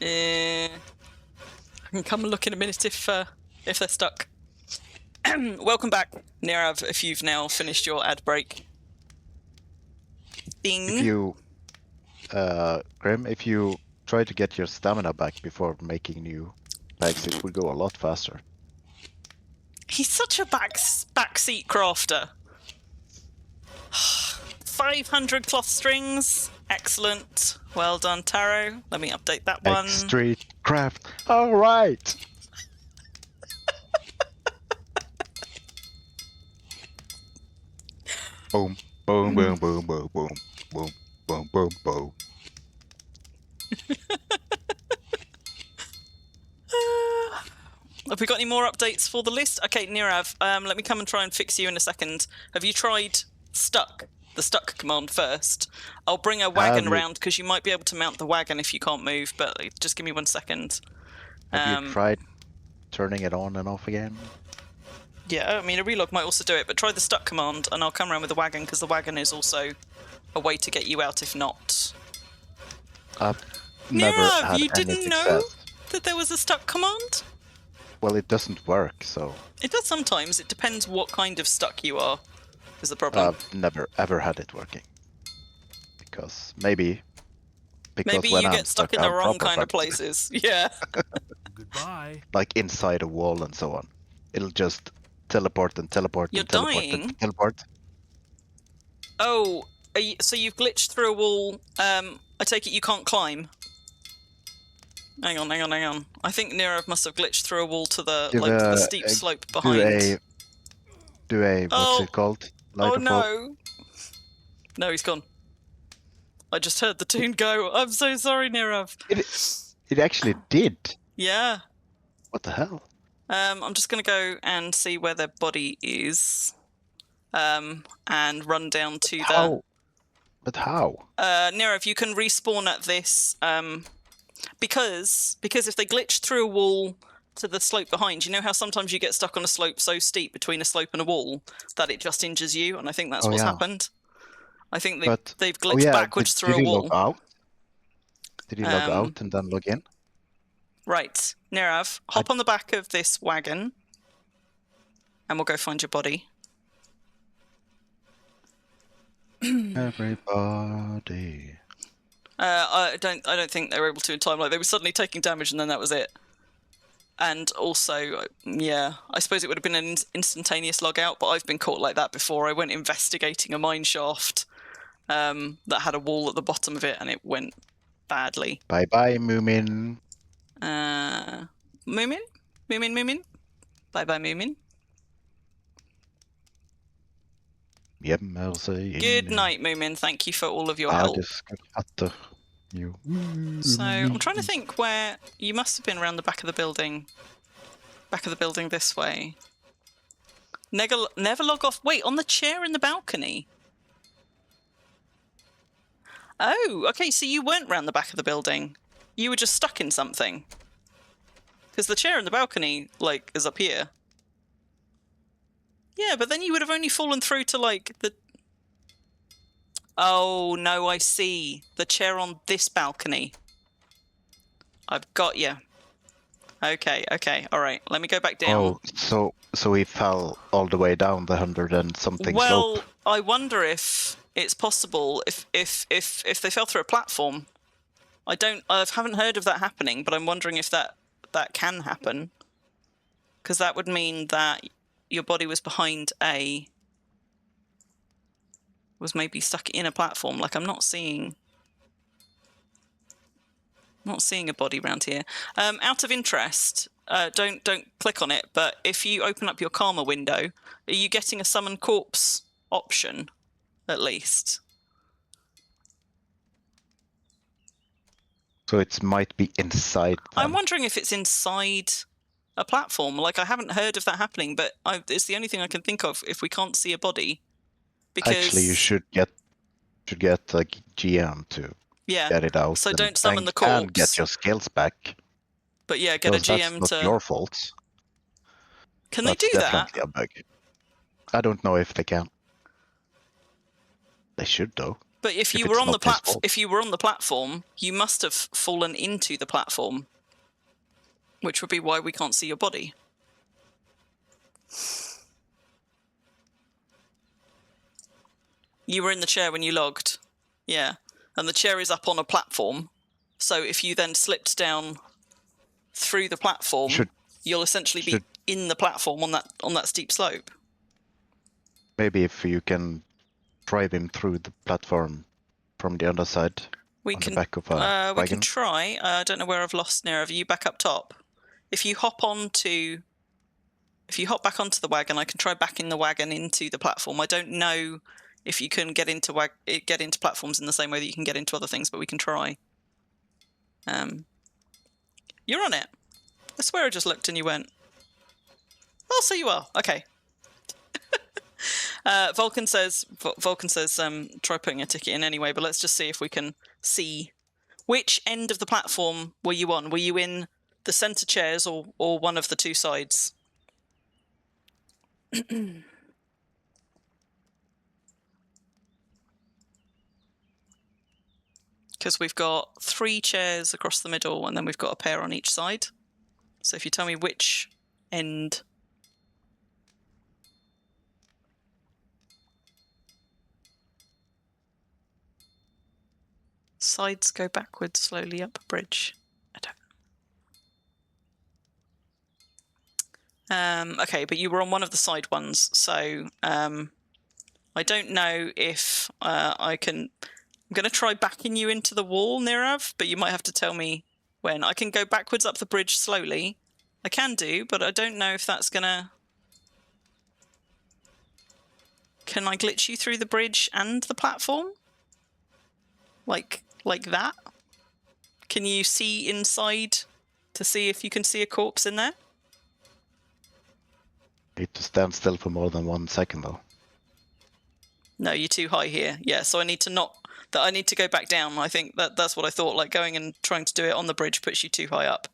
I can come and look in a minute if they're stuck. Welcome back, Nirav, if you've now finished your ad break. Bing. if you, Grim, if you try to get your stamina back before making new bags, it will go a lot faster. He's such a backseat crafter. 500 cloth strings. Excellent. Well done, Taro. Let me update that one. Street craft. All right. Boom, boom, boom, boom, boom, boom, boom, boom, boom, boom. Have we got any more updates for the list? Okay, Nirav, let me come and try and fix you in a second. Have you tried stuck? The stuck command first. I'll bring a wagon around because you might be able to mount the wagon if you can't move, but just give me 1 second. Have you tried turning it on and off again? Yeah, I mean, a relog might also do it, but try the stuck command and I'll come around with the wagon because the wagon is also a way to get you out if not. I've never Nirav, had you any didn't know success. that there was a stuck command? Well, it doesn't work, so It does sometimes. It depends what kind of stuck you are, is the problem. I've never ever had it working. Because maybe Maybe when you I'm get stuck in the I'm wrong proper kind of fucked. places. Yeah. Goodbye. Like inside a wall and so on. It'll just teleport and teleport You're and teleport dying? and teleport. Oh, so you've glitched through a wall. I take it you can't climb. Hang on. I think Nirav must have glitched through a wall to the Give to the a- steep a- slope behind. Do a Oh. what's it called? Light Oh of hope. no! No, he's gone. I just heard the tune go. I'm so sorry, Nirav. It actually did. Yeah. What the hell? I'm just gonna go and see where their body is. And run down to the. How? But how? Nirav, you can respawn at this. Because if they glitch through a wall to the slope behind, you know how sometimes you get stuck on a slope so steep between a slope and a wall that it just injures you, and I think that's Oh, what's yeah. happened. I think But they've glitched backwards did, through did a he wall. log out? Did he log Um, out and then log in? Right, Nirav, hop on the back of this wagon, and we'll go find your body. Everybody. I don't think they were able to in time. Like they were suddenly taking damage, and then that was it. And also, yeah, I suppose it would have been an instantaneous log out, but I've been caught like that before. I went investigating a mine shaft that had a wall at the bottom of it, and it went badly. Bye bye, Moomin. Moomin? Bye bye, Moomin. Mercy. Good night, Moomin. Thank you for all of your help. Adiska katter. You. So I'm trying to think where you must have been around the back of the building. Back of the building this way. Never log off. Wait, on the chair in the balcony. Oh, okay. So you weren't round the back of the building. You were just stuck in something. Because the chair in the balcony, like, is up here. Yeah, but then you would have only fallen through to, like, the... Oh, no, I see. The chair on this balcony. I've got you. Okay, all right. Let me go back down. Oh, so he fell all the way down the 100 and something Well, slope. I wonder if it's possible if they fell through a platform. I haven't heard of that happening, but I'm wondering if that can happen. Because that would mean that your body was was maybe stuck in a platform. Like, I'm not seeing a body around here. Out of interest, don't click on it, but if you open up your karma window, are you getting a summon corpse option, at least? So it might be inside them. I'm wondering if it's inside a platform. Like, I haven't heard of that happening, but it's the only thing I can think of if we can't see a body. Because Actually, you should get like GM to get it out. So don't summon the corpse. And get your skills back. But yeah, get a GM that's not your fault. Can they do that? That's definitely a bug. I don't know if they can. They should though. But if you were on the platform, you must have fallen into the platform, which would be why we can't see your body. You were in the chair when you logged. Yeah. And the chair is up on a platform. So if you then slipped down through the platform, you'll essentially be in the platform on that steep slope. Maybe if you can drive him through the platform from the other side. We can back of a we can try. I don't know where I've lost Nira. Are you back up top? If you hop back onto the wagon, I can try backing the wagon into the platform. I don't know if you can get into platforms in the same way that you can get into other things, but we can try. You're on it. I swear I just looked and you went. Oh, so you are. Okay. Vulcan says, try putting a ticket in anyway, but let's just see if we can see. Which end of the platform were you on? Were you in the centre chairs or one of the two sides? Because we've got 3 chairs across the middle and then we've got a pair on each side. So if you tell me which end... Sides go backwards slowly up a bridge. I don't... okay, but you were on one of the side ones, so I don't know if I can... I'm going to try backing you into the wall, Nirav, but you might have to tell me when. I can go backwards up the bridge slowly. I can do, but I don't know if that's going to... Can I glitch you through the bridge and the platform? Like that? Can you see inside to see if you can see a corpse in there? Need to stand still for more than 1 second, though. No, you're too high here. Yeah, so I need to go back down. I think that's what I thought. Like going and trying to do it on the bridge puts you too high up.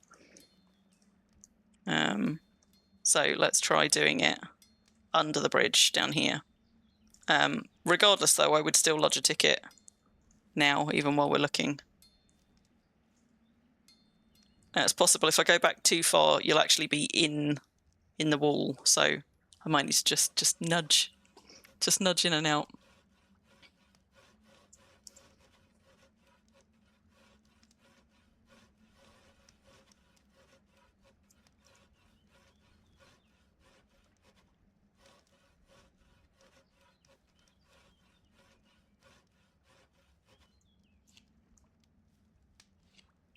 So let's try doing it under the bridge down here. Regardless, though, I would still lodge a ticket now, even while we're looking. It's possible if I go back too far, you'll actually be in the wall. So I might need to just nudge in and out.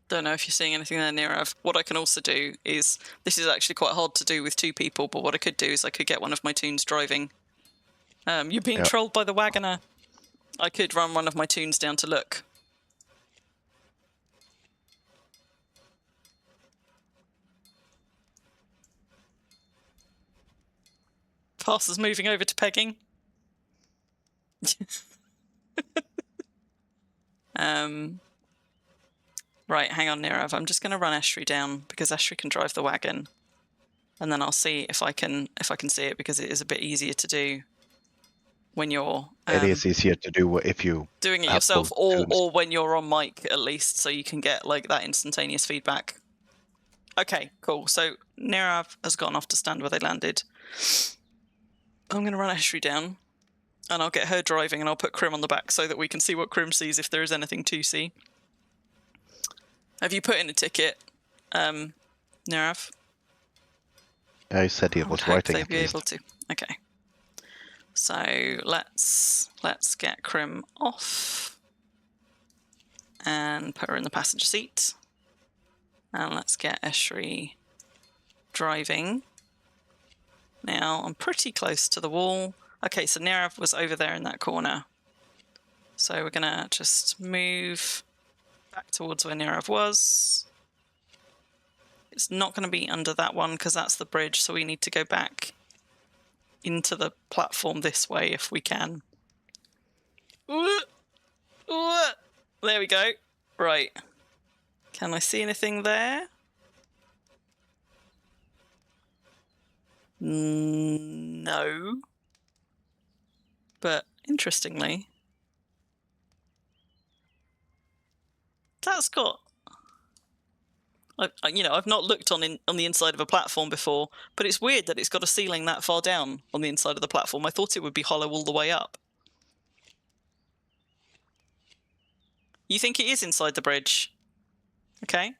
Don't know if you're seeing anything there, Nirav. What I can also do is, this is actually quite hard to do with 2 people, but what I could do is I could get one of my toons driving. You're being trolled by the wagoner. I could run one of my toons down to look. Passer's moving over to pegging. Right, hang on, Nirav. I'm just going to run Estuary down because Estuary can drive the wagon, and then I'll see if I can see it, because it is a bit easier to do when you're. It is easier to do if you doing it have yourself, both or when you're on mic at least, so you can get like that instantaneous feedback. Okay, cool. So Nirav has gone off to stand where they landed. I'm going to run Estuary down, and I'll get her driving, and I'll put Crim on the back so that we can see what Crim sees if there is anything to see. Have you put in a ticket, Nirav? I said he was writing at be least. able to. Okay. So let's get Crim off and put her in the passenger seat. And let's get Estuary driving. Now, I'm pretty close to the wall. Okay, so Nirav was over there in that corner. So we're going to just move back towards where Nirav was. It's not going to be under that one because that's the bridge, so we need to go back into the platform this way if we can. There we go. Right. Can I see anything there? No. But interestingly, that's got. I've not looked on the inside of a platform before, but it's weird that it's got a ceiling that far down on the inside of the platform. I thought it would be hollow all the way up. You think it is inside the bridge? Okay.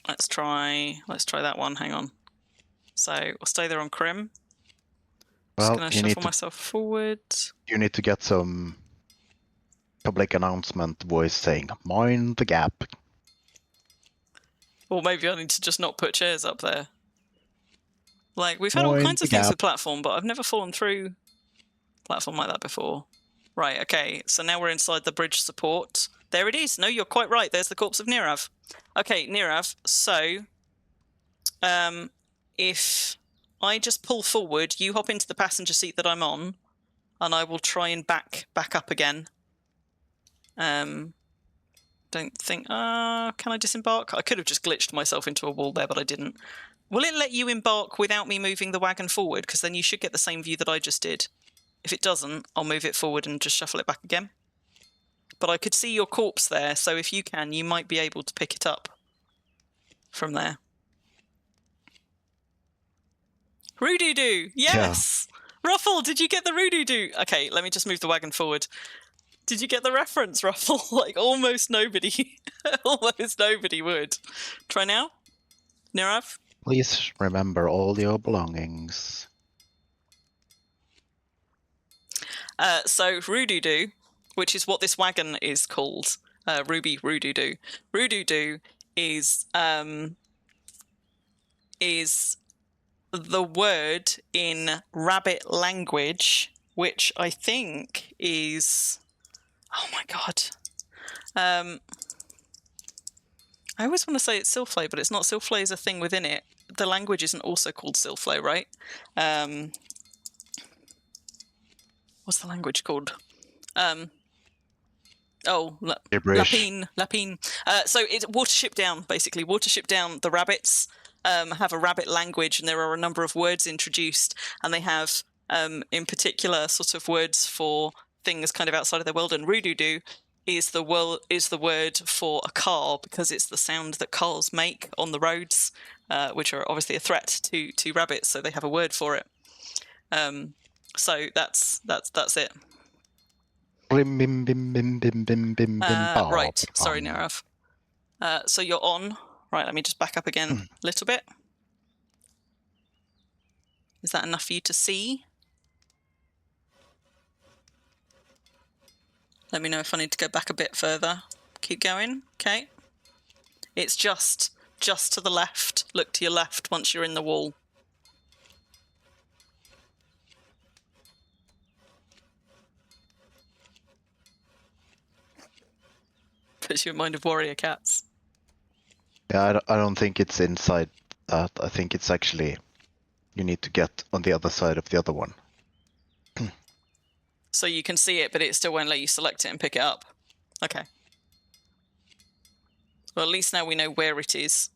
Let's try that one. Hang on. So we'll stay there on Crim. Well, just going to shuffle myself forward. You need to get some public announcement voice saying, "Mind the gap." Or maybe I need to just not put chairs up there. Like, we've had all kinds of things with platform, but I've never fallen through platform like that before. Right, okay, so now we're inside the bridge support. There it is. No, you're quite right. There's the corpse of Nirav. Okay, Nirav, so if I just pull forward, you hop into the passenger seat that I'm on, and I will try and back up again. Don't think... can I disembark? I could have just glitched myself into a wall there, but I didn't. Will it let you embark without me moving the wagon forward? Because then you should get the same view that I just did. If it doesn't, I'll move it forward and just shuffle it back again. But I could see your corpse there, so if you can, you might be able to pick it up from there. Roo-doo-doo! Yes! Yeah. Ruffle, did you get the roo-doo-doo? Okay, let me just move the wagon forward. Did you get the reference, Ruffle? Like, almost nobody. Almost nobody would. Try now. Nirav? Please remember all your belongings. So, Roo-doo-doo, which is what this wagon is called. Ruby Roo-doo-doo. Roo-doo-doo is the word in rabbit language, which I think is... Oh my god. I always want to say it's Silflay, but it's not. Silflay is a thing within it. The language isn't also called Silflay, right? What's the language called? Lapine. So it's Watership Down, basically. Watership Down, the rabbits have a rabbit language, and there are a number of words introduced, and they have, in particular, sort of words for things kind of outside of their world, and Roo-doo-doo is the word for a car, because it's the sound that cars make on the roads, which are obviously a threat to rabbits, so they have a word for it. So that's it. Right, sorry, Nirav. So you're on. Right, let me just back up again a little bit. Is that enough for you to see? Let me know if I need to go back a bit further. Keep going. Okay. It's just to the left. Look to your left once you're in the wall. Puts you in mind of warrior cats. Yeah, I don't think it's inside that. I think it's actually you need to get on the other side of the other one. So you can see it, but it still won't let you select it and pick it up. Okay. Well, at least now we know where it is.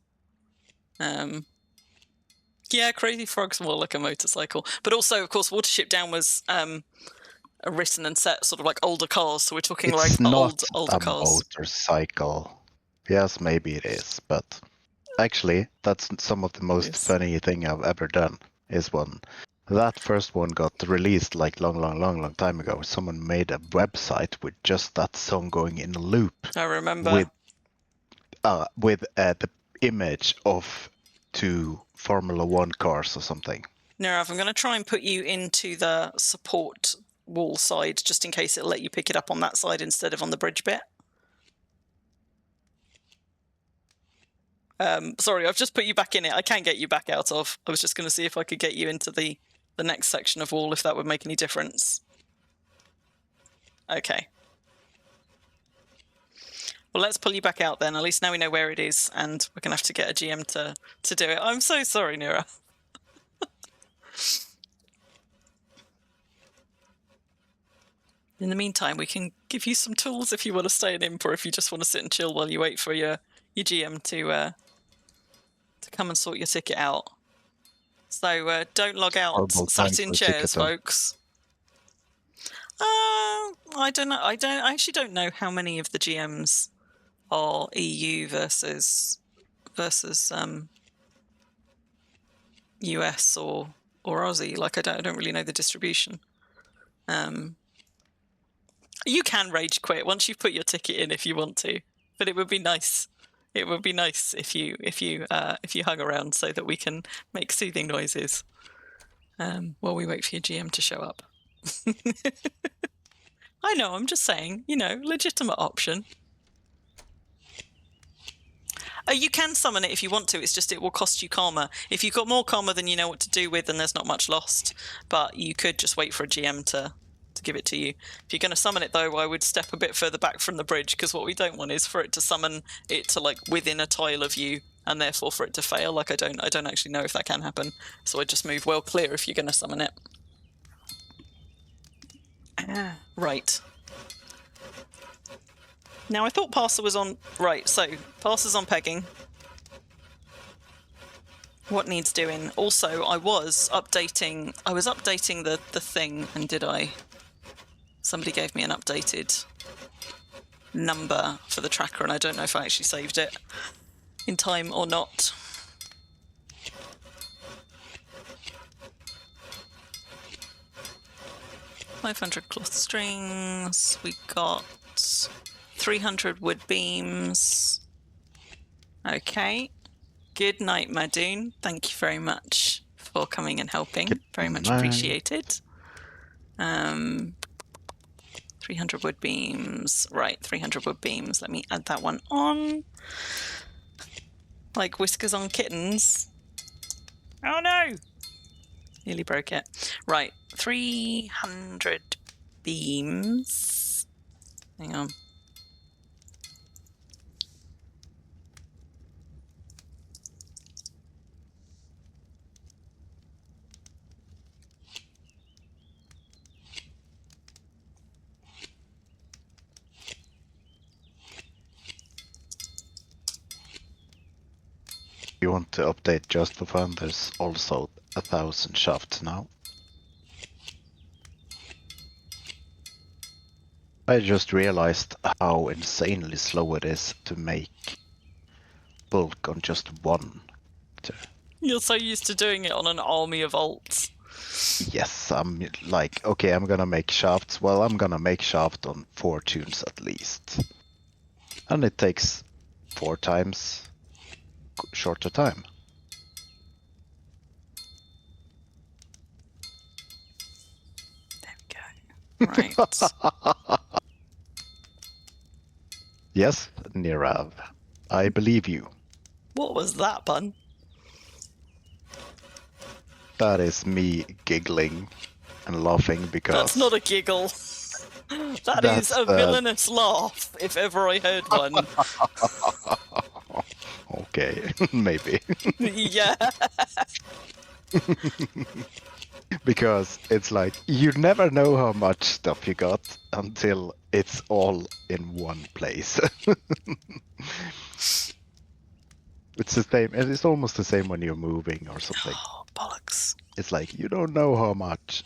Yeah, Crazy Frog's more like a motorcycle. But also, of course, Watership Down was written and set sort of like older cars. So we're talking It's like not older a cars. motorcycle. Yes, maybe it is, but actually, that's some of the most Yes. funny thing I've ever done. Is when that first one got released like long time ago. Someone made a website with just that song going in a loop I remember. with the image of 2 Formula 1 cars or something. Nirav, I'm going to try and put you into the support wall side, just in case it'll let you pick it up on that side instead of on the bridge bit. Sorry, I've just put you back in it. I can get you back out of. I was just going to see if I could get you into the next section of wall, if that would make any difference. Okay. Well, let's pull you back out then. At least now we know where it is, and we're going to have to get a GM to do it. I'm so sorry, Nira. In the meantime, we can give you some tools if you want to stay in imp, or if you just want to sit and chill while you wait for your GM to come and sort your ticket out. So don't log out Horrible sat time in for a chairs, ticket, though. folks. I don't know. I actually don't know how many of the GMs are EU versus US or Aussie. Like I don't really know the distribution. You can rage quit once you've put your ticket in if you want to, but it would be nice. It would be nice if you hung around so that we can make soothing noises while we wait for your GM to show up. I know, I'm just saying, legitimate option. You can summon it if you want to, it's just it will cost you karma. If you've got more karma than you know what to do with, then there's not much lost. But you could just wait for a GM to give it to you. If you're going to summon it, though, I would step a bit further back from the bridge, because what we don't want is for it to summon it to, like, within a tile of you, and therefore for it to fail. Like, I don't actually know if that can happen. So I'd just move well clear if you're going to summon it. Right. Now, I thought Parser was on... Right, so Parser's on pegging. What needs doing? Also, I was updating the thing, and did I... Somebody gave me an updated number for the tracker, and I don't know if I actually saved it in time or not. $500 cloth strings. We got 300 wood beams. Okay. Good night, Madoon. Thank you very much for coming and helping. Very much appreciated. 300 wood beams. Right, 300 wood beams. Let me add that one on. Like whiskers on kittens. Oh no! Nearly broke it. Right, 300 beams. Hang on. You want to update just for fun? There's also 1,000 shafts now. I just realized how insanely slow it is to make bulk on just one. You're so used to doing it on an army of alts. Yes, I'm like, okay, I'm gonna make shafts. Well, I'm gonna make shaft on 4 tunes at least. And it takes 4 times shorter time. There we go. Right. Yes, Nirav, I believe you. What was that, Bun? That is me giggling and laughing because... That's not a giggle. That is a villainous laugh, if ever I heard one. Okay, maybe. Yeah. Because it's like you never know how much stuff you got until it's all in one place. It's the same, and it's almost the same when you're moving or something. Oh, bollocks. It's like you don't know how much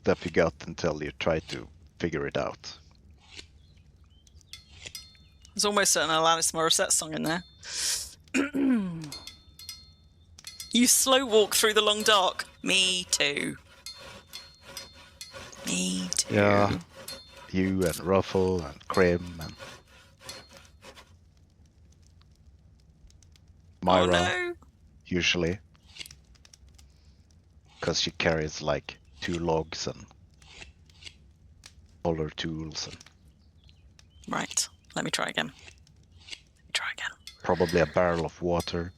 stuff you got until you try to figure it out. There's almost an Alanis Morissette song in there. You slow walk through the long dark. Me too. Me too. Yeah. You and Ruffle and Crim and Myra, Oh no. usually. Because she carries like 2 logs and all her tools and Right. Let me try again. probably a barrel of water.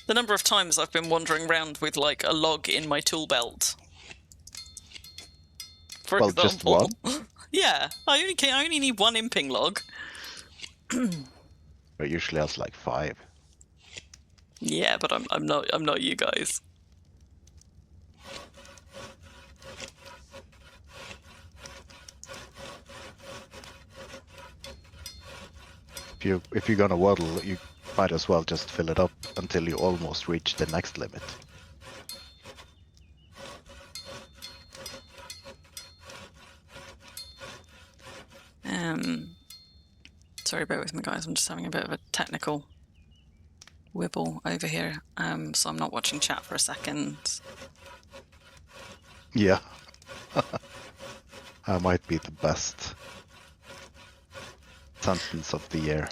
The number of times I've been wandering around with like a log in my tool belt. For Well, example. just one? Yeah. I only need one imping log. But usually has like 5. Yeah, but I'm not you guys. If you're gonna waddle, you might as well just fill it up until you almost reach the next limit. Sorry, bear with me, guys. I'm just having a bit of a technical wibble over here. So I'm not watching chat for a second. Yeah. That might be the best sentence of the year.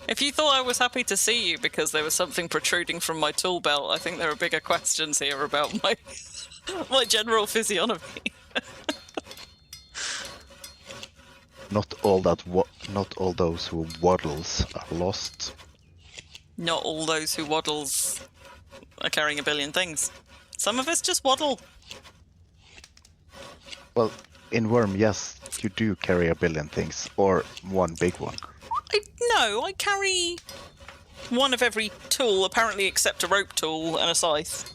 If you thought I was happy to see you because there was something protruding from my tool belt, I think there are bigger questions here about my my general physiognomy. Not all those who waddles are lost. Not all those who waddles are carrying a billion things. Some of us just waddle. Well, in Wurm, yes, you do carry a billion things, or one big one. I carry one of every tool, apparently except a rope tool and a scythe.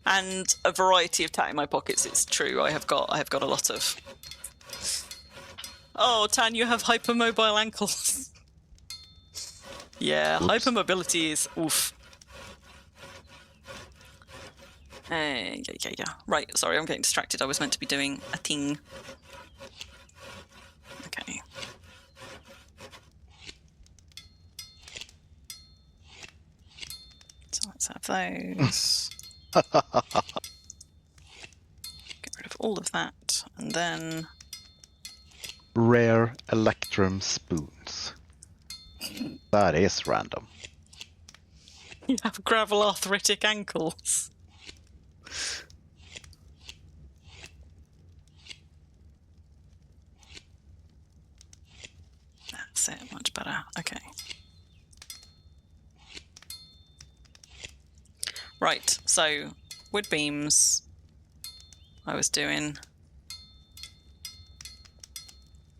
And a variety of tat in my pockets, it's true. I have got a lot of... Oh, Tan, you have hypermobile ankles. Yeah, Oops. hypermobility is oof. Yeah. Right, sorry, I'm getting distracted. I was meant to be doing a thing. Okay. So let's have those. Get rid of all of that, and then... Rare electrum spoons. That is random. You have gravel arthritic ankles. That's it, much better. Okay. Right, so wood beams I was doing.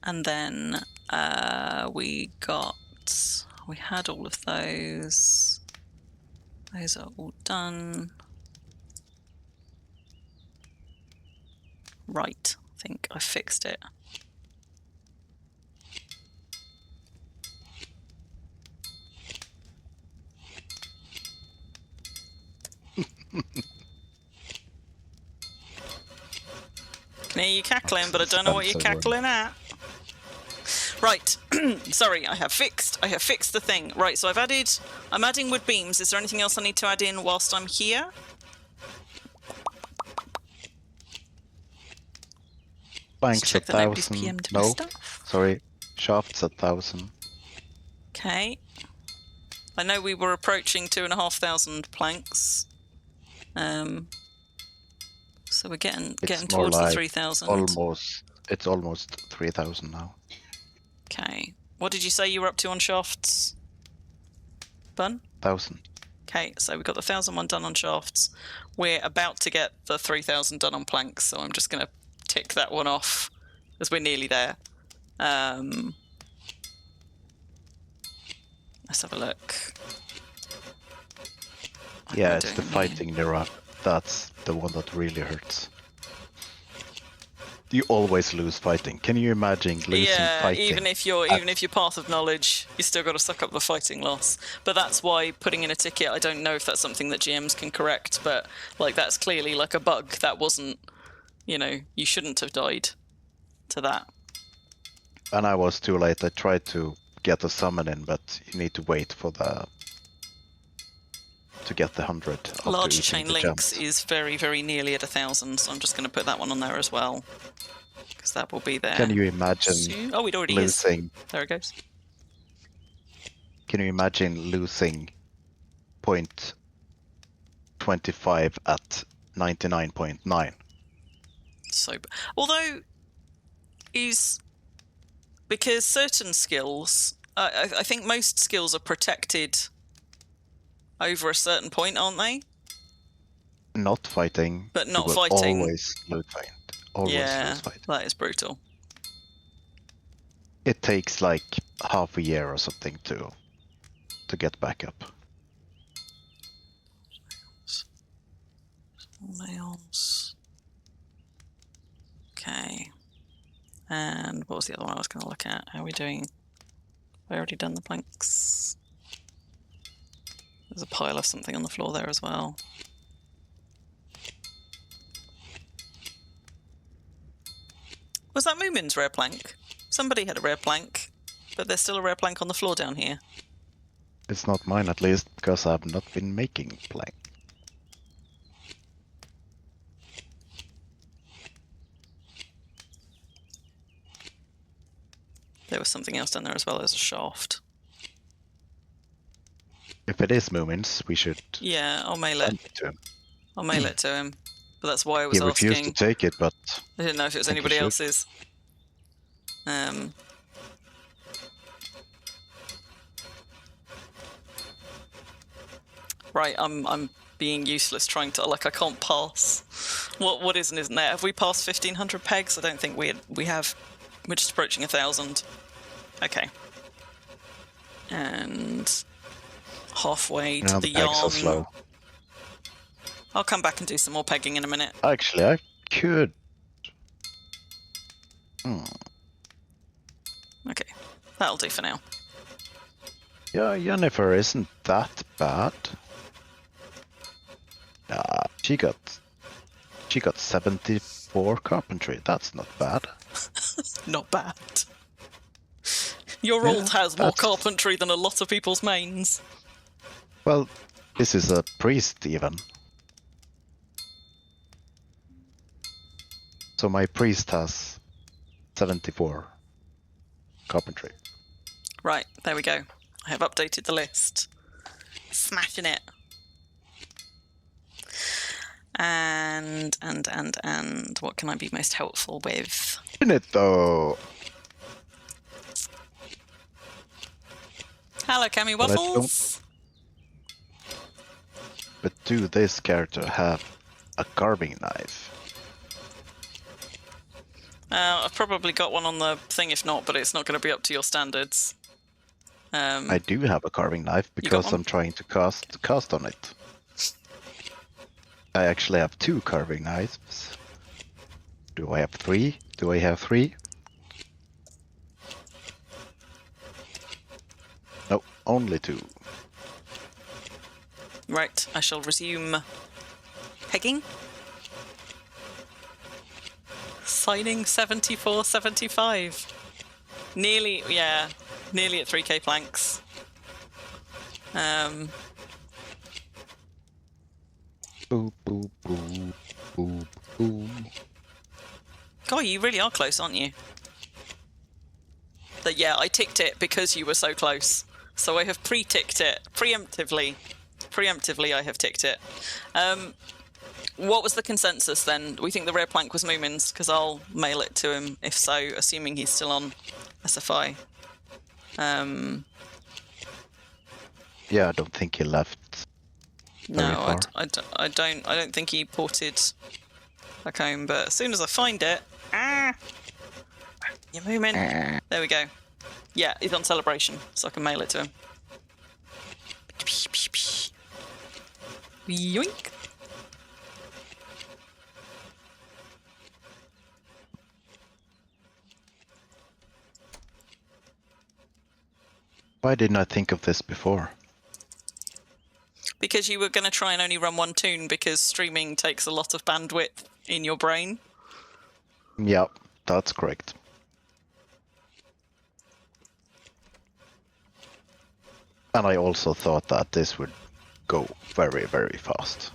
And then we had all of those. Those are all done. Right, I think I fixed it. Can hear you cackling, but I don't know what you're cackling at. Right, sorry, I have fixed the thing. Right, so I'm adding wood beams. Is there anything else I need to add in whilst I'm here? Planks check that nobody's 1,000. PM'd my No, stuff. sorry. Shafts 1,000. Okay. I know we were approaching 2,500 planks. So we're getting towards the 3,000. It's almost 3,000 now. Okay. What did you say you were up to on shafts? Bun? 1,000. Okay, so we've got the 1,001 done on shafts. We're about to get the 3,000 done on planks, so I'm just going to tick that one off as we're nearly there. Let's have a look. Yeah, am I it's the doing here? fighting Nira. That's the one that really hurts. You always lose fighting. Can you imagine losing fighting? even if your path of knowledge, you still got to suck up the fighting loss. But that's why putting in a ticket, I don't know if that's something that GMs can correct, but like that's clearly like a bug. That wasn't, you shouldn't have died to that. And I was too late. I tried to get a summon in, but you need to wait for to get the 100 after Large eating chain the links gems. is very, very nearly at 1,000, so I'm just going to put that one on there as well, because that will be there. Can you imagine soon. Oh, it already losing? is. There it goes. Can you imagine losing 0.25 at 99.9? So, although because certain skills, I think most skills are protected over a certain point, aren't they? Not fighting. But not you will fighting. Always lose fight. Always lose fight. That is brutal. It takes like half a year or something to get back up. Nails. Okay. And what was the other one I was going to look at? How are we doing? Have I already done the planks? There's a pile of something on the floor there as well. Was that Moomin's rare plank? Somebody had a rare plank, but there's still a rare plank on the floor down here. It's not mine at least, because I've not been making plank. There was something else down there as well. There's a shaft. If it is Moomin's, we should Yeah, I'll mail it. send it to him. I'll mail it to him. But that's why I was He refused asking. to take it, but I didn't know if it was think you anybody should. else's. Right, I'm being useless trying to, like, I can't pass. What is and isn't there? Have we passed 1,500 pegs? I don't think we have. We're just approaching 1,000. Okay. And halfway to no, the pegs are yarn. slow. I'll come back and do some more pegging in a minute. Actually, I could. Okay, that'll do for now. Yeah, Yennefer isn't that bad. Nah, she got 74 carpentry. That's not bad. Not bad. Your Yeah, old has more that's- carpentry than a lot of people's mains. Well, this is a priest even. So my priest has 74 carpentry. Right, there we go. I have updated the list. Smashing it. And what can I be most helpful with? Isn't it though? Hello, Cammy But I don't- Waffles. But do this character have a carving knife? I've probably got one on the thing, if not, but it's not going to be up to your standards. I do have a carving knife because one? I'm trying to cast on it. I actually have 2 carving knives. Do I have 3? Do I have 3? No, only 2. Right, I shall resume pegging. Signing 74.75. Nearly at 3k planks. Boop, boop, boop, boop, boop. God, you really are close, aren't you? But yeah, I ticked it because you were so close. So I have pre-ticked it. Preemptively, I have ticked it. What was the consensus then? We think the rare plank was Moomin's, because I'll mail it to him if so, assuming he's still on SFI. Yeah, I don't think he left. No, I don't think he ported back home, but as soon as I find it... You're moving. There we go. Yeah, he's on celebration, so I can mail it to him. Yoink. Why didn't I think of this before? Because you were going to try and only run one toon because streaming takes a lot of bandwidth in your brain. Yeah, that's correct. And I also thought that this would go very, very fast.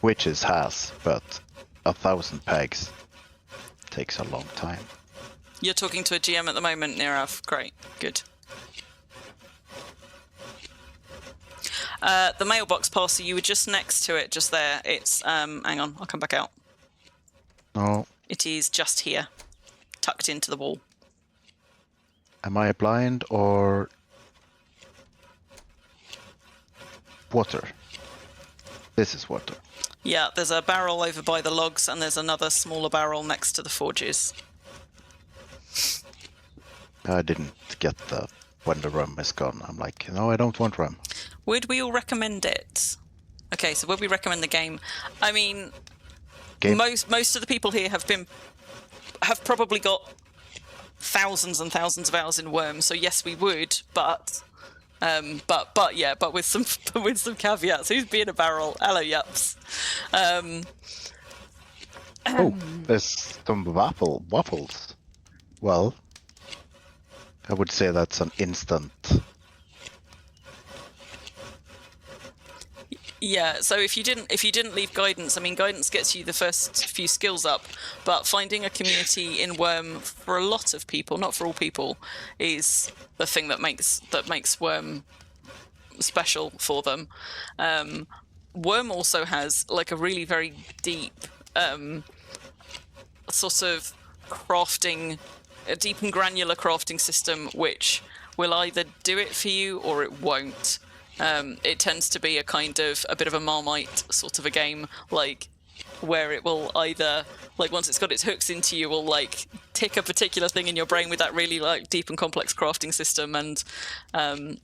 Witches has, but 1,000 pegs takes a long time. You're talking to a GM at the moment, Nirav. Great. Good. The mailbox parcel, you were just next to it, just there. It's, hang on, I'll come back out. Oh, It is just here, tucked into the wall. am I blind or water? This is water. Yeah, there's a barrel over by the logs, and there's another smaller barrel next to the forges. I didn't get the when the rum is gone. I'm like, no, I don't want rum. Would we all recommend it? Okay, so would we recommend the game? I mean, Game? most of the people here have probably got thousands and thousands of hours in Wurm. So yes, we would, but with some with some caveats. Who's being a barrel? Hello, yups. Oh, there's some waffles. Well, I would say that's an instant. Yeah, so if you didn't leave guidance, I mean, guidance gets you the first few skills up, but finding a community in Wurm for a lot of people, not for all people, is the thing that makes Wurm special for them. Wurm also has like a really very deep sort of a deep and granular crafting system, which will either do it for you or it won't. It tends to be a bit of a Marmite sort of a game, like where it will either, like once it's got its hooks into you, will like tick a particular thing in your brain with that really like deep and complex crafting system, and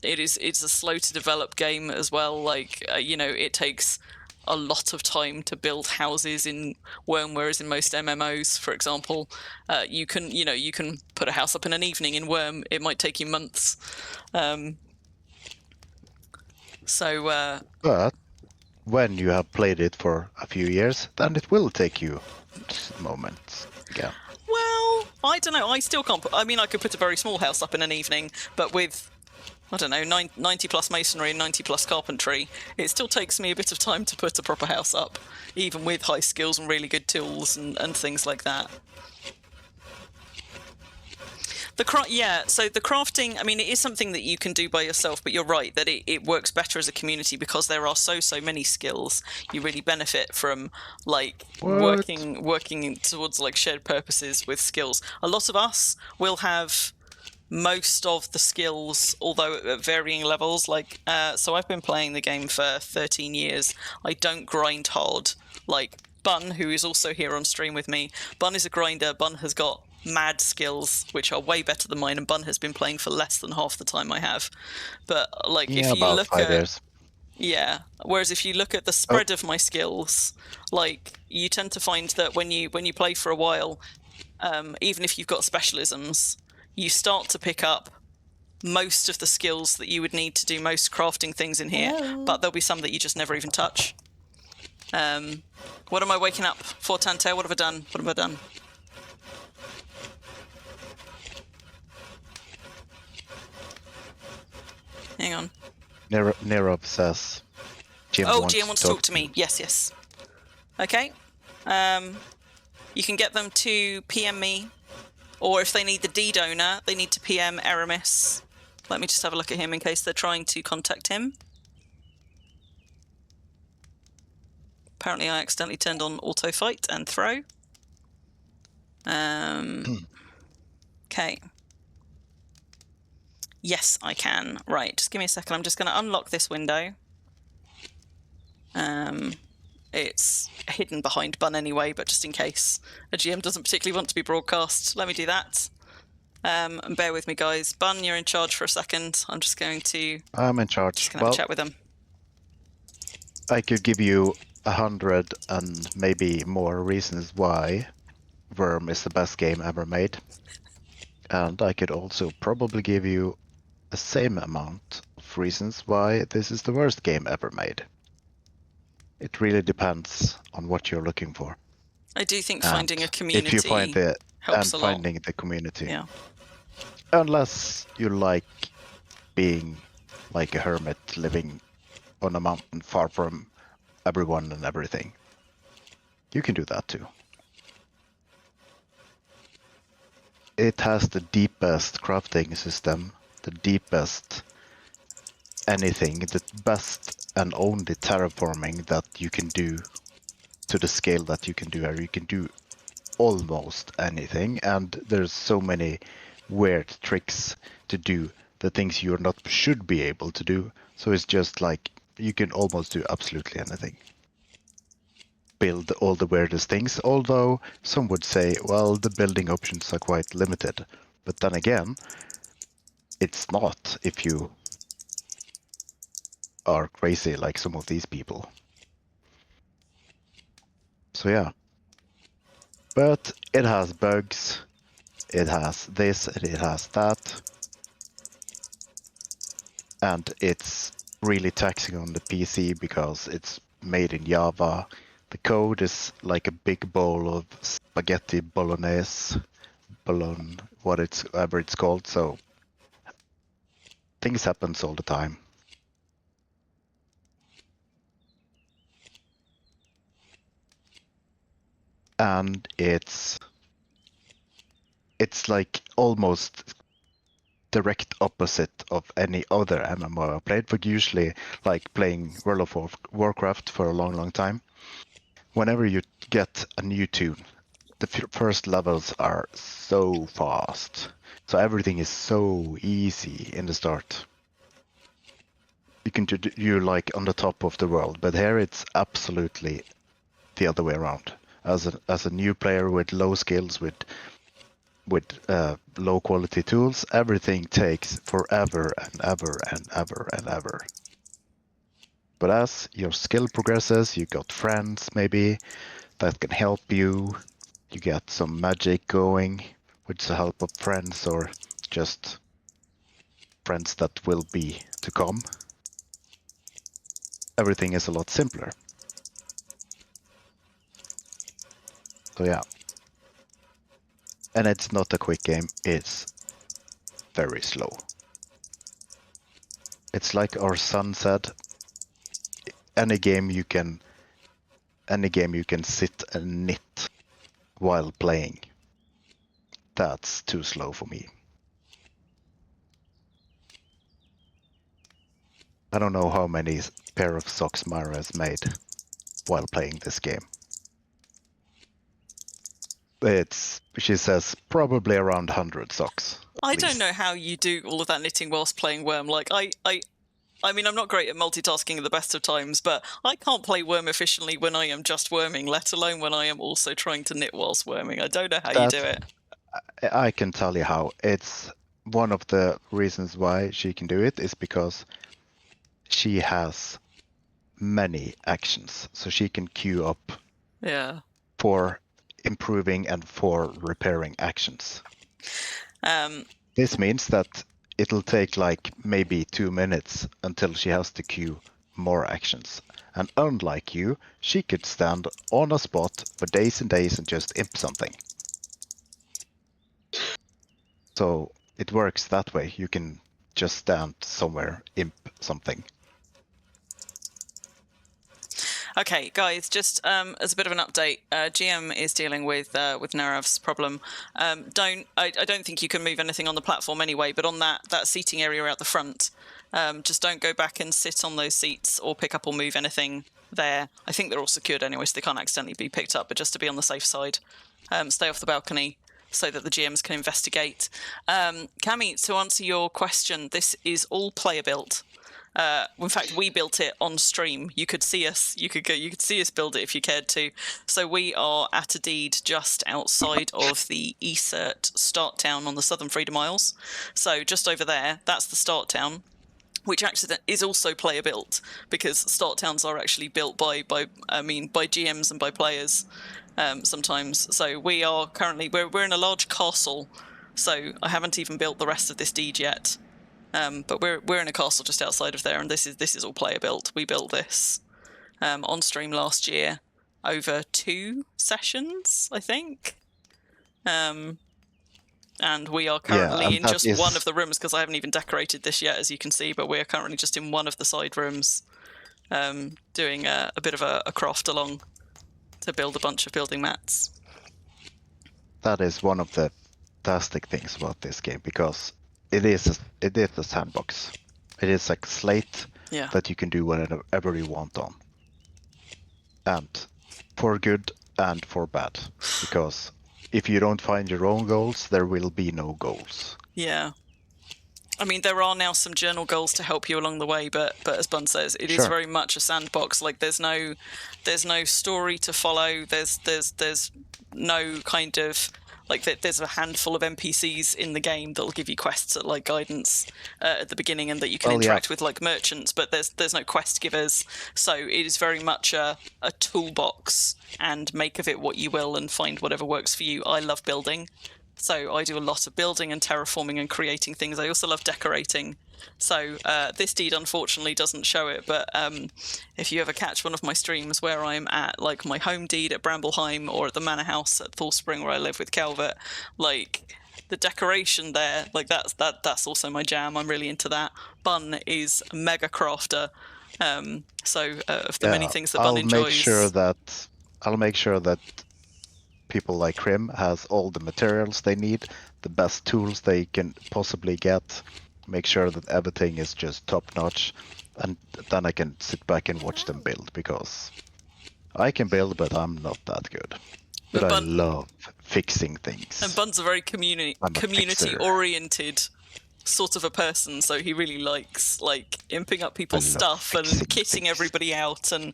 it's a slow to develop game as well. Like it takes a lot of time to build houses in Wurm, whereas in most MMOs, for example, you can put a house up in an evening. In Wurm, it might take you months. But when you have played it for a few years, then it will take you moments again. Well, I don't know. I still can't I could put a very small house up in an evening, but with, I don't know, 90 plus masonry and 90 plus carpentry, it still takes me a bit of time to put a proper house up, even with high skills and really good tools and things like that. So the crafting, I mean, it is something that you can do by yourself, but you're right that it works better as a community because there are so many skills. You really benefit from like working towards like shared purposes with skills. A lot of us will have most of the skills, although at varying levels. Like, so I've been playing the game for 13 years. I don't grind hard. Like Bun, who is also here on stream with me, Bun is a grinder. Bun has got mad skills which are way better than mine, and Bun has been playing for less than half the time I have. But like, if you look at 5 years. Yeah, whereas if you look at the spread of my skills, like you tend to find that when you play for a while, even if you've got specialisms, you start to pick up most of the skills that you would need to do most crafting things in here. But there'll be some that you just never even touch. What am I waking up for, Tante? What have I done? Hang on. Nerov says GM wants to talk to me. Yes. Okay. You can get them to PM me, or if they need the D donor, they need to PM Aramis. Let me just have a look at him in case they're trying to contact him. Apparently I accidentally turned on auto fight and throw. Okay. Yes, I can. Right, just give me a second. I'm just going to unlock this window. It's hidden behind Bun anyway, but just in case a GM doesn't particularly want to be broadcast, let me do that. And bear with me, guys. Bun, you're in charge for a second. I'm just going to... I'm in charge. Just going to have a chat with them. I could give you 100 and maybe more reasons why Wurm is the best game ever made. And I could also probably give you the same amount of reasons why this is the worst game ever made. It really depends on what you're looking for. I do think And finding a community if you find the helps a lot. finding the community. Yeah. Unless you like being like a hermit living on a mountain far from everyone and everything. You can do that too. It has the deepest crafting system, the deepest anything, the best and only terraforming that you can do to the scale that you can do, or you can do almost anything, and there's so many weird tricks to do the things you're not should be able to do. So it's just like you can almost do absolutely anything. Build all the weirdest things, although some would say, well, the building options are quite limited. But then again, it's not if you are crazy like some of these people. So yeah. But it has bugs, it has this, and it has that. And it's really taxing on the PC because it's made in Java. The code is like a big bowl of spaghetti bolognese, whatever it's called. So things happens all the time. And it's like almost direct opposite of any other MMO I played, but usually like playing World of Warcraft for a long time. Whenever you get a new tune, the first levels are so fast. So everything is so easy in the start. You're like on the top of the world, but here it's absolutely the other way around. As a new player with low skills, with low quality tools, everything takes forever and ever and ever and ever. But as your skill progresses, you got friends maybe that can help you. You get some magic going with the help of friends or just friends that will be to come. Everything is a lot simpler. So yeah. And it's not a quick game, it's very slow. It's like our son said, any game you can sit and knit while playing. That's too slow for me. I don't know how many pair of socks Myra has made while playing this game. She says, probably around 100 socks. I don't know how you do all of that knitting whilst playing Wurm. Like, I mean, I'm not great at multitasking at the best of times, but I can't play Wurm efficiently when I am just worming, let alone when I am also trying to knit whilst worming. I don't know how you do it. I can tell you how. It's one of the reasons why she can do it is because she has many actions. So she can queue up for improving and for repairing actions. This means that it'll take like maybe 2 minutes until she has to queue more actions. And unlike you, she could stand on a spot for days and days and just imp something. So it works that way. You can just stand somewhere, imp something. Okay, guys, just as a bit of an update, GM is dealing with Narav's problem. I don't think you can move anything on the platform anyway, but on that seating area out the front, just don't go back and sit on those seats or pick up or move anything there. I think they're all secured anyway, so they can't accidentally be picked up, but just to be on the safe side, stay off the balcony so that the GMs can investigate. Cami, to answer your question, this is all player built. In fact, we built it on stream. You could see us. You could see us build it if you cared to. So we are at a deed just outside of the ESERT start town on the Southern Freedom Isles. So just over there, that's the start town. which is also player built, because start towns are actually built by GMs and by players sometimes. So we are currently we're in a large castle, so I haven't even built the rest of this deed yet. But we're in a castle just outside of there, and this is all player built. We built this on stream last year over 2 sessions, I think. And we are currently in just one of the rooms, because I haven't even decorated this yet, as you can see, but we're currently just in one of the side rooms doing a bit of a craft along to build a bunch of building mats. That is one of the fantastic things about this game, because it is a sandbox. It is like a slate that you can do whatever you want on. And for good and for bad, because if you don't find your own goals, there will be no goals. Yeah. I mean, there are now some journal goals to help you along the way, but as Bun says, it is very much a sandbox. Like there's no story to follow. There's no kind of like there's a handful of NPCs in the game that'll give you quests at like guidance at the beginning, and that you can interact with like merchants, but there's no quest givers. So it is very much a toolbox, and make of it what you will and find whatever works for you. I love building, so I do a lot of building and terraforming and creating things. I also love decorating. So this deed unfortunately doesn't show it, but if you ever catch one of my streams where I'm at like my home deed at Brambleheim or at the manor house at Thorspring where I live with Calvert, like the decoration there, like that's also my jam. I'm really into that. Bun is a mega crafter, so of the many things that Bun enjoys. I'll make sure that people like Crim has all the materials they need, the best tools they can possibly get. Make sure that everything is just top notch, and then I can sit back and watch them build, because I can build, but I'm not that good. But I love fixing things. And Bun's a very community oriented sort of a person, so he really likes like imping up people's stuff and kitting everybody out, and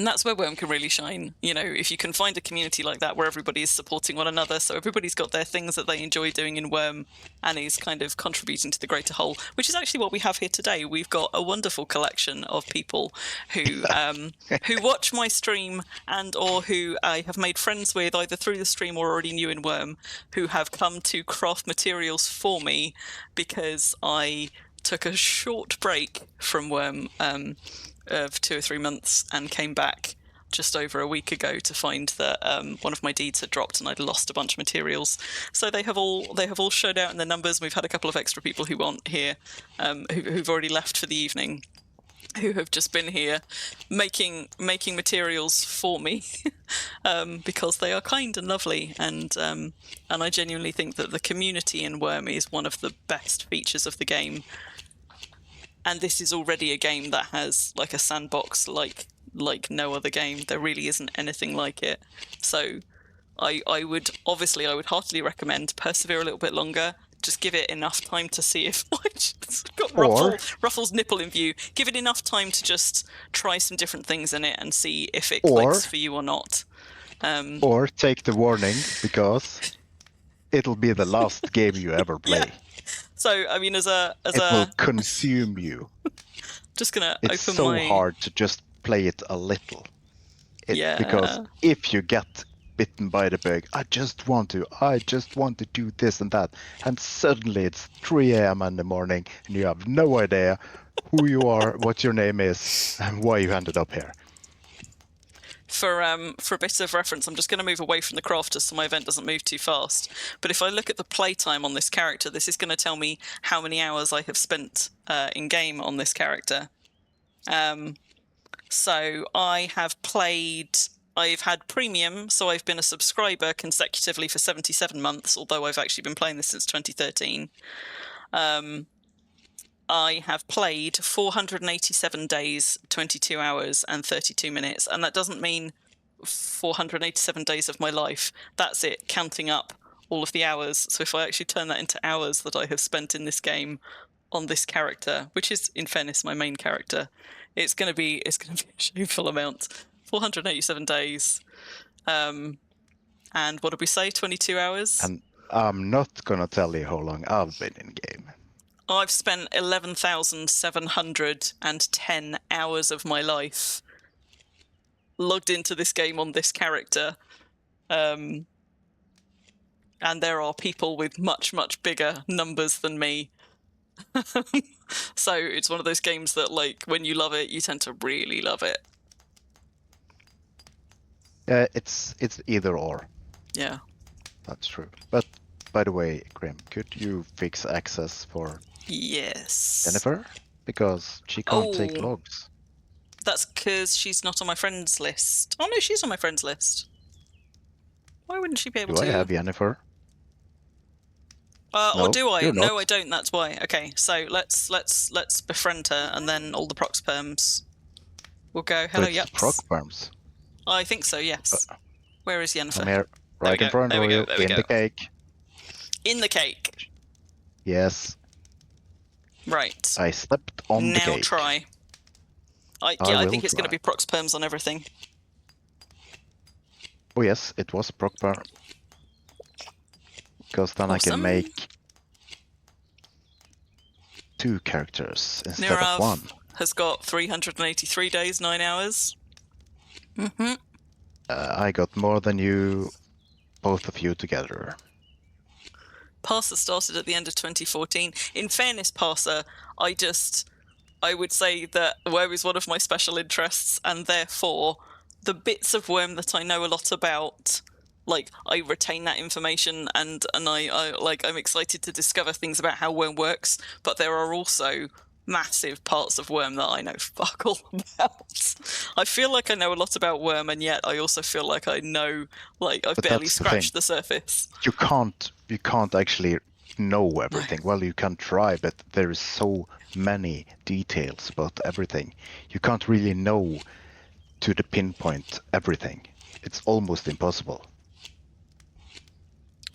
that's where Wurm can really shine. You know, if you can find a community like that where everybody is supporting one another, so everybody's got their things that they enjoy doing in Wurm and is kind of contributing to the greater whole, which is actually what we have here today. We've got a wonderful collection of people who who watch my stream and or who I have made friends with either through the stream or already knew in Wurm, who have come to craft materials for me because I took a short break from Wurm of 2 or 3 months and came back just over a week ago to find that one of my deeds had dropped and I'd lost a bunch of materials. So they have all showed out in the numbers. We've had a couple of extra people who aren't here, who've already left for the evening, who have just been here making materials for me because they are kind and lovely, and I genuinely think that the community in Wurm is one of the best features of the game. And this is already a game that has like a sandbox like no other game. There really isn't anything like it. So I would heartily recommend persevere a little bit longer. Just give it enough time to see if got Ruffle's nipple in view. Give it enough time to just try some different things in it and see if it clicks for you or not. Or take the warning, because it'll be the last game you ever play. Yeah. So I mean, it will consume you. Just gonna it's open so my... hard to just play it a little. Because if you get bitten by the bug, I just want to do this and that, and suddenly it's 3 a.m. in the morning and you have no idea who you are, what your name is, and why you ended up here. For a bit of reference, I'm just going to move away from the crafters so my event doesn't move too fast. But if I look at the playtime on this character, this is going to tell me how many hours I have spent in game on this character. So I have played. I've had premium, so I've been a subscriber consecutively for 77 months, although I've actually been playing this since 2013. I have played 487 days, 22 hours and 32 minutes. And that doesn't mean 487 days of my life. That's it, counting up all of the hours. So if I actually turn that into hours that I have spent in this game on this character, which is, in fairness, my main character, it's going to be a shameful amount. 487 days. And what did we say, 22 hours? And I'm not going to tell you how long I've been in game. I've spent 11,710 hours of my life logged into this game on this character. And there are people with much, much bigger numbers than me. So it's one of those games that, like, when you love it, you tend to really love it. Yeah, it's either or. Yeah. That's true. But by the way, Crim, could you fix access for Yes. Jennifer? Because she can't take Oh. logs. That's because she's not on my friends list. Oh no, she's on my friends list. Why wouldn't she be able Do to? I have Jennifer? Or No, do I? you're No, not. I don't. That's why. Okay, so let's befriend her, and then all the prox perms will go. Hello, It's yups. proc farms. I think so. Yes. Where is Yennefer? I'm here, we right in go, front there of we go, you, there we in go. the cake. In the cake. Yes, Right. I stepped on the Now cake. try. I will think it's going to try. be prox perms on everything. Oh yes, it was proc farm. Because then I can Awesome. make 2 characters instead Nirav of 1. has got 383 days, 9 hours. Mm-hmm. I got more than you, both of you together. Parser started at the end of 2014. In fairness, Parser, I would say that Wurm is one of my special interests, and therefore the bits of Wurm that I know a lot about, like, I retain that information, and I'm excited to discover things about how Wurm works, but there are also massive parts of Wurm that I know fuck all about. I feel like I know a lot about Wurm, and yet I also feel like I know, like, I've But barely that's the scratched thing. the surface. You can't actually know everything. Well, you can try, but there is so many details about everything. You can't really know to the pinpoint everything. It's almost impossible.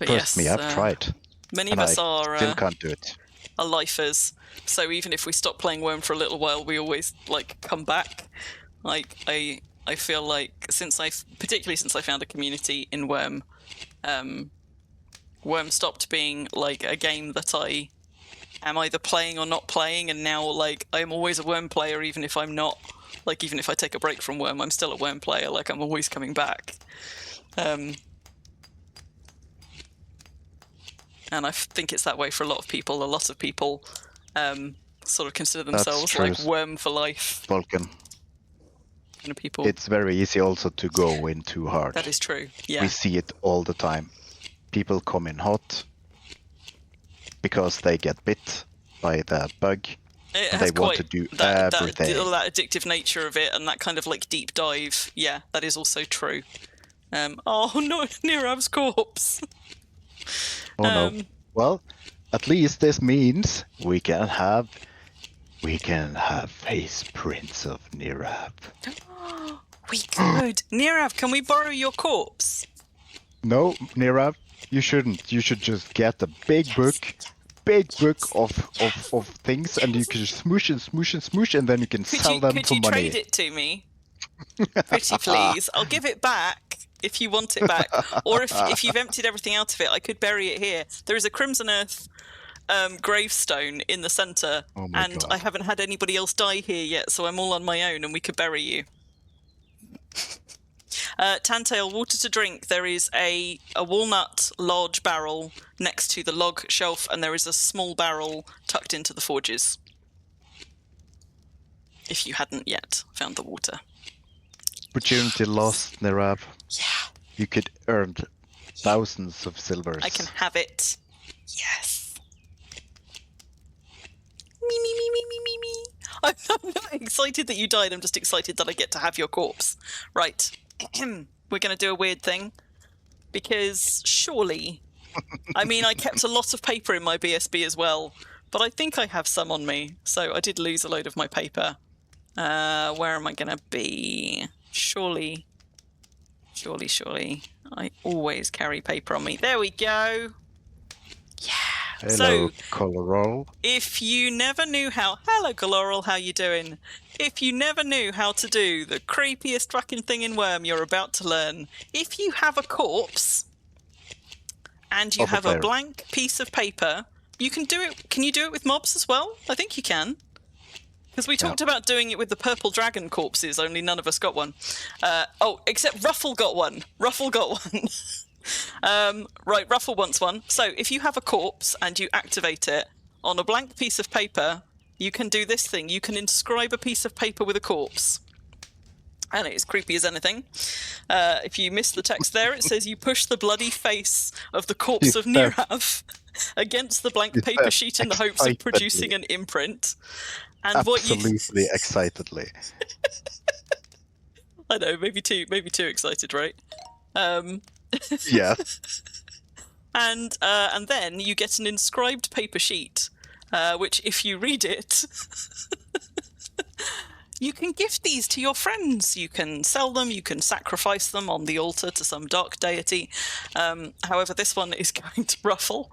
But Trust me, I've tried, Many and of I us are still can't do it. lifers, so even if we stop playing Wurm for a little while, we always, like, come back. Like, I feel like particularly since I found a community in Wurm, Wurm stopped being, like, a game that I am either playing or not playing, and now, like, I'm always a Wurm player, even if I'm not. Like, even if I take a break from Wurm, I'm still a Wurm player. Like, I'm always coming back. And I think it's that way for a lot of people. A lot of people sort of consider themselves true. like Wurm for life Vulcan. kind of people. It's very easy also to go in too hard. That is true. Yeah. We see it all the time. People come in hot because they get bit by the bug. It and has they want quite to do that everything. that addictive nature of it, and that kind of, like, deep dive. Yeah, that is also true. Oh no, Nirav's corpse. Oh no. Well, at least this means we can have face prints of Nirav. We could. Nirav, can we borrow your corpse? No, Nirav, you shouldn't. You should just get a big book of things, and you can just smoosh and smoosh and smoosh, and then you can sell them could for you money. trade it to me? Pretty please. I'll give it back if you want it back. Or if you've emptied everything out of it, I could bury it here. There is a Crimson Earth gravestone in the centre, Oh my and God. I haven't had anybody else die here yet, so I'm all on my own, and we could bury you. Tantail, water to drink. There is a walnut large barrel next to the log shelf, and there is a small barrel tucked into the forges. If you hadn't yet found the water. Opportunity lost, Nirav. Yeah, You could earn thousands of silvers. I can have it. Yes. Me, me, me, me, me, me, me. I'm not excited that you died, I'm just excited that I get to have your corpse. Right. We're going to do a weird thing. Because surely... I mean, I kept a lot of paper in my BSB as well, but I think I have some on me. So I did lose a load of my paper. Where am I going to be? Surely. I always carry paper on me. There we go. Yeah. Hello, So, Colorol. if you never knew how... Hello, Galoral, how you doing? If you never knew how to do the creepiest fucking thing in Wurm, you're about to learn. If you have a corpse, and you Of a have a player. blank piece of paper You can do it. Can you do it with mobs as well? I think you can. Because we talked about doing it with the purple dragon corpses, only none of us got one. Except Ruffle got one. Ruffle got one. Right, Ruffle wants one. So if you have a corpse and you activate it on a blank piece of paper, you can do this thing. You can inscribe a piece of paper with a corpse. And it is creepy as anything. If you miss the text there, it says you push the bloody face of the corpse of Nirav against the blank paper sheet in the hopes of producing an imprint. And absolutely excitedly. I know, maybe too excited, right? Yeah. And then you get an inscribed paper sheet, which, if you read it, you can gift these to your friends. You can sell them. You can sacrifice them on the altar to some dark deity. However, this one is going to Ruffle.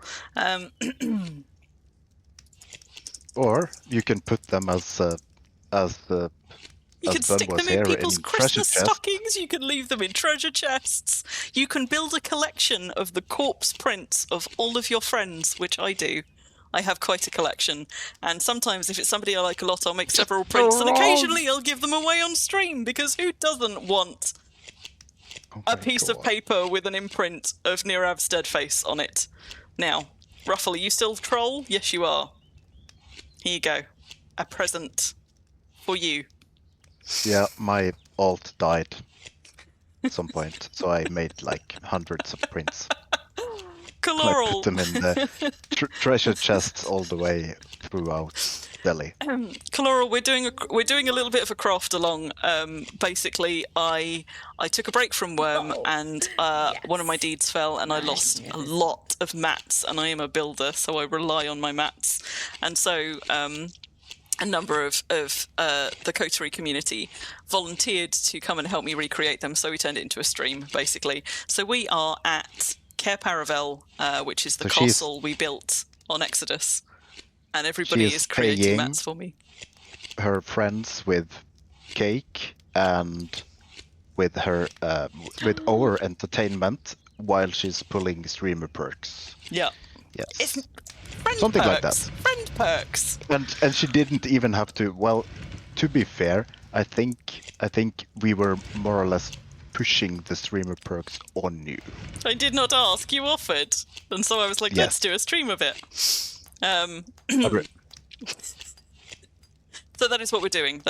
Or you can put them as You can stick them in people's Christmas stockings. You can leave them in treasure chests. You can build a collection of the corpse prints of all of your friends, which I do. I have quite a collection. And sometimes, if it's somebody I like a lot, I'll make several prints. And occasionally I'll give them away on stream, because who doesn't want a piece of paper with an imprint of Nirav's dead face on it? Now, Ruffle, are you still troll? Yes, you are. Here you go. A present for you. Yeah, my alt died at some point, so I made like hundreds of prints. Coloral. I put them in the treasure chests all the way throughout Delhi. Coloral, we're doing a little bit of a craft along. Basically, I took a break from Wurm, and one of my deeds fell, and I lost a lot of mats. And I am a builder, so I rely on my mats. And so a number of the Coterie community volunteered to come and help me recreate them. So we turned it into a stream, basically. So we are at Cair Paravel, which is the castle we built on Exodus. And everybody is creating mats for me. Her friends with cake and with her with our entertainment while she's pulling streamer perks. Yeah. Yes. It's friend something perks. Like that. Friend perks. And she didn't even have to. Well, to be fair, I think we were more or less pushing the streamer perks on you. I did not ask. You offered, and so I was like, yes. Let's do a stream of it. So that is what we're doing.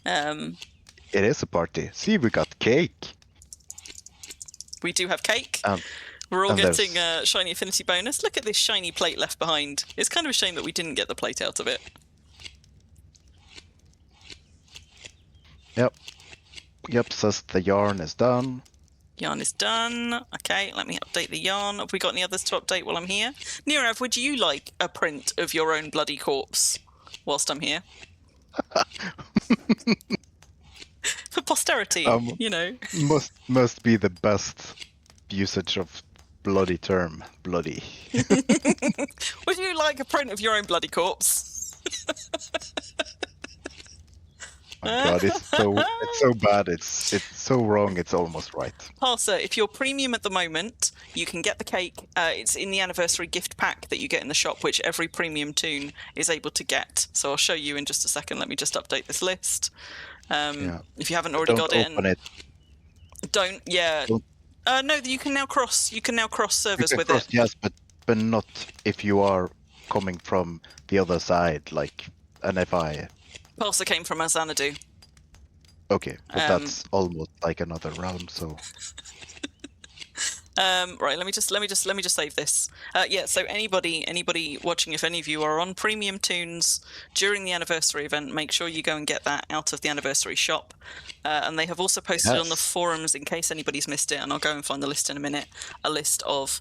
It is a party. See, we got cake. We do have cake. We're all getting a shiny affinity bonus. Look at this shiny plate left behind. It's kind of a shame that we didn't get the plate out of it. Yep, says the yarn is done. Yarn is done. Okay, let me update the yarn. Have we got any others to update while I'm here? Nirav, would you like a print of your own bloody corpse whilst I'm here? For posterity, you know. Must be the best usage of bloody term, bloody. Would you like a print of your own bloody corpse? Oh my God, it's so bad. It's so wrong. It's almost right. Parser, if you're premium at the moment, you can get the cake. It's in the anniversary gift pack that you get in the shop, which every premium toon is able to get. So I'll show you in just a second. Let me just update this list. If you haven't already got it, don't. Yeah. No, you can now cross. You can now cross servers with it. Yes, but not if you are coming from the other side, like an FI. Parser came from Xanadu. Okay, but that's almost like another realm, so. Right, let me just save this. Yeah, so anybody watching, if any of you are on premium toons during the anniversary event, make sure you go and get that out of the anniversary shop. And they have also posted on the forums, in case anybody's missed it, and I'll go and find the list in a minute, a list of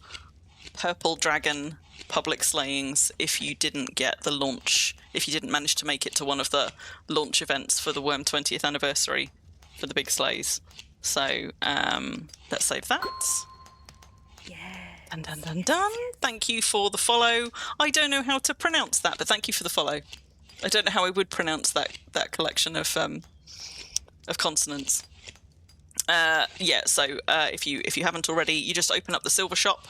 purple dragon public slayings if you didn't get the launch, if you didn't manage to make it to one of the launch events for the Wurm 20th anniversary for the big slays. So let's save that. Yeah. Dun. Thank you for the follow. I don't know how to pronounce that, but thank you for the follow. I don't know how I would pronounce that collection of consonants. Yeah, so if you haven't already, you just open up the silver shop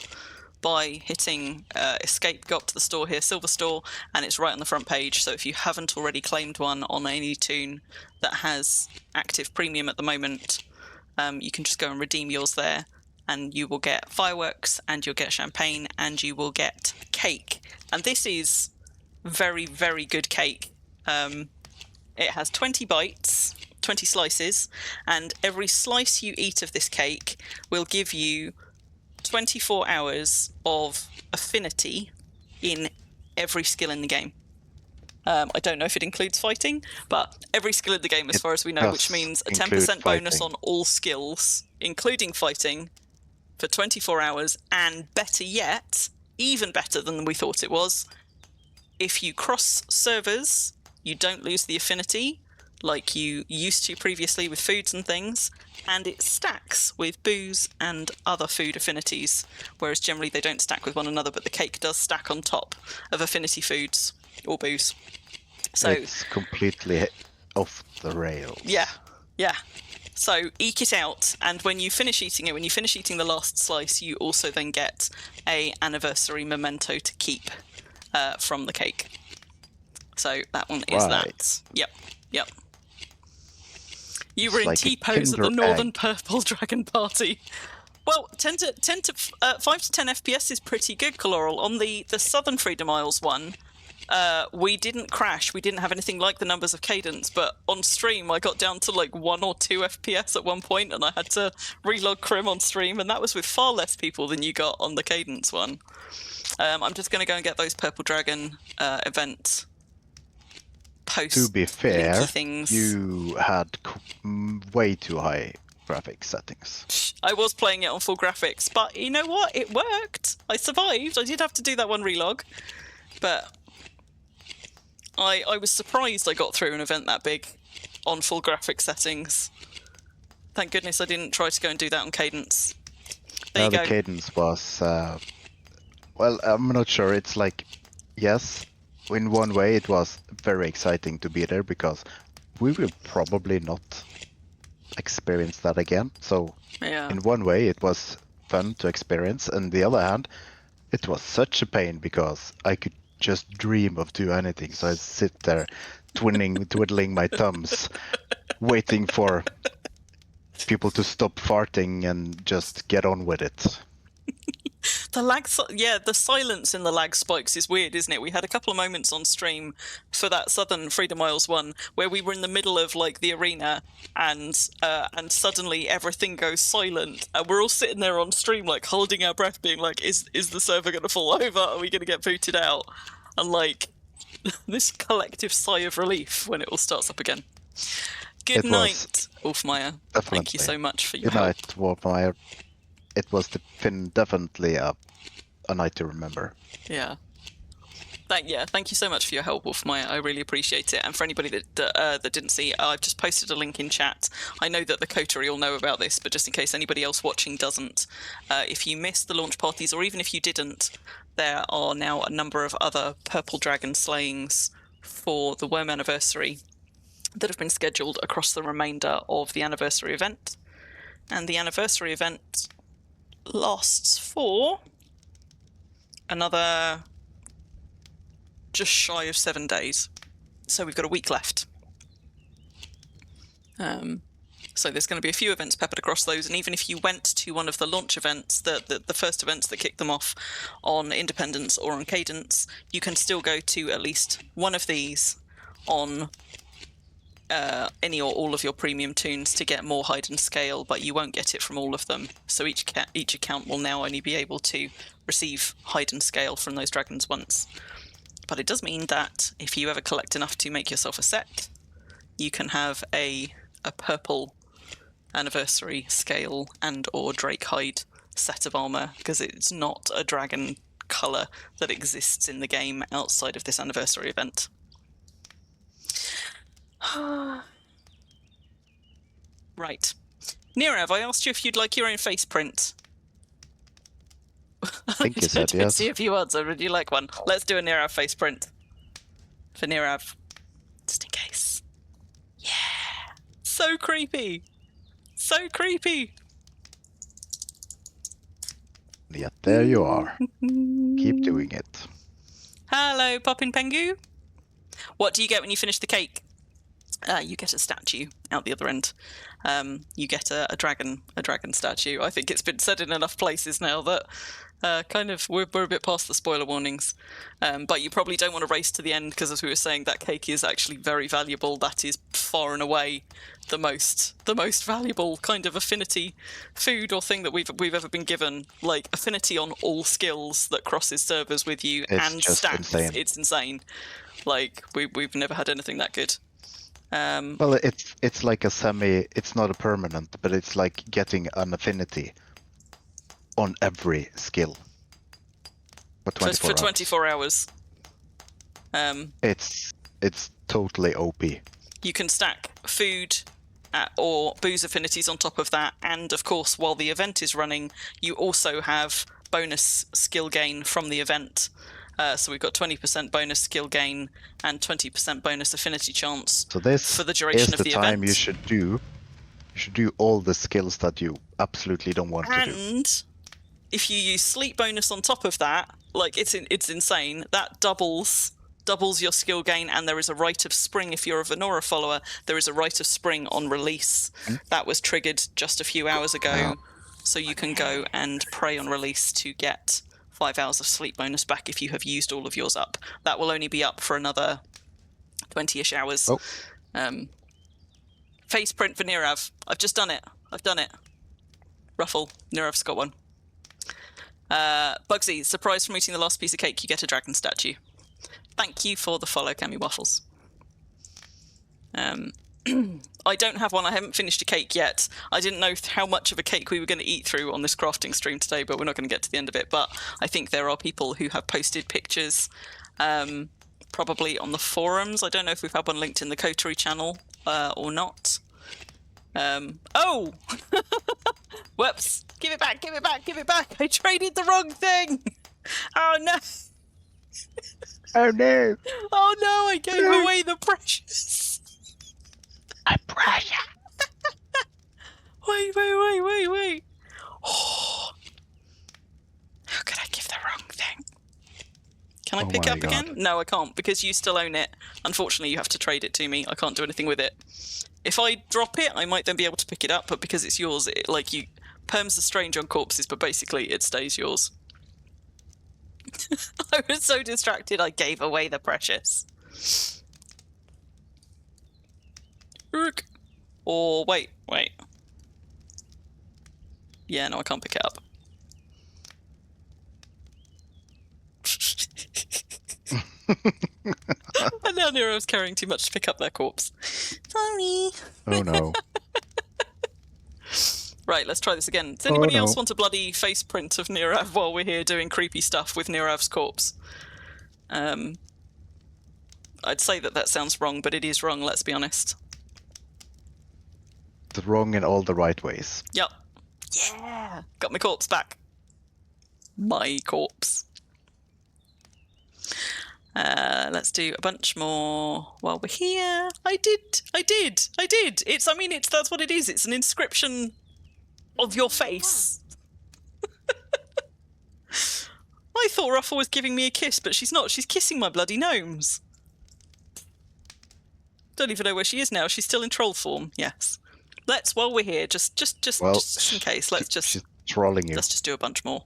by hitting escape, go up to the store here, Silver Store, and it's right on the front page. So if you haven't already claimed one on any toon that has active premium at the moment, you can just go and redeem yours there, and you will get fireworks, and you'll get champagne, and you will get cake. And this is very, very good cake. It has 20 bites, 20 slices, and every slice you eat of this cake will give you 24 hours of affinity in every skill in the game. I don't know if it includes fighting, but every skill in the game, as far as we know, which means a 10% bonus on all skills, including fighting, for 24 hours, and better yet, even better than we thought it was, if you cross servers, you don't lose the affinity like you used to previously with foods and things, and it stacks with booze and other food affinities, whereas generally they don't stack with one another, but the cake does stack on top of affinity foods or booze. So it's completely off the rails. Yeah. So eke it out, and when you finish eating it, when you finish eating the last slice, you also then get a anniversary memento to keep from the cake. So that one is that. Yep. You were in T-pose at the Northern Purple Dragon Party. Well, 5 to 10 FPS is pretty good, Coloral. On the Southern Freedom Isles one, we didn't crash. We didn't have anything like the numbers of cadence, but on stream I got down to like 1 or 2 FPS at one point, and I had to relog Crim on stream, and that was with far less people than you got on the cadence one. I'm just going to go and get those Purple Dragon event post. To be fair, things. You had way too high graphics settings. I was playing it on full graphics, but you know what? It worked. I survived. I did have to do that one relog, but I was surprised I got through an event that big on full graphic settings. Thank goodness I didn't try to go and do that on cadence. There you go. The cadence was, well, I'm not sure. It's like, yes, in one way it was very exciting to be there because we will probably not experience that again. So in one way it was fun to experience, and the other hand, it was such a pain because I could just dream of do anything. So I sit there twiddling my thumbs, waiting for people to stop farting and just get on with it. The silence in the lag spikes is weird, isn't it? We had a couple of moments on stream for that Southern Freedom Isles one where we were in the middle of like the arena, and suddenly everything goes silent, and we're all sitting there on stream like holding our breath, being like, is the server going to fall over? Are we going to get booted out? And like this collective sigh of relief when it all starts up again. Good night, Wolfmeyer. Thank you so much for your help. Good night, Wolfmeyer. It was definitely a night to remember. Yeah. Thank you so much for your help, Wolfmeyer. I really appreciate it. And for anybody that didn't see, I've just posted a link in chat. I know that the Coterie all know about this, but just in case anybody else watching doesn't, if you missed the launch parties, or even if you didn't, there are now a number of other Purple Dragon slayings for the Wurm anniversary that have been scheduled across the remainder of the anniversary event. And the anniversary event lasts for another just shy of 7 days. So we've got a week left. So there's going to be a few events peppered across those, and even if you went to one of the launch events, the first events that kicked them off on Independence or on Cadence, you can still go to at least one of these on any or all of your premium toons to get more hide and scale, but you won't get it from all of them. So each account will now only be able to receive hide and scale from those dragons once. But it does mean that if you ever collect enough to make yourself a set, you can have a purple anniversary scale and or drake hide set of armor, because it's not a dragon color that exists in the game outside of this anniversary event. Right. Nirav, I asked you if you'd like your own face print. I think you said yes. See if you answered. Would you like one? Let's do a Nirav face print. For Nirav. Just in case. Yeah. So creepy. So creepy. Yet there you are. Keep doing it. Hello, Poppin' Pengu. What do you get when you finish the cake? You get a statue out the other end. You get a dragon statue. I think it's been said in enough places now that we're a bit past the spoiler warnings. But you probably don't want to race to the end because, as we were saying, that cake is actually very valuable. That is far and away the most valuable kind of affinity food or thing that we've ever been given. Like affinity on all skills that crosses servers with you and just stats. insane. It's insane. Like we've never had anything that good. Well, it's like it's not a permanent, but it's like getting an affinity on every skill for 24 for 24 hours. It's totally OP. You can stack food or booze affinities on top of that, and of course, while the event is running, you also have bonus skill gain from the event. So we've got 20% bonus skill gain and 20% bonus affinity chance. So this for the duration is of the the time event. you should do all the skills that you absolutely don't want to do. And if you use sleep bonus on top of that, like it's insane. That doubles your skill gain, and there is a rite of spring if you're a Venora follower. There is a rite of spring on release that was triggered just a few hours ago, so you can go and pray on release to get 5 hours of sleep bonus back if you have used all of yours up. That will only be up for another 20-ish hours. Face print for Nirav. I've just done it. Ruffle. Nirav's got one. Bugsy, surprise from eating the last piece of cake, you get a dragon statue. Thank you for the follow, Cammy Waffles. I don't have one. I haven't finished a cake yet. I didn't know how much of a cake we were going to eat through on this crafting stream today, but we're not going to get to the end of it. But I think there are people who have posted pictures, probably on the forums. I don't know if we've had one linked in the Coterie channel or not. Oh! Whoops! Give it back! I traded the wrong thing! Oh no! Oh no! Oh no! I gave away the precious! A precious! Wait. Oh. How could I give the wrong thing? Can I pick my up God. again? No, I can't, because you still own it. Unfortunately, you have to trade it to me. I can't do anything with it. If I drop it, I might then be able to pick it up, but because it's yours, perms are strange on corpses, but basically it stays yours. I was so distracted, I gave away the precious. Or wait. Yeah, no, I can't pick it up. And now Nero's carrying too much to pick up their corpse. Sorry. Oh no. Right, let's try this again. Does anybody no. else want a bloody face print of Nirav while we're here doing creepy stuff with Nirav's corpse? I'd say that sounds wrong, but it is wrong, let's be honest. It's wrong in all the right ways. Yep. Yeah! Got my corpse back. My corpse. Let's do a bunch more while we're here. I did. That's what it is. It's an inscription of your face. I thought Ruffle was giving me a kiss, but she's not. She's kissing my bloody gnomes. Don't even know where she is now. She's still in troll form. Yes. While we're here, just in case, She's trolling you. let's just do a bunch more.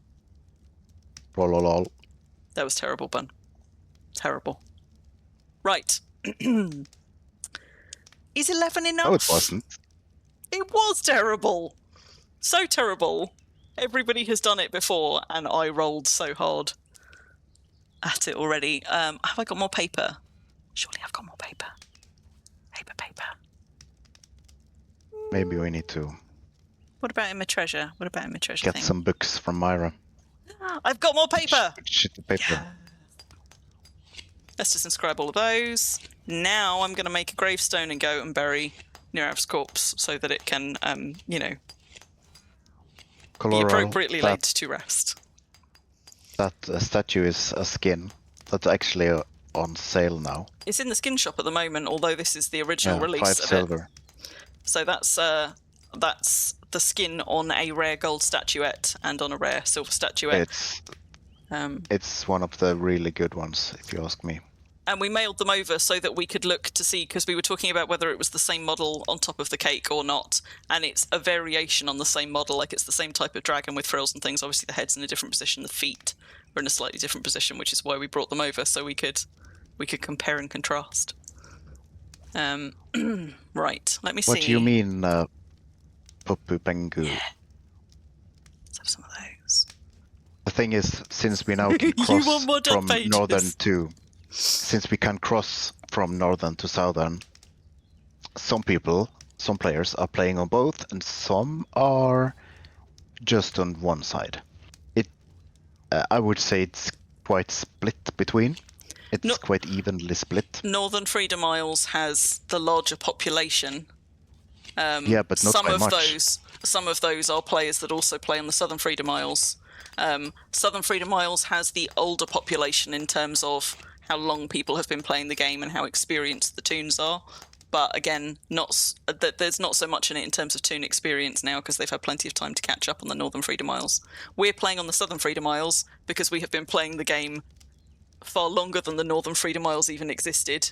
Roll. That was terrible, Bun. Terrible. Right. Is 11 enough? No, it wasn't. It was terrible. So terrible. Everybody has done it before, and I rolled so hard at it already. Have I got more paper? Surely I've got more paper. Paper. Maybe we need to What about in my treasure? get thing? some books from Myra. I've got more paper! Shitty paper. Let's just inscribe all of those. Now I'm going to make a gravestone and go and bury Nirav's corpse so that it can, be Colorado, appropriately laid to rest. That statue is a skin that's actually on sale now. It's in the skin shop at the moment, although this is the original Yeah, release 5 of silver. it. So that's a that's the skin on a rare gold statuette and on a rare silver statuette. It's one of the really good ones, if you ask me. And we mailed them over so that we could look to see, because we were talking about whether it was the same model on top of the cake or not. And it's a variation on the same model, like it's the same type of dragon with frills and things. Obviously, the head's in a different position, the feet are in a slightly different position, which is why we brought them over, so we could compare and contrast. Right, let me see. What do you mean, Pupu Pengu? Yeah. Let's have some of those. The thing is, since we now can You cross want more from pages. northern to... Since we can cross from northern to southern, some players are playing on both, and some are just on one side. I would say it's quite split between. It's quite evenly split. Northern Freedom Isles has the larger population. Yeah, but not by much. Some of those are players that also play on the Southern Freedom Isles. Southern Freedom Isles has the older population in terms of how long people have been playing the game and how experienced the toons are. But again, there's not so much in it in terms of toon experience now, because they've had plenty of time to catch up on the Northern Freedom Isles. We're playing on the Southern Freedom Isles because we have been playing the game far longer than the Northern Freedom Isles even existed.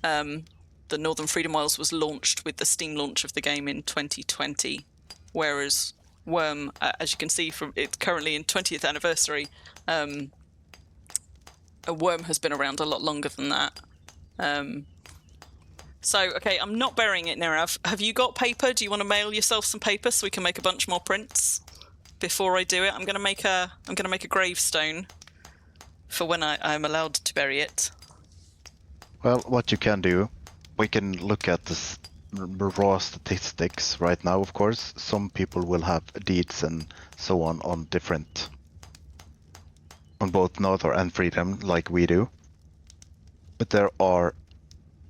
The Northern Freedom Isles was launched with the Steam launch of the game in 2020, whereas Wurm, as you can see from it's currently in 20th anniversary, a Wurm has been around a lot longer than that. So, okay, I'm not burying it, Nirav. Have you got paper? Do you want to mail yourself some paper so we can make a bunch more prints before I do it? I'm gonna make a gravestone for when I'm allowed to bury it. Well, what you can do, we can look at the raw statistics right now, of course. Some people will have deeds and so on both Northern and Freedom, like we do. But there are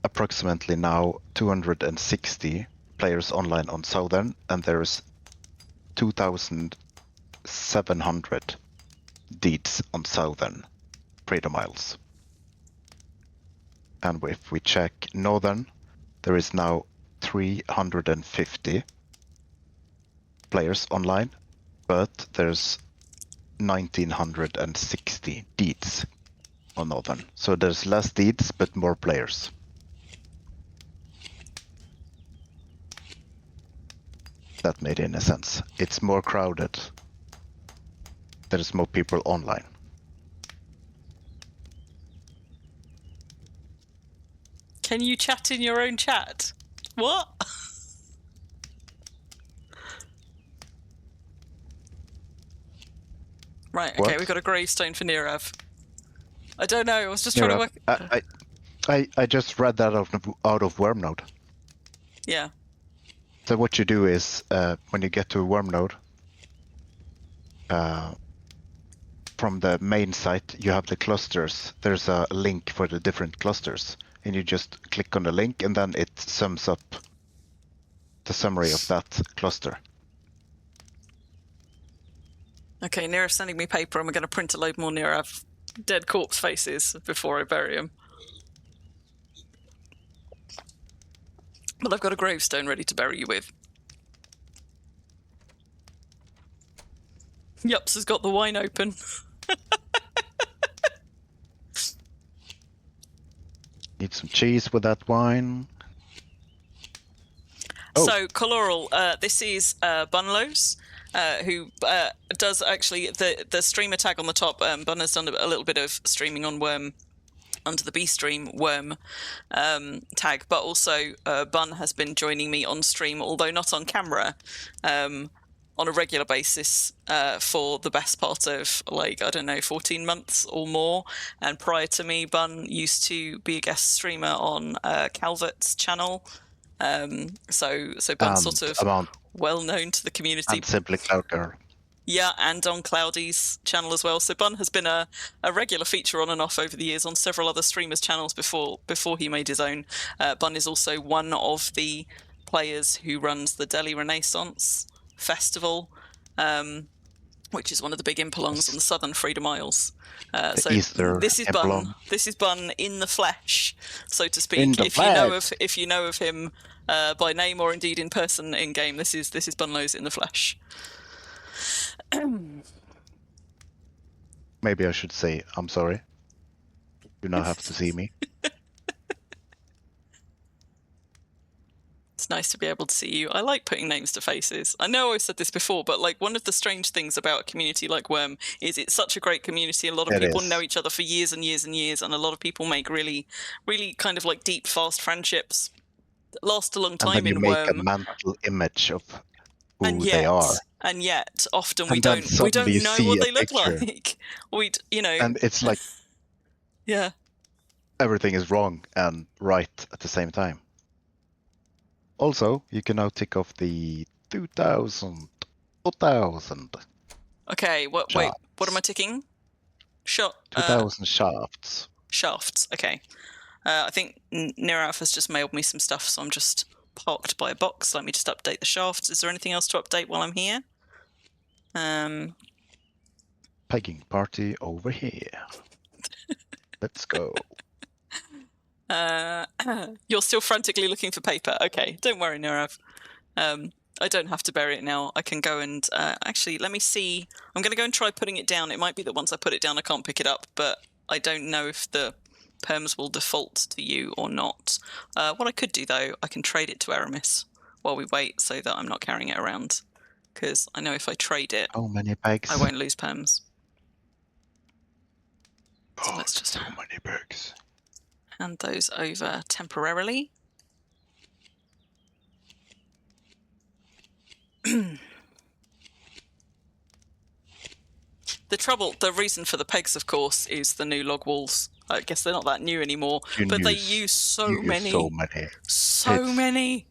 approximately now 260 players online on Southern, and there's 2,700 deeds on Southern Freedom Isles. And if we check Northern, there is now 350 players online, but there's 1,960 deeds on Northern. So there's less deeds, but more players. That made any sense. It's more crowded. There's more people online. Can you chat in your own chat? What? Right, okay, What? we've got a gravestone for Nirav. I don't know, I was just trying to work... I just read that out of Wurm node. Yeah. So what you do is, when you get to a Wurm node, from the main site, you have the clusters. There's a link for the different clusters, and you just click on the link, and then it sums up the summary of that cluster. Okay, Nirav's sending me paper, and we're going to print a load more Nirav dead corpse faces before I bury him. But I've got a gravestone ready to bury you with. Yups has got the wine open. Need some cheese with that wine. Oh. So, Coloral, this is Bunnlose, who does actually the streamer tag on the top. Bun has done a little bit of streaming on Wurm under the B stream Wurm tag, but also Bun has been joining me on stream, although not on camera, on a regular basis for the best part of, like, I don't know, 14 months or more. And prior to me, Bun used to be a guest streamer on Calvert's channel. So Bun's sort of well known to the community. And Simply Cloud Girl. Yeah, and on Cloudy's channel as well. So Bun has been a regular feature on and off over the years on several other streamers' channels before he made his own. Bun is also one of the players who runs the Delhi Renaissance Festival, which is one of the big impelongs on the southern Freedom Isles. So Easter this is impelong. Bun. This is Bun in the flesh, so to speak. In the if you know of him by name or indeed in person in game, this is Bunnlose in the flesh. Maybe I should say I'm sorry. You now have to see me. It's nice to be able to see you. I like putting names to faces. I know I've said this before, but like one of the strange things about a community like Wurm is it's such a great community. A lot of people know each other for years and years and years, and a lot of people make really, really kind of like deep, fast friendships that last a long time and then in you Wurm. make a mental image of who they are. And yet, often we And then don't suddenly you know see what a they look picture. like. You know. And it's like Yeah. everything is wrong and right at the same time. Also, you can now tick off the 2,000. Okay. Wait. What am I ticking? 2,000 shafts. Shafts. Okay. I think Nirav has just mailed me some stuff, so I'm just parked by a box. Let me just update the shafts. Is there anything else to update while I'm here? Pegging party over here. Let's go. You're still frantically looking for paper. Okay, don't worry, Nirav. I don't have to bury it now. I can go and actually, let me see. I'm going to go and try putting it down. It might be that once I put it down, I can't pick it up, but I don't know if the perms will default to you or not. What I could do, though, I can trade it to Aramis while we wait so that I'm not carrying it around. Because I know if I trade it, How many bags? I won't lose perms. So let's just how many bags? hand those over temporarily. The reason for the pegs, of course, is the new log walls. I guess they're not that new anymore, but they use so many. So many.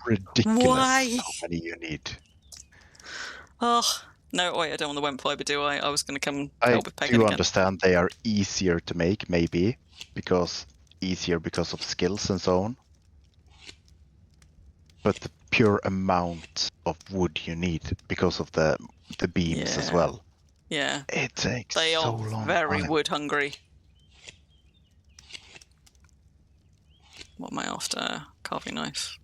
Ridiculous. Why? How many you need? Oh, no, wait, I don't want the went fibre, do I? I was going to come I help with pegging do again. understand they are easier to make, maybe, because of skills and so on. But the pure amount of wood you need because of the beams as well. Yeah. It takes They so are long. very wood hungry. What am I after? Carving knife.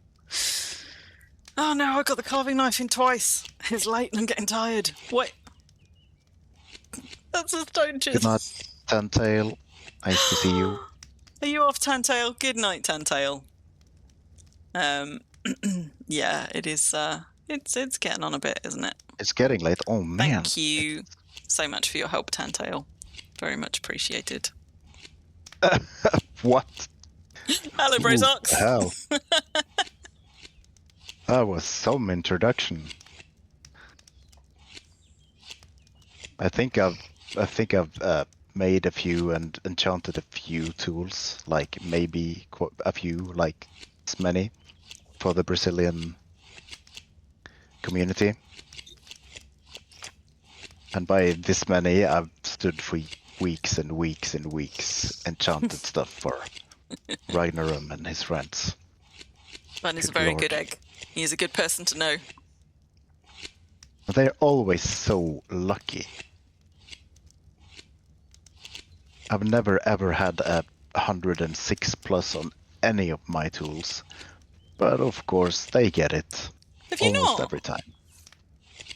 Oh no, I got the carving knife in twice. It's late and I'm getting tired. Wait. That's a stone chisel. Good night, Tantail. Nice to see you. Are you off, Tantail? Good night, Tantail. Yeah, it is. It's getting on a bit, isn't it? It's getting late. Oh man. Thank you so much for your help, Tantail. Very much appreciated. What? Hello, Brozox. Hell. That was some introduction. I think I've made a few and enchanted a few tools, like maybe a few, like this many, for the Brazilian community. And by this many, I've stood for weeks and weeks and weeks, enchanted stuff for Ragnarum and his friends. Bun is a very good egg. He is a good person to know. They're always so lucky. I've never ever had a 106 plus on any of my tools, but of course they get it. Have you almost not? Every time.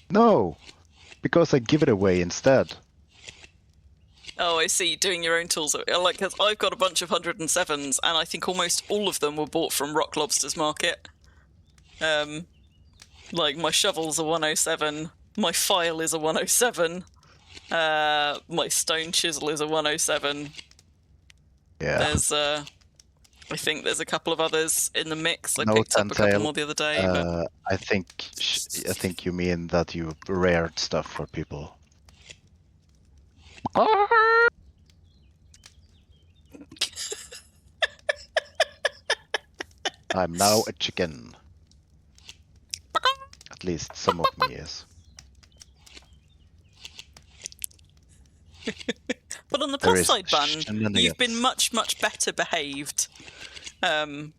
No, because I give it away instead. Oh, I see. Doing your own tools. Like, cause I've got a bunch of 107s, and I think almost all of them were bought from Rock Lobster's Market. Like my shovel's a 107, my file is a 107, my stone chisel is a 107. Yeah. There's I think there's a couple of others in the mix. I No, picked up a couple Tantail, more the other day. But... I think you mean that you rared stuff for people. I'm now a chicken. At least some of me is. But on the plus side, Bun, you've been much, much better behaved. You're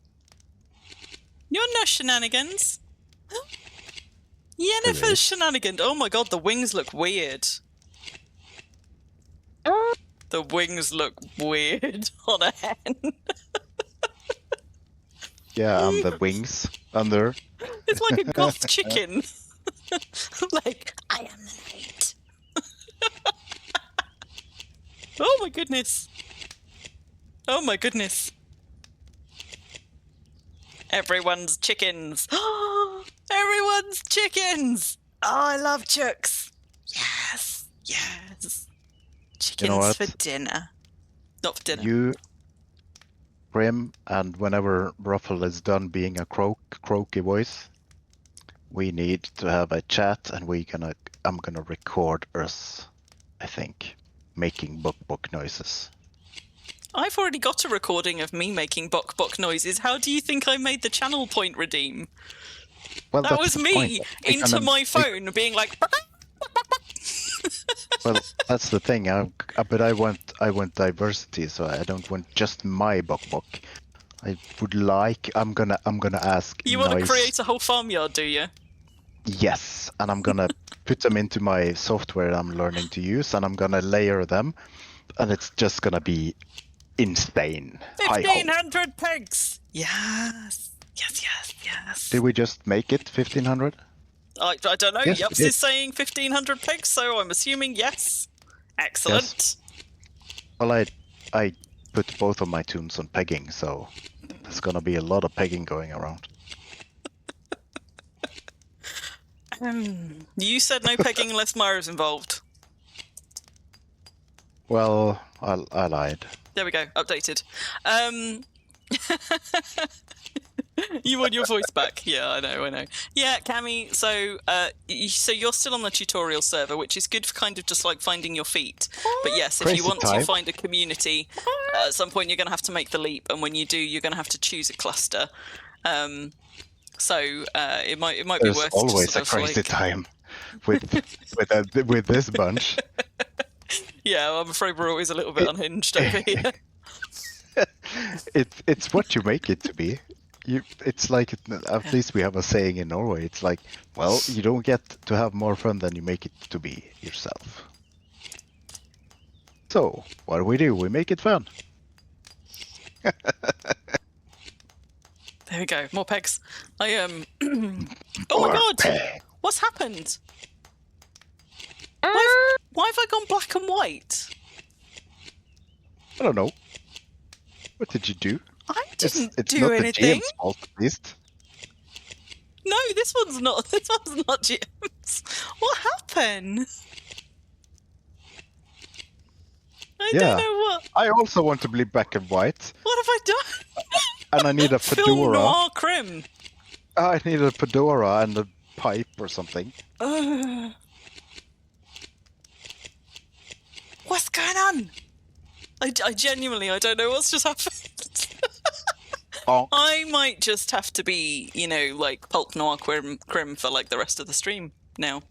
no shenanigans. Yennefer's shenanigans. Oh my god, the wings look weird. The wings look weird on a hen. Yeah, and the wings under. It's like a goth chicken. Like, I am the night. Oh my goodness. Oh my goodness. Everyone's chickens. Everyone's chickens. Oh, I love chooks. Yes. Yes. Chickens You know what? for dinner. Not for dinner. You, Crim, and whenever Ruffle is done being a croaky voice, we need to have a chat, and I'm gonna record us, I think, making buck noises. I've already got a recording of me making bok noises. How do you think I made the channel point redeem? Well, That that's was the me point. into my phone being like... Well, that's the thing. But I want diversity, so I don't want just my buck. I would like. I'm gonna ask. You want to create a whole farmyard, do you? Yes, and I'm gonna put them into my software I'm learning to use, and I'm gonna layer them, and it's just gonna be insane. 1,500 pigs! Yes. Yes. Did we just make it 1,500? I don't know. Yes, we Yups did. is saying 1,500 pigs, so I'm assuming yes. Excellent. Yes. Well, I put both of my tunes on pegging, so there's gonna be a lot of pegging going around. You said no pegging unless Myra's involved. Well, I lied. There we go. Updated. You want your voice back? Yeah, I know. Yeah, Cammy. So you're still on the tutorial server, which is good for kind of just like finding your feet. But yes, if you Crazy want time. to find a community, at some point you're going to have to make the leap, and when you do, you're going to have to choose a cluster. So it might be There's worth always just a sort of crazy like... time with this bunch. Yeah, I'm afraid we're always a little bit unhinged over here. It's what you make it to be. It's like, at least we have a saying in Norway. It's like, well, you don't get to have more fun than you make it to be yourself. So what do? We make it fun. There we go. More pegs. Oh my god! Peg. What's happened? Why have I gone black and white? I don't know. What did you do? I didn't it's do not anything. the GM's fault, at least. No, this one's not. This one's not GM's. What happened? I don't know what. I also want to be black and white, What have I done? and I need a Film fedora. noir Crim. I need a fedora and a pipe or something. What's going on? I genuinely, I don't know what's just happened. Oh, I might just have to be, like pulp noir Crim for like the rest of the stream now.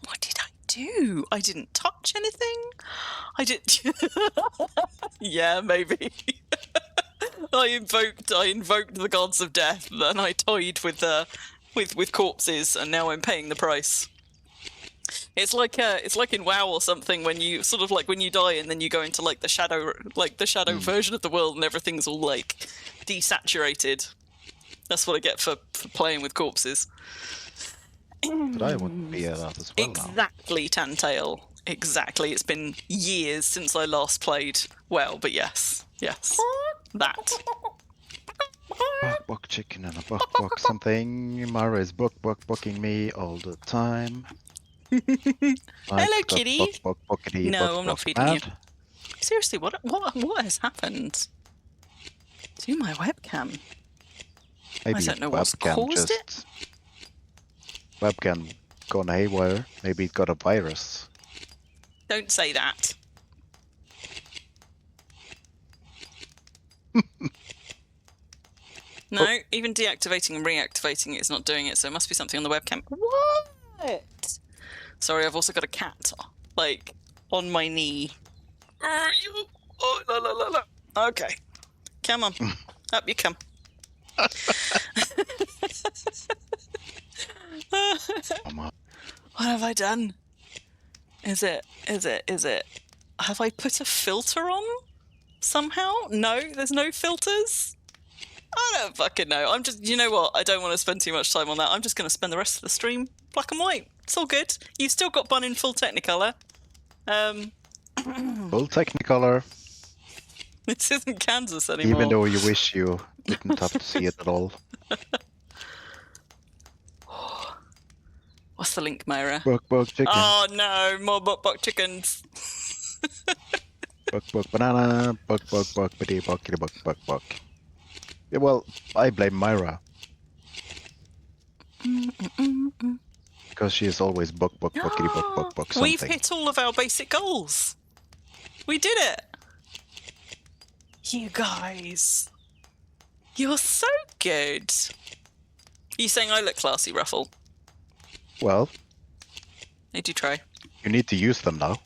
What did I do? I didn't touch anything. I did. Yeah, maybe. I invoked the gods of death, and I toyed with corpses, and now I'm paying the price. It's like in WoW or something, when you sort of like when you die and then you go into like the shadow version of the world and everything's all like desaturated. That's what I get for playing with corpses. but I want to be that as well now. Exactly, Tantail. Exactly. It's been years since I last played WoW, but yes, that. Buck chicken and a buck something. Mara is bucking me all the time. Hello, kitty. Buckity, No, I'm not feeding you. Seriously, what has happened to my webcam? Maybe I don't know what's webcam caused it. Webcam gone haywire. Maybe it got a virus. Don't say that. No, even deactivating and reactivating it is not doing it, so it must be something on the webcam. What? Sorry, I've also got a cat, like, on my knee. Oh, la. Okay. Come on. Up you come. What have I done? Is it? Have I put a filter on somehow? No, there's no filters? I don't fucking know. I'm just, you know what? I don't want to spend too much time on that. I'm just going to spend the rest of the stream black and white. It's all good. You've still got Bun in full Technicolor. Full Technicolor, This isn't Kansas anymore. even though you wish you didn't have to see it at all. What's the link, Myra? Buck chicken. Oh no, more buck chickens. Buck banana. Buck bitty buck. Yeah, well, I blame Myra. Because she is always buck something. We've hit all of our basic goals. We did it. You guys. You're so good. You saying I look classy, Ruffle? Well, Need you try. you need to use them now.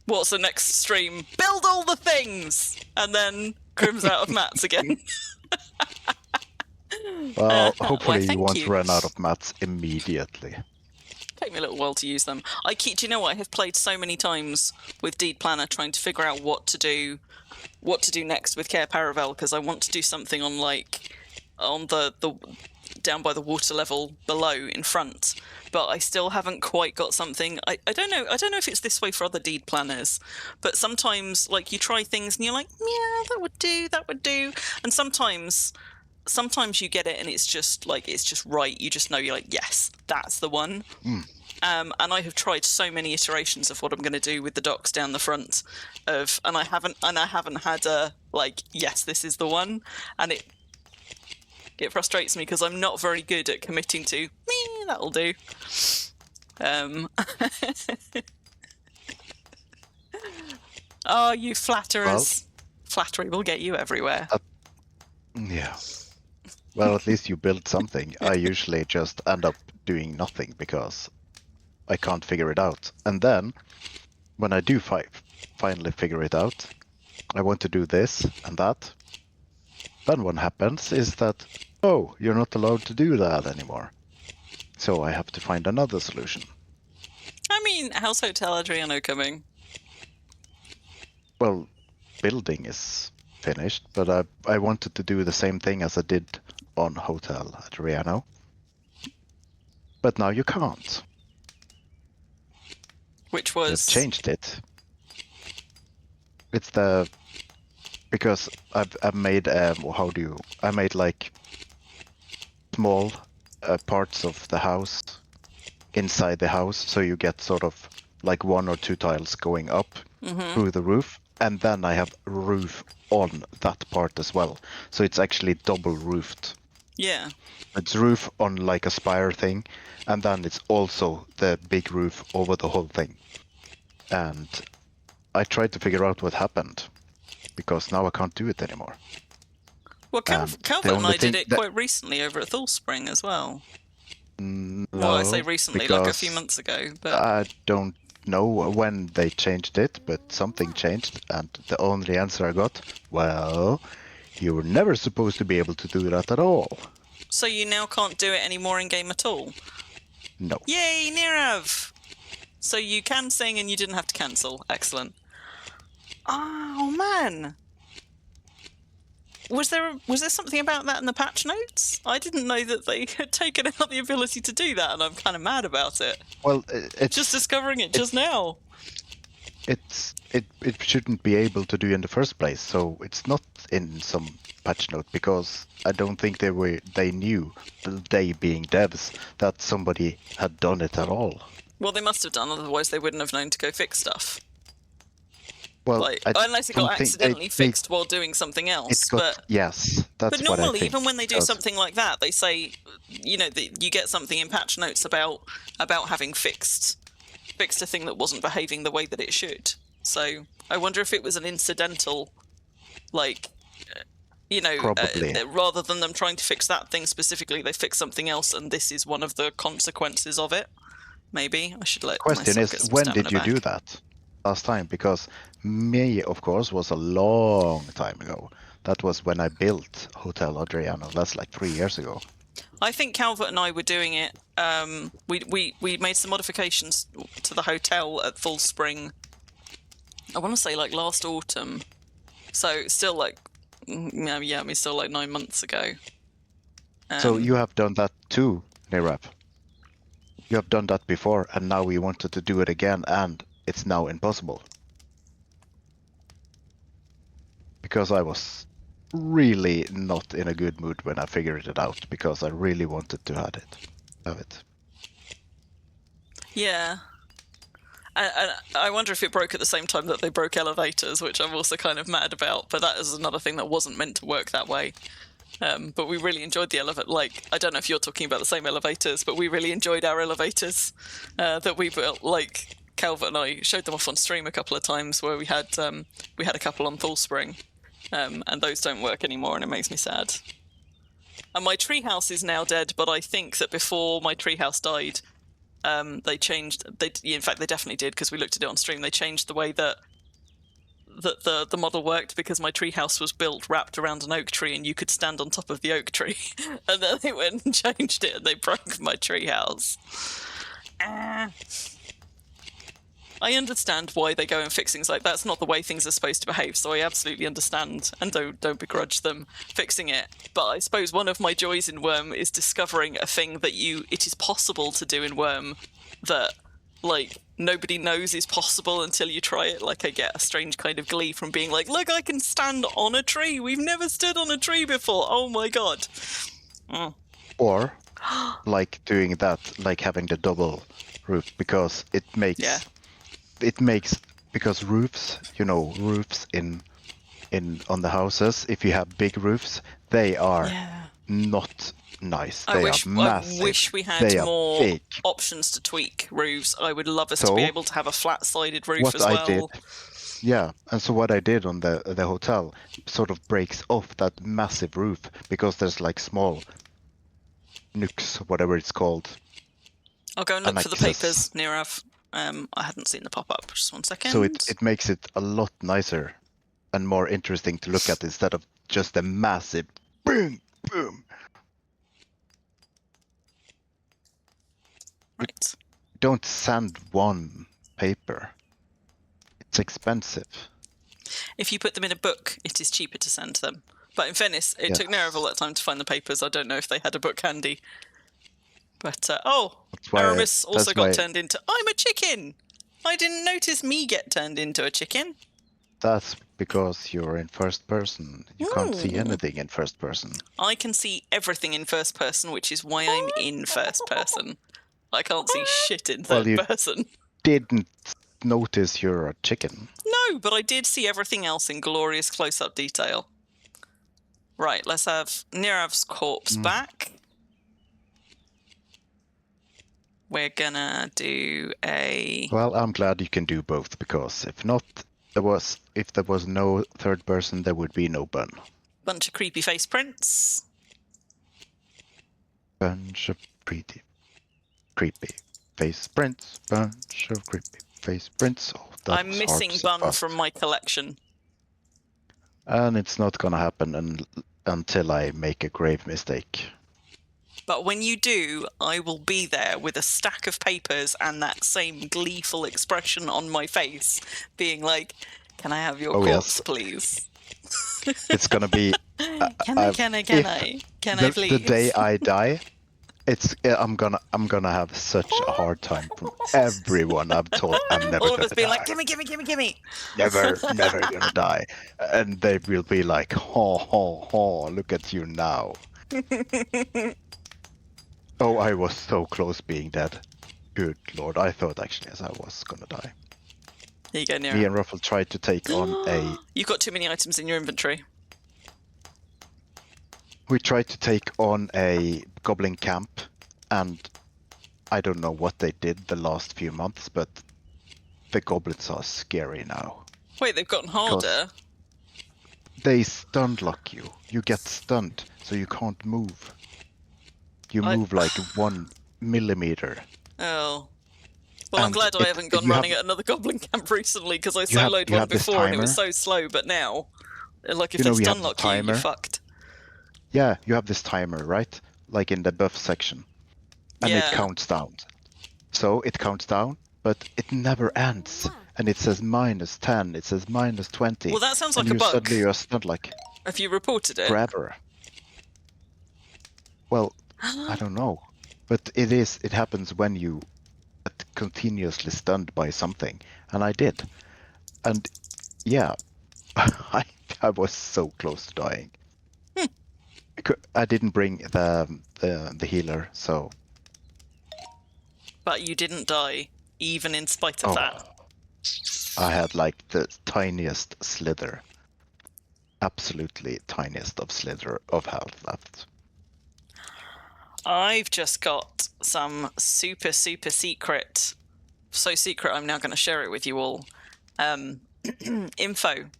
What's the next stream? Build all the things! And then Crim's out of mats again. Well, Why, hopefully you thank won't you. run out of mats immediately. Take me a little while to use them. Do you know what? I have played so many times with Deed Planner trying to figure out what to do next with Cair Paravel, because I want to do something on the down by the water level below in front, but I still haven't quite got something. I don't know if it's this way for other Deed Planners, but sometimes like you try things and you're like, yeah, that would do, and sometimes you get it and it's just right. You just know, you're like, yes, that's the one. And I have tried so many iterations of what I'm going to do with the docks down the front and I haven't had a like, yes, this is the one, and it frustrates me because I'm not very good at committing to that'll do. Oh, you flatterers! Flattery will get you everywhere. Yeah. Well, at least you build something. I usually just end up doing nothing because I can't figure it out. And then, when I do finally figure it out, I want to do this and that. Then what happens is that, oh, you're not allowed to do that anymore. So I have to find another solution. I mean, how's Hotel Adriano coming? Well, building is finished, but I wanted to do the same thing as I did on Hotel Adriano. But now you can't. Which They've was changed it. It's because I've made I made like small parts of the house inside the house, so you get sort of like 1 or 2 tiles going up through the roof, and then I have roof on that part as well, so it's actually double roofed. yeah. It's roof on like a spire thing, and then it's also the big roof over the whole thing. And I tried to figure out what happened, because now I can't do it anymore. Well, Calvin and only I did thing it that- quite recently over at Thule Spring as well. No, Well, I say recently, like a because few months ago, but I don't know when they changed it, but something changed, and the only answer I got, well, you were never supposed to be able to do that at all. so you now can't do it anymore in game at all. No. Yay, Nirav! So you can sing and you didn't have to cancel. Excellent. Oh man, was there something about that in the patch notes? I didn't know that they had taken out the ability to do that, and I'm kind of mad about it. Well, it's Just discovering it just now. it shouldn't be able to do in the first place, so it's not in some patch note, because I don't think they knew, they being devs, that somebody had done it at all. Well, they must have done, otherwise they wouldn't have known to go fix stuff. Well, Like, I unless it got don't think accidentally fixed while doing something else. yes, that's But what I normally, think. even when they do because- something like that, they say, you know, you get something in patch notes about having fixed a thing that wasn't behaving the way that it should. So I wonder if it was an incidental, like, you know, Probably. rather than them trying to fix that thing specifically, they fix something else, and this is one of the consequences of it. Maybe I should let. Question myself get is, some when stamina did you back. do that last time? Because me, of course, was a long time ago. That was when I built Hotel Adriano. That's like 3 years ago. I think Calvert and I were doing it. We made some modifications to the hotel at Full Spring. I want to say like last autumn. So still like, still like 9 months ago. So you have done that too, Nirab. You have done that before, and now we wanted to do it again, and it's now impossible. Because I was really not in a good mood when I figured it out, because I really wanted to have it. Yeah. I wonder if it broke at the same time that they broke elevators, which I'm also kind of mad about, but that is another thing that wasn't meant to work that way. But we really enjoyed the elevator. Like, I don't know if you're talking about the same elevators, but we really enjoyed our elevators that we built. Like, Calvert and I showed them off on stream a couple of times where we had a couple on Full Spring, and those don't work anymore, and it makes me sad. And my treehouse is now dead, but I think that before my treehouse died, they changed. In fact, they definitely did, because we looked at it on stream. They changed the way that the model worked, because my treehouse was built wrapped around an oak tree, and you could stand on top of the oak tree. And then they went and changed it, and they broke my treehouse. I understand why they go and fix things like that. That's not the way things are supposed to behave, so I absolutely understand and don't begrudge them fixing it. But I suppose one of my joys in Wurm is discovering a thing that it is possible to do in Wurm that, like, nobody knows is possible until you try it. Like, I get a strange kind of glee from being like, look, I can stand on a tree. We've never stood on a tree before. Oh my god. Or, like, doing that, like having the double roof, because it makes... Yeah. It makes, because roofs, roofs in on the houses, if you have big roofs, they are not nice. They are massive. I wish we had more options to tweak roofs. I would love us to be able to have a flat-sided roof as well. And so what I did on the hotel sort of breaks off that massive roof, because there's like small nooks, whatever it's called. I'll go and look for the papers, Nirav. I hadn't seen the pop-up. Just 1 second. So it makes it a lot nicer and more interesting to look at, instead of just a massive boom, boom. Right. Don't sand one paper. It's expensive. If you put them in a book, it is cheaper to send them. But in fairness, it took Nirav a lot of time to find the papers. I don't know if they had a book handy. But, Aramis also got turned into... I'm a chicken! I didn't notice me get turned into a chicken. That's because you're in first person. You can't see anything in first person. I can see everything in first person, which is why I'm in first person. I can't see shit in third person. Didn't notice you're a chicken. No, but I did see everything else in glorious close-up detail. Right, let's have Nirav's corpse back. We're gonna do a... Well, I'm glad you can do both, because if there was no third person, there would be no bun. Bunch of creepy face prints. Bunch of creepy face prints. Bunch of creepy face prints. Oh, I'm missing bun from my collection. And it's not gonna happen until I make a grave mistake. But when you do, I will be there with a stack of papers and that same gleeful expression on my face, being like, can I have your corpse, please? It's gonna be... Can I, please? The day I die, I'm gonna have such a hard time from everyone I've told I'm never all gonna of us being die. like, gimme. Never gonna die. And they will be like, ho, look at you now. Oh, I was so close being dead. Good lord, I thought actually as I was gonna die. There you go, Nira. Me and Ruffle tried to take on a... You've got too many items in your inventory. We tried to take on a goblin camp, and I don't know what they did the last few months, but the goblins are scary now. Wait, they've gotten harder? They stun lock you. You get stunned, so you can't move. You move like 1 millimeter. Oh. Well, I'm glad I haven't gone running at another goblin camp recently, because I soloed one before and it was so slow, but now, like, if they stun lock you, you're fucked. Yeah, you have this timer, right? like in the buff section, and Yeah. it counts down. So it counts down, but it never ends. And it says -10, it says -20. Well, that sounds and like a bug. Suddenly you're stunned like Have you reported it? forever. Well, I don't know. But it happens when you get continuously stunned by something. And I did. And yeah, I was so close to dying. I didn't bring the healer, so... But you didn't die, even in spite of that. I had like the tiniest slither. Absolutely tiniest of slither of health left. I've just got some super, super secret, so secret I'm now going to share it with you all, info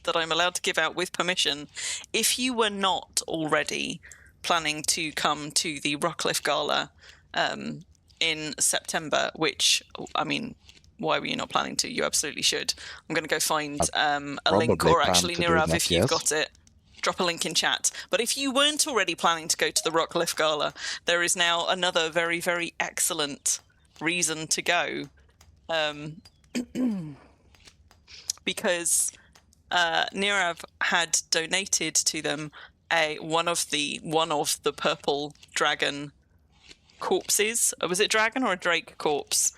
that I'm allowed to give out with permission. If you were not already planning to come to the Rockcliffe Gala in September, which, I mean, why were you not planning to? You absolutely should. I'm going to go find a link, or actually, Nirav, if you've got it, drop a link in chat. But if you weren't already planning to go to the Rockcliffe Gala, there is now another very, very excellent reason to go. Because Nirav had donated to them one of the purple dragon corpses. Was it dragon or a drake corpse?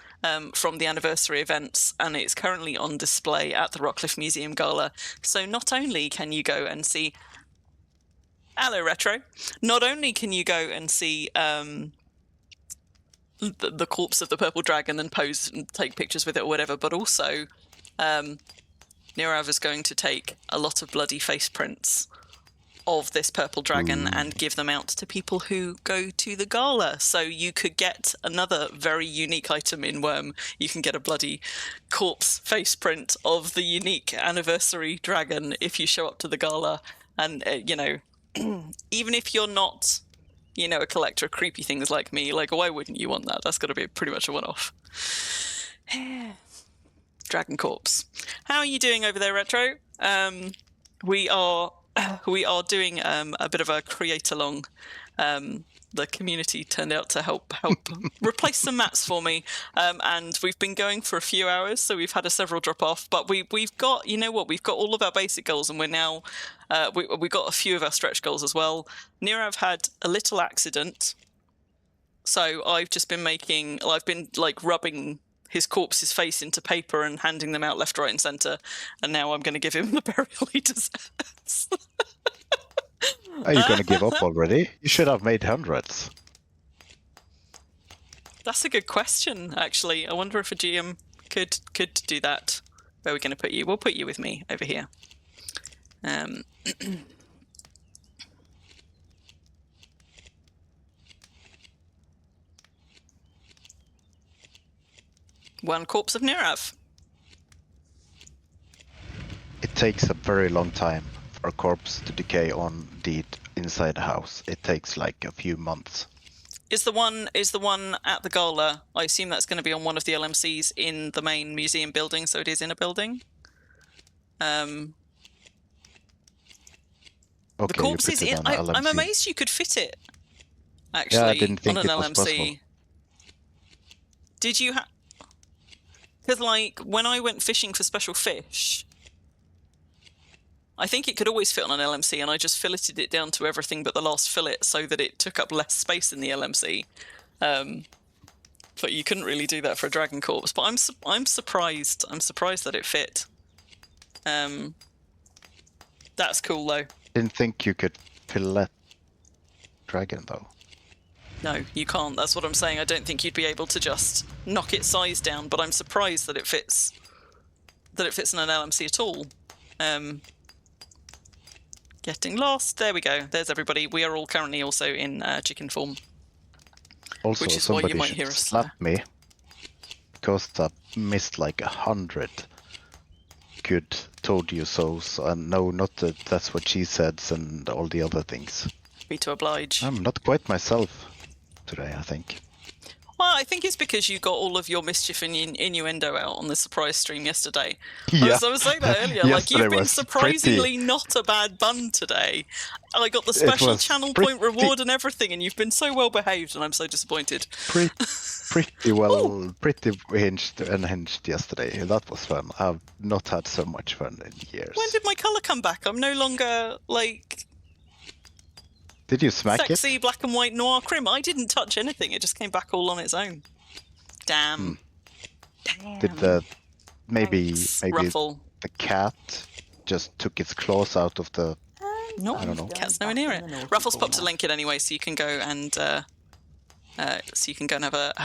From the anniversary events, and it's currently on display at the Rockcliffe Museum Gala. So not only can you go and see... Hello, Retro. Not only can you go and see the corpse of the purple dragon and pose and take pictures with it or whatever, but also Nirav is going to take a lot of bloody face prints of this purple dragon and give them out to people who go to the gala. So you could get another very unique item in Wurm. You can get a bloody corpse face print of the unique anniversary dragon if you show up to the gala. And, you know, even if you're not, you know, a collector of creepy things like me, like, why wouldn't you want that? That's got to be pretty much a one-off. Dragon corpse. How are you doing over there, Retro? We are doing a bit of a create-along. The community turned out to help replace some mats for me, and we've been going for a few hours, so we've had several drop off. But we've got, you know what, we've got all of our basic goals, and we're now we got a few of our stretch goals as well. Nirav had a little accident, so I've just been I've been like rubbing his corpse's face into paper and handing them out left, right, and centre. And now I'm going to give him the burial he deserves. Are you going to give up already? You should have made hundreds. That's a good question, actually. I wonder if a GM could do that. Where are we going to put you? We'll put you with me over here. One corpse of Nirav. It takes a very long time for a corpse to decay on deed inside the house. It takes like a few months. Is the one at the gala? I assume that's going to be on one of the LMCs in the main museum building, so it is in a building. Okay, The corpse you is put it in. on the LMC. I'm amazed you could fit it. Actually, Yeah, I didn't think on an it was LMC. possible. Did you have? Because like when I went fishing for special fish, I think it could always fit on an LMC, and I just filleted it down to everything but the last fillet, so that it took up less space in the LMC. But you couldn't really do that for a dragon corpse. But I'm surprised. I'm surprised that it fit. That's cool though. Didn't think you could fillet dragon though. No, you can't. That's what I'm saying. I don't think you'd be able to just knock its size down. But I'm surprised that it fits. That it fits in an LMC at all. Getting lost. There we go. There's everybody. We are all currently also in chicken form. Also, Which is why you somebody might should hear us slap me because I missed like 100 good told you so's, and no, not that's what she said, and all the other things. Be to oblige. I'm not quite myself today, I think. Well, I think it's because you got all of your mischief and innuendo out on the surprise stream yesterday. Yeah. I was saying that earlier. Like, you've Yesterday been was surprisingly not a bad bun today. I got the special was channel pretty- point reward and everything, and you've been so well behaved, and I'm so disappointed. pretty well, pretty unhinged yesterday. That was fun. I've not had so much fun in years. When did my colour come back? I'm no longer, like, Did you smack sexy it? black and white noir Crim. I didn't touch anything. It just came back all on its own. Damn. Did the maybe Ruffle. the cat just took its claws out of the? No, I don't know. Cat's nowhere near it. Ruffles popped a link in anyway, so you can go and have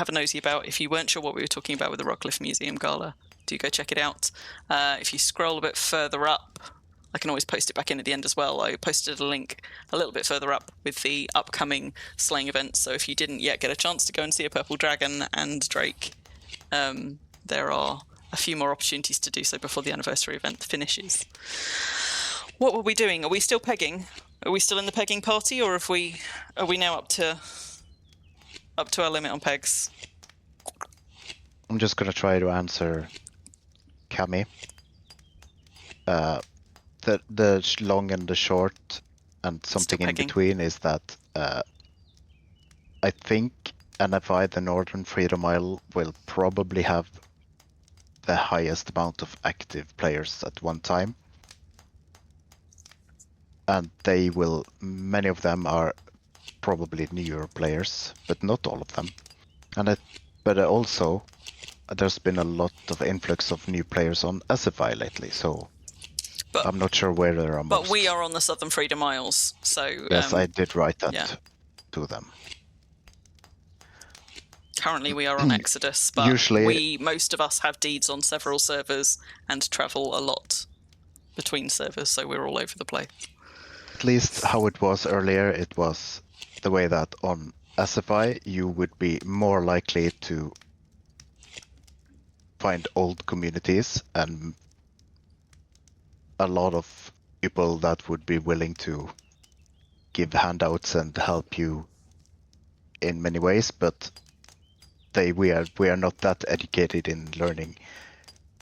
a nosy about. If you weren't sure what we were talking about with the Rockcliffe Museum Gala, do go check it out. If you scroll a bit further up, I can always post it back in at the end as well. I posted a link a little bit further up with the upcoming slaying events. So if you didn't yet get a chance to go and see a purple dragon and Drake, there are a few more opportunities to do so before the anniversary event finishes. What were we doing? Are we still pegging? Are we still in the pegging party, or are we now up to our limit on pegs? I'm just gonna try to answer Cami. The long and the short and something in pegging. between is that I think NFI, the Northern Freedom Isle, will probably have the highest amount of active players at one time. And many of them are probably newer players, but not all of them. But also, there's been a lot of influx of new players on SFI lately, so I'm not sure where there are most. But we are on the Southern Freedom Isles, so... Yes, I did write that to them. Currently we are on Exodus, but Usually, most of us have deeds on several servers and travel a lot between servers, so we're all over the place. At least how it was earlier, it was the way that on SFI you would be more likely to find old communities and a lot of people that would be willing to give handouts and help you in many ways, but we are not that educated in learning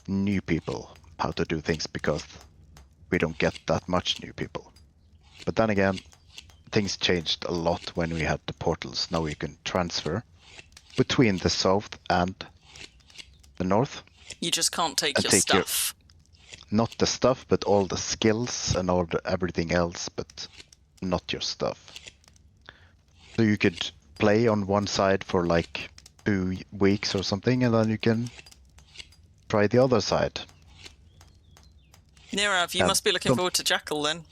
new people how to do things because we don't get that much new people. But then again, things changed a lot when we had the portals. Now you can transfer between the south and the north. You just can't take your stuff. Not the stuff, but all the skills and everything else, but not your stuff. So you could play on one side for like 2 weeks or something, and then you can try the other side. Nirav, you must be looking forward to Jackal then.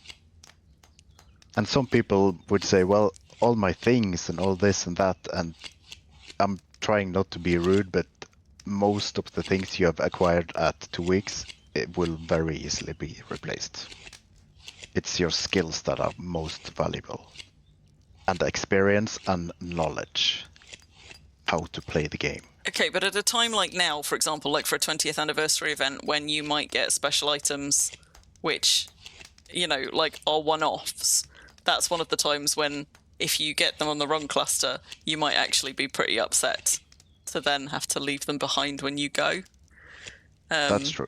And some people would say, well, all my things and all this and that, and I'm trying not to be rude, but most of the things you have acquired at 2 weeks, it will very easily be replaced. It's your skills that are most valuable, and experience and knowledge how to play the game. Okay, but at a time like now, for example, like for a 20th anniversary event, when you might get special items which, you know, like are one-offs, that's one of the times when if you get them on the wrong cluster, you might actually be pretty upset to then have to leave them behind when you go. That's true.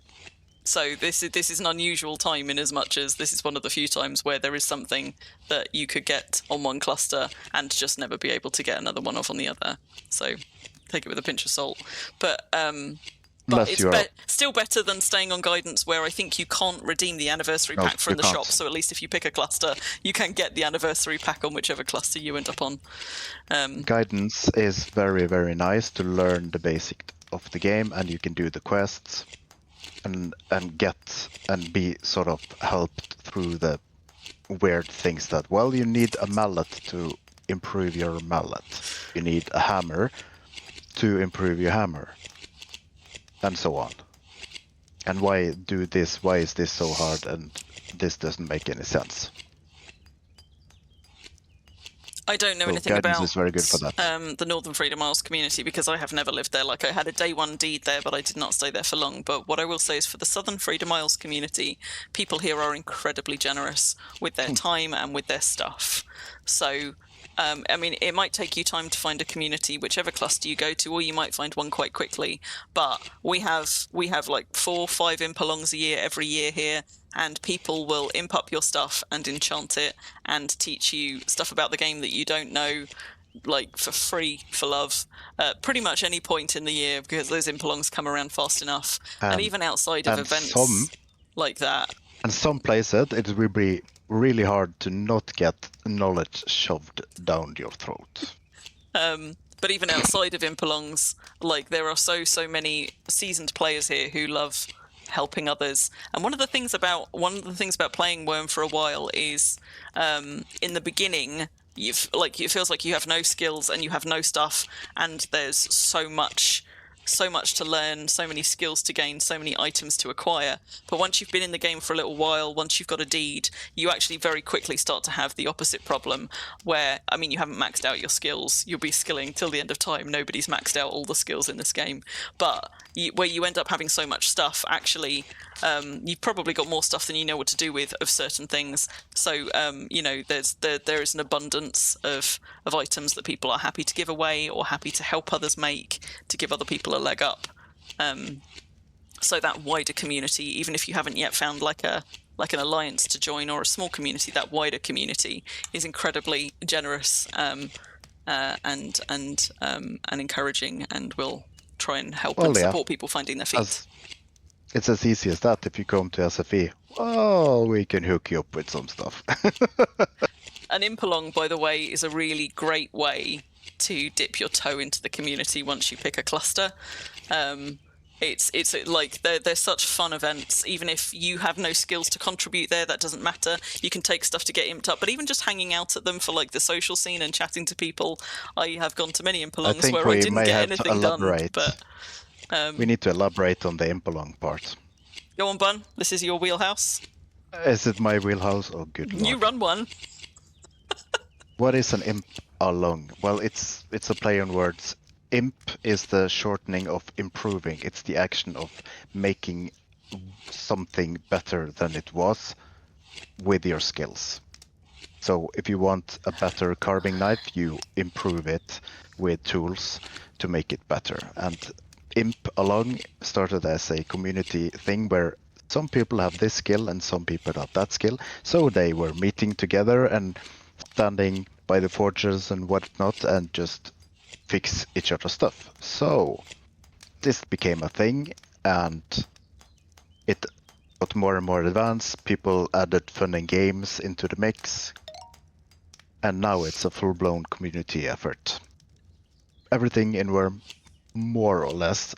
So this is an unusual time in as much as this is one of the few times where there is something that you could get on one cluster and just never be able to get another one off on the other. So take it with a pinch of salt. But it's still better than staying on guidance, where I think you can't redeem the anniversary pack from the shop. So at least if you pick a cluster, you can get the anniversary pack on whichever cluster you end up on. Guidance is very, very nice to learn the basic of the game, and you can do the quests and get and be sort of helped through the weird things that, well, you need a mallet to improve your mallet. You need a hammer to improve your hammer. And so on. And why do this? Why is this so hard? And this doesn't make any sense. I don't know anything guidance about is very good for that. The Northern Freedom Isles community because I have never lived there. Like, I had a day one deed there, but I did not stay there for long. But what I will say is for the Southern Freedom Isles community, people here are incredibly generous with their time and with their stuff. So I mean, it might take you time to find a community, whichever cluster you go to, or you might find one quite quickly. But we have like 4 or 5 impalongs a year every year here, and people will imp up your stuff and enchant it and teach you stuff about the game that you don't know, like for free, for love, pretty much any point in the year, because those impalongs come around fast enough, and even outside of events like that. And some places it will be really hard to not get knowledge shoved down your throat. But even outside of impalongs, like there are so many seasoned players here who love helping others. And one of the things about playing Wurm for a while is, in the beginning, it feels like you have no skills and you have no stuff, and there's so much to learn, so many skills to gain, so many items to acquire. But once you've been in the game for a little while, once you've got a deed, you actually very quickly start to have the opposite problem where, I mean, you haven't maxed out your skills. You'll be skilling till the end of time. Nobody's maxed out all the skills in this game. But where you end up having so much stuff, actually, you've probably got more stuff than you know what to do with of certain things. So, there is an abundance of items that people are happy to give away or happy to help others make, to give other people a leg up. So that wider community, even if you haven't yet found like an alliance to join or a small community, that wider community is incredibly generous and encouraging, and will try and help and support people finding their feet. It's as easy as that. If you come to SFE, we can hook you up with some stuff. An impalong, by the way, is a really great way to dip your toe into the community once you pick a cluster. It's like they're such fun events. Even if you have no skills to contribute there, that doesn't matter. You can take stuff to get imped up. But even just hanging out at them for like the social scene and chatting to people, I have gone to many impalongs where I didn't get anything done. But we need to elaborate on the impalong part. Go on, Bun. This is your wheelhouse. Is it my wheelhouse? Oh, good lord. You run one. What is an impalong? Well, it's a play on words. Imp is the shortening of improving. It's the action of making something better than it was with your skills. So if you want a better carving knife, you improve it with tools to make it better. And Impalong started as a community thing where some people have this skill and some people have that skill. So they were meeting together and standing by the forges and whatnot and just fix each other's stuff. So this became a thing, and it got more and more advanced. People added fun and games into the mix, and now it's a full-blown community effort. Everything in Wurm, more or less,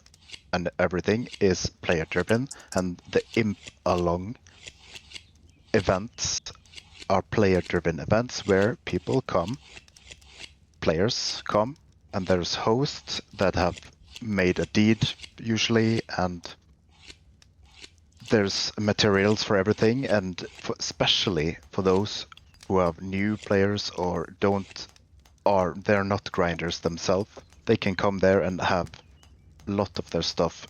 and everything is player-driven, and the Impalong events are player-driven events where people come, players come, and there's hosts that have made a deed usually, and there's materials for everything, and especially for those who have new players or they're not grinders themselves, they can come there and have a lot of their stuff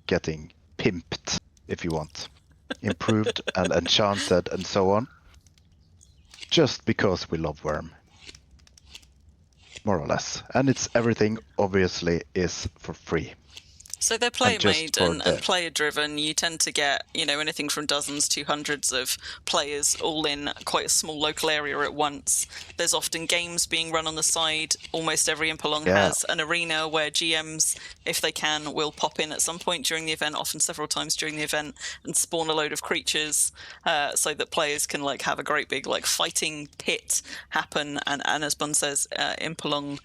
getting pimped, if you want, improved and enchanted and so on, just because we love Wurm. More or less. And it's everything obviously is for free. So they're player-made and player-driven. You tend to get, anything from dozens to hundreds of players all in quite a small local area at once. There's often games being run on the side. Almost every Impalong has an arena where GMs, if they can, will pop in at some point during the event, often several times during the event, and spawn a load of creatures so that players can have a great big fighting pit happen. And as Bun says, Impalong...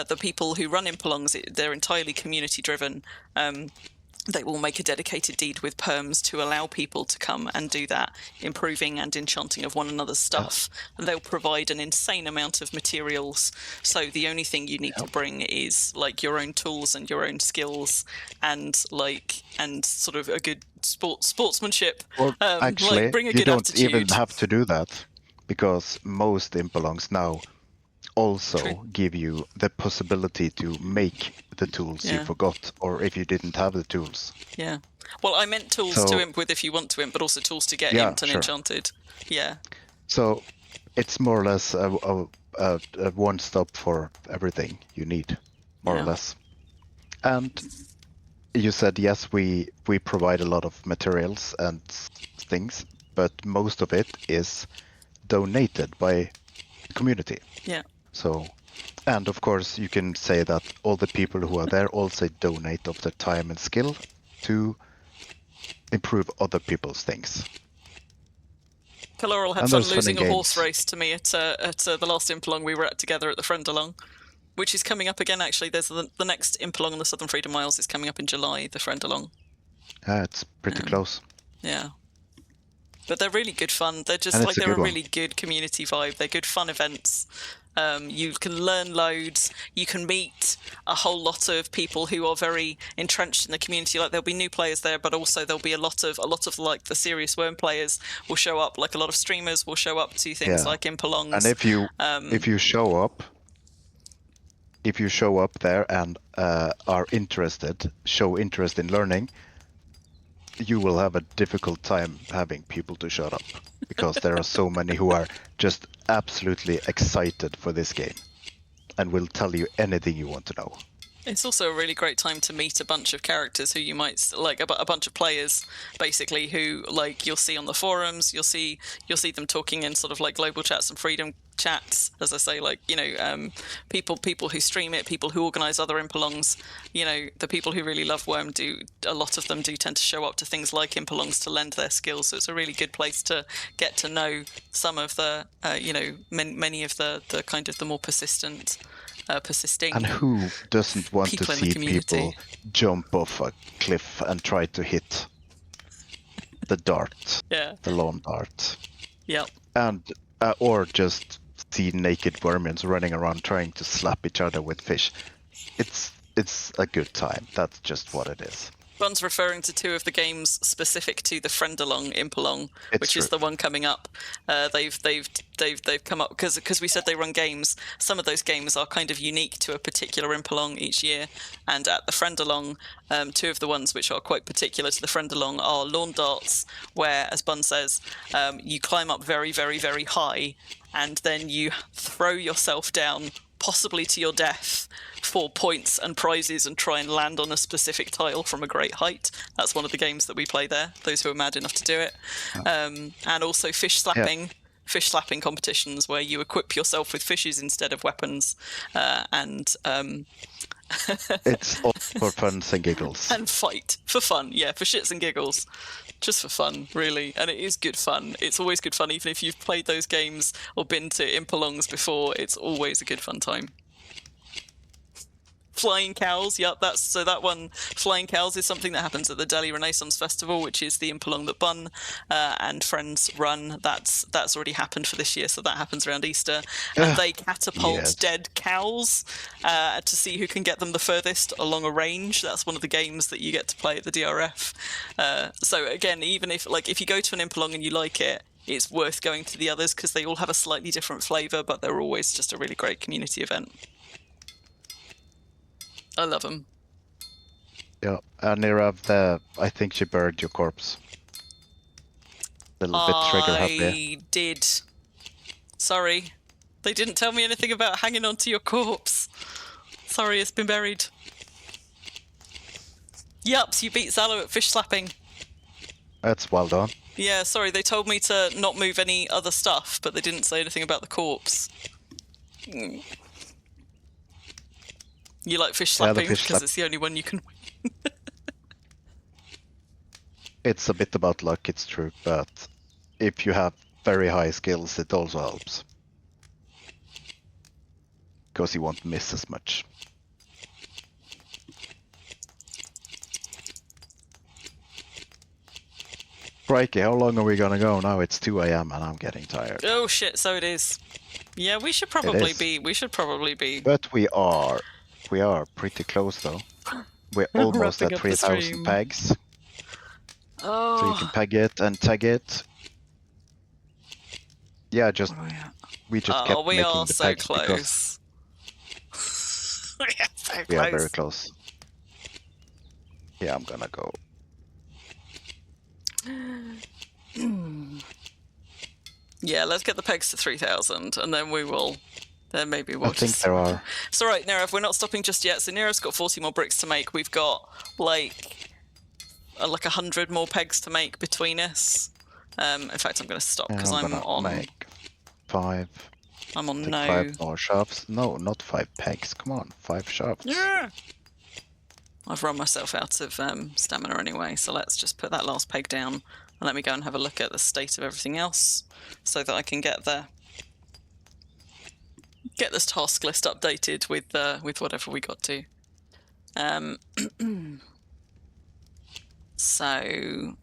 the people who run Impalongs, they're entirely community-driven. They will make a dedicated deed with perms to allow people to come and do that improving and enchanting of one another's stuff. And they'll provide an insane amount of materials. So the only thing you need to bring is your own tools and your own skills and sort of a good sportsmanship. Well, actually, bring a you good don't attitude. even have to do that, because most Impalongs now also give you the possibility to make the tools you forgot, or if you didn't have the tools. Yeah. Well, I meant tools to imp with if you want to imp, but also tools to get imped and enchanted. Yeah. So it's more or less a a one stop for everything you need, more or Yeah. less. And you said yes, we provide a lot of materials and things, but most of it is donated by the community. Yeah. So, and of course, you can say that all the people who are there also donate of their time and skill to improve other people's things. Caloral had And fun there's fun losing in a horse games. race to me at the last Impelong we were at together at the Friendalong, which is coming up again. Actually, there's the next Impelong on the Southern Freedom Miles is coming up in July. The Friendalong. It's pretty close. Yeah. But they're really good fun. They're just And like it's a they're a good one. really good community vibe. They're good fun events. You can learn loads. You can meet a whole lot of people who are very entrenched in the community. Like there'll be new players there, but also there'll be a lot of like the serious Wurm players will show up. Like a lot of streamers will show up to things Yeah. like Impelongs. And if you show up there and are interested, show interest in learning, you will have a difficult time having people to shut up, because there are so many who are just absolutely excited for this game and will tell you anything you want to know. It's also a really great time to meet a bunch of characters who you might like, a bunch of players basically who like you'll see on the forums. You'll see them talking in sort of like global chats and freedom chats, as I say, like, you know, people who stream it, people who organise other Impelongs. You know, the people who really love Wurm a lot of them do tend to show up to things like Impelongs to lend their skills. So it's a really good place to get to know some of the, you know, many of the kind of the more persisting. And who doesn't want to People in the see community. people jump off a cliff and try to hit the dart, Yeah. the lawn dart, Yep. and or just see naked Wurmians running around trying to slap each other with fish? It's a good time. That's just what it is. Bun's referring to two of the games specific to the Friendalong Impelong, It's which is true. the one coming up. They've come up because we said they run games. Some of those games are kind of unique to a particular Impelong each year, and at the Friendalong, two of the ones which are quite particular to the Friendalong are lawn darts, where, as Bun says, you climb up very, very, very high, and then you throw yourself down, possibly to your death, for points and prizes, and try and land on a specific tile from a great height. That's one of the games that we play there, those who are mad enough to do it. And also fish slapping competitions where you equip yourself with fishes instead of weapons, It's all for fun and giggles. and fight for fun. Yeah, for shits and giggles. Just for fun, really. And it is good fun. It's always good fun, even if you've played those games or been to Impelongs before. It's always a good fun time. Flying cows, yep, that one. Flying cows is something that happens at the Delhi Renaissance Festival, which is the Impelong that Bun and friends run. That's already happened for this year, so that happens around Easter. And they catapult Yes. dead cows to see who can get them the furthest along a range. That's one of the games that you get to play at the DRF. So again, even if you go to an Impelong and you like it, it's worth going to the others because they all have a slightly different flavour, but they're always just a really great community event. I love them. Yeah, and Nirav, I think she buried your corpse. A little bit trigger happy. I did. Sorry. They didn't tell me anything about hanging onto your corpse. Sorry, it's been buried. Yups, you beat Zalo at fish slapping. That's well done. Yeah, sorry, they told me to not move any other stuff, but they didn't say anything about the corpse. You like fish Yeah, the slapping fish because slap- it's the only one you can win. It's a bit about luck, it's true, but if you have very high skills, it also helps. Because you won't miss as much. Crikey, how long are we gonna go now? It's 2 a.m. and I'm getting tired. Oh shit, so it is. Yeah, we should probably is. be. But we are pretty close though. We're almost Wrapping at up the 3,000 stream. pegs. Oh. So you can peg it and tag it. Yeah, we just kept we making are the so pegs because close. We are so close. we are very close. Yeah, I'm gonna go. Yeah, let's get the pegs to 3,000, and then we will Then maybe I we'll think just... there are. It's all right, Nerav, we're not stopping just yet. So Nerav's got 40 more bricks to make. We've got like 100 more pegs to make between us. In fact, I'm going to stop because I'm gonna on... make 5. I'm on Take no... 5 more shafts. No, not 5 pegs. Come on, 5 shafts. Yeah! I've run myself out of stamina anyway, so let's just put that last peg down and let me go and have a look at the state of everything else so that I can get this task list updated with whatever we got to. So,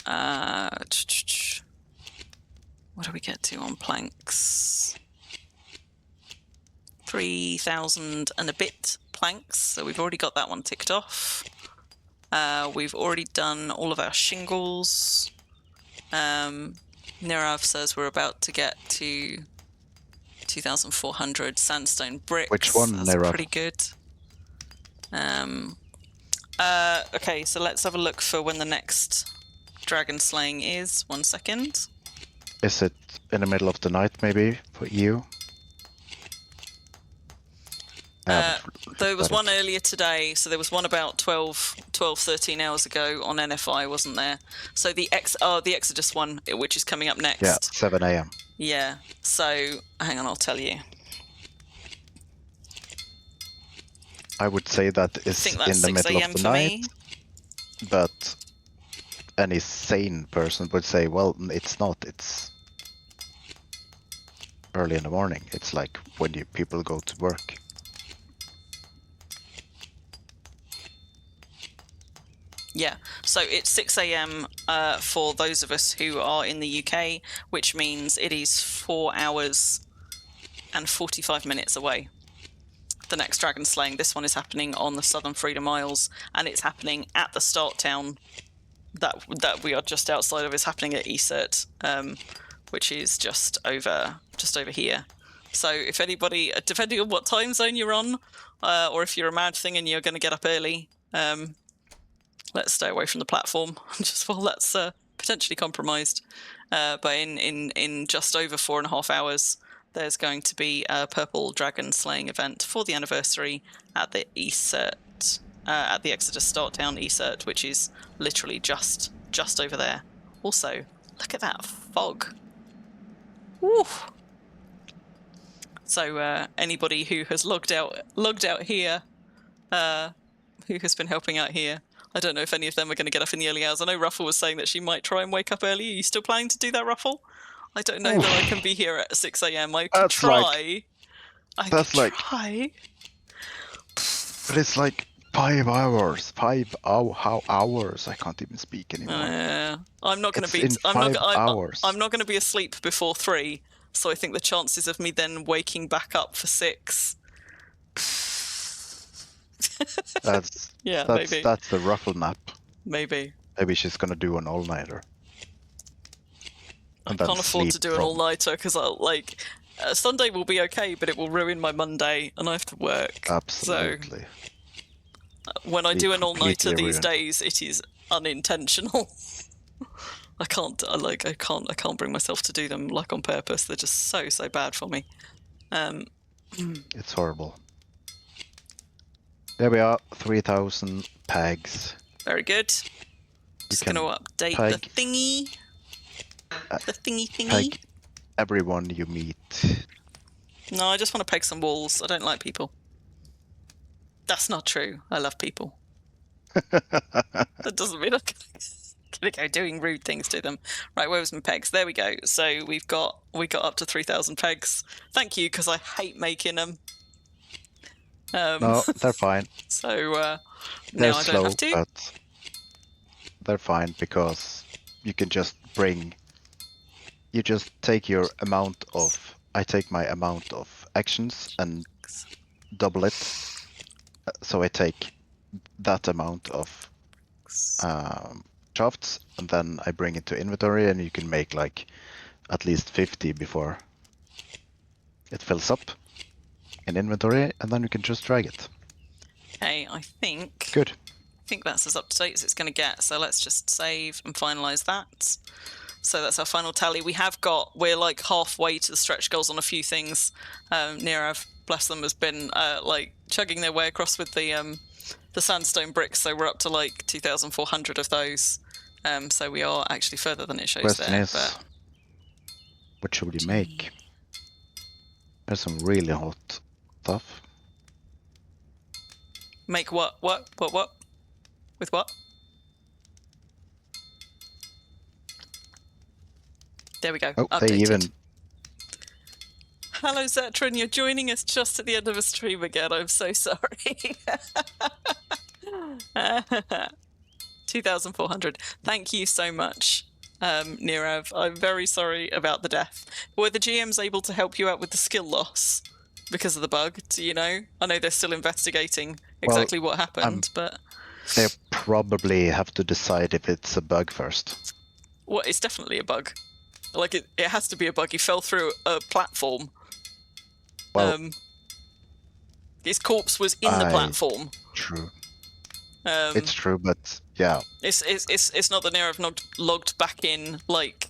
what do we get to on planks? 3,000 and a bit planks, so we've already got that one ticked off. We've already done all of our shingles. Nirav says we're about to get to 2,400 sandstone bricks. Which one, That's Nirav? pretty good. Okay, so let's have a look for when the next dragon slaying is. 1 second. Is it in the middle of the night, maybe, for you? There was one earlier today, so there was one about 12, 13 hours ago on NFI, wasn't there? So the Exodus one, which is coming up next. Yeah, 7 a.m. Yeah, so hang on, I'll tell you. I would say that I is think in that's the 6 middle a.m. of the for night, me. but any sane person would say, well, it's not. It's early in the morning. It's like when people go to work. Yeah, so it's 6 a.m. For those of us who are in the UK, which means it is 4 hours and 45 minutes away. The next dragon slaying. This one is happening on the Southern Freedom Isles, and it's happening at the start town that we are just outside of. Is happening at Esert, which is just over here. So if anybody, depending on what time zone you're on, or if you're a mad thing and you're going to get up early, let's stay away from the platform just while that's potentially compromised. But in just over 4.5 hours, there's going to be a purple dragon slaying event for the anniversary at the Esert, at the Exodus start town Esert, which is literally just over there. Also, look at that fog. Woo! So anybody who has logged out here, who has been helping out here, I don't know if any of them are going to get up in the early hours. I know Ruffle was saying that she might try and wake up early. Are you still planning to do that, Ruffle? I don't know that I can be here at 6 a.m. I could try. But it's like 5 hours. 5 hours. I can't even speak anymore. I'm not going to be. I'm not going to be asleep before 3. So I think the chances of me then waking back up for 6. Maybe. That's the Ruffle nap. Maybe She's gonna do an all-nighter. I can't afford to do an all-nighter because Sunday will be okay, but it will ruin my Monday and I have to work. Absolutely. So when I do an all-nighter these days, it is unintentional. I can't bring myself to do them on purpose. They're just so bad for me. It's horrible. There we are, 3,000 pegs. Very good. Just going to update the thingy. The thingy. Peg everyone you meet. No, I just want to peg some walls. I don't like people. That's not true. I love people. That doesn't mean I'm going to go doing rude things to them. Right, where was my pegs? There we go. So we got up to 3,000 pegs. Thank you, because I hate making them. No, they're fine. So they're now I slow, don't have to. But they're fine because you can just you just take your amount of. I take my amount of actions and double it. So I take that amount of shafts and then I bring it to inventory, and you can make at least 50 before it fills up in inventory, and then you can just drag it. Okay, I think that's as up to date as it's going to get. So let's just save and finalize that. So that's our final tally. We're halfway to the stretch goals on a few things. Nirav bless them, has been like chugging their way across with the sandstone bricks. So we're up to like 2,400 of those. So we are actually further than it shows Question there. is, But what should we make? There's some really hot stuff. make what? With what? There we go. Oh, Updated. they even... Hello, Zetron. You're joining us just at the end of a stream again. I'm so sorry. 2,400. Thank you so much, Nirav. I'm very sorry about the death. Were the GMs able to help you out with the skill loss because of the bug? Do you know? I know they're still investigating exactly what happened, but... They probably have to decide if it's a bug first. Well, it's definitely a bug. Like, it has to be a bug. He fell through a platform. Well, his corpse was in the platform. True. It's true, but yeah. It's not that Nirav logged back in, like,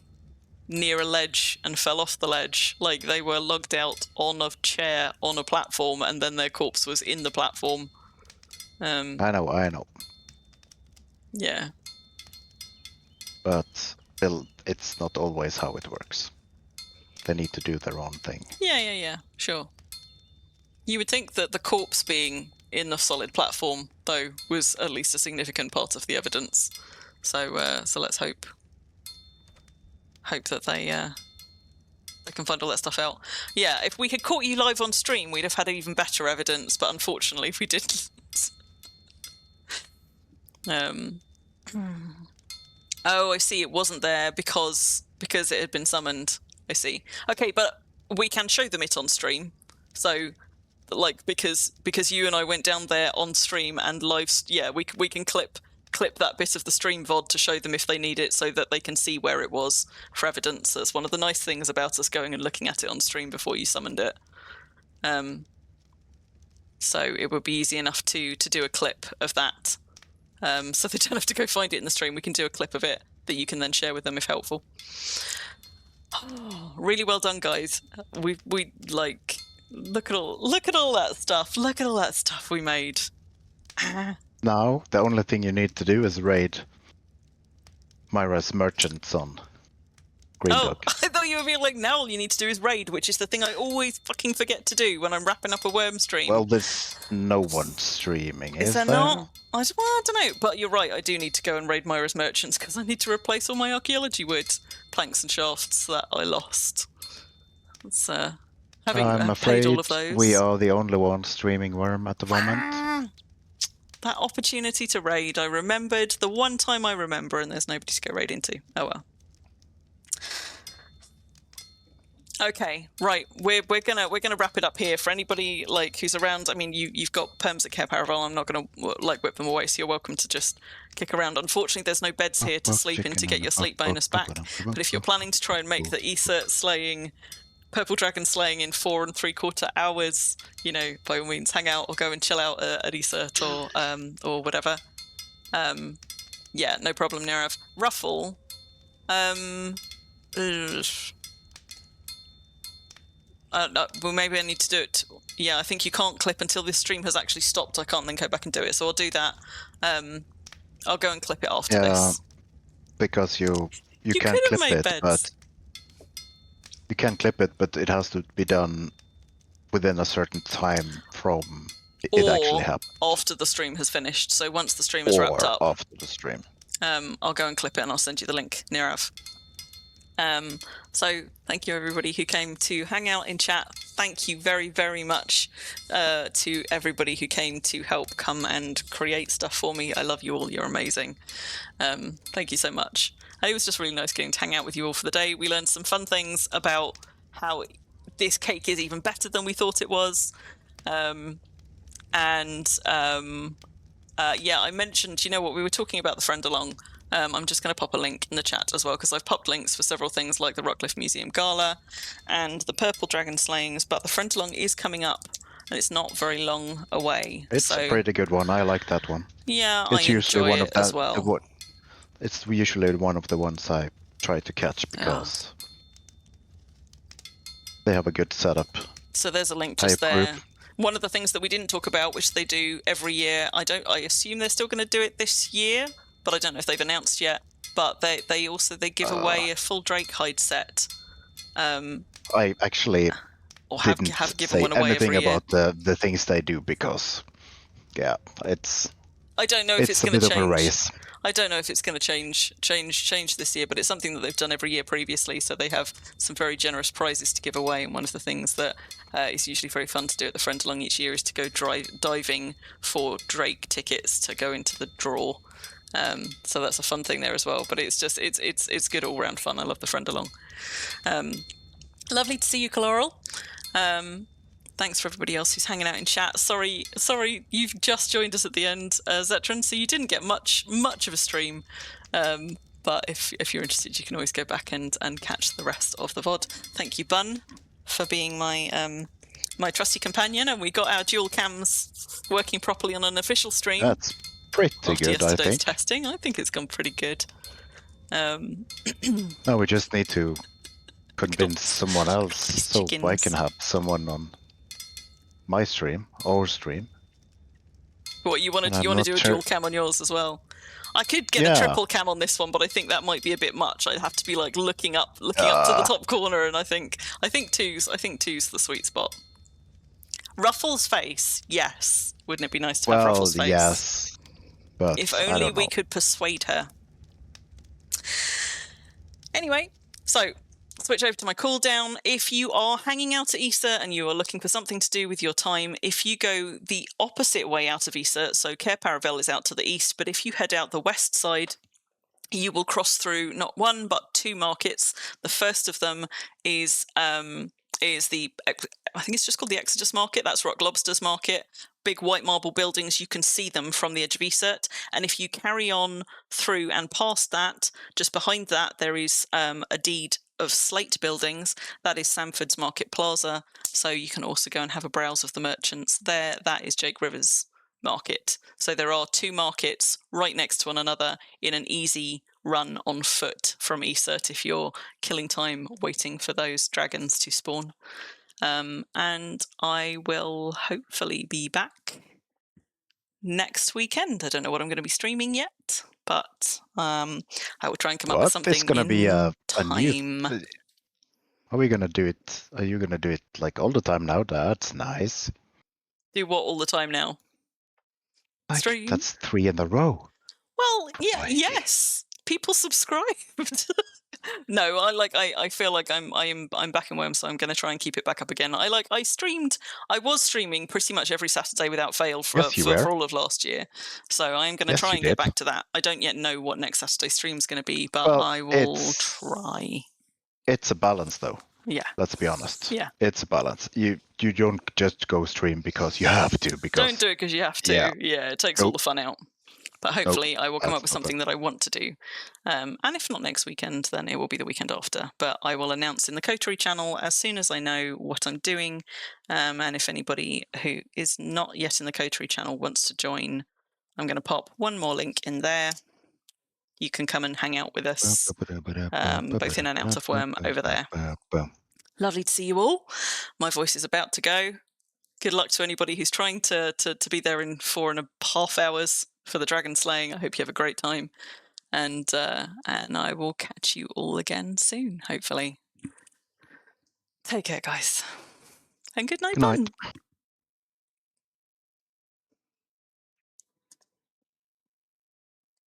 near a ledge and fell off the ledge. Like, they were logged out on a chair on a platform, and then their corpse was in the platform. I know. Yeah. But still, it's not always how it works. They need to do their own thing. Yeah, sure. You would think that the corpse being in the solid platform, though, was at least a significant part of the evidence. So let's hope that they can find all that stuff out. Yeah, if we had caught you live on stream, we'd have had even better evidence, but unfortunately we didn't. Oh, I see. It wasn't there because it had been summoned. I see. Okay, but we can show them it on stream. So, like, because you and I went down there on stream and live. Yeah, we can clip that bit of the stream VOD to show them if they need it, so that they can see where it was for evidence. That's one of the nice things about us going and looking at it on stream before you summoned it. So it would be easy enough to do a clip of that. So they don't have to go find it in the stream. We can do a clip of it that you can then share with them if helpful. Oh, really well done, guys. We like look at all that stuff. Look at all that stuff we made. Now the only thing you need to do is raid Myra's merchants on Green Book. I thought you were being like, now all you need to do is raid, which is the thing I always fucking forget to do when I'm wrapping up a Wurm stream. Well, there's no one streaming, is there not? I don't know, but you're right, I do need to go and raid Myra's merchants because I need to replace all my archaeology wood planks and shafts that I lost. It's, having I'm paid afraid all of those. we are the only ones streaming Wurm at the moment. That opportunity to raid, I remembered the one time I remember, and there's nobody to go raid into. Oh well. Okay, right. We're gonna wrap it up here. For anybody like who's around, I mean, you've got perms at Cair Paravel. I'm not gonna like whip them away, so you're welcome to just kick around. Unfortunately, there's no beds here to sleep in to get your sleep bonus back. But if you're planning to try and make the Aesir slaying, Purple Dragon slaying in 4 3/4 hours, you know, by all means, hang out or go and chill out at Aesir or whatever. Yeah, no problem, Nirav. Ruffle. No, well, maybe I need to do it. Yeah, I think you can't clip until this stream has actually stopped. I can't then go back and do it, so I'll do that. I'll go and clip it after this. Because you can could have clip made it, beds. but you can clip it, but it has to be done within a certain time from it actually happened. After the stream has finished. So once the stream is wrapped up, after the stream. I'll go and clip it and I'll send you the link, Nirav. So thank you everybody who came to hang out in chat. Thank you very, very much to everybody who came to help come and create stuff for me. I love you all. You're amazing. Thank you so much. And it was just really nice getting to hang out with you all for the day. We learned some fun things about how this cake is even better than we thought it was. Yeah, I mentioned, you know what, we were talking about the friend along. I'm just going to pop a link in the chat as well, because I've popped links for several things like the Rockcliffe Museum Gala and the Purple Dragon Slayings, but the friend along is coming up and it's not very long away. It's a pretty good one. I like that one. Yeah, it's usually one of as well. It's usually one of the ones I try to catch because they have a good setup. So there's a link I just there. approve. One of the things that we didn't talk about, which they do every year, I assume they're still going to do it this year, but I don't know if they've announced yet. But they also give away a full Drake hide set. I actually Or have didn't given say one away anything every year. about the things they do because, yeah, it's I don't know if it's a going to bit of a change. race. I don't know if it's going to change this year, but it's something that they've done every year previously. So they have some very generous prizes to give away, and one of the things that is usually very fun to do at the Friend Along each year is to go diving for Drake tickets to go into the draw. So that's a fun thing there as well. But it's just it's good all round fun. I love the Friend Along. Lovely to see you, Coral. Thanks for everybody else who's hanging out in chat. Sorry, you've just joined us at the end, Zetran, so you didn't get much of a stream. But if you're interested, you can always go back and catch the rest of the VOD. Thank you, Bun, for being my my trusty companion, and we got our dual cams working properly on an official stream. That's pretty after good, I yesterday's think. testing. I think it's gone pretty good. No, we just need to convince someone else so I chickens. can have someone on my stream, our stream. What you want And to I'm do? not A sure- dual cam on yours as well? I could get Yeah. a triple cam on this one, but I think that might be a bit much. I'd have to be like looking up to the top corner, and I think two's the sweet spot. Ruffles' face, yes. Wouldn't it be nice to have Well, Ruffles' face? yes, but If I only don't we know. could persuade her. Anyway, so switch over to my cooldown. If you are hanging out at Issa and you are looking for something to do with your time, if you go the opposite way out of Issa, so Cair Paravel is out to the east, but if you head out the west side, you will cross through not one but two markets. The first of them is the, I think it's just called the Exodus Market. That's Rock Lobster's Market. Big white marble buildings. You can see them from the edge of Esert. And if you carry on through and past that, just behind that, there is a deed of slate buildings. That is Samford's Market Plaza. So you can also go and have a browse of the merchants there. That is Jake Rivers Market. So there are two markets right next to one another in an easy run on foot from Esert if you're killing time waiting for those dragons to spawn. And I will hopefully be back next weekend. I don't know what I'm going to be streaming yet, but I will try and come up with something It's gonna in be a time. new. Are we gonna do it? Are you gonna do it like all the time now? That's nice. Do what all the time now? Like, Stream? that's 3 in a row. Well, yeah, Like- yes. People subscribed. No, I feel like I'm back in Wurm, so I'm going to try and keep it back up again. I was streaming pretty much every Saturday without fail for Yes, you were. for all of last year. So I'm going to Yes, try you and get did. back to that. I don't yet know what next Saturday stream's going to be, but Well, I will it's- try. It's a balance, though. Yeah. Let's be honest. Yeah. It's a balance. You don't just go stream because you have to. Because Don't do it because you have to. Yeah. It takes all Nope. the fun out. But hopefully I will come that's up with not something that I want to do. And if not next weekend, then it will be the weekend after. But I will announce in the Coterie channel as soon as I know what I'm doing. And if anybody who is not yet in the Coterie channel wants to join, I'm going to pop one more link in there. You can come and hang out with us, both in and out of Wurm over there. Lovely to see you all. My voice is about to go. Good luck to anybody who's trying to be there in 4.5 hours for the dragon slaying. I hope you have a great time, and I will catch you all again soon, hopefully. Take care, guys, and good night. Good night.